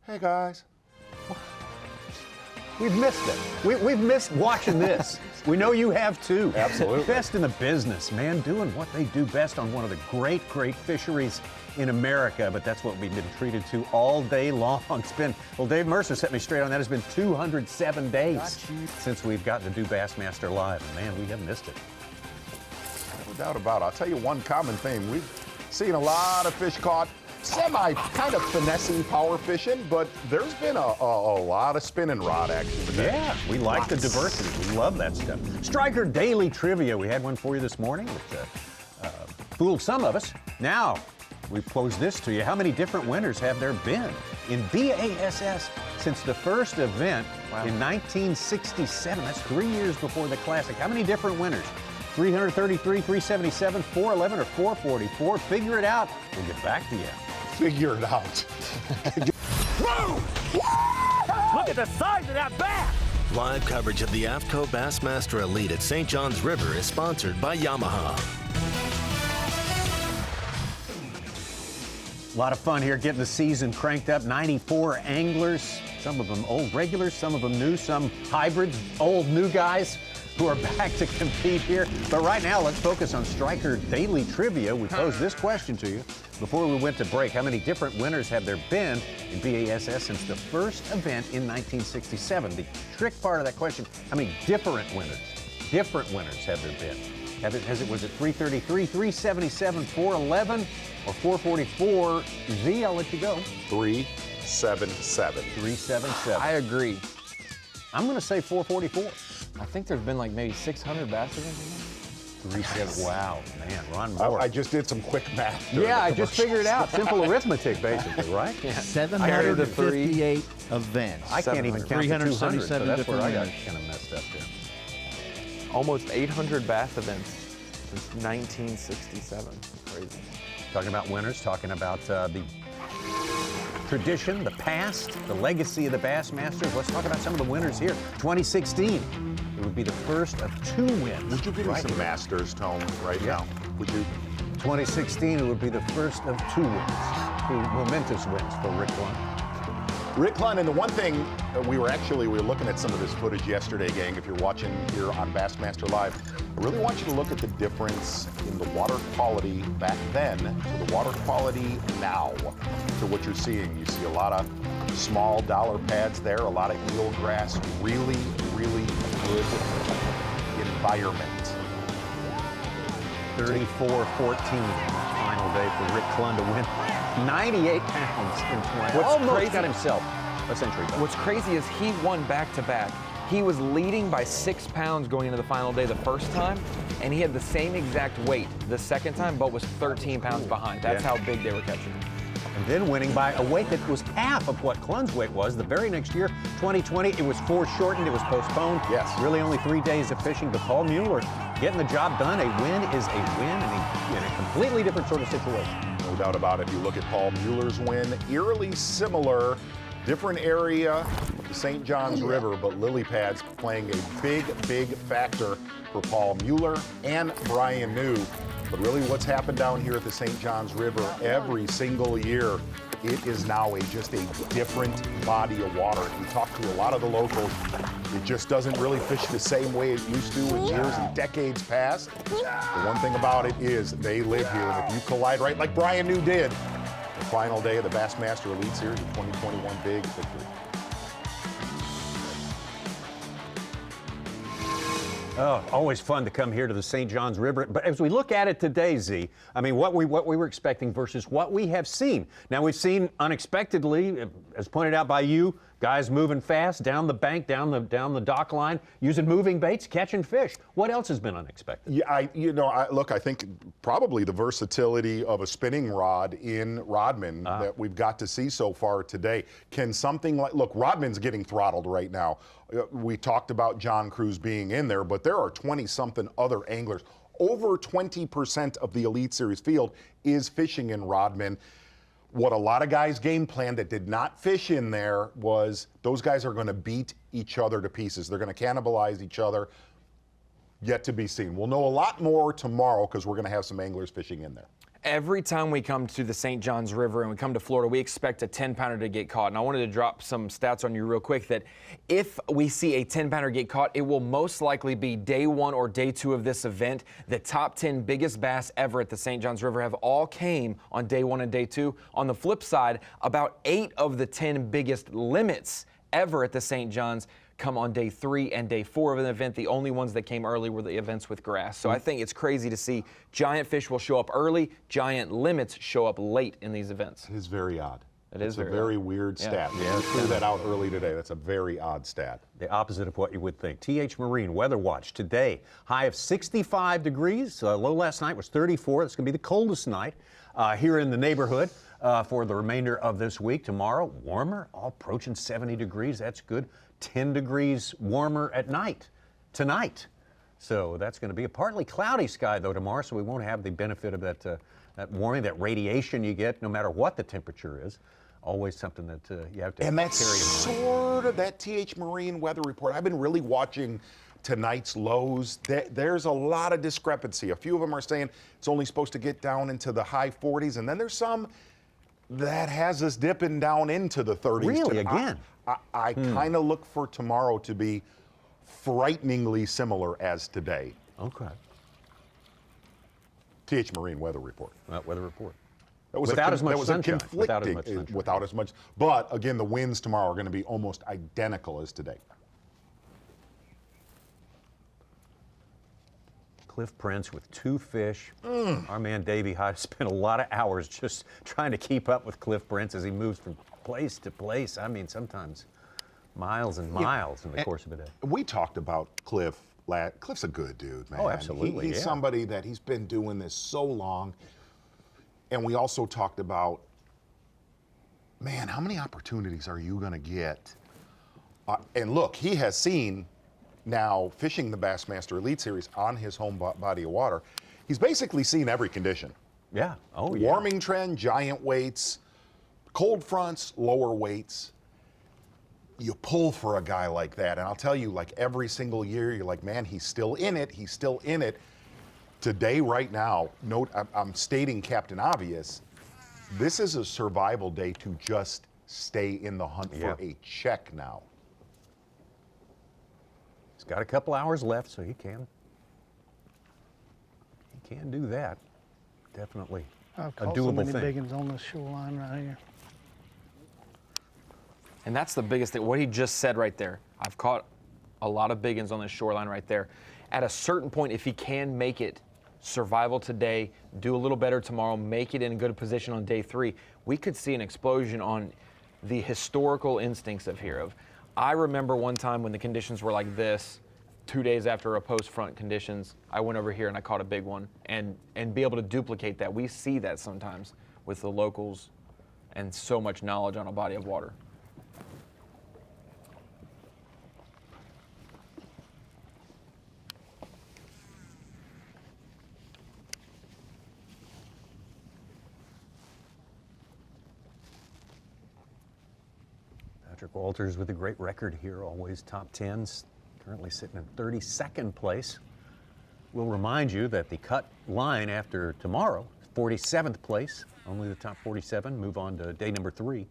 [SPEAKER 4] Hey guys.
[SPEAKER 3] We've missed it. We've missed watching this. We know you have too.
[SPEAKER 4] Absolutely.
[SPEAKER 3] Best in the business, man, doing what they do best on one of the great fisheries in America, but that's what we've been treated to all day long. It's been, well, Dave Mercer set me straight on that. It's been 207 days since we've gotten to do Bassmaster Live, and man, we have missed it.
[SPEAKER 4] No doubt about it. I'll tell you one common theme. We've seen a lot of fish caught semi kind of finessing power fishing, but there's been a lot of spinning rod action today.
[SPEAKER 3] Yeah, we like the diversity. We love that stuff. Striker Daily Trivia. We had one for you this morning that fooled some of us. Now, we pose this to you. How many different winners have there been in B.A.S.S. since the first event in 1967? That's 3 years before the Classic. How many different winners? 333, 377, 411, or 444? Figure it out. We'll get back to you.
[SPEAKER 4] Figure it out.
[SPEAKER 12] Look at the size of that bass!
[SPEAKER 2] Live coverage of the AFTCO Bassmaster Elite at St. John's River is sponsored by Yamaha.
[SPEAKER 3] A lot of fun here getting the season cranked up. 94 anglers, some of them old regulars, some of them new, some hybrids, old new guys who are back to compete here. But right now, let's focus on Striker Daily Trivia. We posed this question to you before we went to break. How many different winners have there been in B.A.S.S. since the first event in 1967? The trick part of that question, how many different winners have there been? Was it 333, 377, 411, or 444? Z, I'll let you go.
[SPEAKER 4] 377.
[SPEAKER 3] 377.
[SPEAKER 5] I agree.
[SPEAKER 3] I'm going to say 444.
[SPEAKER 5] I think there's been like maybe 600 bass events.
[SPEAKER 3] 377. Wow, man, Ron Moore.
[SPEAKER 4] I just did some quick math.
[SPEAKER 3] Yeah, I just figured it out. Simple arithmetic, basically, right?
[SPEAKER 5] Yeah.
[SPEAKER 7] 758 events.
[SPEAKER 3] I can't even count the 200, so
[SPEAKER 7] 377
[SPEAKER 3] that's where I got
[SPEAKER 7] winners.
[SPEAKER 3] kind of messed up there.
[SPEAKER 5] Almost 800 bass events since 1967. Crazy.
[SPEAKER 3] Talking about winners, talking about the tradition, the past, the legacy of the Bassmasters. Let's talk about some of the winners here. 2016, it would be the first of 2 wins.
[SPEAKER 4] Would you give me some Masters tone right now? Would you?
[SPEAKER 3] 2016, it would be the first of 2 wins. 2 momentous wins for Rick Lund.
[SPEAKER 4] Rick Lund, and the one thing, we were looking at some of this footage yesterday, gang, if you're watching here on Bassmaster Live. I really want you to look at the difference in the water quality back then to the water quality now to what you're seeing. You see a lot of small dollar pads there, a lot of eelgrass, really, really good environment.
[SPEAKER 3] 34-14, final day for Rick Lund to win 98 pounds in 20.
[SPEAKER 5] What's crazy
[SPEAKER 3] got himself a century.
[SPEAKER 5] What's crazy is he won back-to-back. He was leading by 6 pounds going into the final day the first time, and he had the same exact weight the second time, but was 13 pounds behind. That's how big they were catching him.
[SPEAKER 3] And then winning by a weight that was half of what Klund's weight was. The very next year, 2020, it was foreshortened, it was postponed.
[SPEAKER 4] Yes.
[SPEAKER 3] Really only 3 days of fishing, but Paul Mueller getting the job done. A win is a win in a completely different sort of situation.
[SPEAKER 4] No doubt about it. If you look at Paul Mueller's win, eerily similar, different area of the St. Johns River, but lily pads playing a big, big factor for Paul Mueller and Brian New. But really what's happened down here at the St. Johns River every single year, it is now just a different body of water. If you talk to a lot of the locals, it just doesn't really fish the same way it used to in years and decades past. The one thing about it is they live here, and if you collide right like Brian New did, the final day of the Bassmaster Elite Series, the 2021 big victory.
[SPEAKER 3] Oh, always fun to come here to the St. Johns River. But as we look at it today, Z, I mean, what we were expecting versus what we have seen. Now, we've seen unexpectedly, as pointed out by you, guys moving fast down the bank, down the dock line, using moving baits, catching fish. What else has been unexpected?
[SPEAKER 4] Yeah, I think probably the versatility of a spinning rod in Rodman that we've got to see so far today. Can something like, look, Rodman's getting throttled right now. We talked about John Cruz being in there, but there are 20-something other anglers. Over 20% of the Elite Series field is fishing in Rodman. What a lot of guys game plan that did not fish in there was those guys are going to beat each other to pieces. They're going to cannibalize each other. Yet to be seen. We'll know a lot more tomorrow because we're going to have some anglers fishing in there.
[SPEAKER 5] Every time we come to the St. Johns River and we come to Florida, we expect a 10-pounder to get caught. And I wanted to drop some stats on you real quick that if we see a 10-pounder get caught, it will most likely be day 1 or day 2 of this event. The top 10 biggest bass ever at the St. Johns River have all came on day 1 and day 2. On the flip side, about 8 of the 10 biggest limits ever at the St. Johns come on day 3 and day 4 of an event. The only ones that came early were the events with grass. So I think it's crazy to see giant fish will show up early, giant limits show up late in these events.
[SPEAKER 4] It is very odd.
[SPEAKER 5] It's
[SPEAKER 4] a very weird stat.
[SPEAKER 3] Yeah,
[SPEAKER 4] We threw that out early today. That's a very odd stat.
[SPEAKER 3] The opposite of what you would think. TH Marine Weather Watch today, high of 65 degrees. Low last night was 34. It's going to be the coldest night here in the neighborhood for the remainder of this week. Tomorrow, warmer, all approaching 70 degrees. That's good. 10 degrees warmer at night tonight. So that's going to be a partly cloudy sky, though, tomorrow, so we won't have the benefit of that warming, that radiation you get no matter what the temperature is. Always something that you have to
[SPEAKER 4] And that's
[SPEAKER 3] carry in mind.
[SPEAKER 4] sort of that TH Marine weather report. I've been really watching tonight's lows. There's a lot of discrepancy. A few of them are saying it's only supposed to get down into the high 40s, and then there's some That has us dipping down into the 30s.
[SPEAKER 3] Really, again?
[SPEAKER 4] I kind of look for tomorrow to be frighteningly similar as today.
[SPEAKER 3] Okay.
[SPEAKER 4] TH Marine Weather Report.
[SPEAKER 3] Weather report.
[SPEAKER 4] That was
[SPEAKER 3] Without as much sunshine.
[SPEAKER 4] conflicting, without as much. But again, the winds tomorrow are going to be almost identical as today.
[SPEAKER 3] Cliff Prince with 2 fish. Our man Davey Hyde spent a lot of hours just trying to keep up with Cliff Prince as he moves from place to place. I mean, sometimes miles and miles in the course of a day.
[SPEAKER 4] We talked about Cliff. Cliff's a good dude, man.
[SPEAKER 3] Oh, absolutely.
[SPEAKER 4] He's somebody that he's been doing this so long. And we also talked about, man, how many opportunities are you going to get? And look, he has seen now fishing the Bassmaster Elite Series on his home body of water. He's basically seen every condition.
[SPEAKER 3] Yeah. Oh, yeah.
[SPEAKER 4] Warming trend, giant weights, cold fronts, lower weights. You pull for a guy like that. And I'll tell you, like every single year, you're like, man, he's still in it. He's still in it. Today, right now, note, I'm stating Captain Obvious, this is a survival day to just stay in the hunt for a check now.
[SPEAKER 3] He's got a couple hours left, so he can do that. Definitely
[SPEAKER 22] I've
[SPEAKER 3] a
[SPEAKER 22] caught
[SPEAKER 3] doable
[SPEAKER 22] so many
[SPEAKER 3] thing.
[SPEAKER 22] big ones on this shoreline right here.
[SPEAKER 5] And that's the biggest thing, what he just said right there. I've caught a lot of big ones on this shoreline right there. At a certain point, if he can make it survival today, do a little better tomorrow, make it in a good position on day 3, we could see an explosion on the historical instincts of here. I remember one time when the conditions were like this, 2 days after a post-front conditions, I went over here and I caught a big one, and be able to duplicate that. We see that sometimes with the locals and so much knowledge on a body of water.
[SPEAKER 3] Patrick Walters with a great record here, always top 10s, currently sitting in 32nd place. We'll remind you that the cut line after tomorrow, 47th place, only the top 47 move on to day number 3.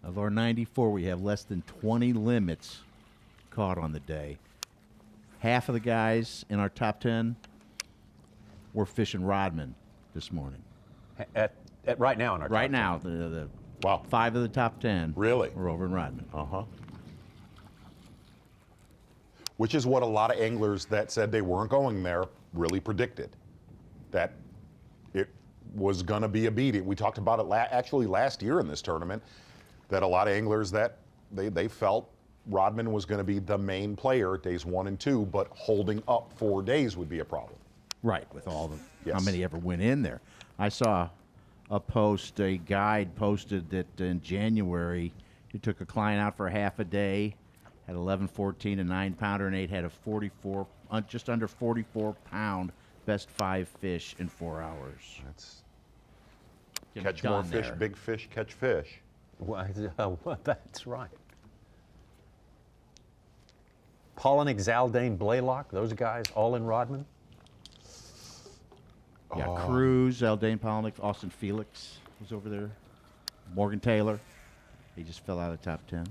[SPEAKER 7] Of our 94, we have less than 20 limits caught on the day. Half of the guys in our top 10 were fishing Rodman this morning.
[SPEAKER 3] At right now in our
[SPEAKER 7] right
[SPEAKER 3] top
[SPEAKER 7] now,
[SPEAKER 3] 10.
[SPEAKER 7] Wow. 5 of the top 10
[SPEAKER 4] really
[SPEAKER 7] were over in Rodman.
[SPEAKER 4] Which is what a lot of anglers that said they weren't going there really predicted. That it was going to be a beating. We talked about it actually last year in this tournament, that a lot of anglers that they felt Rodman was going to be the main player days 1 and 2, but holding up 4 days would be a problem.
[SPEAKER 7] Right, with all the how many ever went in there. I saw a guide posted that in January he took a client out for half a day, had 11, 14, a 9-pounder, and 8 had a 44, just under 44-pound best 5 fish in 4 hours.
[SPEAKER 4] That's catch more fish, big fish, catch fish.
[SPEAKER 3] Well, that's right. Polinick, Zaldane, Blaylock, those guys all in Rodman?
[SPEAKER 7] Yeah, Cruz, Zaldane, Polinick, Austin Felix was over there. Morgan Taylor, he just fell out of the top 10.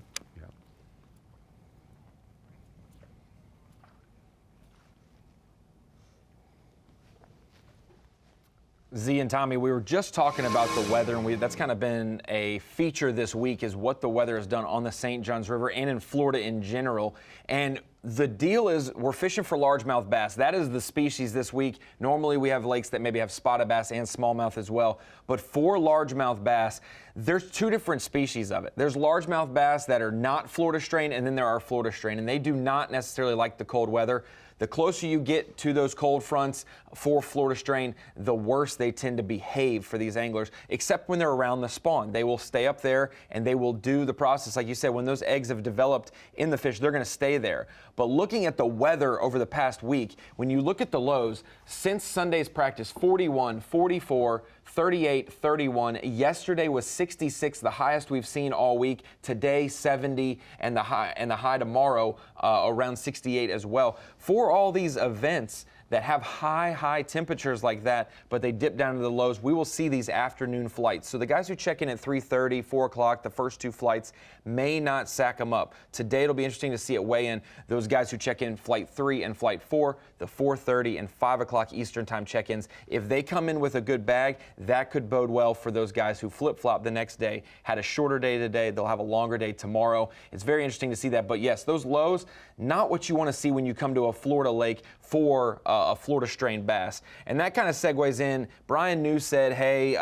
[SPEAKER 5] Z and Tommy, we were just talking about the weather, and that's kind of been a feature this week, is what the weather has done on the St. Johns River and in Florida in general. And the deal is we're fishing for largemouth bass. That is the species this week. Normally we have lakes that maybe have spotted bass and smallmouth as well. But for largemouth bass, there's 2 different species of it. There's largemouth bass that are not Florida strain, and then there are Florida strain, and they do not necessarily like the cold weather. The closer you get to those cold fronts for Florida strain, the worse they tend to behave for these anglers, except when they're around the spawn. They will stay up there and they will do the process. Like you said, when those eggs have developed in the fish, they're going to stay there. But looking at the weather over the past week, when you look at the lows, since Sunday's practice, 41, 44, 38, 31. Yesterday was 66, the highest we've seen all week. Today, 70, and the high tomorrow around 68 as well. For all these events that have high temperatures like that, but they dip down to the lows, we will see these afternoon flights. So the guys who check in at 3:30, 4 o'clock, the first two flights, may not sack them up. Today it'll be interesting to see it weigh in. Those guys who check in flight 3 and flight 4, the 4:30 and 5 o'clock Eastern time check-ins, if they come in with a good bag, that could bode well for those guys who flip-flop the next day. Had a shorter day today, they'll have a longer day tomorrow. It's very interesting to see that. But yes, those lows, not what you want to see when you come to a Florida lake for a Florida strain bass. And that kind of segues in. Brian New said, hey,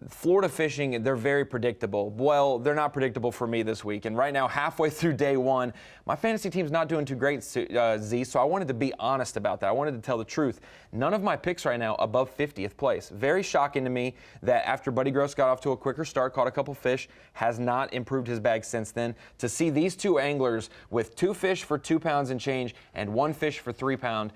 [SPEAKER 5] Florida fishing, they're very predictable. Well, they're not predictable for me this week. And right now, halfway through day one, my fantasy team's not doing too great, Z, so I wanted to be honest about that. I wanted to tell the truth. None of my picks right now above 50th place. Very shocking to me that after Buddy Gross got off to a quicker start, caught a couple fish, has not improved his bag since then. To see these two anglers with 2 fish for 2 pounds and change and 1 fish for 3 pounds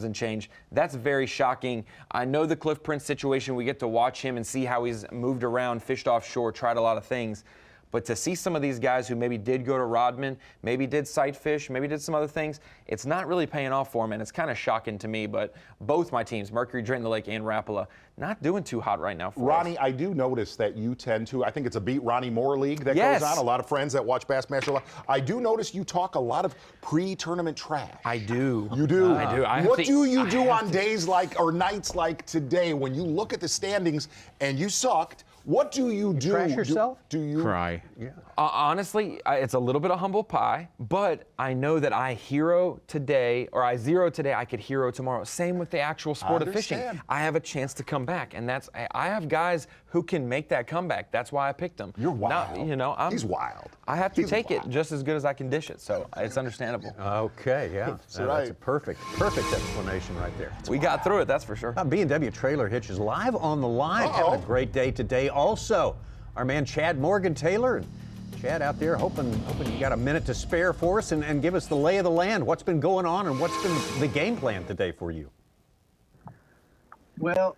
[SPEAKER 5] and change. That's very shocking. I know the Cliff Prince situation. We get to watch him and see how he's moved around, fished offshore, tried a lot of things. But to see some of these guys who maybe did go to Rodman, maybe did sight fish, maybe did some other things, it's not really paying off for them, and it's kind of shocking to me. But both my teams, Mercury, Drayton the Lake, and Rapala, not doing too hot right now for
[SPEAKER 4] Ronnie,
[SPEAKER 5] us.
[SPEAKER 4] I do notice that you tend to, I think it's a Beat Ronnie Moore League that goes on. A lot of friends that watch Bassmaster. I do notice you talk a lot of pre-tournament trash.
[SPEAKER 5] I do.
[SPEAKER 4] You do?
[SPEAKER 5] I do.
[SPEAKER 4] What do you do on days like, or nights like today, when you look at the standings and you sucked? What do you do?
[SPEAKER 3] Trash yourself?
[SPEAKER 4] Do you
[SPEAKER 7] cry?
[SPEAKER 3] Yeah.
[SPEAKER 5] Honestly, it's a little bit of humble pie, but I know that I hero today, or I zero today, I could hero tomorrow. Same with the actual sport of fishing. I have a chance to come back, and I have guys who can make that comeback. That's why I picked them.
[SPEAKER 4] You're wild.
[SPEAKER 5] Now,
[SPEAKER 4] He's wild.
[SPEAKER 5] I have to take it just as good as I can dish it, so it's understandable.
[SPEAKER 3] Okay, yeah.
[SPEAKER 4] That's
[SPEAKER 3] That's a perfect explanation right there.
[SPEAKER 5] We got through it, that's for sure.
[SPEAKER 3] B&W Trailer Hitch is live on the line. Having a great day today. Also, our man Chad Morgan-Taylor. Chad out there, hoping you got a minute to spare for us and give us the lay of the land. What's been going on and what's been the game plan today for you?
[SPEAKER 18] Well,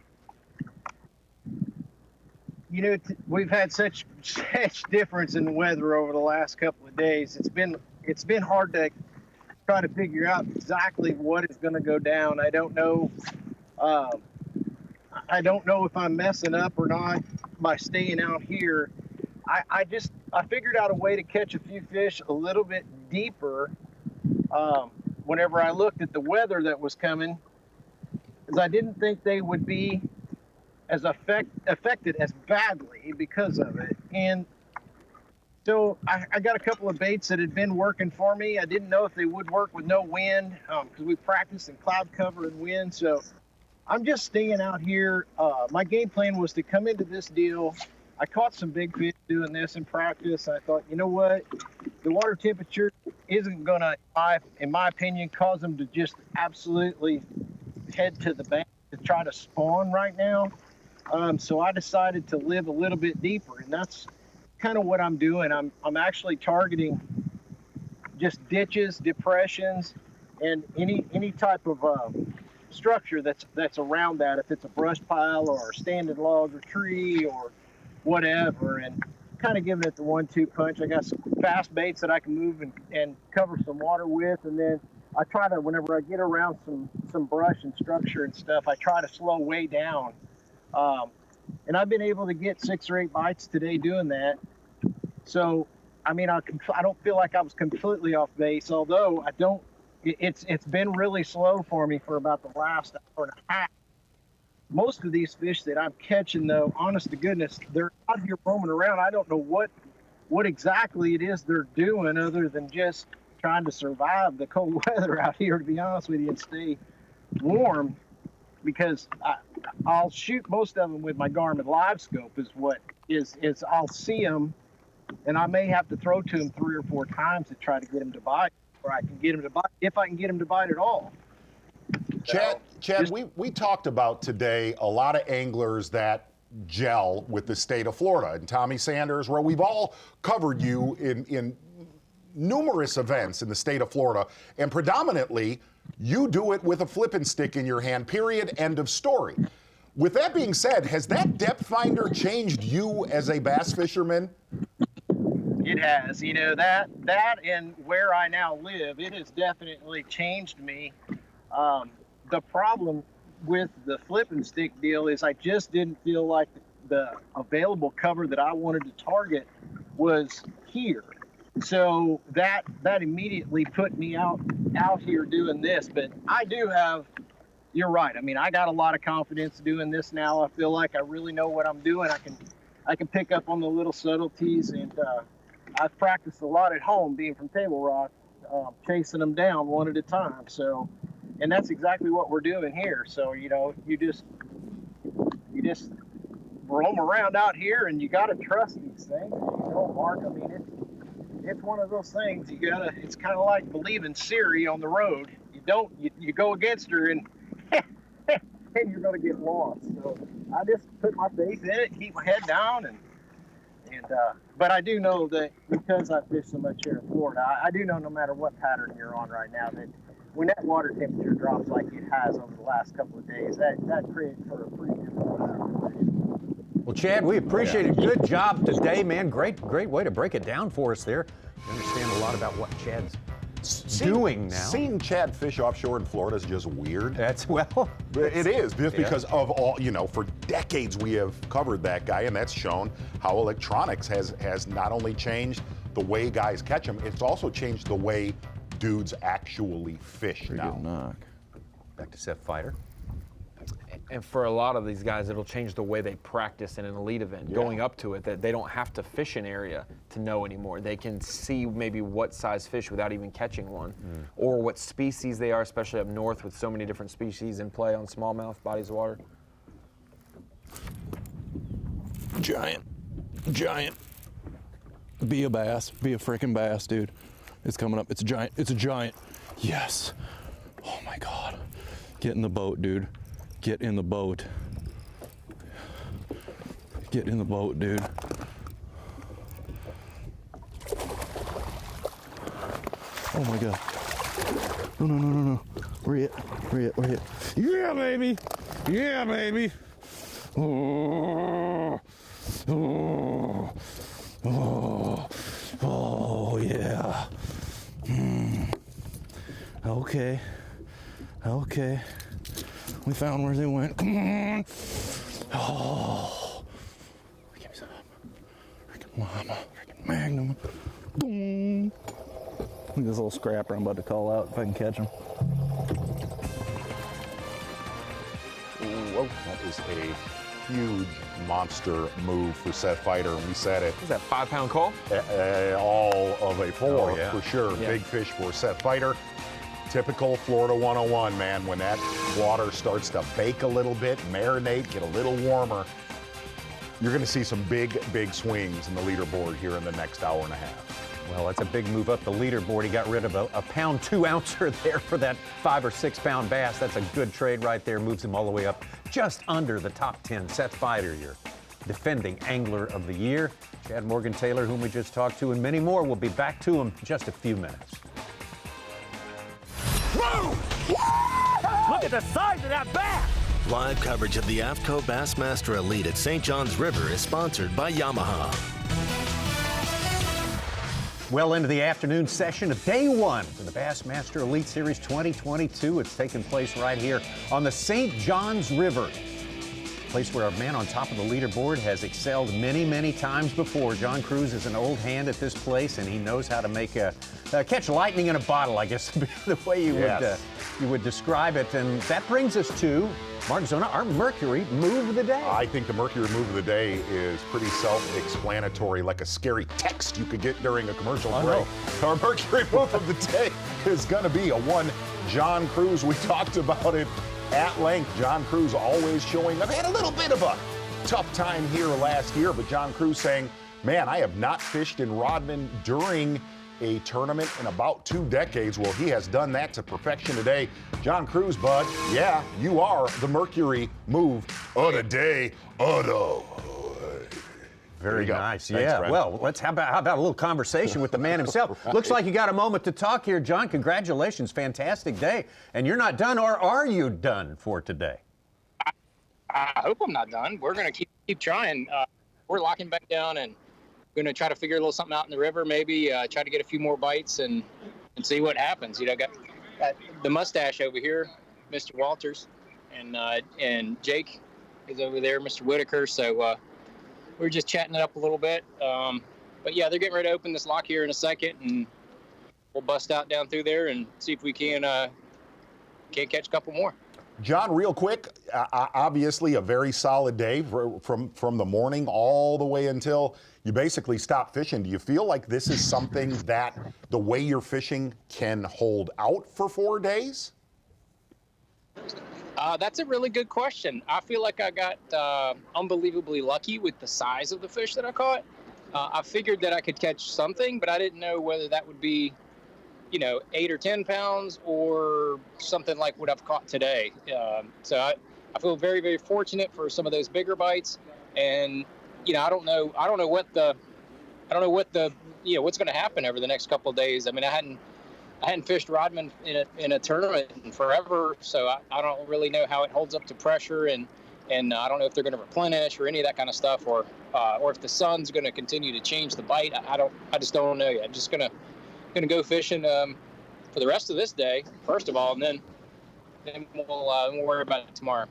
[SPEAKER 18] you know, we've had such difference in the weather over the last couple of days. It's been hard to try to figure out exactly what is going to go down. I don't know. I don't know if I'm messing up or not by staying out here. I figured out a way to catch a few fish a little bit deeper whenever I looked at the weather that was coming, because I didn't think they would be as affected as badly because of it. And so I got a couple of baits that had been working for me. I didn't know if they would work with no wind because we practiced in cloud cover and wind. So I'm just staying out here. My game plan was to come into this deal. I caught some big fish doing this in practice. I thought, you know what? The water temperature isn't going to, in my opinion, cause them to just absolutely head to the bank to try to spawn right now. So I decided to live a little bit deeper, and that's kind of what I'm doing. I'm actually targeting just ditches, depressions, and any type of structure that's around that. If it's a brush pile or a standing log or tree or whatever, and kind of giving it the 1-2 punch. I got some fast baits that I can move and cover some water with, and then I try to, whenever I get around some brush and structure and stuff, I try to slow way down. And I've been able to get 6 or 8 bites today doing that. So, I mean, I don't feel like I was completely off base, although it's been really slow for me for about the last hour and a half. Most of these fish that I'm catching, though, honest to goodness, they're out here roaming around. I don't know what exactly it is they're doing other than just trying to survive the cold weather out here, to be honest with you, and stay warm, because I'll shoot most of them with my Garmin Live Scope is I'll see them, and I may have to throw to them 3 or 4 times to try to get them to bite. where I can get him to bite, if I can get him to bite at all.
[SPEAKER 4] Chad, we talked about today a lot of anglers that gel with the state of Florida. And Tommy Sanders, where we've all covered you in numerous events in the state of Florida, and predominantly you do it with a flipping stick in your hand, period, end of story. With that being said, has that depth finder changed you as a bass fisherman?
[SPEAKER 18] It has, you know, that and where I now live, it has definitely changed me. The problem with the flipping stick deal is I just didn't feel like the available cover that I wanted to target was here. So that immediately put me out here doing this. But I do have, you're right. I mean, I got a lot of confidence doing this now. I feel like I really know what I'm doing. I can pick up on the little subtleties, and I've practiced a lot at home, being from Table Rock, chasing them down one at a time. So, and that's exactly what we're doing here. So, you know, you just roam around out here, and you got to trust these things. You know, Mark, I mean, it's one of those things it's kind of like believing Siri on the road. You go against her, and and you're going to get lost. So I just put my faith in it, keep my head down, but I do know that because I fish so much here in Florida, I do know no matter what pattern you're on right now, that when that water temperature drops like it has over the last couple of days, that creates for a pretty different.
[SPEAKER 3] Well, Chad, we appreciate it. Good job today, man. Great way to break it down for us there. You understand a lot about what Chad's doing now.
[SPEAKER 4] Seeing Chad fish offshore in Florida is just weird. It is, just
[SPEAKER 3] Yeah.
[SPEAKER 4] because of all, you know, for decades we have covered that guy, and that's shown how electronics has not only changed the way guys catch them, it's also changed the way dudes actually fish now.
[SPEAKER 3] Back to Seth Fighter.
[SPEAKER 5] And for a lot of these guys, it'll change the way they practice in an elite event. Going up to it, that they don't have to fish an area to know anymore. They can see maybe what size fish without even catching one, or what species they are, especially up north with so many different species in play on smallmouth bodies of water.
[SPEAKER 6] Giant. Be a bass. Be a freaking bass, dude. It's coming up. It's a giant. It's a giant. Yes. Oh my God. Get in the boat, dude. Get in the boat. Get in the boat, dude. Oh my God. No. Where you at? Yeah, baby. Yeah, baby. Oh, yeah. Okay. We found where they went. Come on. Oh. Give me some. Freaking mama. Freaking magnum. Boom. Look at this little scrapper I'm about to call out if I can catch him.
[SPEAKER 4] Whoa. That is a huge monster move for Seth Fighter, and we said it.
[SPEAKER 5] Is that 5-pound call?
[SPEAKER 4] All of a 4, for sure.
[SPEAKER 5] Yeah.
[SPEAKER 4] Big fish for Seth Fighter. Typical Florida 101, man. When that water starts to bake a little bit, marinate, get a little warmer, you're going to see some big swings in the leaderboard here in the next hour and a half.
[SPEAKER 3] Well, that's a big move up the leaderboard. He got rid of a pound 2 ouncer there for that 5 or 6 pound bass. That's a good trade right there. Moves him all the way up just under the top 10. Seth Fighter, your defending Angler of the Year. Chad Morgan-Taylor, whom we just talked to, and many more. We'll be back to him in just a few minutes.
[SPEAKER 12] Look at the size of that bass!
[SPEAKER 2] Live coverage of the AFTCO Bassmaster Elite at St. John's River is sponsored by Yamaha.
[SPEAKER 3] Well into the afternoon session of day 1 for the Bassmaster Elite Series 2022. It's taking place right here on the St. John's River. A place where a man on top of the leaderboard has excelled many times before. John Cruz is an old hand at this place, and he knows how to make catch lightning in a bottle, I guess, the way you would describe it. And that brings us to Mark Zona, our Mercury Move of the Day.
[SPEAKER 4] I think the Mercury Move of the Day is pretty self-explanatory, like a scary text you could get during a commercial break. Our Mercury Move of the Day is going to be a one John Cruz. We talked about it at length. John Cruz always showing up. Had a little bit of a tough time here last year, but John Cruz saying, man, I have not fished in Rodman during a tournament in about 2 decades. Well, he has done that to perfection today. John Cruz, bud, yeah, you are the Mercury move of the day.
[SPEAKER 3] Very nice.
[SPEAKER 4] Thanks,
[SPEAKER 3] Yeah.
[SPEAKER 4] Brad.
[SPEAKER 3] Well, how about a little conversation with the man himself? Looks like you got a moment to talk here, John. Congratulations. Fantastic day. And you're not done, or are you done for today?
[SPEAKER 19] I hope I'm not done. We're going to keep trying. We're locking back down and going to try to figure a little something out in the river, maybe try to get a few more bites and see what happens. You know, got the mustache over here, Mr. Walters, and Jake is over there, Mr. Whitaker. So we're just chatting it up a little bit. But yeah, they're getting ready to open this lock here in a second, and we'll bust out down through there and see if we can catch a couple more.
[SPEAKER 4] John, real quick, obviously a very solid day from the morning all the way until you basically stop fishing. Do you feel like this is something that the way you're fishing can hold out for 4 days?
[SPEAKER 19] That's a really good question. I feel like I got unbelievably lucky with the size of the fish that I caught. I figured that I could catch something, but I didn't know whether that would be 8 or 10 pounds or something like what I've caught today. So I feel very, very fortunate for some of those bigger bites. And, I don't know what's going to happen over the next couple of days. I mean, I hadn't fished Rodman in a tournament in forever. So I don't really know how it holds up to pressure. And I don't know if they're going to replenish or any of that kind of stuff, or if the sun's going to continue to change the bite. I just don't know yet. I'm just going to go fishing for the rest of this day, first of all, and then we'll worry about it tomorrow.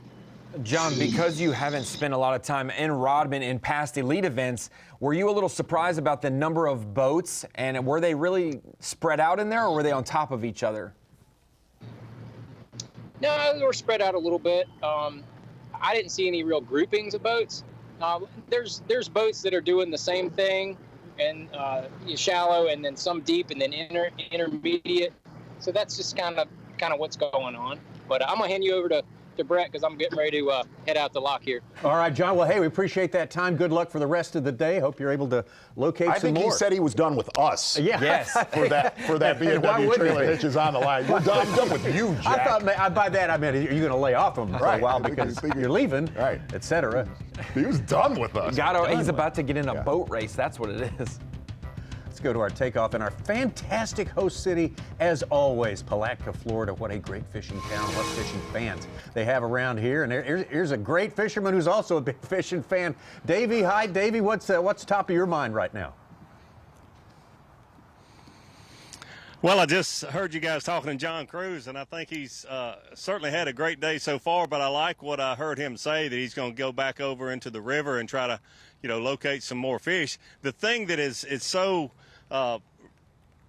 [SPEAKER 5] John, because you haven't spent a lot of time in Rodman in past elite events, were you a little surprised about the number of boats, and were they really spread out in there, or were they on top of each other?
[SPEAKER 19] No, they were spread out a little bit. I didn't see any real groupings of boats. There's boats that are doing the same thing, and shallow, and then some deep, and then intermediate. So that's just kind of what's going on. But I'm gonna hand you over to Brett, because I'm getting ready to head out the lock here.
[SPEAKER 3] All right, John. Well, hey, we appreciate that time. Good luck for the rest of the day. Hope you're able to locate some more.
[SPEAKER 4] I think he said he was done with us.
[SPEAKER 3] Yeah.
[SPEAKER 4] Yes. for that BMW trailer hitches on the line. I'm done with you, Jack.
[SPEAKER 3] I thought by that I meant, are you going to lay off him for a while because you're leaving,
[SPEAKER 4] right,
[SPEAKER 3] etc.
[SPEAKER 4] He was done with us.
[SPEAKER 5] He's about to get in a boat race. That's what it is.
[SPEAKER 3] Let's go to our takeoff in our fantastic host city, as always, Palatka, Florida. What a great fishing town, what fishing fans they have around here. And here's a great fisherman who's also a big fishing fan. Davey, hi, Davey. What's top of your mind right now?
[SPEAKER 15] Well, I just heard you guys talking to John Cruz, and I think he's certainly had a great day so far, but I like what I heard him say, that he's going to go back over into the river and try to, locate some more fish. The thing that is so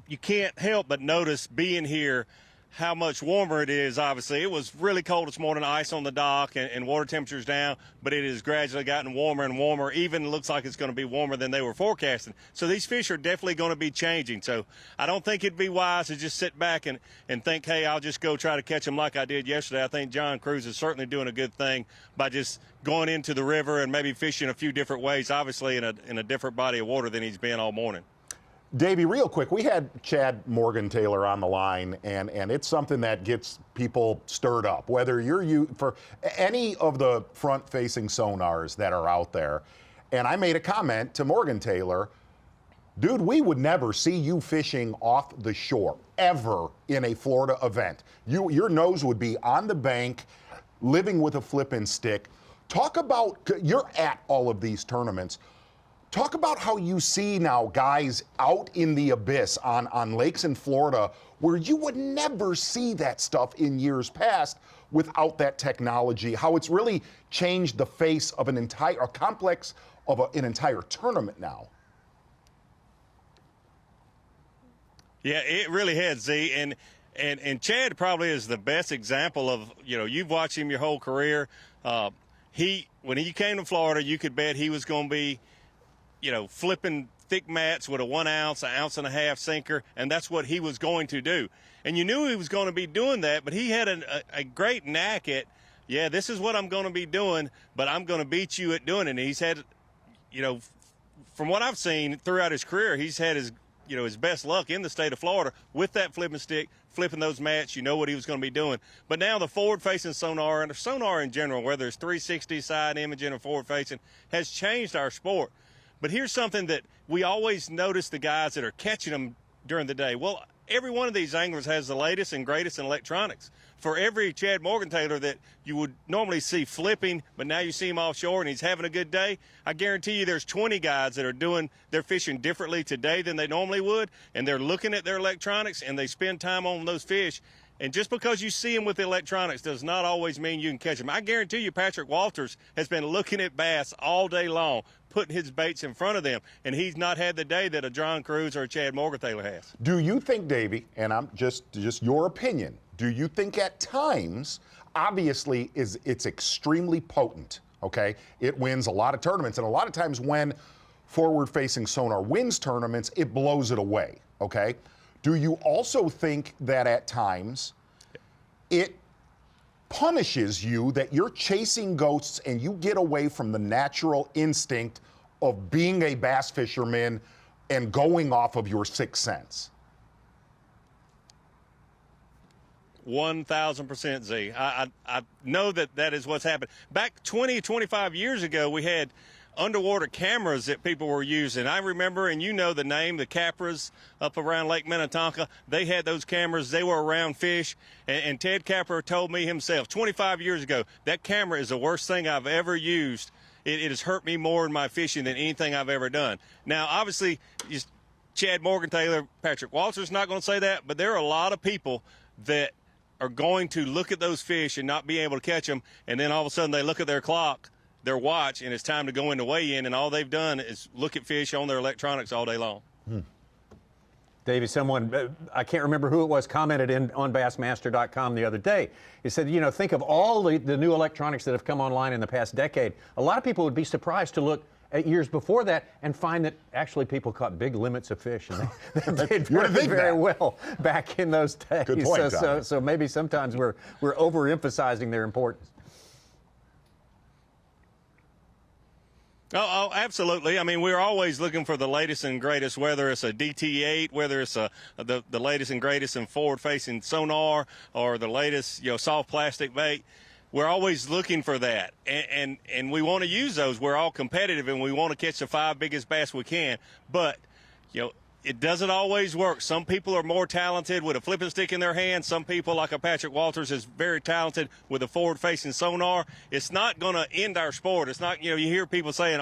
[SPEAKER 15] you can't help but notice being here how much warmer it is. Obviously, it was really cold this morning, ice on the dock and water temperatures down, but it has gradually gotten warmer and warmer. Even looks like it's going to be warmer than they were forecasting. So these fish are definitely going to be changing. So I don't think it'd be wise to just sit back and think, hey, I'll just go try to catch them like I did yesterday. I think John Cruz is certainly doing a good thing by just going into the river and maybe fishing a few different ways, obviously in a different body of water than he's been all morning.
[SPEAKER 4] Davey, real quick, we had Chad Morgan-Taylor on the line, and it's something that gets people stirred up. Whether for any of the front-facing sonars that are out there, and I made a comment to Morgan-Taylor, dude, we would never see you fishing off the shore ever in a Florida event. Your nose would be on the bank, living with a flipping stick. Talk about, you're at all of these tournaments. Talk about how you see now guys out in the abyss on lakes in Florida where you would never see that stuff in years past without that technology, how it's really changed the face of an entire complex of an entire tournament now.
[SPEAKER 15] Yeah, it really has, Z. And Chad probably is the best example of, you've watched him your whole career. When he came to Florida, you could bet he was going to be flipping thick mats with a 1 ounce, 1.5 ounce sinker, and that's what he was going to do. And you knew he was going to be doing that, but he had a great knack at, this is what I'm going to be doing, but I'm going to beat you at doing it. And he's had, from what I've seen throughout his career, he's had his best luck in the state of Florida with that flipping stick, flipping those mats. You know what he was going to be doing. But now the forward-facing sonar, and sonar in general, whether it's 360 side imaging or forward-facing, has changed our sport. But here's something that we always notice the guys that are catching them during the day. Well, every one of these anglers has the latest and greatest in electronics. For every Chad Morgenthaler that you would normally see flipping, but now you see him offshore and he's having a good day, I guarantee you there's 20 guys that are doing their fishing differently today than they normally would, and they're looking at their electronics and they spend time on those fish. And just because you see them with the electronics does not always mean you can catch them. I guarantee you Patrick Walters has been looking at bass all day long, putting his baits in front of them, and he's not had the day that a John Cruz or a Chad Morgenthaler has.
[SPEAKER 4] Do you think, Davey, and I'm just your opinion, do you think at times, obviously it's extremely potent, okay? It wins a lot of tournaments, and a lot of times when forward-facing sonar wins tournaments, it blows it away, okay? Do you also think that at times it punishes you, that you're chasing ghosts and you get away from the natural instinct of being a bass fisherman and going off of your sixth sense?
[SPEAKER 15] 1,000% Z. I know that is what's happened. Back 20, 25 years ago, we had underwater cameras that people were using. I remember, and you know the name, the Capras up around Lake Minnetonka. They had those cameras. They were around fish. And Ted Capra told me himself 25 years ago, that camera is the worst thing I've ever used. It has hurt me more in my fishing than anything I've ever done. Now, obviously, Chad Morgenthaler, Patrick Walters not going to say that, but there are a lot of people that are going to look at those fish and not be able to catch them, and then all of a sudden they look at their clock, their watch, and it's time to go into weigh-in, and all they've done is look at fish on their electronics all day long.
[SPEAKER 3] Davey, someone, I can't remember who it was, commented on Bassmaster.com the other day. He said, think of all the new electronics that have come online in the past decade. A lot of people would be surprised to look at years before that and find that actually people caught big limits of fish, and they did very well back in those days.
[SPEAKER 4] Good point,
[SPEAKER 3] so maybe sometimes we're overemphasizing their importance.
[SPEAKER 15] Oh, absolutely. I mean, we're always looking for the latest and greatest, whether it's a DT8, whether it's the latest and greatest in forward-facing sonar, or the latest, soft plastic bait. We're always looking for that, and we want to use those. We're all competitive, and we want to catch the 5 biggest bass we can. But, it doesn't always work. Some people are more talented with a flipping stick in their hand. Some people, like a Patrick Walters, is very talented with a forward-facing sonar. It's not going to end our sport. It's not, you hear people saying,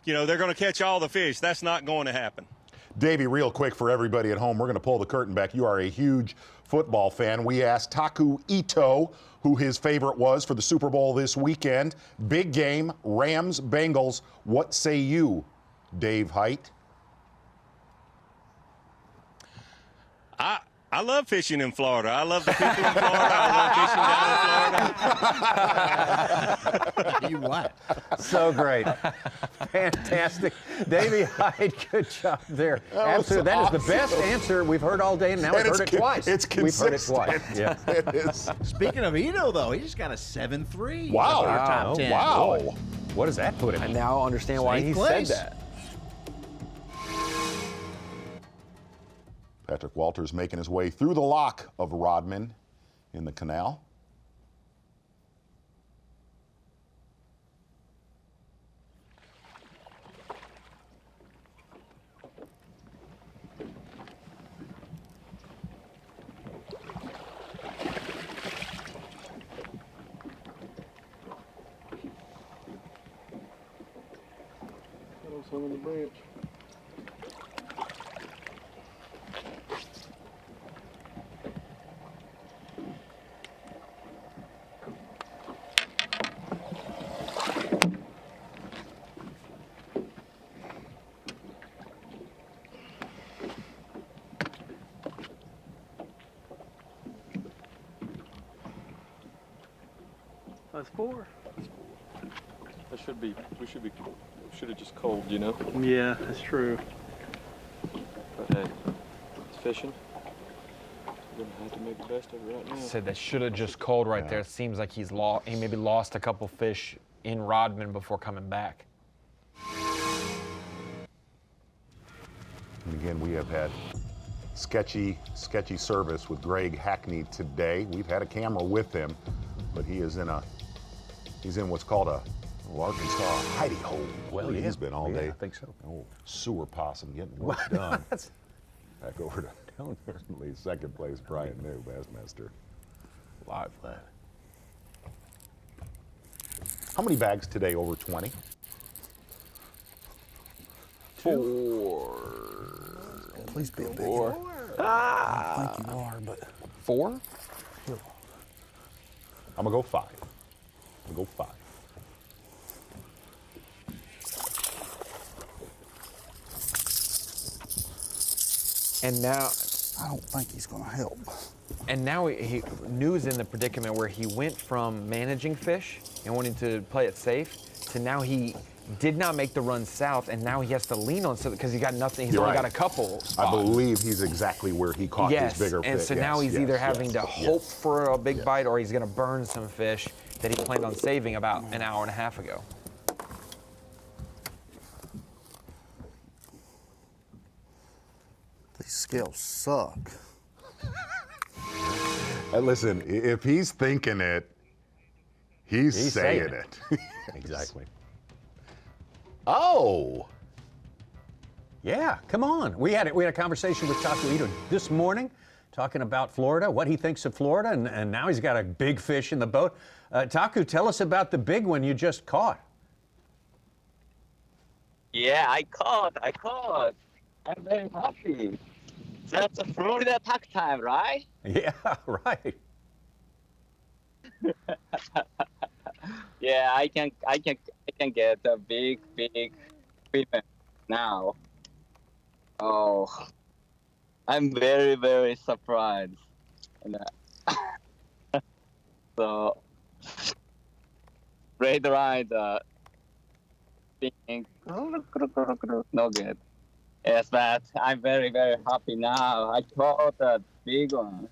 [SPEAKER 15] they're going to catch all the fish. That's not going to happen.
[SPEAKER 4] Davey, real quick for everybody at home, we're going to pull the curtain back. You are a huge football fan. We asked Taku Ito who his favorite was for the Super Bowl this weekend. Big game, Rams, Bengals. What say you, Dave Height?
[SPEAKER 15] I love fishing in Florida. I love the people in Florida. I love fishing down in Florida.
[SPEAKER 7] You what?
[SPEAKER 3] So great. Fantastic. Davey Hyde, good job there. Absolutely. That is the best answer we've heard all day, and now we've heard it twice.
[SPEAKER 4] It's consistent.
[SPEAKER 3] We've heard it twice. Yeah.
[SPEAKER 4] It is.
[SPEAKER 7] Speaking of Ito, though, he just got a 7-3.
[SPEAKER 4] Wow.
[SPEAKER 7] Top 10.
[SPEAKER 4] Wow.
[SPEAKER 3] What does that put him?
[SPEAKER 5] I now understand why he said that.
[SPEAKER 4] Patrick Walters making his way through the lock of Rodman in the Canal.
[SPEAKER 10] On the branch. That's 4. That should be. We should have just cold, Yeah, that's true. But hey, it's fishing. We're gonna have to make the best of it right now.
[SPEAKER 5] Said that should have just called right there. It seems like he maybe lost a couple fish in Rodman before coming back.
[SPEAKER 4] And again, we have had sketchy service with Greg Hackney today. We've had a camera with him, but he's in what's called a Arkansas hidey hole.
[SPEAKER 3] Well,
[SPEAKER 4] where
[SPEAKER 3] yeah.
[SPEAKER 4] he's been all
[SPEAKER 3] Yeah,
[SPEAKER 4] day.
[SPEAKER 3] I think so.
[SPEAKER 4] Oh, sewer possum getting work done. Back over to Downey, second place, Brian New, Bassmaster. Live flat. How many bags today over 20?
[SPEAKER 8] 4. At least be a big
[SPEAKER 5] 4.
[SPEAKER 8] I don't think you are, but
[SPEAKER 5] 4?
[SPEAKER 4] I'm gonna go 5. I'm gonna go 5.
[SPEAKER 5] And now,
[SPEAKER 8] I don't think he's going to help.
[SPEAKER 5] And now New's in the predicament where he went from managing fish and wanting to play it safe to now he did not make the run south, and now he has to lean on something because he got nothing. He's
[SPEAKER 4] You're
[SPEAKER 5] only
[SPEAKER 4] right.
[SPEAKER 5] got a couple spots.
[SPEAKER 4] I believe he's exactly where he caught his bigger fish.
[SPEAKER 5] And so now he's either having to hope for a big bite or he's going to burn some fish that he planned on saving about an hour and a half ago.
[SPEAKER 8] These scales suck.
[SPEAKER 4] Listen, if he's thinking it, he's saying it.
[SPEAKER 3] Exactly.
[SPEAKER 4] Oh.
[SPEAKER 3] Yeah, come on. We had a conversation with Taku Ito this morning, talking about Florida, what he thinks of Florida, and now he's got a big fish in the boat. Taku, tell us about the big one you just caught.
[SPEAKER 20] Yeah, I caught. I'm very happy. That's a Florida tack time, right?
[SPEAKER 3] Yeah, right.
[SPEAKER 20] Yeah, I can get a big fish now. Oh, I'm very, very surprised. And, so, red line, thinking, no good. Yes, but I'm very, very happy now. I caught a big one.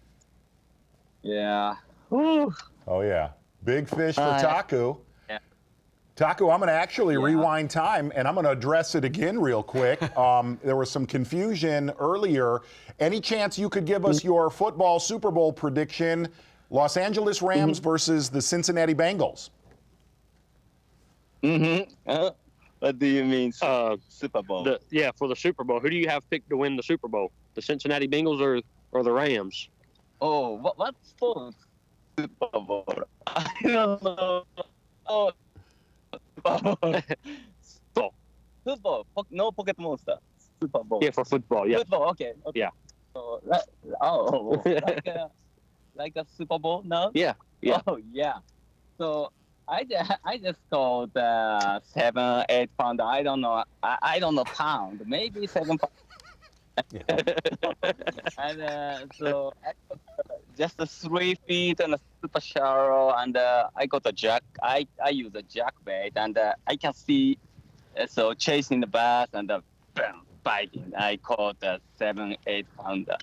[SPEAKER 20] Yeah. Whew.
[SPEAKER 4] Oh, yeah. Big fish for Taku.
[SPEAKER 20] Yeah.
[SPEAKER 4] Taku, I'm going to actually rewind time, and I'm going to address it again real quick. There was some confusion earlier. Any chance you could give us your football Super Bowl prediction, Los Angeles Rams versus the Cincinnati Bengals?
[SPEAKER 20] What do you mean, Super Bowl?
[SPEAKER 21] For the Super Bowl. Who do you have picked to win the Super Bowl? The Cincinnati Bengals or the Rams?
[SPEAKER 20] Oh, what's for Super Bowl? I don't know. Oh, football. No Pocket Monster. Super Bowl.
[SPEAKER 21] Yeah, for football. Yeah.
[SPEAKER 20] Football. Okay.
[SPEAKER 21] Yeah.
[SPEAKER 20] So, like a Super Bowl now?
[SPEAKER 21] Yeah. Yeah.
[SPEAKER 20] Oh, yeah. So I just called 7, 8 pound. I don't know. I don't know pound. Maybe 7 pound. And so I got just 3 feet and a super shallow, and I got a jack. I use a jack bait, and I can see so chasing the bass and bam, biting. I caught a 7, 8 pounder,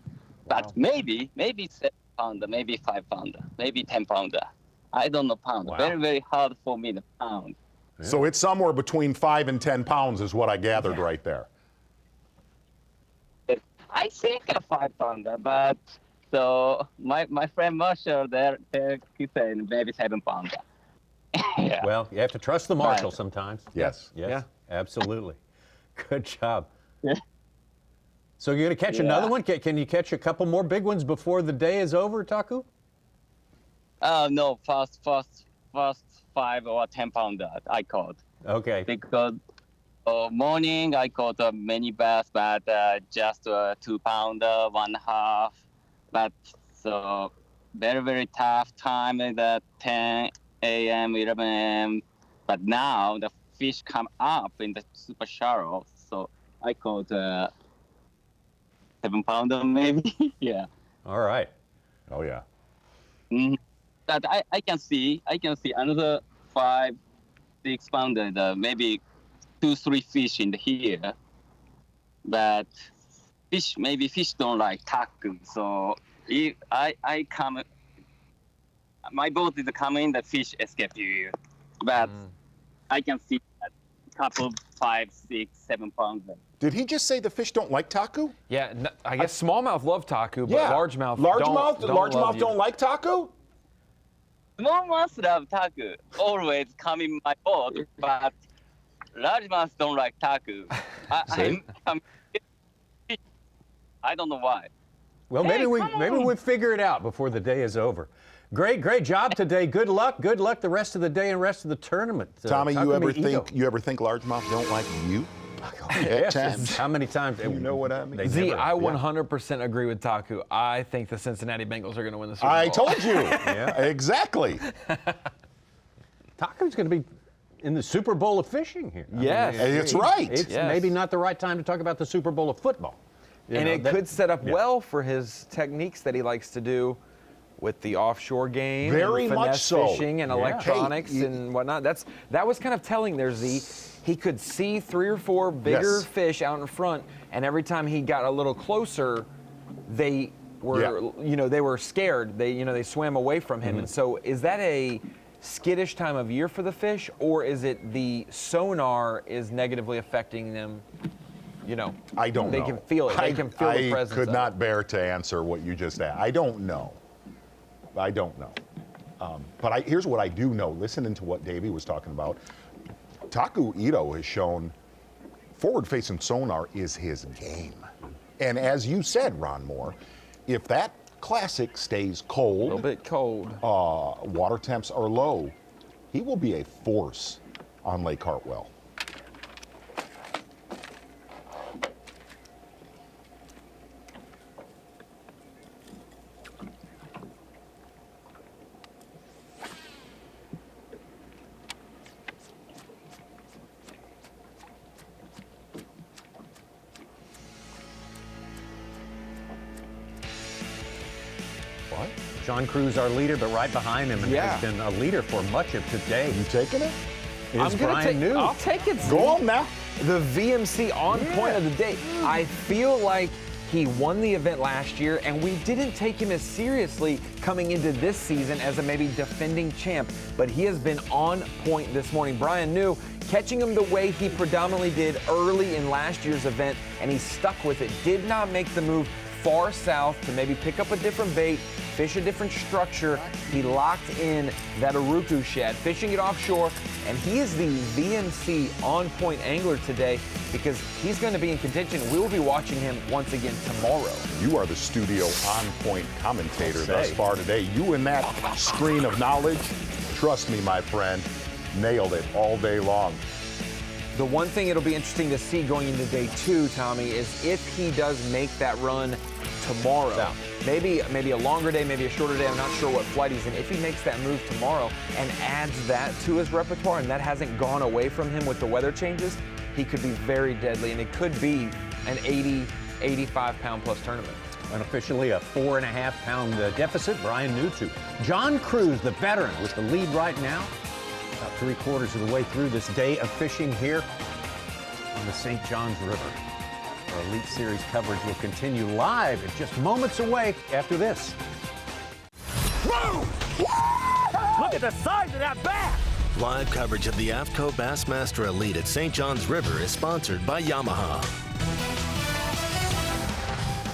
[SPEAKER 20] but maybe 7 pounder, maybe 5 pounder, maybe 10 pounder. I don't know pound.
[SPEAKER 4] Wow.
[SPEAKER 20] Very, very hard for me to pound.
[SPEAKER 4] So it's somewhere between 5 and 10 pounds is what I gathered right there.
[SPEAKER 20] I think a 5 pounder, but so my friend Marshall there he's saying maybe 7 pounder.
[SPEAKER 3] Yeah. Well, you have to trust the marshal sometimes.
[SPEAKER 4] Yes.
[SPEAKER 3] Yes.
[SPEAKER 20] Yeah.
[SPEAKER 3] Absolutely. Good job. Yeah. So you're going to catch another one? Can you catch a couple more big ones before the day is over, Taku?
[SPEAKER 20] No, first 5 or 10 pounder I caught.
[SPEAKER 3] Okay.
[SPEAKER 20] Because morning I caught many bass, but just 2 pounder, 1/2. But so very, very tough time at 10 a.m., 11 a.m. But now the fish come up in the super shallow, so I caught 7 pounder maybe. Yeah.
[SPEAKER 3] All right.
[SPEAKER 4] Oh yeah.
[SPEAKER 20] Mm-hmm. But I can see another 5, 6 pounder, maybe 2, 3 fish in here. But fish don't like taku, so if I come, my boat is coming, the fish escape you. But I can see that couple 5, 6, 7 pounder.
[SPEAKER 4] Did he just say the fish don't like taku?
[SPEAKER 5] Yeah, I guess smallmouth love taku, but largemouth
[SPEAKER 4] don't like taku?
[SPEAKER 20] Smallmouth love taku. Always come in my boat, but largemouth don't like taku. I don't know why.
[SPEAKER 3] Well, maybe we figure it out before the day is over. Great job today. Good luck the rest of the day and rest of the tournament.
[SPEAKER 4] Tommy, you ever think largemouth don't like you?
[SPEAKER 3] At times. How many times?
[SPEAKER 4] You know what I mean?
[SPEAKER 5] Z, I 100% agree with Taku. I think the Cincinnati Bengals are going to win the Super Bowl.
[SPEAKER 4] I told you. Yeah, exactly.
[SPEAKER 3] Taku's going to be in the Super Bowl of fishing here.
[SPEAKER 5] Yes.
[SPEAKER 4] It's right.
[SPEAKER 3] It's maybe not the right time to talk about the Super Bowl of football.
[SPEAKER 5] It could set up well for his techniques that he likes to do with the offshore game,
[SPEAKER 4] very
[SPEAKER 5] and
[SPEAKER 4] much so,
[SPEAKER 5] fishing and electronics and whatnot. That was kind of telling there, Z. He could see 3 or 4 bigger fish out in front, and every time he got a little closer, they were, they were scared. They swam away from him. And so, is that a skittish time of year for the fish, or is it the sonar is negatively affecting them?
[SPEAKER 4] I don't know.
[SPEAKER 5] They can feel it. They can feel the presence.
[SPEAKER 4] I could not bear to answer what you just asked. I don't know. But here's what I do know. Listening to what Davey was talking about, Taku Ito has shown forward-facing sonar is his game. And as you said, Ron Moore, if that classic stays cold, a
[SPEAKER 5] little bit cold,
[SPEAKER 4] water temps are low, he will be a force on Lake Hartwell.
[SPEAKER 3] John Cruz, our leader, but right behind him, and has been a leader for much of today.
[SPEAKER 4] You taking it?
[SPEAKER 3] Is Brian New?
[SPEAKER 5] I'll take it.
[SPEAKER 4] Go on now.
[SPEAKER 5] The VMC on point of the day. I feel like he won the event last year, and we didn't take him as seriously coming into this season as a maybe defending champ, but he has been on point this morning. Brian New, catching him the way he predominantly did early in last year's event, and he stuck with it. Did not make the move far south to maybe pick up a different bait, fish a different structure. He locked in that Uruku shad, fishing it offshore, and he is the VMC on-point angler today because he's going to be in contention. We will be watching him once again tomorrow.
[SPEAKER 4] You are the studio on-point commentator thus far today. You and that screen of knowledge, trust me, my friend, nailed it all day long.
[SPEAKER 5] The one thing it'll be interesting to see going into day 2, Tommy, is if he does make that run tomorrow. Yeah. Maybe a longer day, maybe a shorter day. I'm not sure what flight he's in. If he makes that move tomorrow and adds that to his repertoire, and that hasn't gone away from him with the weather changes, he could be very deadly, and it could be an 80, 85-pound plus tournament.
[SPEAKER 3] Unofficially a 4.5-pound deficit. Brian New to John Cruz, the veteran, with the lead right now. About 3/4 of the way through this day of fishing here on the St. Johns River. Our Elite Series coverage will continue live and just moments away after this.
[SPEAKER 12] Whoa! Look at the size of that bass!
[SPEAKER 2] Live coverage of the AFTCO Bassmaster Elite at St. Johns River is sponsored by Yamaha.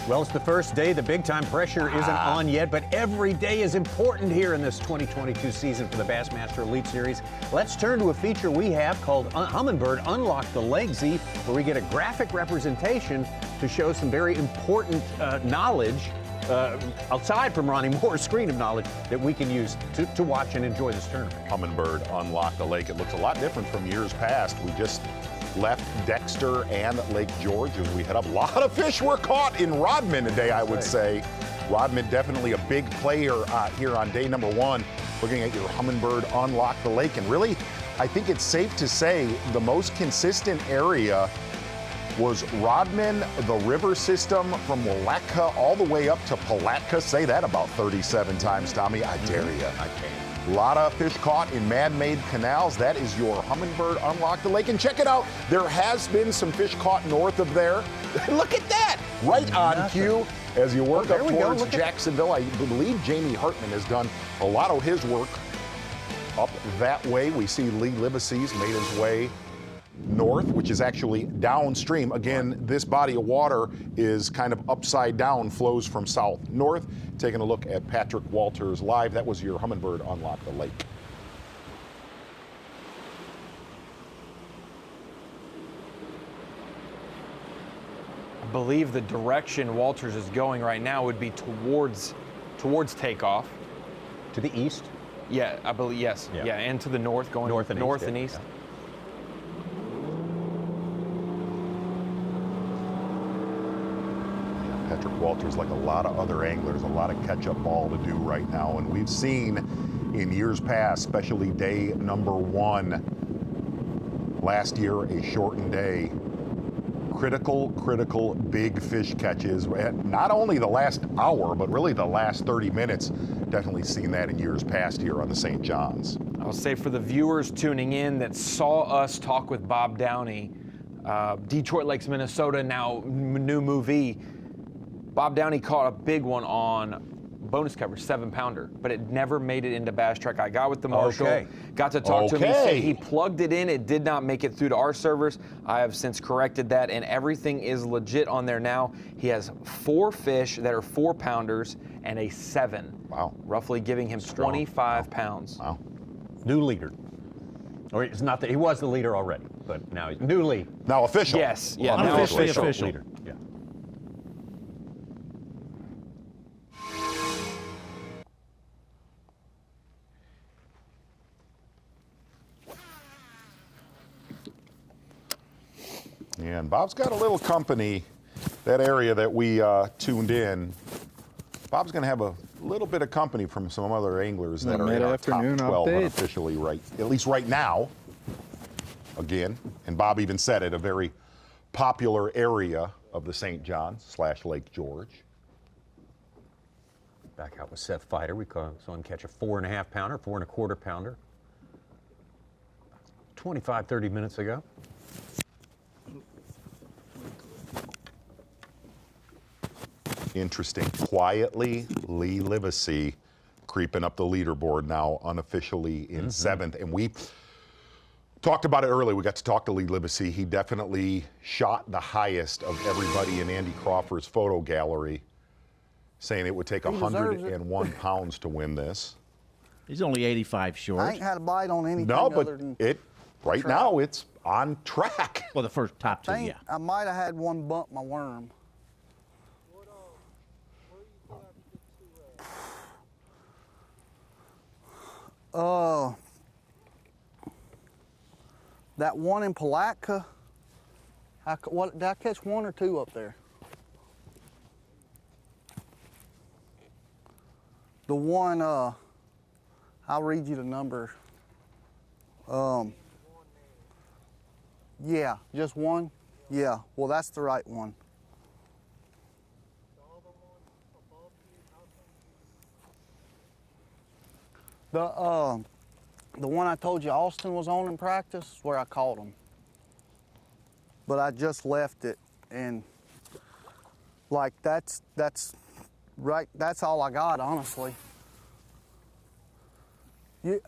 [SPEAKER 3] Well, it's the first day. The big-time pressure isn't on yet, but every day is important here in this 2022 season for the Bassmaster Elite Series. Let's turn to a feature we have called Humminbird Unlock the Lake, Z, where we get a graphic representation to show some very important knowledge, outside from Ronnie Moore's screen of knowledge, that we can use to watch and enjoy this tournament.
[SPEAKER 4] Humminbird Unlock the Lake. It looks a lot different from years past. We just left Dexter and Lake George as we head up. A lot of fish were caught in Rodman today, I would say. Rodman definitely a big player here on day number 1. Looking at your Humminbird Unlock the Lake. And really, I think it's safe to say the most consistent area was Rodman, the river system from Walatka all the way up to Palatka. Say that about 37 times, Tommy. I dare you. I can. A lot of fish caught in man-made canals. That is your Humminbird Unlock the Lake. And check it out. There has been some fish caught north of there. Look at that. Right on cue as you work up towards Jacksonville. I believe Jamie Hartman has done a lot of his work up that way. We see Lee Libases made his way north, which is actually downstream. Again, this body of water is kind of upside down, flows from south north. Taking a look at Patrick Walters live. That was your Humminbird Unlock the Lake.
[SPEAKER 5] I believe the direction Walters is going right now would be towards takeoff.
[SPEAKER 3] To the east?
[SPEAKER 5] Yeah, I believe, yes. Yeah, and to the north, going north and east.
[SPEAKER 4] Patrick Walters, like a lot of other anglers, a lot of catch-up ball to do right now. And we've seen in years past, especially day number 1, last year, a shortened day, critical big fish catches. Not only the last hour, but really the last 30 minutes. Definitely seen that in years past here on the St. John's.
[SPEAKER 5] I'll say for the viewers tuning in that saw us talk with Bob Downey, Detroit Lakes, Minnesota, now new movie. Bob Downey caught a big one on bonus coverage, 7-pounder, but it never made it into Bass Track. I got with the marshal, got to talk to him. He said he plugged it in. It did not make it through to our servers. I have since corrected that, and everything is legit on there now. He has 4 fish that are 4-pounders and a 7.
[SPEAKER 4] Wow.
[SPEAKER 5] Roughly giving him 25 pounds.
[SPEAKER 4] Wow.
[SPEAKER 3] New leader. Or it's not that he was the leader already, but now he's new lead.
[SPEAKER 4] Now official.
[SPEAKER 5] Yes. Yeah.
[SPEAKER 3] Now
[SPEAKER 5] Official.
[SPEAKER 3] Leader. Yeah.
[SPEAKER 4] Yeah, and Bob's got a little company, that area that we tuned in. Bob's going to have a little bit of company from some other anglers that are in our top 12 unofficially, at least right now. Again, and Bob even said it, a very popular area of the St. John's / Lake George.
[SPEAKER 3] Back out with Seth Fighter. We saw him catch a 4.5-pounder, 4.25-pounder. 25, 30 minutes ago.
[SPEAKER 4] Interesting. Quietly, Lee Livesey creeping up the leaderboard now unofficially in 7th. And we talked about it earlier. We got to talk to Lee Livesey. He definitely shot the highest of everybody in Andy Crawford's photo gallery, saying it would take 101 pounds to win this.
[SPEAKER 7] He's only 85 short.
[SPEAKER 8] I ain't had a bite on anything
[SPEAKER 4] other than right now it's on track.
[SPEAKER 7] Well, the first top 2, yeah.
[SPEAKER 8] I might have had one bump my worm. That one in Palatka, did I catch 1 or 2 up there? The one, I'll read you the number. Yeah, just 1? Yeah, well, that's the right one. The one I told you Austin was on in practice is where I caught him. But I just left it, and like that's all I got, honestly.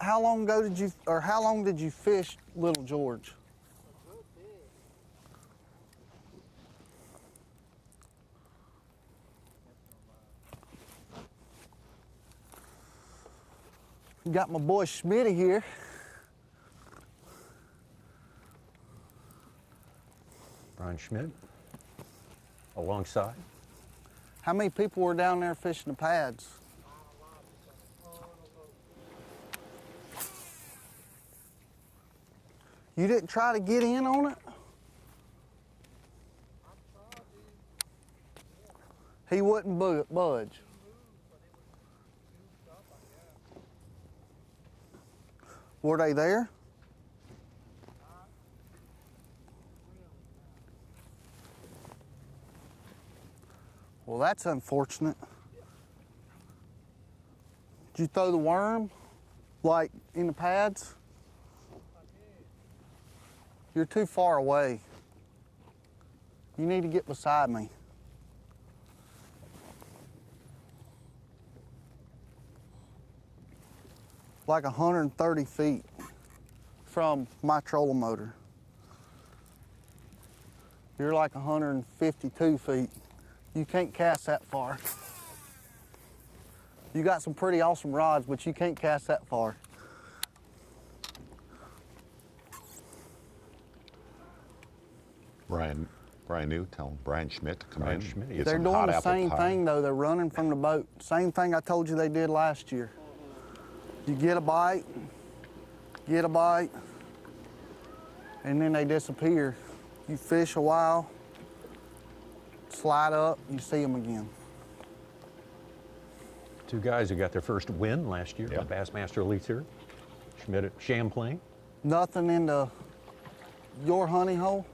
[SPEAKER 8] How long did you fish Little George? Got my boy Schmitty here.
[SPEAKER 3] Brian Schmidt alongside.
[SPEAKER 8] How many people were down there fishing the pads? You didn't try to get in on it? He wouldn't budge. Were they there? Well, that's unfortunate. Did you throw the worm, like, in the pads? You're too far away. You need to get beside me. Like 130 feet from my trolling motor. You're like 152 feet. You can't cast that far. You got some pretty awesome rods, but you can't cast that far.
[SPEAKER 4] Brian New, tell Brian Schmidt to come in. Get
[SPEAKER 8] They're
[SPEAKER 4] some
[SPEAKER 8] doing
[SPEAKER 4] hot
[SPEAKER 8] the
[SPEAKER 4] apple
[SPEAKER 8] same
[SPEAKER 4] pie.
[SPEAKER 8] thing, though. They're running from the boat. Same thing I told you they did last year. You get a bite, and then they disappear. You fish a while, slide up, you see them again.
[SPEAKER 3] Two guys who got their first win last year, the Bassmaster Elite Series. Schmidt at Champlain.
[SPEAKER 8] Nothing in your honey hole?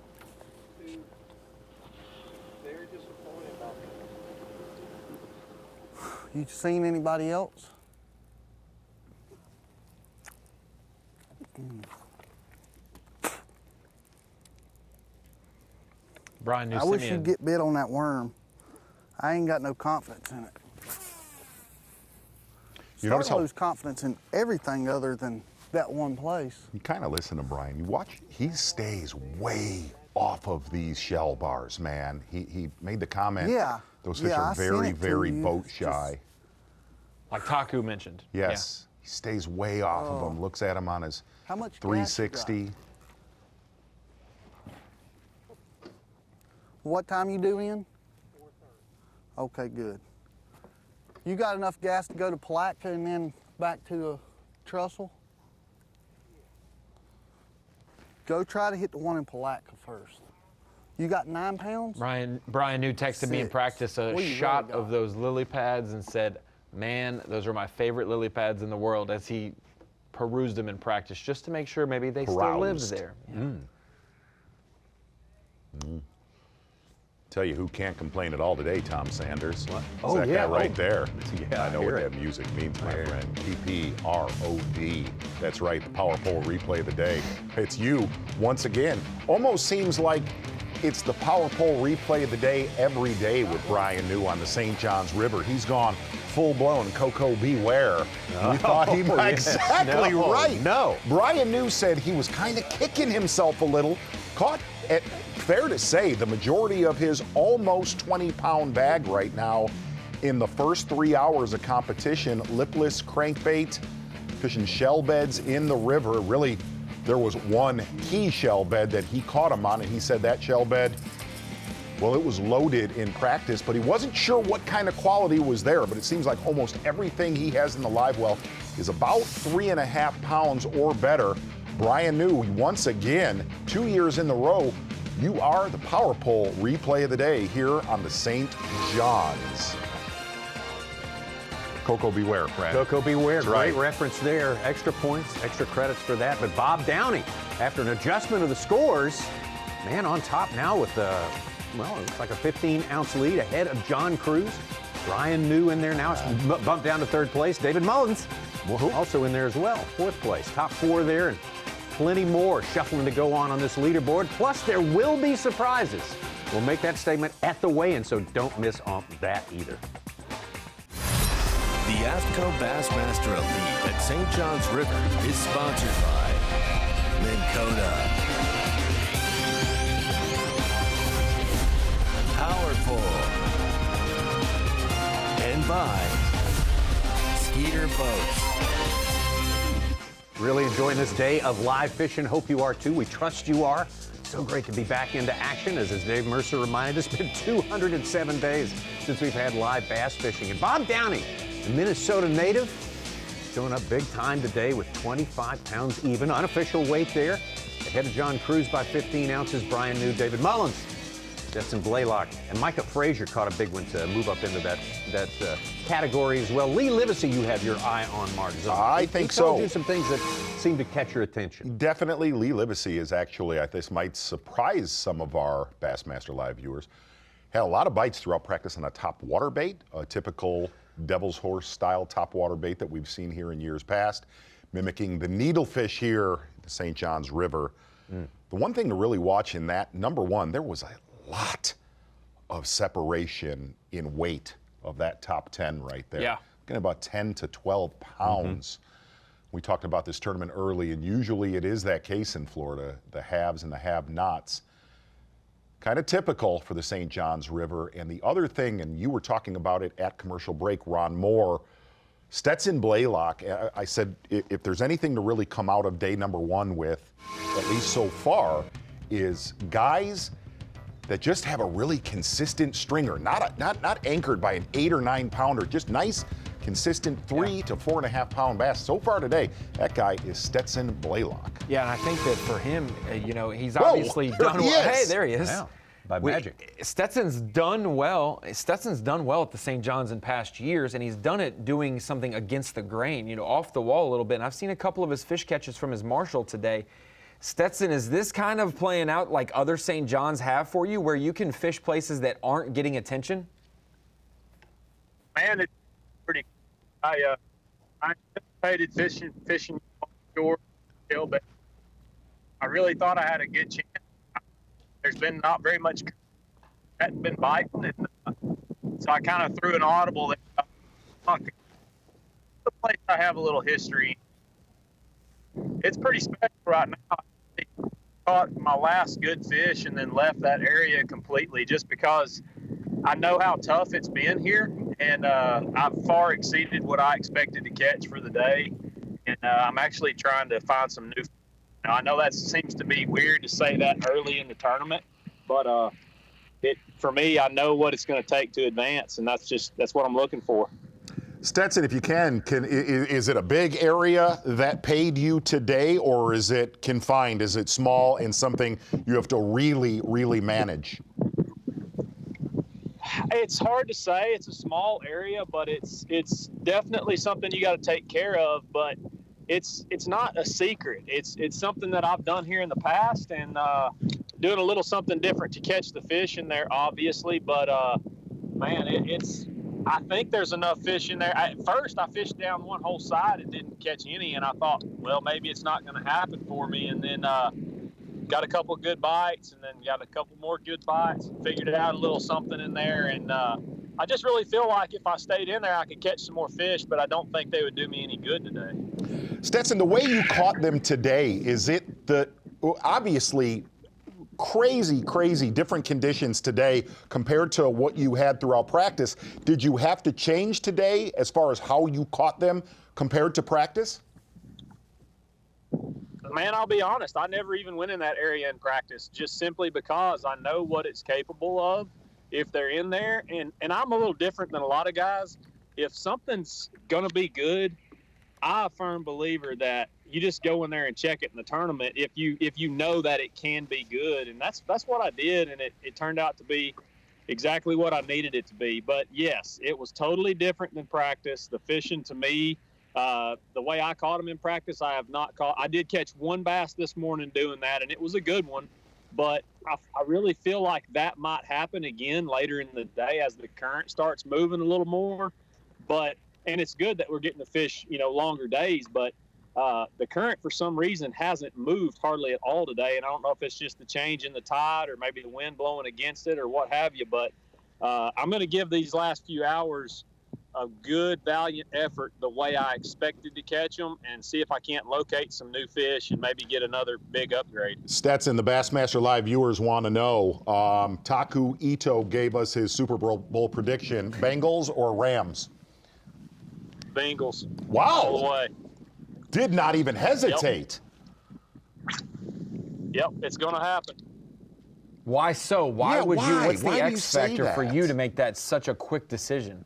[SPEAKER 9] Very disappointed about that.
[SPEAKER 8] You seen anybody else?
[SPEAKER 5] Brian New
[SPEAKER 8] I wish you'd get bit on that worm. I ain't got no confidence in it.
[SPEAKER 4] You notice how
[SPEAKER 8] lose confidence in everything other than that one place.
[SPEAKER 4] you kind of listen to Brian. You watch, he stays way off of these shell bars, man. He made the comment.
[SPEAKER 8] Yeah.
[SPEAKER 4] Those fish
[SPEAKER 8] Yeah,
[SPEAKER 4] are
[SPEAKER 8] I seen
[SPEAKER 4] very,
[SPEAKER 8] it to
[SPEAKER 4] very
[SPEAKER 8] you.
[SPEAKER 4] boat
[SPEAKER 8] It's
[SPEAKER 4] shy.
[SPEAKER 5] Like Taku mentioned.
[SPEAKER 4] Yes. He stays way off of them. Looks at him on his
[SPEAKER 8] How much gas you
[SPEAKER 4] 360.
[SPEAKER 8] What time you due in? 4:30. Okay, good. You got enough gas to go to Palatka and then back to a trestle? Go try to hit the one in Palatka first. You got 9 pounds?
[SPEAKER 5] Brian New texted me in practice a
[SPEAKER 8] What do you
[SPEAKER 5] shot
[SPEAKER 8] really
[SPEAKER 5] of those lily pads and said, man, those are my favorite lily pads in the world, as he perused them in practice just to make sure maybe they still lived there.
[SPEAKER 4] Tell you who can't complain at all today, Tom Sanders. What?
[SPEAKER 3] Oh,
[SPEAKER 4] that
[SPEAKER 3] yeah.
[SPEAKER 4] guy right there.
[SPEAKER 3] Yeah,
[SPEAKER 4] I know what that music means, my friend. PPROD. That's right, the Power Pole replay of the day. It's you, once again. Almost seems like it's the Power Pole replay of the day every day with Brian New on the St. John's River. He's gone full-blown Coco Beware. We thought he might.
[SPEAKER 3] yes.
[SPEAKER 4] Exactly
[SPEAKER 3] No,
[SPEAKER 4] right.
[SPEAKER 3] no.
[SPEAKER 4] Brian New said he was kind of kicking himself a little. Caught at, fair to say, the majority of his almost 20-pound bag right now in the first 3 hours of competition. Lipless crankbait, fishing shell beds in the river. Really, there was one key shell bed that he caught him on, and he said that shell bed, well, it was loaded in practice, but he wasn't sure what kind of quality was there. But it seems like almost everything he has in the live well is about 3.5 pounds or better. Brian New, once again, 2 years in a row, you are the Power Pole replay of the day here on the St. John's. Coco Beware, Brad.
[SPEAKER 3] Coco Beware,
[SPEAKER 4] That's
[SPEAKER 3] great
[SPEAKER 4] right.
[SPEAKER 3] reference there. Extra points, extra credits for that. But Bob Downey, after an adjustment of the scores, man on top now with well, it looks like a 15-ounce lead ahead of John Cruz. Brian New in there now. It's bumped down to third place. David Mullins also in there as well, fourth place. Top four there, and plenty more shuffling to go on this leaderboard. Plus, there will be surprises. We'll make that statement at the weigh-in, so don't miss on that either.
[SPEAKER 2] The AFTCO Bassmaster Elite at St. John's River is sponsored by Minn Kota, Power Pole, and by Skeeter Boats.
[SPEAKER 3] Really enjoying this day of live fishing. Hope you are too. We trust you are. So great to be back into action. As Dave Mercer reminded us, it's been 207 days since we've had live bass fishing. And Bob Downey, a Minnesota native, showing up big time today with 25 pounds even. Unofficial weight there. Ahead of John Cruz by 15 ounces. Brian New, David Mullins, Stetson Blaylock, and Micah Frazier caught a big one to move up into that category as well. Lee Livesey, you have your eye on, Mark Zone.
[SPEAKER 4] I think
[SPEAKER 3] he told
[SPEAKER 4] so.
[SPEAKER 3] you some things that seem to catch your attention.
[SPEAKER 4] Definitely, Lee Livesey is actually, this might surprise some of our Bassmaster Live viewers. Had a lot of bites throughout practice on a top water bait, a typical Devil's Horse style top water bait that we've seen here in years past, mimicking the needlefish here at the St. John's River. The one thing to really watch in that, number one, there was a lot of separation in weight of that top 10 right there.
[SPEAKER 5] Yeah.
[SPEAKER 4] Getting about 10 to 12 pounds. We talked about this tournament early, and usually it is that case in Florida, the haves and the have-nots. kind of typical for the St. Johns River. And the other thing, and you were talking about it at commercial break, Ron Moore, Stetson Blaylock, I said, if there's anything to really come out of day number one with, at least so far, is guys that just have a really consistent stringer, not anchored by an 8 or 9 pounder, just nice, consistent 3 to 4.5 pound bass. So far today, that guy is Stetson Blaylock.
[SPEAKER 5] Yeah, and I think that for him, he's obviously done well. Hey, there he is.
[SPEAKER 3] Yeah, by magic.
[SPEAKER 5] Stetson's done well. Stetson's done well at the St. John's in past years, and he's done it doing something against the grain, off the wall a little bit. And I've seen a couple of his fish catches from his Marshall today. Stetson, is this kind of playing out like other St. John's have for you, where you can fish places that aren't getting attention?
[SPEAKER 21] Man, it's pretty. I anticipated fishing offshore, but I really thought I had a good chance. There's been not very much, hadn't been biting, and so I kind of threw an audible that the place I have a little history. It's pretty special right now. I caught my last good fish and then left that area completely just because I know how tough it's been here, and I've far exceeded what I expected to catch for the day, and I'm actually trying to find some new. Now, I know that seems to be weird to say that early in the tournament, but for me, I know what it's going to take to advance, and that's what I'm looking for.
[SPEAKER 4] Stetson, if you is it a big area that paid you today, or is it confined? Is it small and something you have to really, really manage?
[SPEAKER 21] It's hard to say. It's a small area, but it's definitely something you got to take care of. But it's not a secret. It's something that I've done here in the past, and doing a little something different to catch the fish in there, obviously. But man, I think there's enough fish in there. At first, I fished down one whole side and didn't catch any, and I thought, well, maybe it's not going to happen for me. And then got a couple of good bites, and then got a couple more good bites, and figured out a little something in there. And I just really feel like if I stayed in there, I could catch some more fish, but I don't think they would do me any good today.
[SPEAKER 4] Stetson, the way you caught them today, is it obviously crazy different conditions today compared to what you had throughout practice? Did you have to change today as far as how you caught them compared to practice?
[SPEAKER 21] Man, I'll be honest, I never even went in that area in practice, just simply because I know what it's capable of if they're in there. And I'm a little different than a lot of guys. If something's going to be good, I'm a firm believer that you just go in there and check it in the tournament if you know that it can be good. And that's what I did, and it turned out to be exactly what I needed it to be. But yes, it was totally different than practice. The fishing to me, the way I caught them in practice, I have not caught. I did catch one bass this morning doing that, and it was a good one. But I really feel like that might happen again later in the day as the current starts moving a little more. And it's good that we're getting to fish, longer days, but the current for some reason hasn't moved hardly at all today. And I don't know if it's just the change in the tide or maybe the wind blowing against it or what have you, but I'm going to give these last few hours a good, valiant effort the way I expected to catch them and see if I can't locate some new fish and maybe get another big upgrade.
[SPEAKER 4] Stetson, the Bassmaster Live viewers want to know, Taku Ito gave us his Super Bowl prediction, Bengals or Rams?
[SPEAKER 21] Bengals.
[SPEAKER 4] Wow.
[SPEAKER 21] All the way.
[SPEAKER 4] Did not even hesitate.
[SPEAKER 21] Yep, it's going to happen.
[SPEAKER 5] Why so? What's the X factor for you to make that such a quick decision?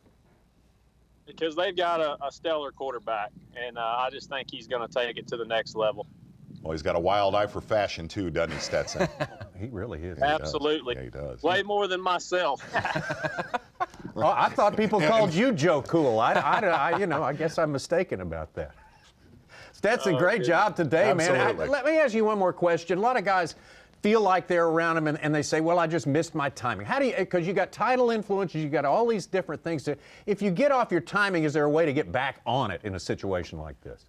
[SPEAKER 21] Because they've got a stellar quarterback, and I just think he's going to take it to the next level.
[SPEAKER 4] Well, he's got a wild eye for fashion, too, doesn't he, Stetson?
[SPEAKER 3] He really is.
[SPEAKER 21] Absolutely.
[SPEAKER 4] Yeah, he does.
[SPEAKER 21] Way more than myself.
[SPEAKER 3] Oh, I thought people called you Joe Cool. I guess I'm mistaken about that. Stetson, great job today, man. Let me ask you one more question. A lot of guys feel like they're around him and they say, well, I just missed my timing. How do you, because you got tidal influences, you got all these different things. If you get off your timing, is there a way to get back on it in a situation like this?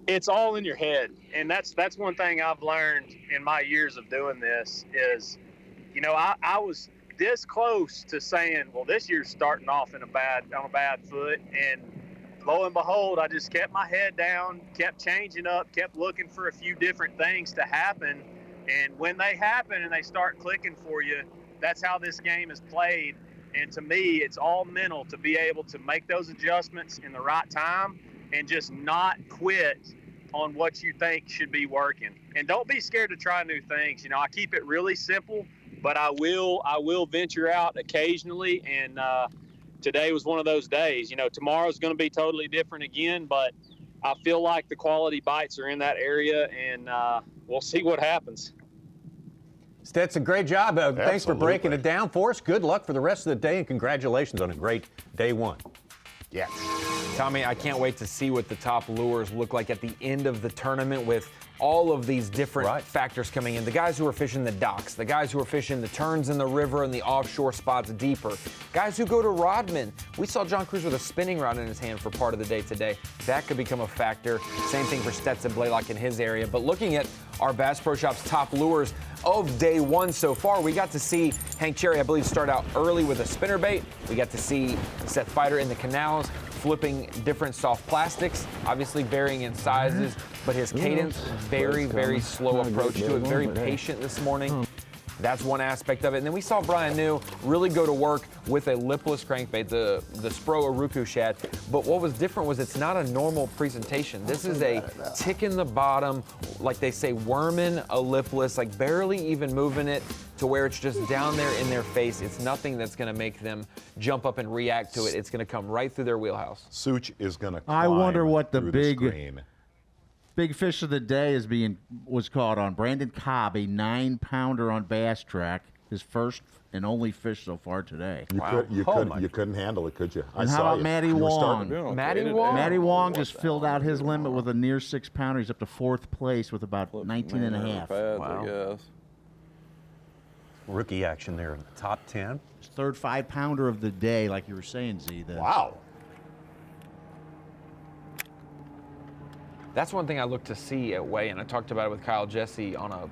[SPEAKER 21] It's all in your head. And that's one thing I've learned in my years of doing this is, I was this close to saying, well, this year's starting off on a bad foot. And lo and behold, I just kept my head down, kept changing up, kept looking for a few different things to happen. And when they happen and they start clicking for you, that's how this game is played. And to me, it's all mental to be able to make those adjustments in the right time and just not quit on what you think should be working. And don't be scared to try new things. You know, I keep it really simple, but I will venture out occasionally. And today was one of those days. You know, tomorrow's going to be totally different again, but I feel like the quality bites are in that area, and we'll see what happens.
[SPEAKER 3] Stetson, great job. Thanks for breaking it down for us. Good luck for the rest of the day, and congratulations on a great day one.
[SPEAKER 4] Yes.
[SPEAKER 5] Tommy, I can't wait to see what the top lures look like at the end of the tournament with all of these different factors coming in. The guys who are fishing the docks, the guys who are fishing the turns in the river and the offshore spots deeper, guys who go to Rodman. We saw John Cruz with a spinning rod in his hand for part of the day today. That could become a factor. Same thing for Stetson Blaylock in his area. But looking at our Bass Pro Shop's top lures of day one so far, we got to see Hank Cherry, I believe, start out early with a spinnerbait. We got to see Seth Fighter in the canals, flipping different soft plastics, obviously varying in sizes, but his cadence, very, very slow approach to it, very patient this morning. That's one aspect of it. And then we saw Brian New really go to work with a lipless crankbait, the Spro Uruku shad. But what was different was it's not a normal presentation. This is a tick in the bottom, like they say, worming a lipless, like barely even moving it to where it's just down there in their face. It's nothing that's going to make them jump up and react to it. It's going to come right through their wheelhouse.
[SPEAKER 4] Such is going to
[SPEAKER 7] I wonder what the
[SPEAKER 4] big
[SPEAKER 7] fish of the day was caught on. Brandon Cobb, a 9-pounder on Bass Track, his first and only fish so far today.
[SPEAKER 4] You couldn't handle it, could you?
[SPEAKER 7] And how about Matty Wong? Matty Wong just filled out his limit with a near 6-pounder. He's up to 4th place with about 19 and a half.
[SPEAKER 10] I guess.
[SPEAKER 3] Rookie action there in the top 10.
[SPEAKER 7] His third 5-pounder of the day, like you were saying, Z.
[SPEAKER 4] Wow.
[SPEAKER 5] That's one thing I look to see at weigh, and I talked about it with Kyle Jesse on a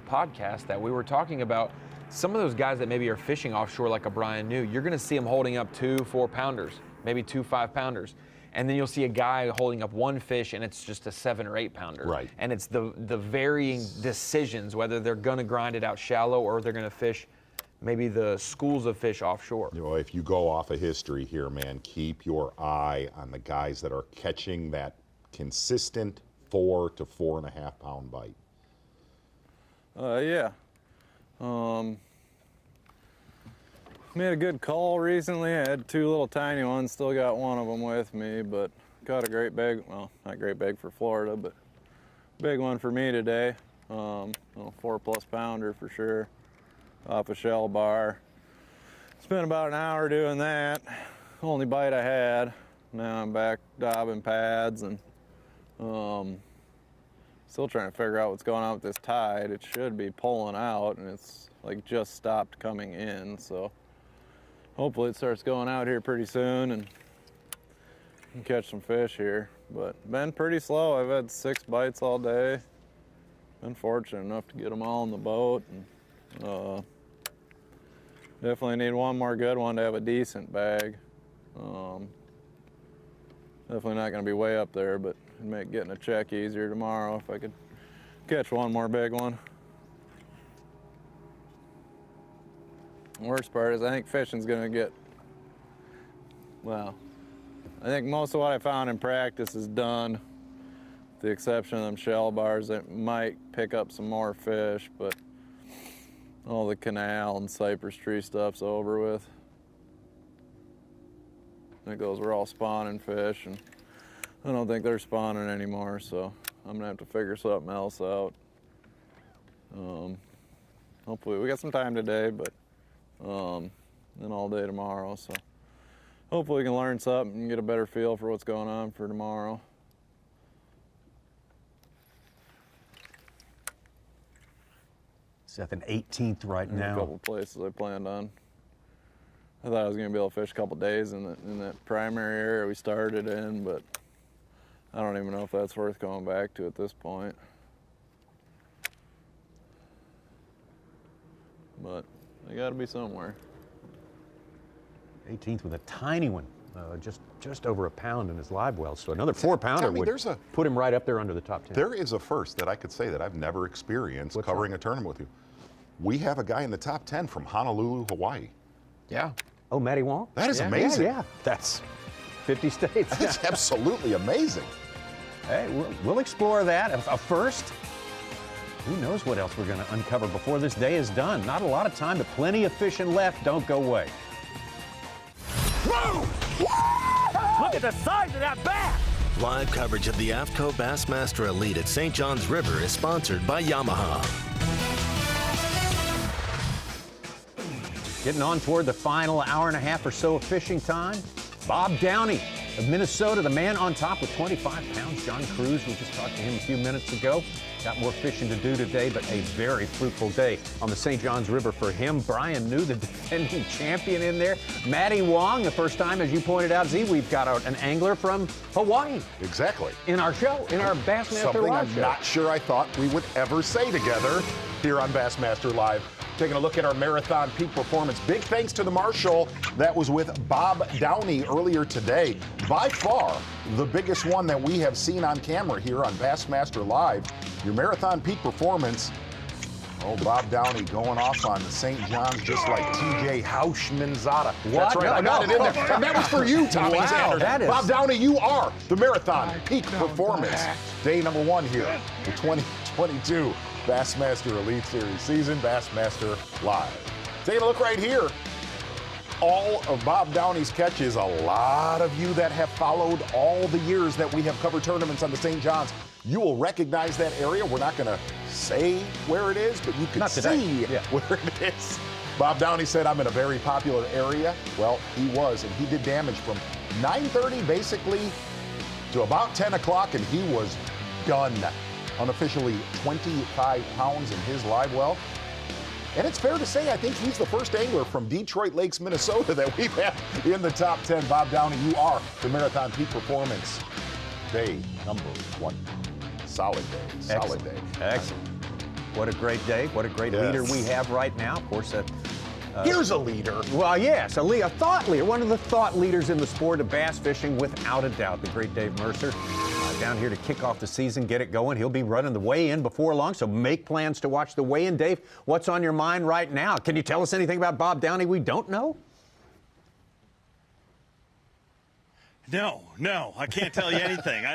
[SPEAKER 5] podcast that we were talking about. Some of those guys that maybe are fishing offshore like a Brian New, you're going to see them holding up 2 4-pounders, maybe 2 5-pounders. And then you'll see a guy holding up one fish and it's just a 7 or 8-pounder.
[SPEAKER 4] Right.
[SPEAKER 5] And it's the varying decisions, whether they're going to grind it out shallow or they're going to fish maybe the schools of fish offshore.
[SPEAKER 4] You know, if you go off of history here, man, keep your eye on the guys that are catching that consistent 4 to 4.5 pound bite.
[SPEAKER 10] Yeah. Made a good call recently. I had 2 little tiny ones, still got one of them with me, but caught a great big, well, not great big for Florida, but big one for me today. 4+ pounder for sure, off a shell bar. Spent about an hour doing that. Only bite I had. Now I'm back dabbing pads and still trying to figure out what's going on with this tide. It should be pulling out and it's like just stopped coming in, so hopefully it starts going out here pretty soon and can catch some fish here. But been pretty slow. I've had 6 bites all day. Been fortunate enough to get them all in the boat. And, definitely need one more good one to have a decent bag. Definitely not going to be way up there, but it'd make getting a check easier tomorrow if I could catch one more big one. The worst part is I think fishing's going to get, well, I think most of what I found in practice is done, with the exception of them shell bars that might pick up some more fish, but all the canal and cypress tree stuff's over with. I think those were all spawning fish, and I don't think they're spawning anymore, so I'm gonna have to figure something else out. Hopefully, we got some time today, but then all day tomorrow, so hopefully we can learn something and get a better feel for what's going on for tomorrow.
[SPEAKER 3] Seth, an 18th right now.
[SPEAKER 10] A couple places I planned on. I thought I was going to be able to fish a couple days in that primary area we started in, but I don't even know if that's worth going back to at this point. But I got to be somewhere.
[SPEAKER 3] 18th with a tiny one. just over a pound in his live well. So another 4-pounder would put him right up there under the top 10.
[SPEAKER 4] There is a first that I could say that I've never experienced covering a tournament with you. We have a guy in the top 10 from Honolulu, Hawaii.
[SPEAKER 3] Yeah. Oh, Matty Wong?
[SPEAKER 4] That is amazing.
[SPEAKER 3] Yeah. That's 50 states.
[SPEAKER 4] That's absolutely amazing.
[SPEAKER 3] Hey, we'll explore that. A first. Who knows what else we're going to uncover before this day is done. Not a lot of time, but plenty of fishing left. Don't go away.
[SPEAKER 12] Whoa! Look at the size of that bass!
[SPEAKER 2] Live coverage of the AFTCO Bassmaster Elite at St. John's River is sponsored by Yamaha.
[SPEAKER 3] Getting on toward the final hour and a half or so of fishing time. Bob Downey of Minnesota, the man on top with 25 pounds. John Cruz, we just talked to him a few minutes ago. Got more fishing to do today, but a very fruitful day on the St. John's River for him. Brian New, the defending champion in there. Matty Wong, the first time, as you pointed out, Z, we've got an angler from Hawaii.
[SPEAKER 4] Exactly.
[SPEAKER 3] In our show, in our Bassmaster
[SPEAKER 4] Something
[SPEAKER 3] Live
[SPEAKER 4] I'm
[SPEAKER 3] show.
[SPEAKER 4] not sure I thought we would ever say together here on Bassmaster Live. Taking a look at our marathon peak performance. Big thanks to the Marshal that was with Bob Downey earlier today. By far, the biggest one that we have seen on camera here on Bassmaster Live. Your marathon peak performance. Oh, Bob Downey going off on the St. John's just like TJ Houshmandzada. That's right, I got it in there. And that was for you, Tommy Sanders.
[SPEAKER 3] That is.
[SPEAKER 4] Bob Downey, you are the marathon peak performance. Day number 1 here, the 2022 Bassmaster Elite Series season, Bassmaster Live. Taking a look right here. All of Bob Downey's catches, a lot of you that have followed all the years that we have covered tournaments on the St. John's, you will recognize that area. We're not going to say where it is, but you can see where it is. Bob Downey said, I'm in a very popular area. Well, he was, and he did damage from 9:30 basically to about 10 o'clock, and he was done. Unofficially 25 pounds in his live well. And it's fair to say, I think he's the first angler from Detroit Lakes, Minnesota that we've had in the top 10. Bob Downey, you are the marathon peak performance. Day number 1. Solid day. Solid day.
[SPEAKER 3] Excellent. What a great day. What a great leader we have right now. Of course,
[SPEAKER 4] here's a leader.
[SPEAKER 3] Well, yes, a thought leader. One of the thought leaders in the sport of bass fishing, without a doubt, the great Dave Mercer. Down here to kick off the season, get it going. He'll be running the weigh-in before long, so make plans to watch the weigh-in. Dave, what's on your mind right now? Can you tell us anything about Bob Downey we don't know?
[SPEAKER 13] No, I can't tell you anything.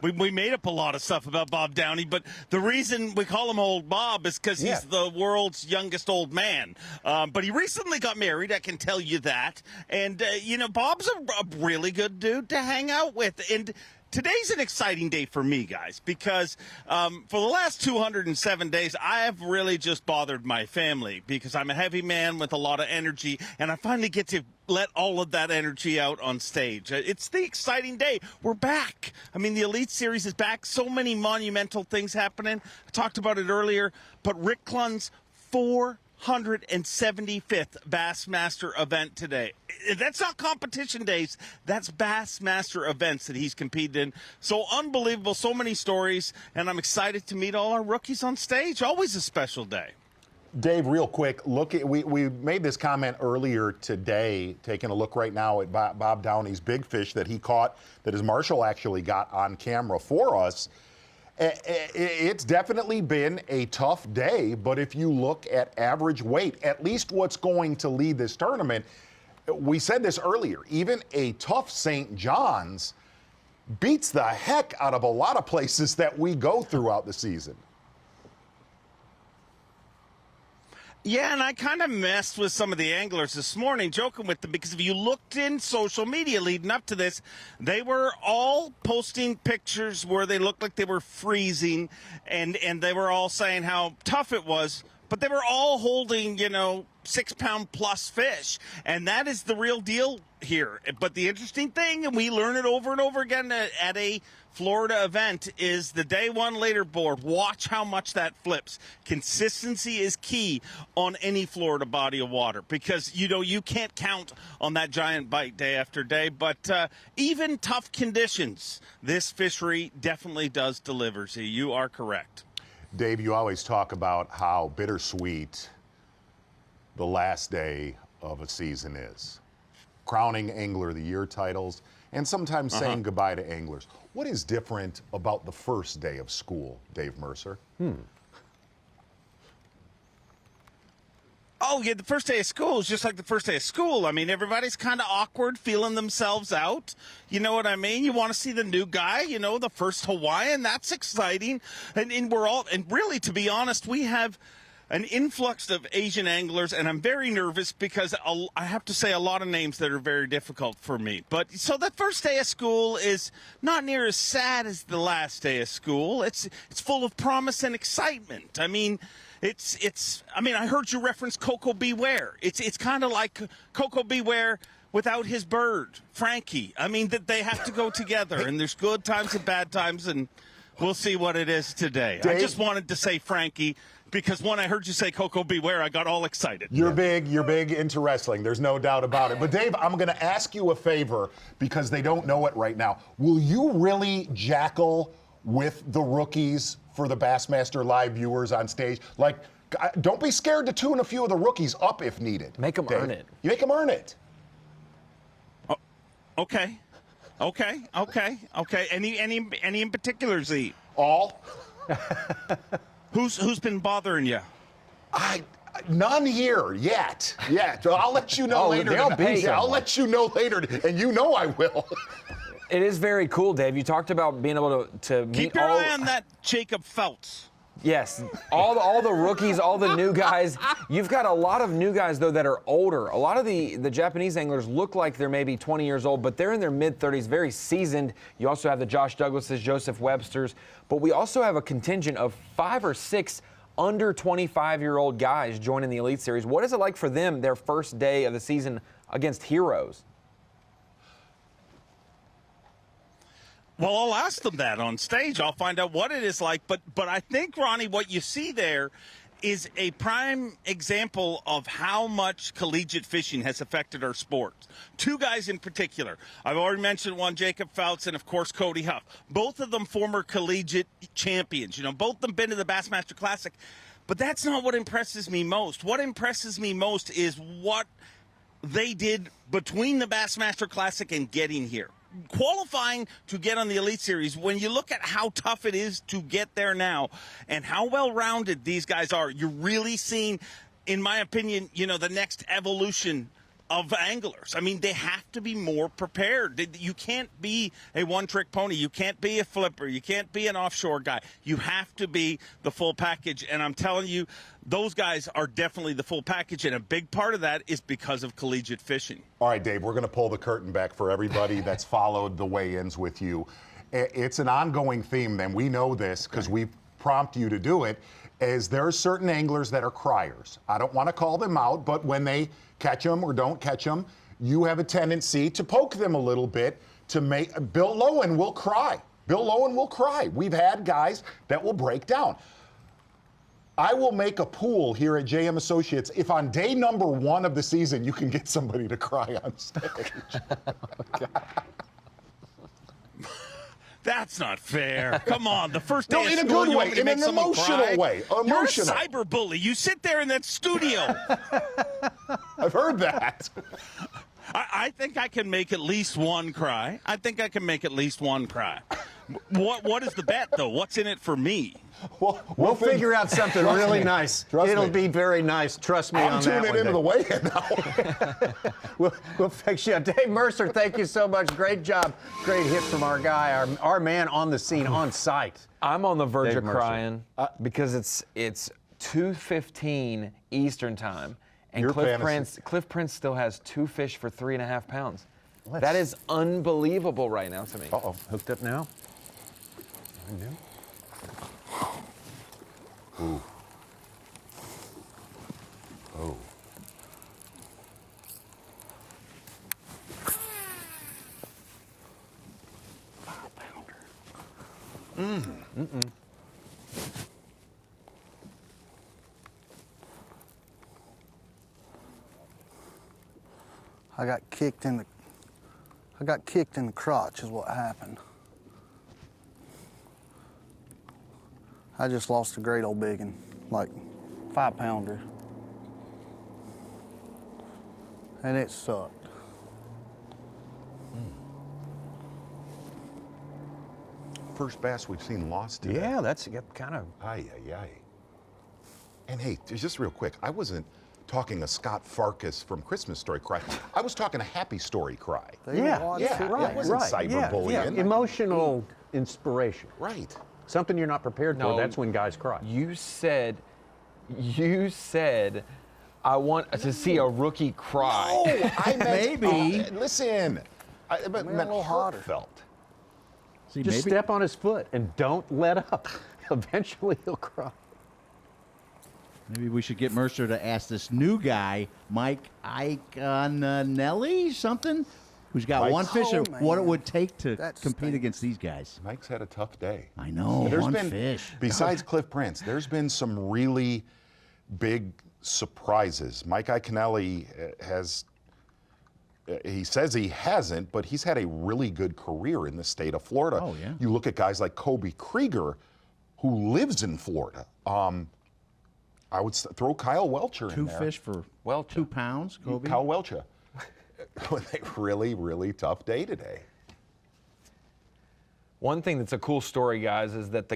[SPEAKER 13] We made up a lot of stuff about Bob Downey, but the reason we call him Old Bob is because he's the world's youngest old man. But he recently got married, I can tell you that. And, Bob's a really good dude to hang out with. And today's an exciting day for me, guys, because for the last 207 days, I have really just bothered my family because I'm a heavy man with a lot of energy, and I finally get to let all of that energy out on stage. It's the exciting day. We're back. The Elite Series is back. So many monumental things happening. I talked about it earlier, but Rick Clunn's 475th Bassmaster event today. That's not competition days. That's Bassmaster events that he's competed in. So unbelievable. So many stories. And I'm excited to meet all our rookies on stage. Always a special day.
[SPEAKER 4] Dave, real quick, we made this comment earlier today, taking a look right now at Bob Downey's big fish that he caught, that his Marshal actually got on camera for us. It's definitely been a tough day, but if you look at average weight, at least what's going to lead this tournament, we said this earlier, even a tough St. John's beats the heck out of a lot of places that we go throughout the season.
[SPEAKER 13] Yeah, and I kind of messed with some of the anglers this morning, joking with them, because if you looked in social media leading up to this, they were all posting pictures where they looked like they were freezing, and they were all saying how tough it was, but they were all holding, 6-pound plus fish, and that is the real deal here. But the interesting thing, and we learn it over and over again at a Florida event, is the day 1 leaderboard. Watch how much that flips. Consistency is key on any Florida body of water because, you can't count on that giant bite day after day. But even tough conditions, this fishery definitely does deliver. So you are correct.
[SPEAKER 4] Dave, you always talk about how bittersweet the last day of a season is. crowning Angler of the Year titles, and sometimes saying goodbye to anglers. What is different about the first day of school, Dave Mercer?
[SPEAKER 13] Oh, yeah, the first day of school is just like the first day of school. I mean, everybody's kind of awkward, feeling themselves out. You know what I mean? You want to see the new guy, you know, the first Hawaiian. That's exciting. And we're all, and really, to be honest, we have an influx of Asian anglers, and I'm very nervous because I have to say a lot of names that are very difficult for me. But so that first day of school is not near as sad as the last day of school. It's full of promise and excitement. I mean, I heard you reference Coco Beware. It's kind of like Coco Beware without his bird, Frankie. I mean, that they have to go together, and there's good times and bad times, and we'll see what it is today.
[SPEAKER 4] Dave?
[SPEAKER 13] I just wanted to say Frankie because when I heard you say Coco Beware, I got all excited.
[SPEAKER 4] You're big into wrestling. There's no doubt about it. But Dave, I'm going to ask you a favor because they don't know it right now. Will you really jackal with the rookies for the Bassmaster Live viewers on stage? Like, don't be scared to tune a few of the rookies up if needed.
[SPEAKER 5] Make them earn it.
[SPEAKER 4] You make them earn it.
[SPEAKER 13] Oh, okay. Any in particular, Z?
[SPEAKER 4] All.
[SPEAKER 13] Who's been bothering you?
[SPEAKER 4] None here yet. I'll let you know later. I'll let you know later, and you know I will.
[SPEAKER 5] It is very cool, Dave. You talked about being able to meet
[SPEAKER 13] Keep your eye on that Jacob Phelps.
[SPEAKER 5] Yes, all the rookies, all the new guys. You've got a lot of new guys, though, that are older. A lot of the Japanese anglers look like they're maybe 20 years old, but they're in their mid-30s, very seasoned. You also have the Josh Douglases, Joseph Websters, but we also have a contingent of 5 or 6 under 25-year-old guys joining the Elite Series. What is it like for them, their first day of the season against heroes?
[SPEAKER 13] Well, I'll ask them that on stage. I'll find out what it is like. But I think, Ronnie, what you see there is a prime example of how much collegiate fishing has affected our sport. 2 guys in particular. I've already mentioned one, Jacob Phelps, and, of course, Cody Huff. Both of them former collegiate champions. You know, both of them been to the Bassmaster Classic. But that's not what impresses me most. What impresses me most is what they did between the Bassmaster Classic and getting here. Qualifying to get on the Elite Series, when you look at how tough it is to get there now and how well-rounded these guys are, you're really seeing, in my opinion, you know, the next evolution of anglers. I mean, they have to be more prepared. You can't be a one-trick pony. You can't be a flipper. You can't be an offshore guy. You have to be the full package. And I'm telling you, those guys are definitely the full package, and a big part of that is because of collegiate fishing.
[SPEAKER 4] All right, Dave, we're going to pull the curtain back for everybody that's followed the weigh-ins with you. It's an ongoing theme, then. We know this because we prompt you to do it, is there are certain anglers that are criers. I don't want to call them out, but when they catch them or don't catch them, you have a tendency to poke them a little bit to make. Bill Lowen will cry. Bill Lowen will cry. We've had guys that will break down. I will make a pool here at JM Associates if on day number 1 of the season you can get somebody to cry on stage.
[SPEAKER 13] That's not fair. Come on, the first day
[SPEAKER 4] No,
[SPEAKER 13] of
[SPEAKER 4] in a
[SPEAKER 13] school,
[SPEAKER 4] good
[SPEAKER 13] you
[SPEAKER 4] way,
[SPEAKER 13] want me to
[SPEAKER 4] in
[SPEAKER 13] make
[SPEAKER 4] an
[SPEAKER 13] someone
[SPEAKER 4] emotional
[SPEAKER 13] cry?
[SPEAKER 4] way.
[SPEAKER 13] You're a
[SPEAKER 4] Emotional.
[SPEAKER 13] cyber bully. You sit there in that studio.
[SPEAKER 4] I've heard that.
[SPEAKER 13] I think I can make at least one cry. What is the bet, though? What's in it for me?
[SPEAKER 3] We'll figure out something really nice. It'll be very nice. Trust me on that one.
[SPEAKER 4] I'm tuning into the weigh-in now.
[SPEAKER 3] We'll fix you. Dave Mercer, thank you so much. Great job. Great hit from our guy, our man on the scene, on site.
[SPEAKER 5] I'm on the verge
[SPEAKER 3] Dave
[SPEAKER 5] of
[SPEAKER 3] Mercer.
[SPEAKER 5] crying because it's 2:15 Eastern time, and
[SPEAKER 4] Your
[SPEAKER 5] Cliff
[SPEAKER 4] fantasy.
[SPEAKER 5] Prince still has 2 fish for 3.5 pounds. That is unbelievable right now to me.
[SPEAKER 3] Uh-oh, hooked up now. I knew.
[SPEAKER 4] Ooh. Oh.
[SPEAKER 8] I got kicked in the crotch is what happened. I just lost a great old biggin, like 5-pounder. And it sucked.
[SPEAKER 4] first bass we've seen lost today.
[SPEAKER 3] Yeah, that's kind of.
[SPEAKER 4] Aye. And hey, just real quick, I wasn't talking a Scott Farkas from Christmas Story cry. I was talking a Happy Story cry.
[SPEAKER 3] Yeah,
[SPEAKER 4] It wasn't cyberbullying.
[SPEAKER 3] Yeah. Emotional inspiration.
[SPEAKER 4] Right.
[SPEAKER 3] Something you're not prepared for,
[SPEAKER 5] No.
[SPEAKER 3] that's when guys cry.
[SPEAKER 5] You said, I want to see a rookie cry.
[SPEAKER 4] No, I meant,
[SPEAKER 7] Maybe.
[SPEAKER 4] Listen, I meant
[SPEAKER 8] a little hotter.
[SPEAKER 4] heartfelt.
[SPEAKER 7] See,
[SPEAKER 3] Just step on his foot and don't let up. Eventually he'll cry.
[SPEAKER 7] Maybe we should get Mercer to ask this new guy, Mike Iconelli, something, who's got
[SPEAKER 4] Mike's-
[SPEAKER 7] one fish,
[SPEAKER 8] Oh,
[SPEAKER 7] what it
[SPEAKER 8] man.
[SPEAKER 7] would take to
[SPEAKER 8] That
[SPEAKER 7] compete
[SPEAKER 8] stinks.
[SPEAKER 7] against these guys.
[SPEAKER 4] Mike's had a tough day.
[SPEAKER 7] I know,
[SPEAKER 4] There's
[SPEAKER 7] one
[SPEAKER 4] been,
[SPEAKER 7] fish.
[SPEAKER 4] Besides Cliff Prince, there's been some really big surprises. Mike Iconelli has, he says he hasn't, but he's had a really good career in the state of Florida.
[SPEAKER 7] Oh, yeah.
[SPEAKER 4] You look at guys like Kobe Krieger, who lives in Florida. I would throw Kyle Welcher in
[SPEAKER 7] Two
[SPEAKER 4] there.
[SPEAKER 7] fish for 2 pounds, Kobe.
[SPEAKER 4] Kyle Welcher. With a really, really tough day today.
[SPEAKER 5] One thing that's a cool story, guys, is that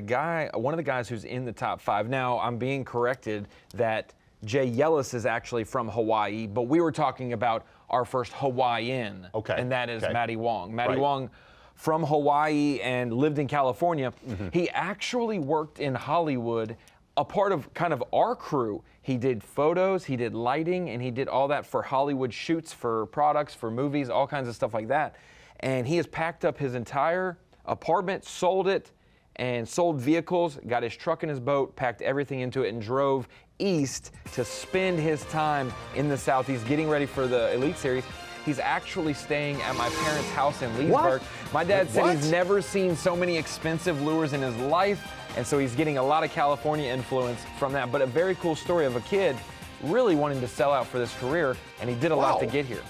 [SPEAKER 5] one of the guys who's in the top 5, now I'm being corrected that Jay Yellis is actually from Hawaii, but we were talking about our first Hawaiian, and that is Matty Wong. Matty Wong from Hawaii and lived in California. He actually worked in Hollywood, a part of kind of our crew. He did photos, he did lighting, and he did all that for Hollywood shoots, for products, for movies, all kinds of stuff like that. And he has packed up his entire apartment, sold it, and sold vehicles, got his truck and his boat, packed everything into it, and drove east to spend his time in the Southeast getting ready for the Elite Series. He's actually staying at my parents' house in Leesburg. My dad said he's never seen so many expensive lures in his life, and so he's getting a lot of California influence from that. But a very cool story of a kid really wanting to sell out for this career, and he did a lot to get here.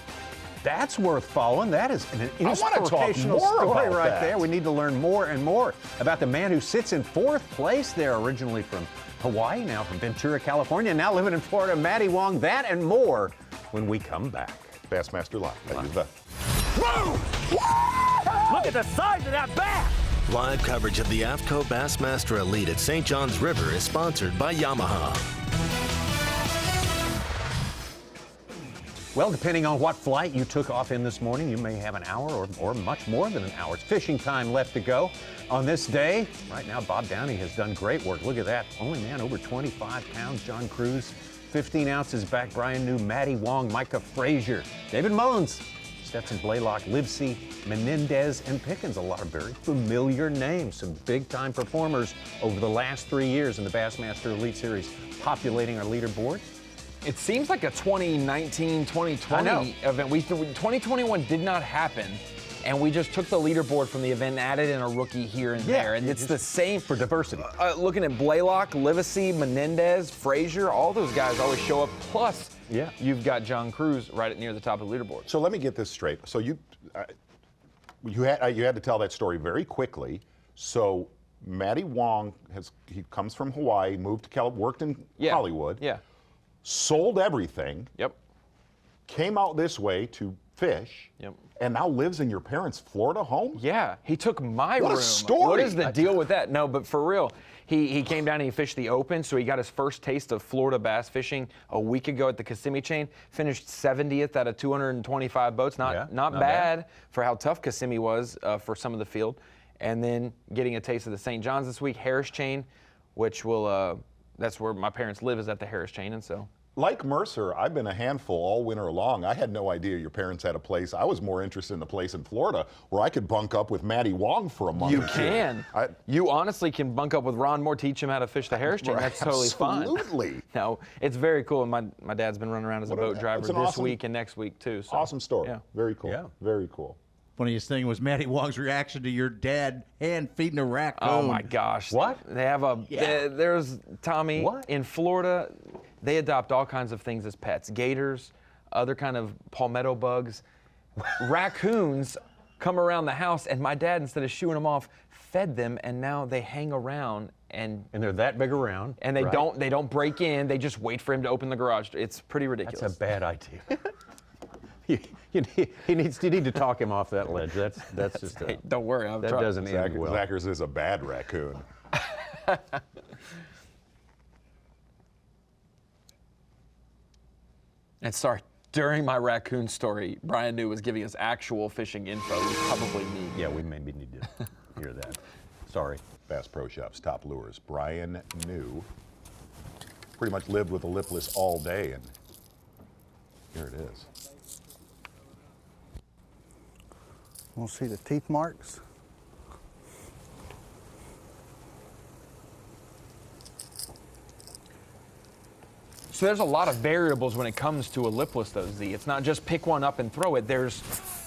[SPEAKER 3] That's worth following. That is an
[SPEAKER 4] I wanna talk
[SPEAKER 3] inspirational
[SPEAKER 4] more
[SPEAKER 3] story
[SPEAKER 4] about
[SPEAKER 3] right
[SPEAKER 4] that.
[SPEAKER 3] there. We need to learn more and more about the man who sits in 4th place there, originally from Hawaii, now from Ventura, California, now living in Florida, Matty Wong. That and more when we come back.
[SPEAKER 4] Bassmaster Live. I use that.
[SPEAKER 12] Look at the size of that bass!
[SPEAKER 2] Live coverage of the AFTCO Bassmaster Elite at St. John's River is sponsored by Yamaha.
[SPEAKER 3] Well, depending on what flight you took off in this morning, you may have an hour or much more than an hour. It's fishing time left to go on this day. Right now, Bob Downey has done great work. Look at that. Only man over 25 pounds. John Cruz, 15 ounces back. Brian New, Matty Wong, Micah Frazier, David Mullins, Stetson Blaylock, Livesey, Menendez, and Pickens. A lot of very familiar names. Some big-time performers over the last 3 years in the Bassmaster Elite Series, populating our leaderboard.
[SPEAKER 5] It seems like a 2019, 2020 event. 2021 did not happen, and we just took the leaderboard from the event and added in a rookie here and there. And it's the same
[SPEAKER 3] for diversity.
[SPEAKER 5] Looking at Blaylock, Livesey, Menendez, Frazier, all those guys always show up. Plus, you've got John Cruz right near the top of the leaderboard.
[SPEAKER 4] So let me get this straight. So you had to tell that story very quickly. So Matty Wong he comes from Hawaii, moved to worked in Hollywood.
[SPEAKER 5] Yeah.
[SPEAKER 4] Sold everything.
[SPEAKER 5] Yep.
[SPEAKER 4] Came out this way to fish.
[SPEAKER 5] Yep.
[SPEAKER 4] And now lives in your parents' Florida home?
[SPEAKER 5] Yeah, he took my
[SPEAKER 4] What
[SPEAKER 5] room.
[SPEAKER 4] a story.
[SPEAKER 5] What is the deal with that? No, but for real, he came down and he fished the Open, so he got his first taste of Florida bass fishing a week ago at the Kissimmee Chain. Finished 70th out of 225 boats. Not bad for how tough Kissimmee was for some of the field. And then getting a taste of the St. John's this week, Harris Chain, which will that's where my parents live, is at the Harris Chain, and so.
[SPEAKER 4] Like Mercer, I've been a handful all winter long. I had no idea your parents had a place. I was more interested in the place in Florida where I could bunk up with Matty Wong for a month.
[SPEAKER 5] You
[SPEAKER 4] or two.
[SPEAKER 5] can. You honestly can bunk up with Ron Moore, teach him how to fish the Harris Chain. That's totally fine.
[SPEAKER 4] Absolutely.
[SPEAKER 5] No, it's very cool. And my dad's been running around as a boat driver this week and next week too. So.
[SPEAKER 4] Awesome story.
[SPEAKER 5] Yeah.
[SPEAKER 4] Very cool. Yeah. Very cool.
[SPEAKER 7] Funniest thing was Matty Wong's reaction to your dad hand feeding a raccoon.
[SPEAKER 5] Oh my gosh.
[SPEAKER 3] What?
[SPEAKER 5] They have there's Tommy in Florida. They adopt all kinds of things as pets. Gators, other kind of palmetto bugs. Raccoons come around the house, and my dad, instead of shooing them off, fed them, and now they hang around and
[SPEAKER 3] they're that big around.
[SPEAKER 5] And they don't break in. They just wait for him to open the garage. It's pretty ridiculous.
[SPEAKER 3] That's a bad idea. You need to talk him off that ledge. That's just
[SPEAKER 5] Hey, don't worry,
[SPEAKER 3] that doesn't end well.
[SPEAKER 4] Zachers is a bad raccoon.
[SPEAKER 5] And sorry, during my raccoon story, Brian New was giving us actual fishing info. We probably need.
[SPEAKER 3] Yeah, we maybe need to hear that. Sorry.
[SPEAKER 4] Bass Pro Shops, top lures. Brian New pretty much lived with a lipless all day, and here it is.
[SPEAKER 8] Want to see the teeth marks?
[SPEAKER 5] So there's a lot of variables when it comes to a lipless though, Z. It's not just pick one up and throw it. There's,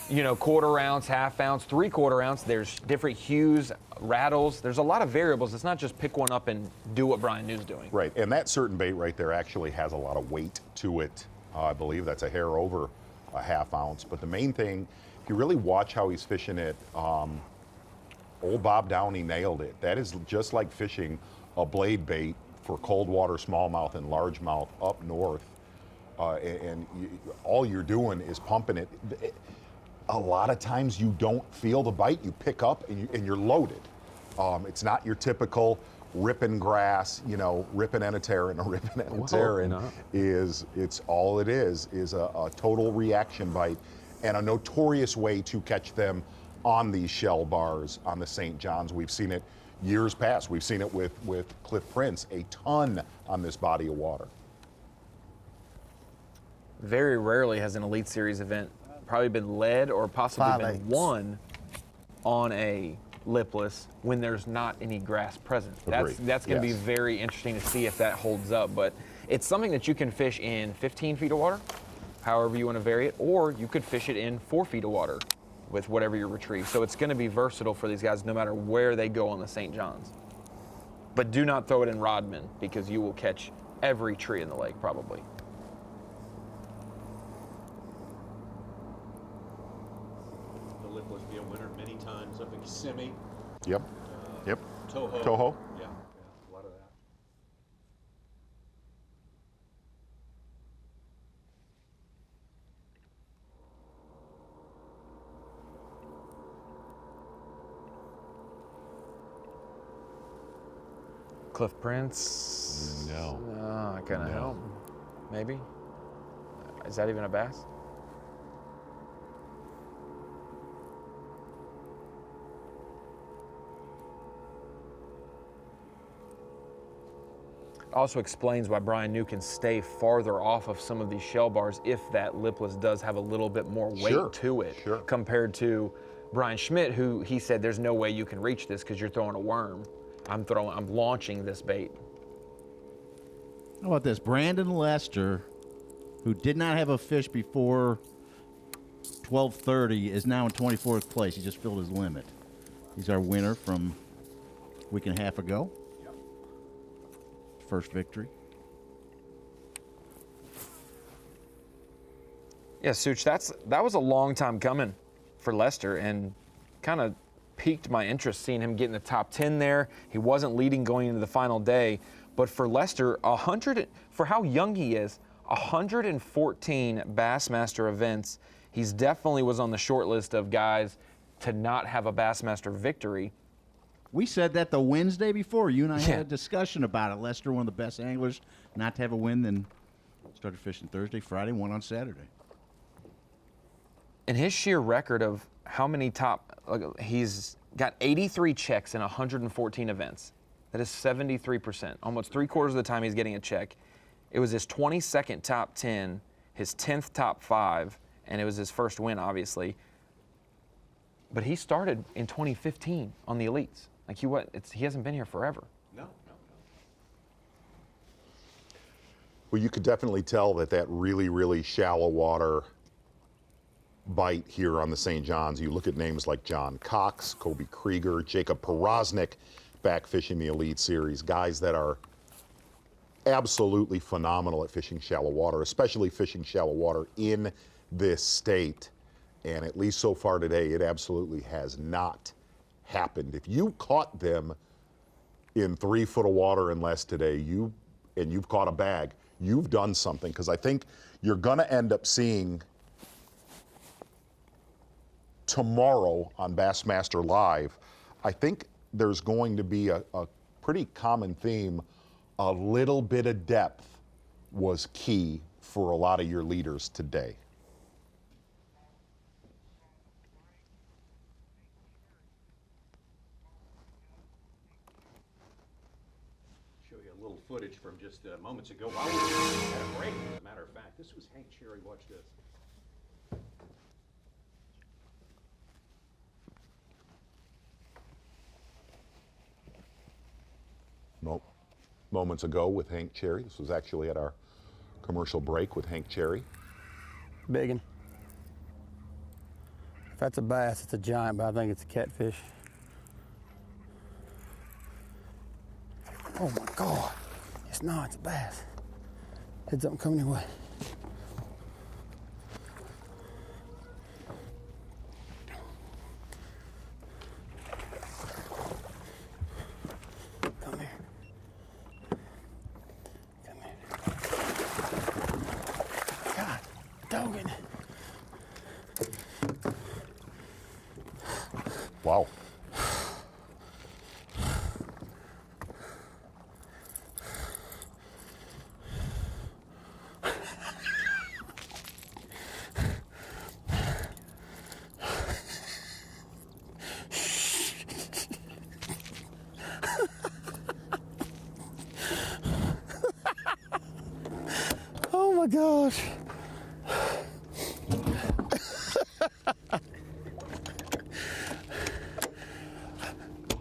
[SPEAKER 5] you know, quarter ounce, half ounce, 3/4 ounce. There's different hues, rattles. There's a lot of variables. It's not just pick one up and do what Brian New's doing.
[SPEAKER 4] Right, and that certain bait right there actually has a lot of weight to it. I believe that's a hair over a half ounce. But the main thing, if you really watch how he's fishing it, old Bob Downey nailed it. That is just like fishing a blade bait for cold water, smallmouth, and largemouth up north. All you're doing is pumping it. A lot of times you don't feel the bite. You pick up and you're loaded. It's not your typical ripping grass, you know, ripping and a tearing, a ripping and a tearing. It's all it is a total reaction bite and a notorious way to catch them on these shell bars on the St. John's. We've seen it years past. We've seen it with Cliff Prince, a ton on this body of water.
[SPEAKER 5] Very rarely has an Elite Series event probably been led or possibly
[SPEAKER 8] 5/8.
[SPEAKER 5] been won on a lipless when there's not any grass present.
[SPEAKER 4] Agreed.
[SPEAKER 5] That's going to
[SPEAKER 4] Yes.
[SPEAKER 5] be very interesting to see if that holds up. But it's something that you can fish in 15 feet of water, however you want to vary it, or you could fish it in 4 feet of water with whatever you retrieve. So it's going to be versatile for these guys no matter where they go on the St. John's. But do not throw it in Rodman because you will catch every tree in the lake probably.
[SPEAKER 14] The lipless be a winner many times up in Kissimmee.
[SPEAKER 4] Yep. Yep.
[SPEAKER 14] Toho.
[SPEAKER 4] Toho.
[SPEAKER 14] Yeah, a lot of that.
[SPEAKER 5] Cliff Prince?
[SPEAKER 4] No.
[SPEAKER 5] I kind of help. Maybe. Is that even a bass? Also explains why Brian New can stay farther off of some of these shell bars if that lipless does have a little bit more weight to it compared to Brian Schmidt, who he said there's no way you can reach this because you're throwing a worm. I'm launching this bait.
[SPEAKER 7] How about this? Brandon Lester, who did not have a fish before 12:30, is now in 24th place. He just filled his limit. He's our winner from a week and a half ago. First victory.
[SPEAKER 5] Yeah, Such, that was a long time coming for Lester and kind of piqued my interest seeing him get in the top 10 there. He wasn't leading going into the final day, but for Lester, for how young he is, 114 Bassmaster events. He's definitely was on the short list of guys to not have a Bassmaster victory.
[SPEAKER 7] We said that the Wednesday before. You and I had a discussion about it. Lester, one of the best anglers, not to have a win, then started fishing Thursday, Friday, won on Saturday.
[SPEAKER 5] And his sheer record of how many he's got 83 checks in 114 events. That is 73%. Almost 3/4 of the time he's getting a check. It was his 22nd top 10, his 10th top 5, and it was his first win, obviously. But he started in 2015 on the Elites. Like he hasn't been here forever.
[SPEAKER 14] No.
[SPEAKER 4] Well, you could definitely tell that really, really shallow water bite here on the St. John's. You look at names like John Cox, Kobe Krieger, Jacob Porosnik, back fishing the Elite Series, guys that are absolutely phenomenal at fishing shallow water, especially fishing shallow water in this state. And at least so far today, it absolutely has not happened. If you caught them in 3 foot of water and less today, you've caught a bag, you've done something, because I think you're going to end up seeing tomorrow on Bassmaster Live, I think there's going to be a pretty common theme. A little bit of depth was key for a lot of your leaders today.
[SPEAKER 14] Show you a little footage from just moments ago while we were at a break, as a matter of fact. This was Hank Cherry. Watch this.
[SPEAKER 4] Nope. Moments ago with Hank Cherry. This was actually at our commercial break with Hank Cherry.
[SPEAKER 1] Biggin. If that's a bass, it's a giant, but I think it's a catfish. Oh my God. It's not, it's a bass. Heads up, coming your way. Come here. Come here. God, dogging.
[SPEAKER 4] Wow.
[SPEAKER 1] Oh my gosh.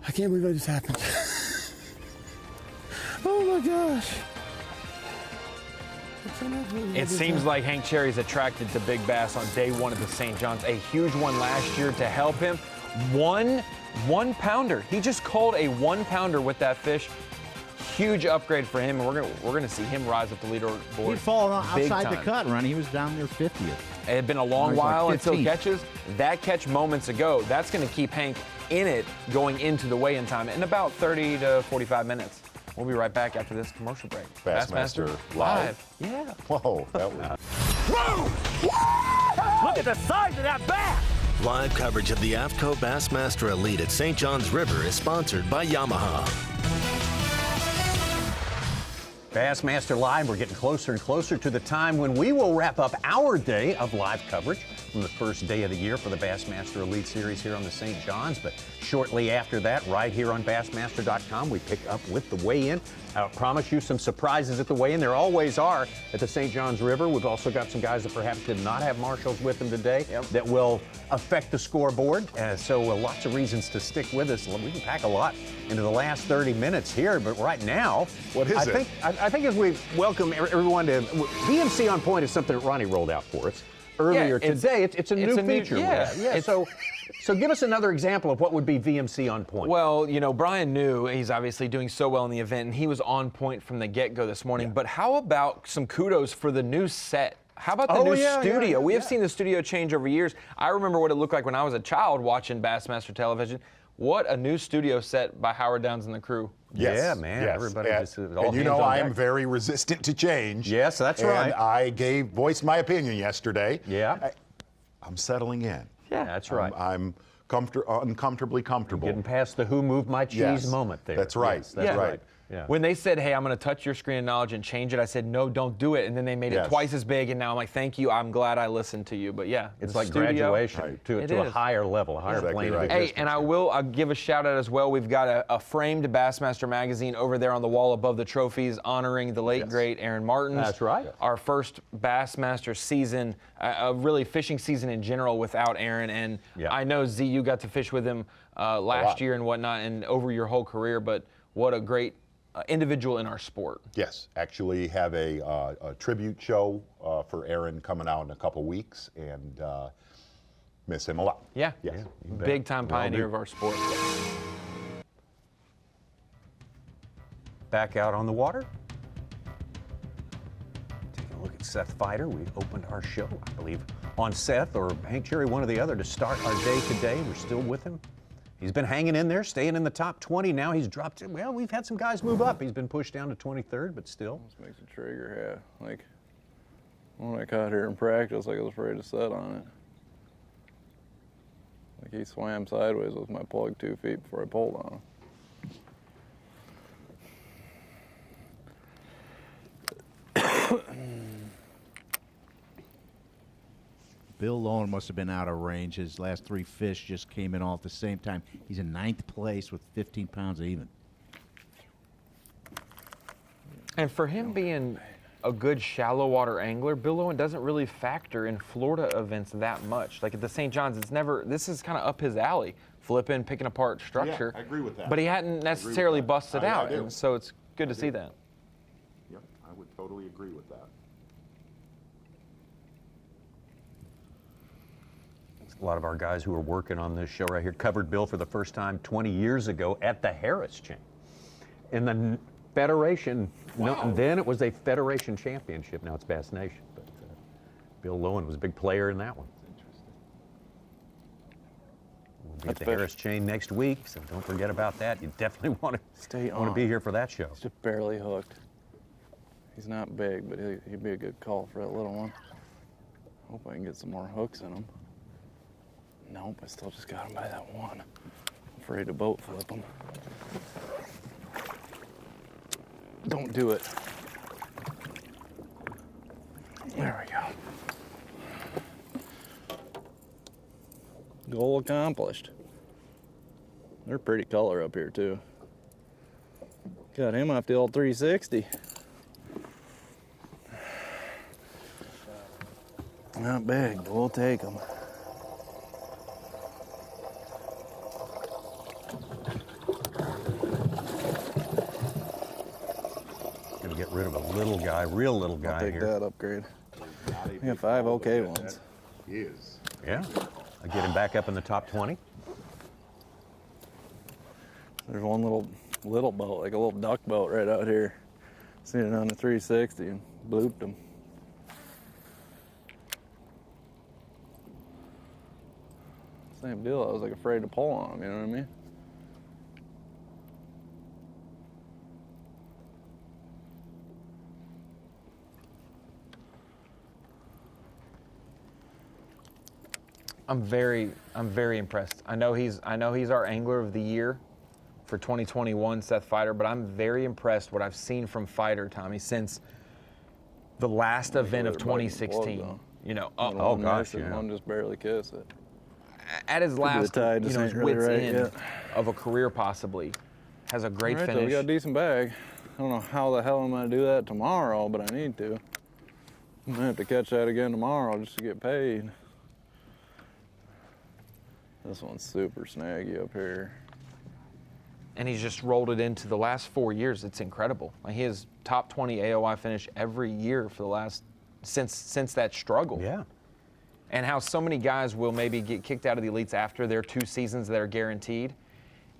[SPEAKER 1] I can't believe that just happened. Oh my gosh.
[SPEAKER 5] It seems like Hank Cherry's attracted to big bass on day one at the St. John's. A huge one last year to help him. One pounder. He just called a 1 pounder with that fish. Huge upgrade for him, and we're gonna see him rise up the leaderboard.
[SPEAKER 7] He'd fallen
[SPEAKER 5] big
[SPEAKER 7] outside
[SPEAKER 5] time.
[SPEAKER 7] the cut run. He was down there 50th.
[SPEAKER 5] It had been a long
[SPEAKER 7] He's like
[SPEAKER 5] while until
[SPEAKER 7] 15th.
[SPEAKER 5] catches. That catch moments ago, that's going to keep Hank in it going into the weigh-in time in about 30 to 45 minutes. We'll be right back after this commercial break.
[SPEAKER 4] Bassmaster Live.
[SPEAKER 5] Yeah.
[SPEAKER 4] Whoa, that was...
[SPEAKER 12] Look at the size of that bass!
[SPEAKER 2] Live coverage of the AFTCO Bassmaster Elite at St. John's River is sponsored by Yamaha.
[SPEAKER 11] Bassmaster Live, we're getting closer and closer to the time when we will wrap up our day of live coverage from the first day of the year for the Bassmaster Elite Series here on the St. John's. But shortly after that, right here on Bassmaster.com, we pick up with the weigh-in. I promise you some surprises at the weigh-in. There always are at the St. John's River. We've also got some guys that perhaps did not have marshals with them today that will affect the scoreboard. So lots of reasons to stick with us. We can pack a lot into the last 30 minutes here, but right now,
[SPEAKER 4] what is it?
[SPEAKER 11] I think as we welcome everyone to VMC on Point is something that Ronnie rolled out for us earlier today. It's a new feature. So give us another example of what would be VMC on Point.
[SPEAKER 5] Well, you know, Brian knew he's obviously doing so well in the event, and he was on point from the get-go this morning. But how about some kudos for the new set? How about the new studio? We have seen the studio change over years. I remember what it looked like when I was a child watching Bassmaster television. What a new studio set by Howard Downs and the crew.
[SPEAKER 4] Yes,
[SPEAKER 11] yeah, man.
[SPEAKER 4] yes.
[SPEAKER 11] Everybody
[SPEAKER 4] and,
[SPEAKER 11] just all
[SPEAKER 4] and you
[SPEAKER 11] hands
[SPEAKER 4] know
[SPEAKER 11] on
[SPEAKER 4] I
[SPEAKER 11] deck.
[SPEAKER 4] am very resistant to change.
[SPEAKER 11] Yes, that's
[SPEAKER 4] and
[SPEAKER 11] right.
[SPEAKER 4] I voiced my opinion yesterday.
[SPEAKER 11] Yeah.
[SPEAKER 4] I'm settling in.
[SPEAKER 11] Yeah, that's right.
[SPEAKER 4] I'm uncomfortably comfortable.
[SPEAKER 11] Getting past the who moved my cheese moment there.
[SPEAKER 4] That's right.
[SPEAKER 11] Yes, that's right. Yeah.
[SPEAKER 5] When they said, hey, I'm going to touch your screen of knowledge and change it, I said, no, don't do it. And then they made it twice as big, and now I'm like, thank you, I'm glad I listened to you. But yeah,
[SPEAKER 11] It's
[SPEAKER 5] the
[SPEAKER 11] like
[SPEAKER 5] studio,
[SPEAKER 11] graduation to a higher level, a higher plane of
[SPEAKER 5] Hey,
[SPEAKER 11] existence.
[SPEAKER 5] and I'll give a shout out as well. We've got a framed Bassmaster magazine over there on the wall above the trophies honoring the late, great Aaron Martins.
[SPEAKER 11] That's right.
[SPEAKER 5] Our first Bassmaster season, a really fishing season in general without Aaron. And I know, Z, you got to fish with him last year and whatnot and over your whole career, but what a great individual in our sport.
[SPEAKER 4] Yes, actually have a tribute show for Aaron coming out in a couple weeks, and miss him a lot.
[SPEAKER 5] Yeah,
[SPEAKER 4] yes.
[SPEAKER 5] Big time pioneer of our sport.
[SPEAKER 11] Back out on the water. Taking a look at Seth Fighter. We opened our show, I believe, on Seth or Hank Cherry, one or the other, to start our day today. We're still with him. He's been hanging in there, staying in the top 20. Now he's dropped it. Well, we've had some guys move up. He's been pushed down to 23rd, but still.
[SPEAKER 6] This makes a trigger, like when I caught here in practice, like I was afraid to set on it. Like he swam sideways with my plug 2 feet before I pulled on him.
[SPEAKER 7] Bill Lowen must have been out of range. His last 3 fish just came in all at the same time. He's in 9th place with 15 pounds even.
[SPEAKER 5] And for him being a good shallow water angler, Bill Lowen doesn't really factor in Florida events that much. Like at the St. John's, it's never, this is kind of up his alley, flipping, picking apart structure.
[SPEAKER 4] Yeah, I agree with that.
[SPEAKER 5] But he hadn't necessarily busted
[SPEAKER 4] I
[SPEAKER 5] out,
[SPEAKER 4] do.
[SPEAKER 5] and so it's good to see that.
[SPEAKER 4] Yep, I would totally agree with that.
[SPEAKER 11] A lot of our guys who are working on this show right here covered Bill for the first time 20 years ago at the Harris chain. In the Federation, no, then it was a Federation championship. Now it's Bass Nation. But Bill Lowen was a big player in that one. We'll be at the Harris chain next week, so don't forget about that. You definitely want to be here for that show.
[SPEAKER 6] He's just barely hooked. He's not big, but he'd be a good call for that little one. Hope I can get some more hooks in him. Nope, I still just got him by that one. I'm afraid to boat flip him. Don't do it. There we go. Goal accomplished. They're pretty color up here too. Got him off the old 360. Not big, but we'll take him.
[SPEAKER 11] Gonna get rid of a little guy, real little guy.
[SPEAKER 6] I'll take
[SPEAKER 11] here.
[SPEAKER 6] that upgrade. We got 5 okay ones.
[SPEAKER 4] He is.
[SPEAKER 11] Yeah. I get him back up in the top 20.
[SPEAKER 6] There's one little boat, like a little duck boat right out here. Seen it on the 360 and blooped him. Same deal, I was like afraid to pull on him, you know what I mean?
[SPEAKER 5] I'm very impressed. I know he's our angler of the year for 2021, Seth Fighter, but I'm very impressed what I've seen from Fighter, Tommy, since the last event of 2016. You know,
[SPEAKER 6] oh gosh, yeah. One just barely kissed it.
[SPEAKER 5] At his last,
[SPEAKER 6] his
[SPEAKER 5] wit's end of a career possibly, has a great finish.
[SPEAKER 6] We got a decent bag. I don't know how the hell I'm gonna do that tomorrow, but I need to. I'm gonna have to catch that again tomorrow just to get paid. This one's super snaggy up here.
[SPEAKER 5] And he's just rolled it into the last 4 years. It's incredible. Like he has top 20 AOI finish every year for the last, since that struggle.
[SPEAKER 11] Yeah.
[SPEAKER 5] And how so many guys will maybe get kicked out of the elites after their 2 seasons that are guaranteed,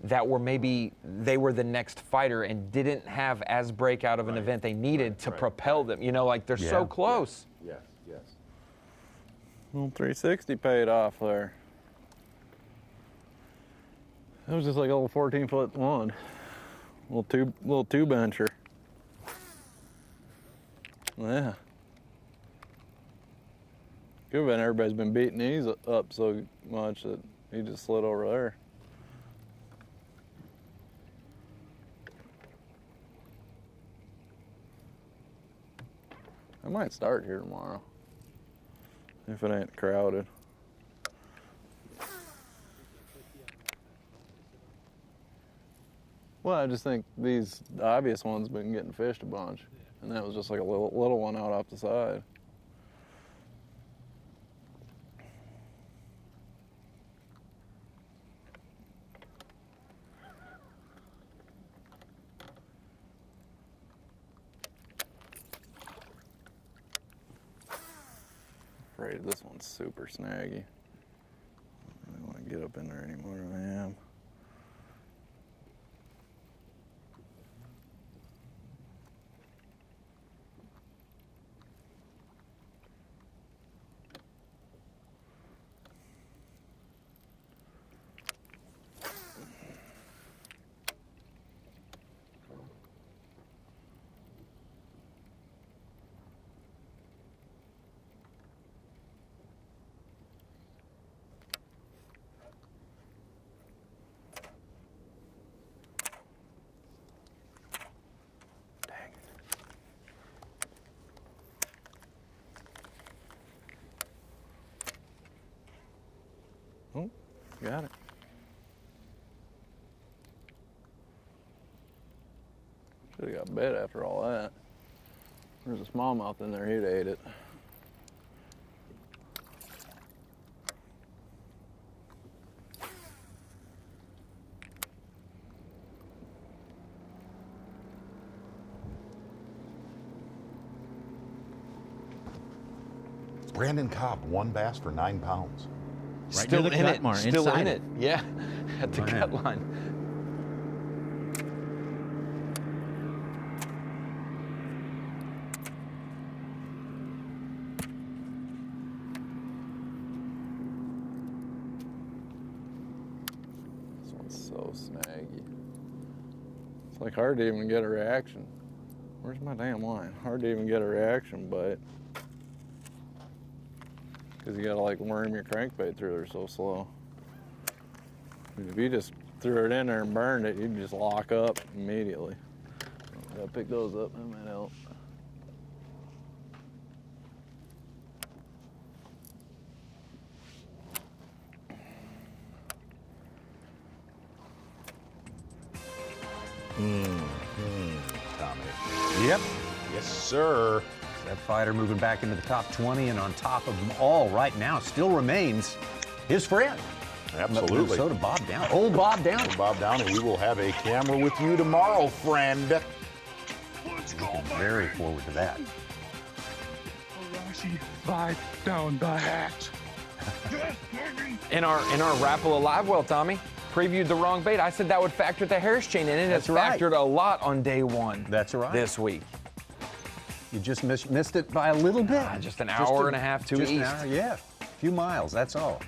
[SPEAKER 5] that were maybe, they were the next fighter and didn't have as breakout of an event they needed to propel them. You know, like they're so close.
[SPEAKER 4] Yes, yes.
[SPEAKER 6] Well, 360 paid off there. It was just like a little 14-foot one. Little two bencher. Yeah. Could have been everybody's been beating these up so much that he just slid over there. I might start here tomorrow if it ain't crowded. Well, I just think these obvious ones been getting fished a bunch, and that was just like a little one out off the side. Afraid this one's super snaggy. I don't want to get up in there any more than I am. Got it. Should have got bit after all that. There's a smallmouth in there, he'd ate it.
[SPEAKER 4] Brandon Cobb, 1 bass for 9 pounds.
[SPEAKER 7] Right
[SPEAKER 5] Still
[SPEAKER 7] near the
[SPEAKER 5] in
[SPEAKER 7] cut
[SPEAKER 5] it.
[SPEAKER 7] mark,
[SPEAKER 5] Still
[SPEAKER 7] inside
[SPEAKER 5] in
[SPEAKER 7] it.
[SPEAKER 5] it. Yeah, at the
[SPEAKER 11] Man.
[SPEAKER 5] cut line.
[SPEAKER 6] This one's so snaggy. It's like hard to even get a reaction. Where's my damn line? Hard to even get a reaction, but because you gotta like worm your crankbait through there so slow. If you just threw it in there and burned it, you'd just lock up immediately. Gotta pick those up, that might help.
[SPEAKER 11] Tommy.
[SPEAKER 3] Yep.
[SPEAKER 11] Yes, sir. Seth Fighter moving back into the top 20, and on top of them all right now still remains his friend.
[SPEAKER 4] Absolutely.
[SPEAKER 11] Minnesota Bob Downey. Old Bob Downey.
[SPEAKER 4] Bob Downey, we will have a camera with you tomorrow, friend.
[SPEAKER 11] Looking very forward to that.
[SPEAKER 12] Down the hatch.
[SPEAKER 5] In our Rapple Alive well, Tommy, previewed the wrong bait. I said that would factor the Harris chain in, and it's
[SPEAKER 11] right.
[SPEAKER 5] factored a lot on day 1.
[SPEAKER 11] That's right.
[SPEAKER 5] This week.
[SPEAKER 11] You just missed it by a little bit.
[SPEAKER 5] Just an hour and a half to
[SPEAKER 11] just
[SPEAKER 5] east.
[SPEAKER 11] An hour, yeah, a few miles, that's all.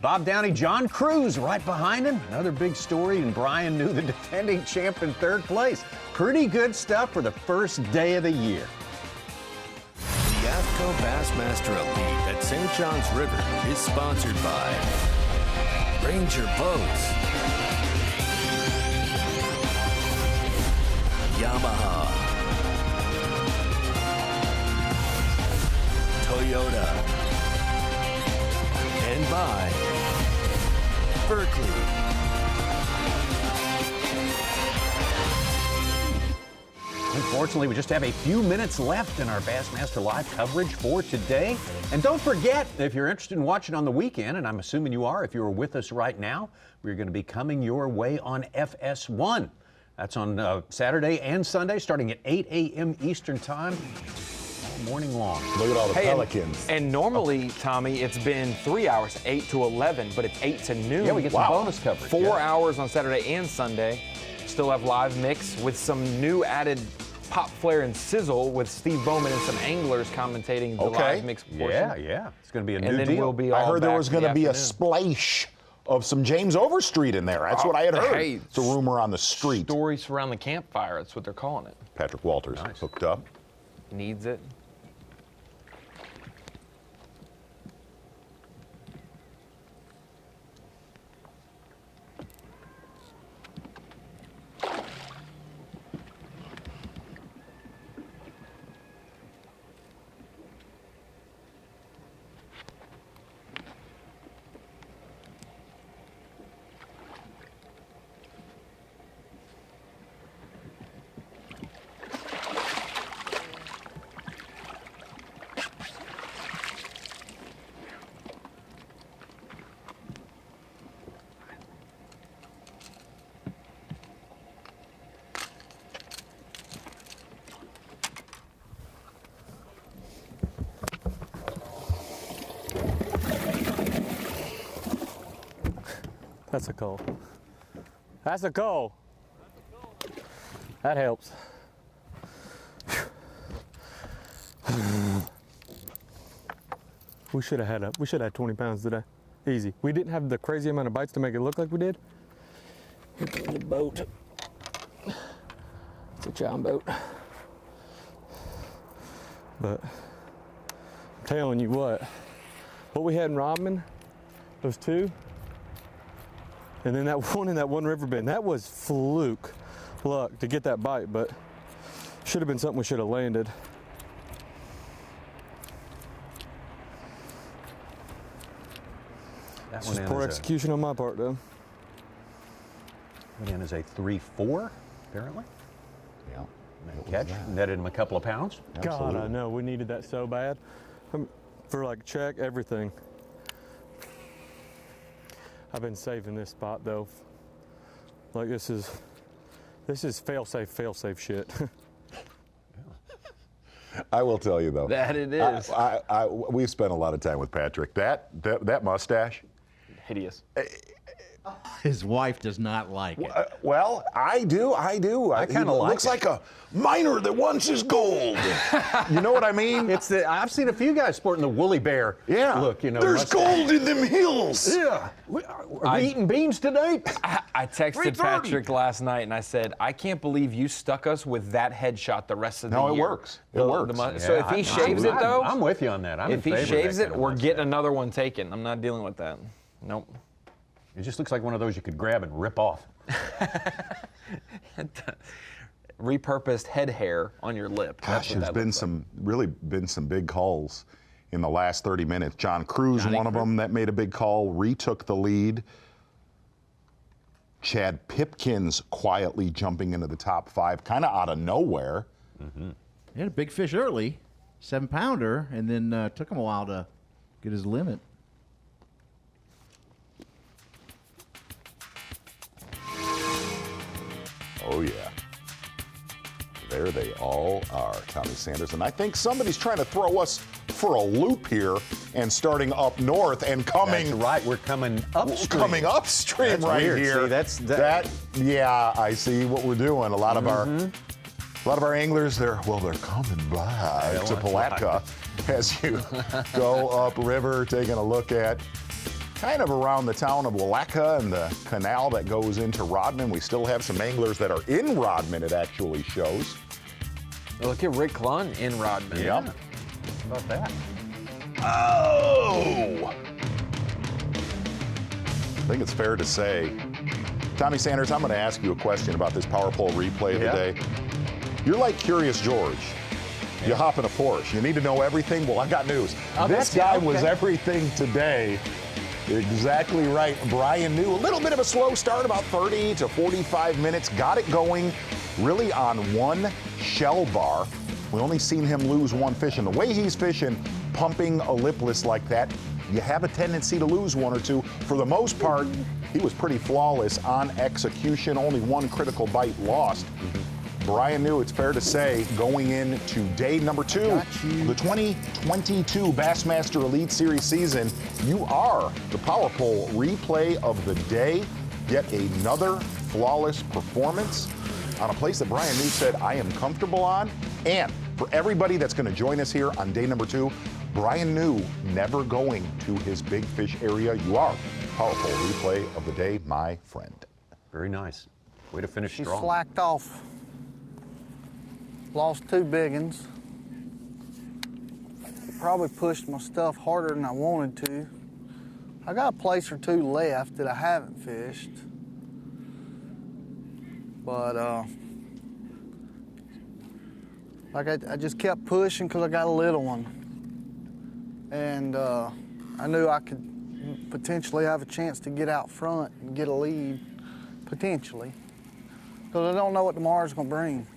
[SPEAKER 11] Bob Downey, John Cruz right behind him. Another big story, and Brian New, the defending champ, in 3rd place. Pretty good stuff for the first day of the year.
[SPEAKER 2] The AFTCO Bassmaster Elite at St. John's River is sponsored by Ranger Boats, Yamaha, Toyota, and by Berkeley.
[SPEAKER 11] Unfortunately, we just have a few minutes left in our Bassmaster Live coverage for today. And don't forget, if you're interested in watching on the weekend, and I'm assuming you are if you're with us right now, we're going to be coming your way on FS1. That's on Saturday and Sunday, starting at 8 a.m. Eastern Time, all morning long.
[SPEAKER 4] Look at all the pelicans.
[SPEAKER 5] And normally, Tommy, it's been 3 hours, 8 to 11, but it's 8 to noon.
[SPEAKER 11] Yeah, we get some bonus coverage.
[SPEAKER 5] 4 hours on Saturday and Sunday. Still have live mix with some new added pop, flare, and sizzle with Steve Bowman and some anglers commentating the live mix portion.
[SPEAKER 11] Yeah. It's going to be a new
[SPEAKER 5] and then
[SPEAKER 11] deal.
[SPEAKER 5] we'll be
[SPEAKER 4] I
[SPEAKER 5] all
[SPEAKER 4] heard there
[SPEAKER 5] back
[SPEAKER 4] was
[SPEAKER 5] in the
[SPEAKER 4] going to be a
[SPEAKER 5] afternoon.
[SPEAKER 4] splash of some James Overstreet in there. That's what I had heard.
[SPEAKER 5] Hey,
[SPEAKER 4] it's a rumor on the street.
[SPEAKER 5] Stories around the campfire, that's what they're calling it.
[SPEAKER 4] Patrick Walters hooked up.
[SPEAKER 5] Needs it.
[SPEAKER 10] That's a call. That's a call. That helps. We should have had 20 pounds today. Easy. We didn't have the crazy amount of bites to make it look like we did. Here's the boat. It's a John boat. But I'm telling you what we had in Rodman, those 2, and then that one in that one river bend, that was fluke luck to get that bite, but should have been something we should have landed.
[SPEAKER 11] That
[SPEAKER 10] Just poor execution on my part, though.
[SPEAKER 11] Went in as a 3-4, apparently.
[SPEAKER 3] Yeah.
[SPEAKER 11] Catch, netted him a couple of pounds.
[SPEAKER 10] God, I know. We needed that so bad. For like check, everything. I've been saving this spot, though. Like, this is fail-safe shit.
[SPEAKER 4] I will tell you, though.
[SPEAKER 5] That it is.
[SPEAKER 4] We've spent a lot of time with Patrick. That mustache.
[SPEAKER 5] Hideous.
[SPEAKER 7] His wife does not like it.
[SPEAKER 4] Well, I do. I
[SPEAKER 11] kind of like
[SPEAKER 4] looks like a miner that wants his gold. You know what I mean?
[SPEAKER 11] I've seen a few guys sporting the woolly bear.
[SPEAKER 4] Yeah.
[SPEAKER 11] Look, you know.
[SPEAKER 4] There's
[SPEAKER 11] mustache.
[SPEAKER 4] gold in them hills.
[SPEAKER 11] Yeah. Are we eating beans today?
[SPEAKER 5] I texted Patrick last night and I said, I can't believe you stuck us with that headshot the rest of the year.
[SPEAKER 4] No, it works. It works.
[SPEAKER 5] So if he shaves it, though.
[SPEAKER 11] I'm with you on that.
[SPEAKER 5] If he shaves it, we're getting another one taken. I'm not dealing with that. Nope.
[SPEAKER 11] It just looks like one of those you could grab and rip off.
[SPEAKER 5] Repurposed head hair on your lip.
[SPEAKER 4] Gosh, there's been some big calls in the last 30 minutes. John Cruz, one of them that made a big call, retook the lead. Chad Pipkins quietly jumping into the top 5, kind of out of nowhere.
[SPEAKER 7] Mm-hmm. He had a big fish early, 7-pounder, and then took him a while to get his limit.
[SPEAKER 4] Oh, yeah. There they all are, Tommy Sanders. And I think somebody's trying to throw us for a loop here and starting up north and coming.
[SPEAKER 11] That's right, we're coming upstream.
[SPEAKER 4] Coming upstream
[SPEAKER 11] that's
[SPEAKER 4] right
[SPEAKER 11] weird.
[SPEAKER 4] here.
[SPEAKER 11] See,
[SPEAKER 4] yeah, I see what we're doing. A lot of our anglers, they're coming by to Palatka as you go upriver, taking a look at kind of around the town of Palatka and the canal that goes into Rodman. We still have some anglers that are in Rodman, it actually shows.
[SPEAKER 5] Look at Rick Clunn in Rodman.
[SPEAKER 4] Yep.
[SPEAKER 11] How about that?
[SPEAKER 4] Oh! I think it's fair to say, Tommy Sanders, I'm going to ask you a question about this power pole replay of the day. You're like Curious George. You hop in a Porsche. You need to know everything? Well, I got news. This guy was everything today. Exactly right. Brian New, a little bit of a slow start, about 30 to 45 minutes. Got it going really on one shell bar. We only seen him lose one fish. And the way he's fishing, pumping a lipless like that, you have a tendency to lose one or two. For the most part, he was pretty flawless on execution. Only one critical bite lost. Brian New, it's fair to say, going into day number 2 of the 2022 Bassmaster Elite Series season, you are the power pole replay of the day. Yet another flawless performance on a place that Brian New said, I am comfortable on. And for everybody that's going to join us here on day number 2, Brian New never going to his big fish area. You are power pole replay of the day, my friend.
[SPEAKER 11] Very nice. Way to finish
[SPEAKER 8] She
[SPEAKER 11] strong.
[SPEAKER 8] slacked off. Lost 2 big ones. Probably pushed my stuff harder than I wanted to. I got a place or 2 left that I haven't fished. But like I just kept pushing because I got a little one. And I knew I could potentially have a chance to get out front and get a lead, potentially. Because I don't know what tomorrow's gonna bring.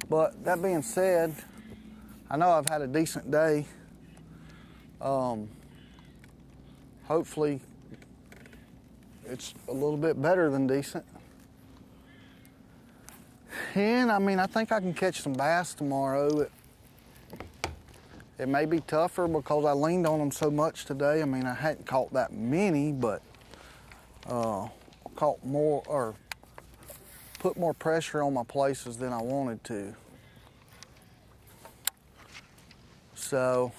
[SPEAKER 8] But that being said, I know I've had a decent day. Hopefully, it's a little bit better than decent. And I mean, I think I can catch some bass tomorrow. It may be tougher because I leaned on them so much today. I mean, I hadn't caught that many, but caught more or put more pressure on my places than I wanted to. So,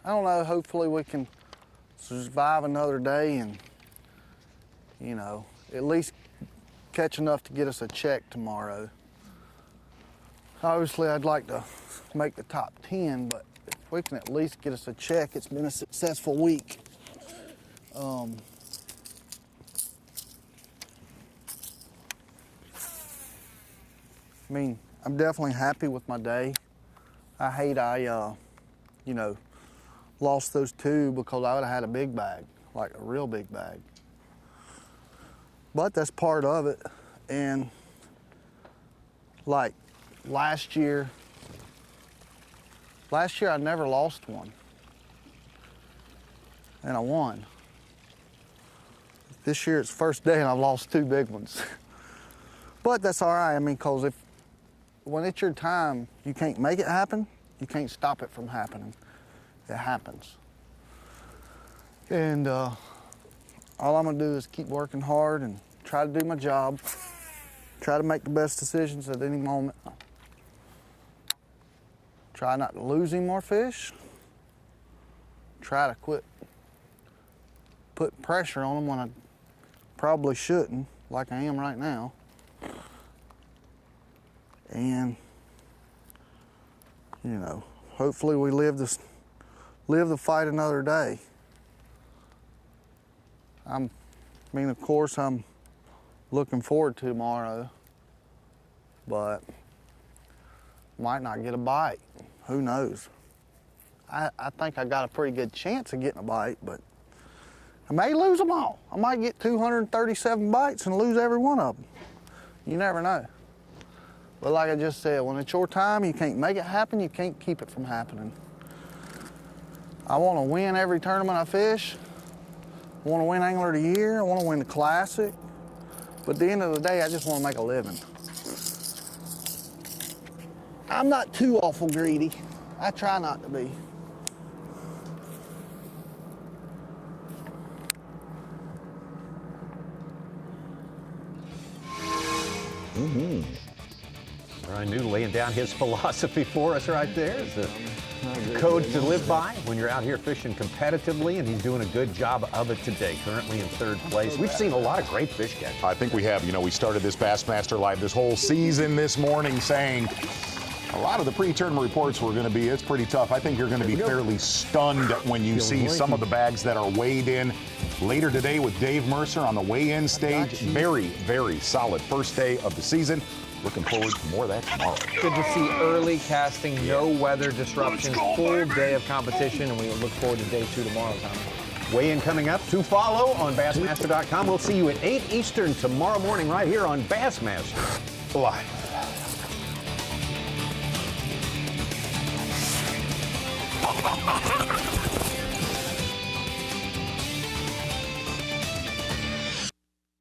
[SPEAKER 8] I don't know, hopefully we can survive another day and, you know, at least catch enough to get us a check tomorrow. Obviously, I'd like to make the top 10, but if we can at least get us a check, it's been a successful week. I mean, I'm definitely happy with my day. I hate you know, lost those 2 because I would have had a big bag. like a real big bag. But that's part of it. And like last year I never lost one. And I won. This year it's the first day and I've lost 2 big ones. But that's all right. I mean, because when it's your time, you can't make it happen. You can't stop it from happening. It happens. And all I'm gonna do is keep working hard and try to do my job. Try to make the best decisions at any moment. Try not to lose any more fish. Try to quit putting pressure on them when I probably shouldn't, like I am right now. And you know, hopefully we live the fight another day. Of course, I'm looking forward to tomorrow, but might not get a bite. Who knows? I think I got a pretty good chance of getting a bite, but I may lose them all. I might get 237 bites and lose every one of them. You never know. But like I just said, when it's your time, you can't make it happen, you can't keep it from happening. I want to win every tournament I fish. I want to win Angler of the Year. I want to win the Classic. But at the end of the day, I just want to make a living. I'm not too awful greedy. I try not to be.
[SPEAKER 11] Brian New laying down his philosophy for us right there. It's a code to live by when you're out here fishing competitively, and he's doing a good job of it today, currently in 3rd place. We've seen a lot of great fish catch.
[SPEAKER 4] I think we have. You know, we started this Bassmaster Live this whole season this morning saying a lot of the pre-tournament reports were going to be, it's pretty tough. I think you're going to be fairly stunned when you see some of the bags that are weighed in later today with Dave Mercer on the weigh-in stage. Very, very solid first day of the season. Looking forward to more of that tomorrow.
[SPEAKER 5] Good to see early casting, no weather disruptions, full day of competition, and we look forward to day 2 tomorrow, Tommy.
[SPEAKER 11] Weigh-in coming up to follow on Bassmaster.com. We'll see you at 8 Eastern tomorrow morning right here on Bassmaster Live.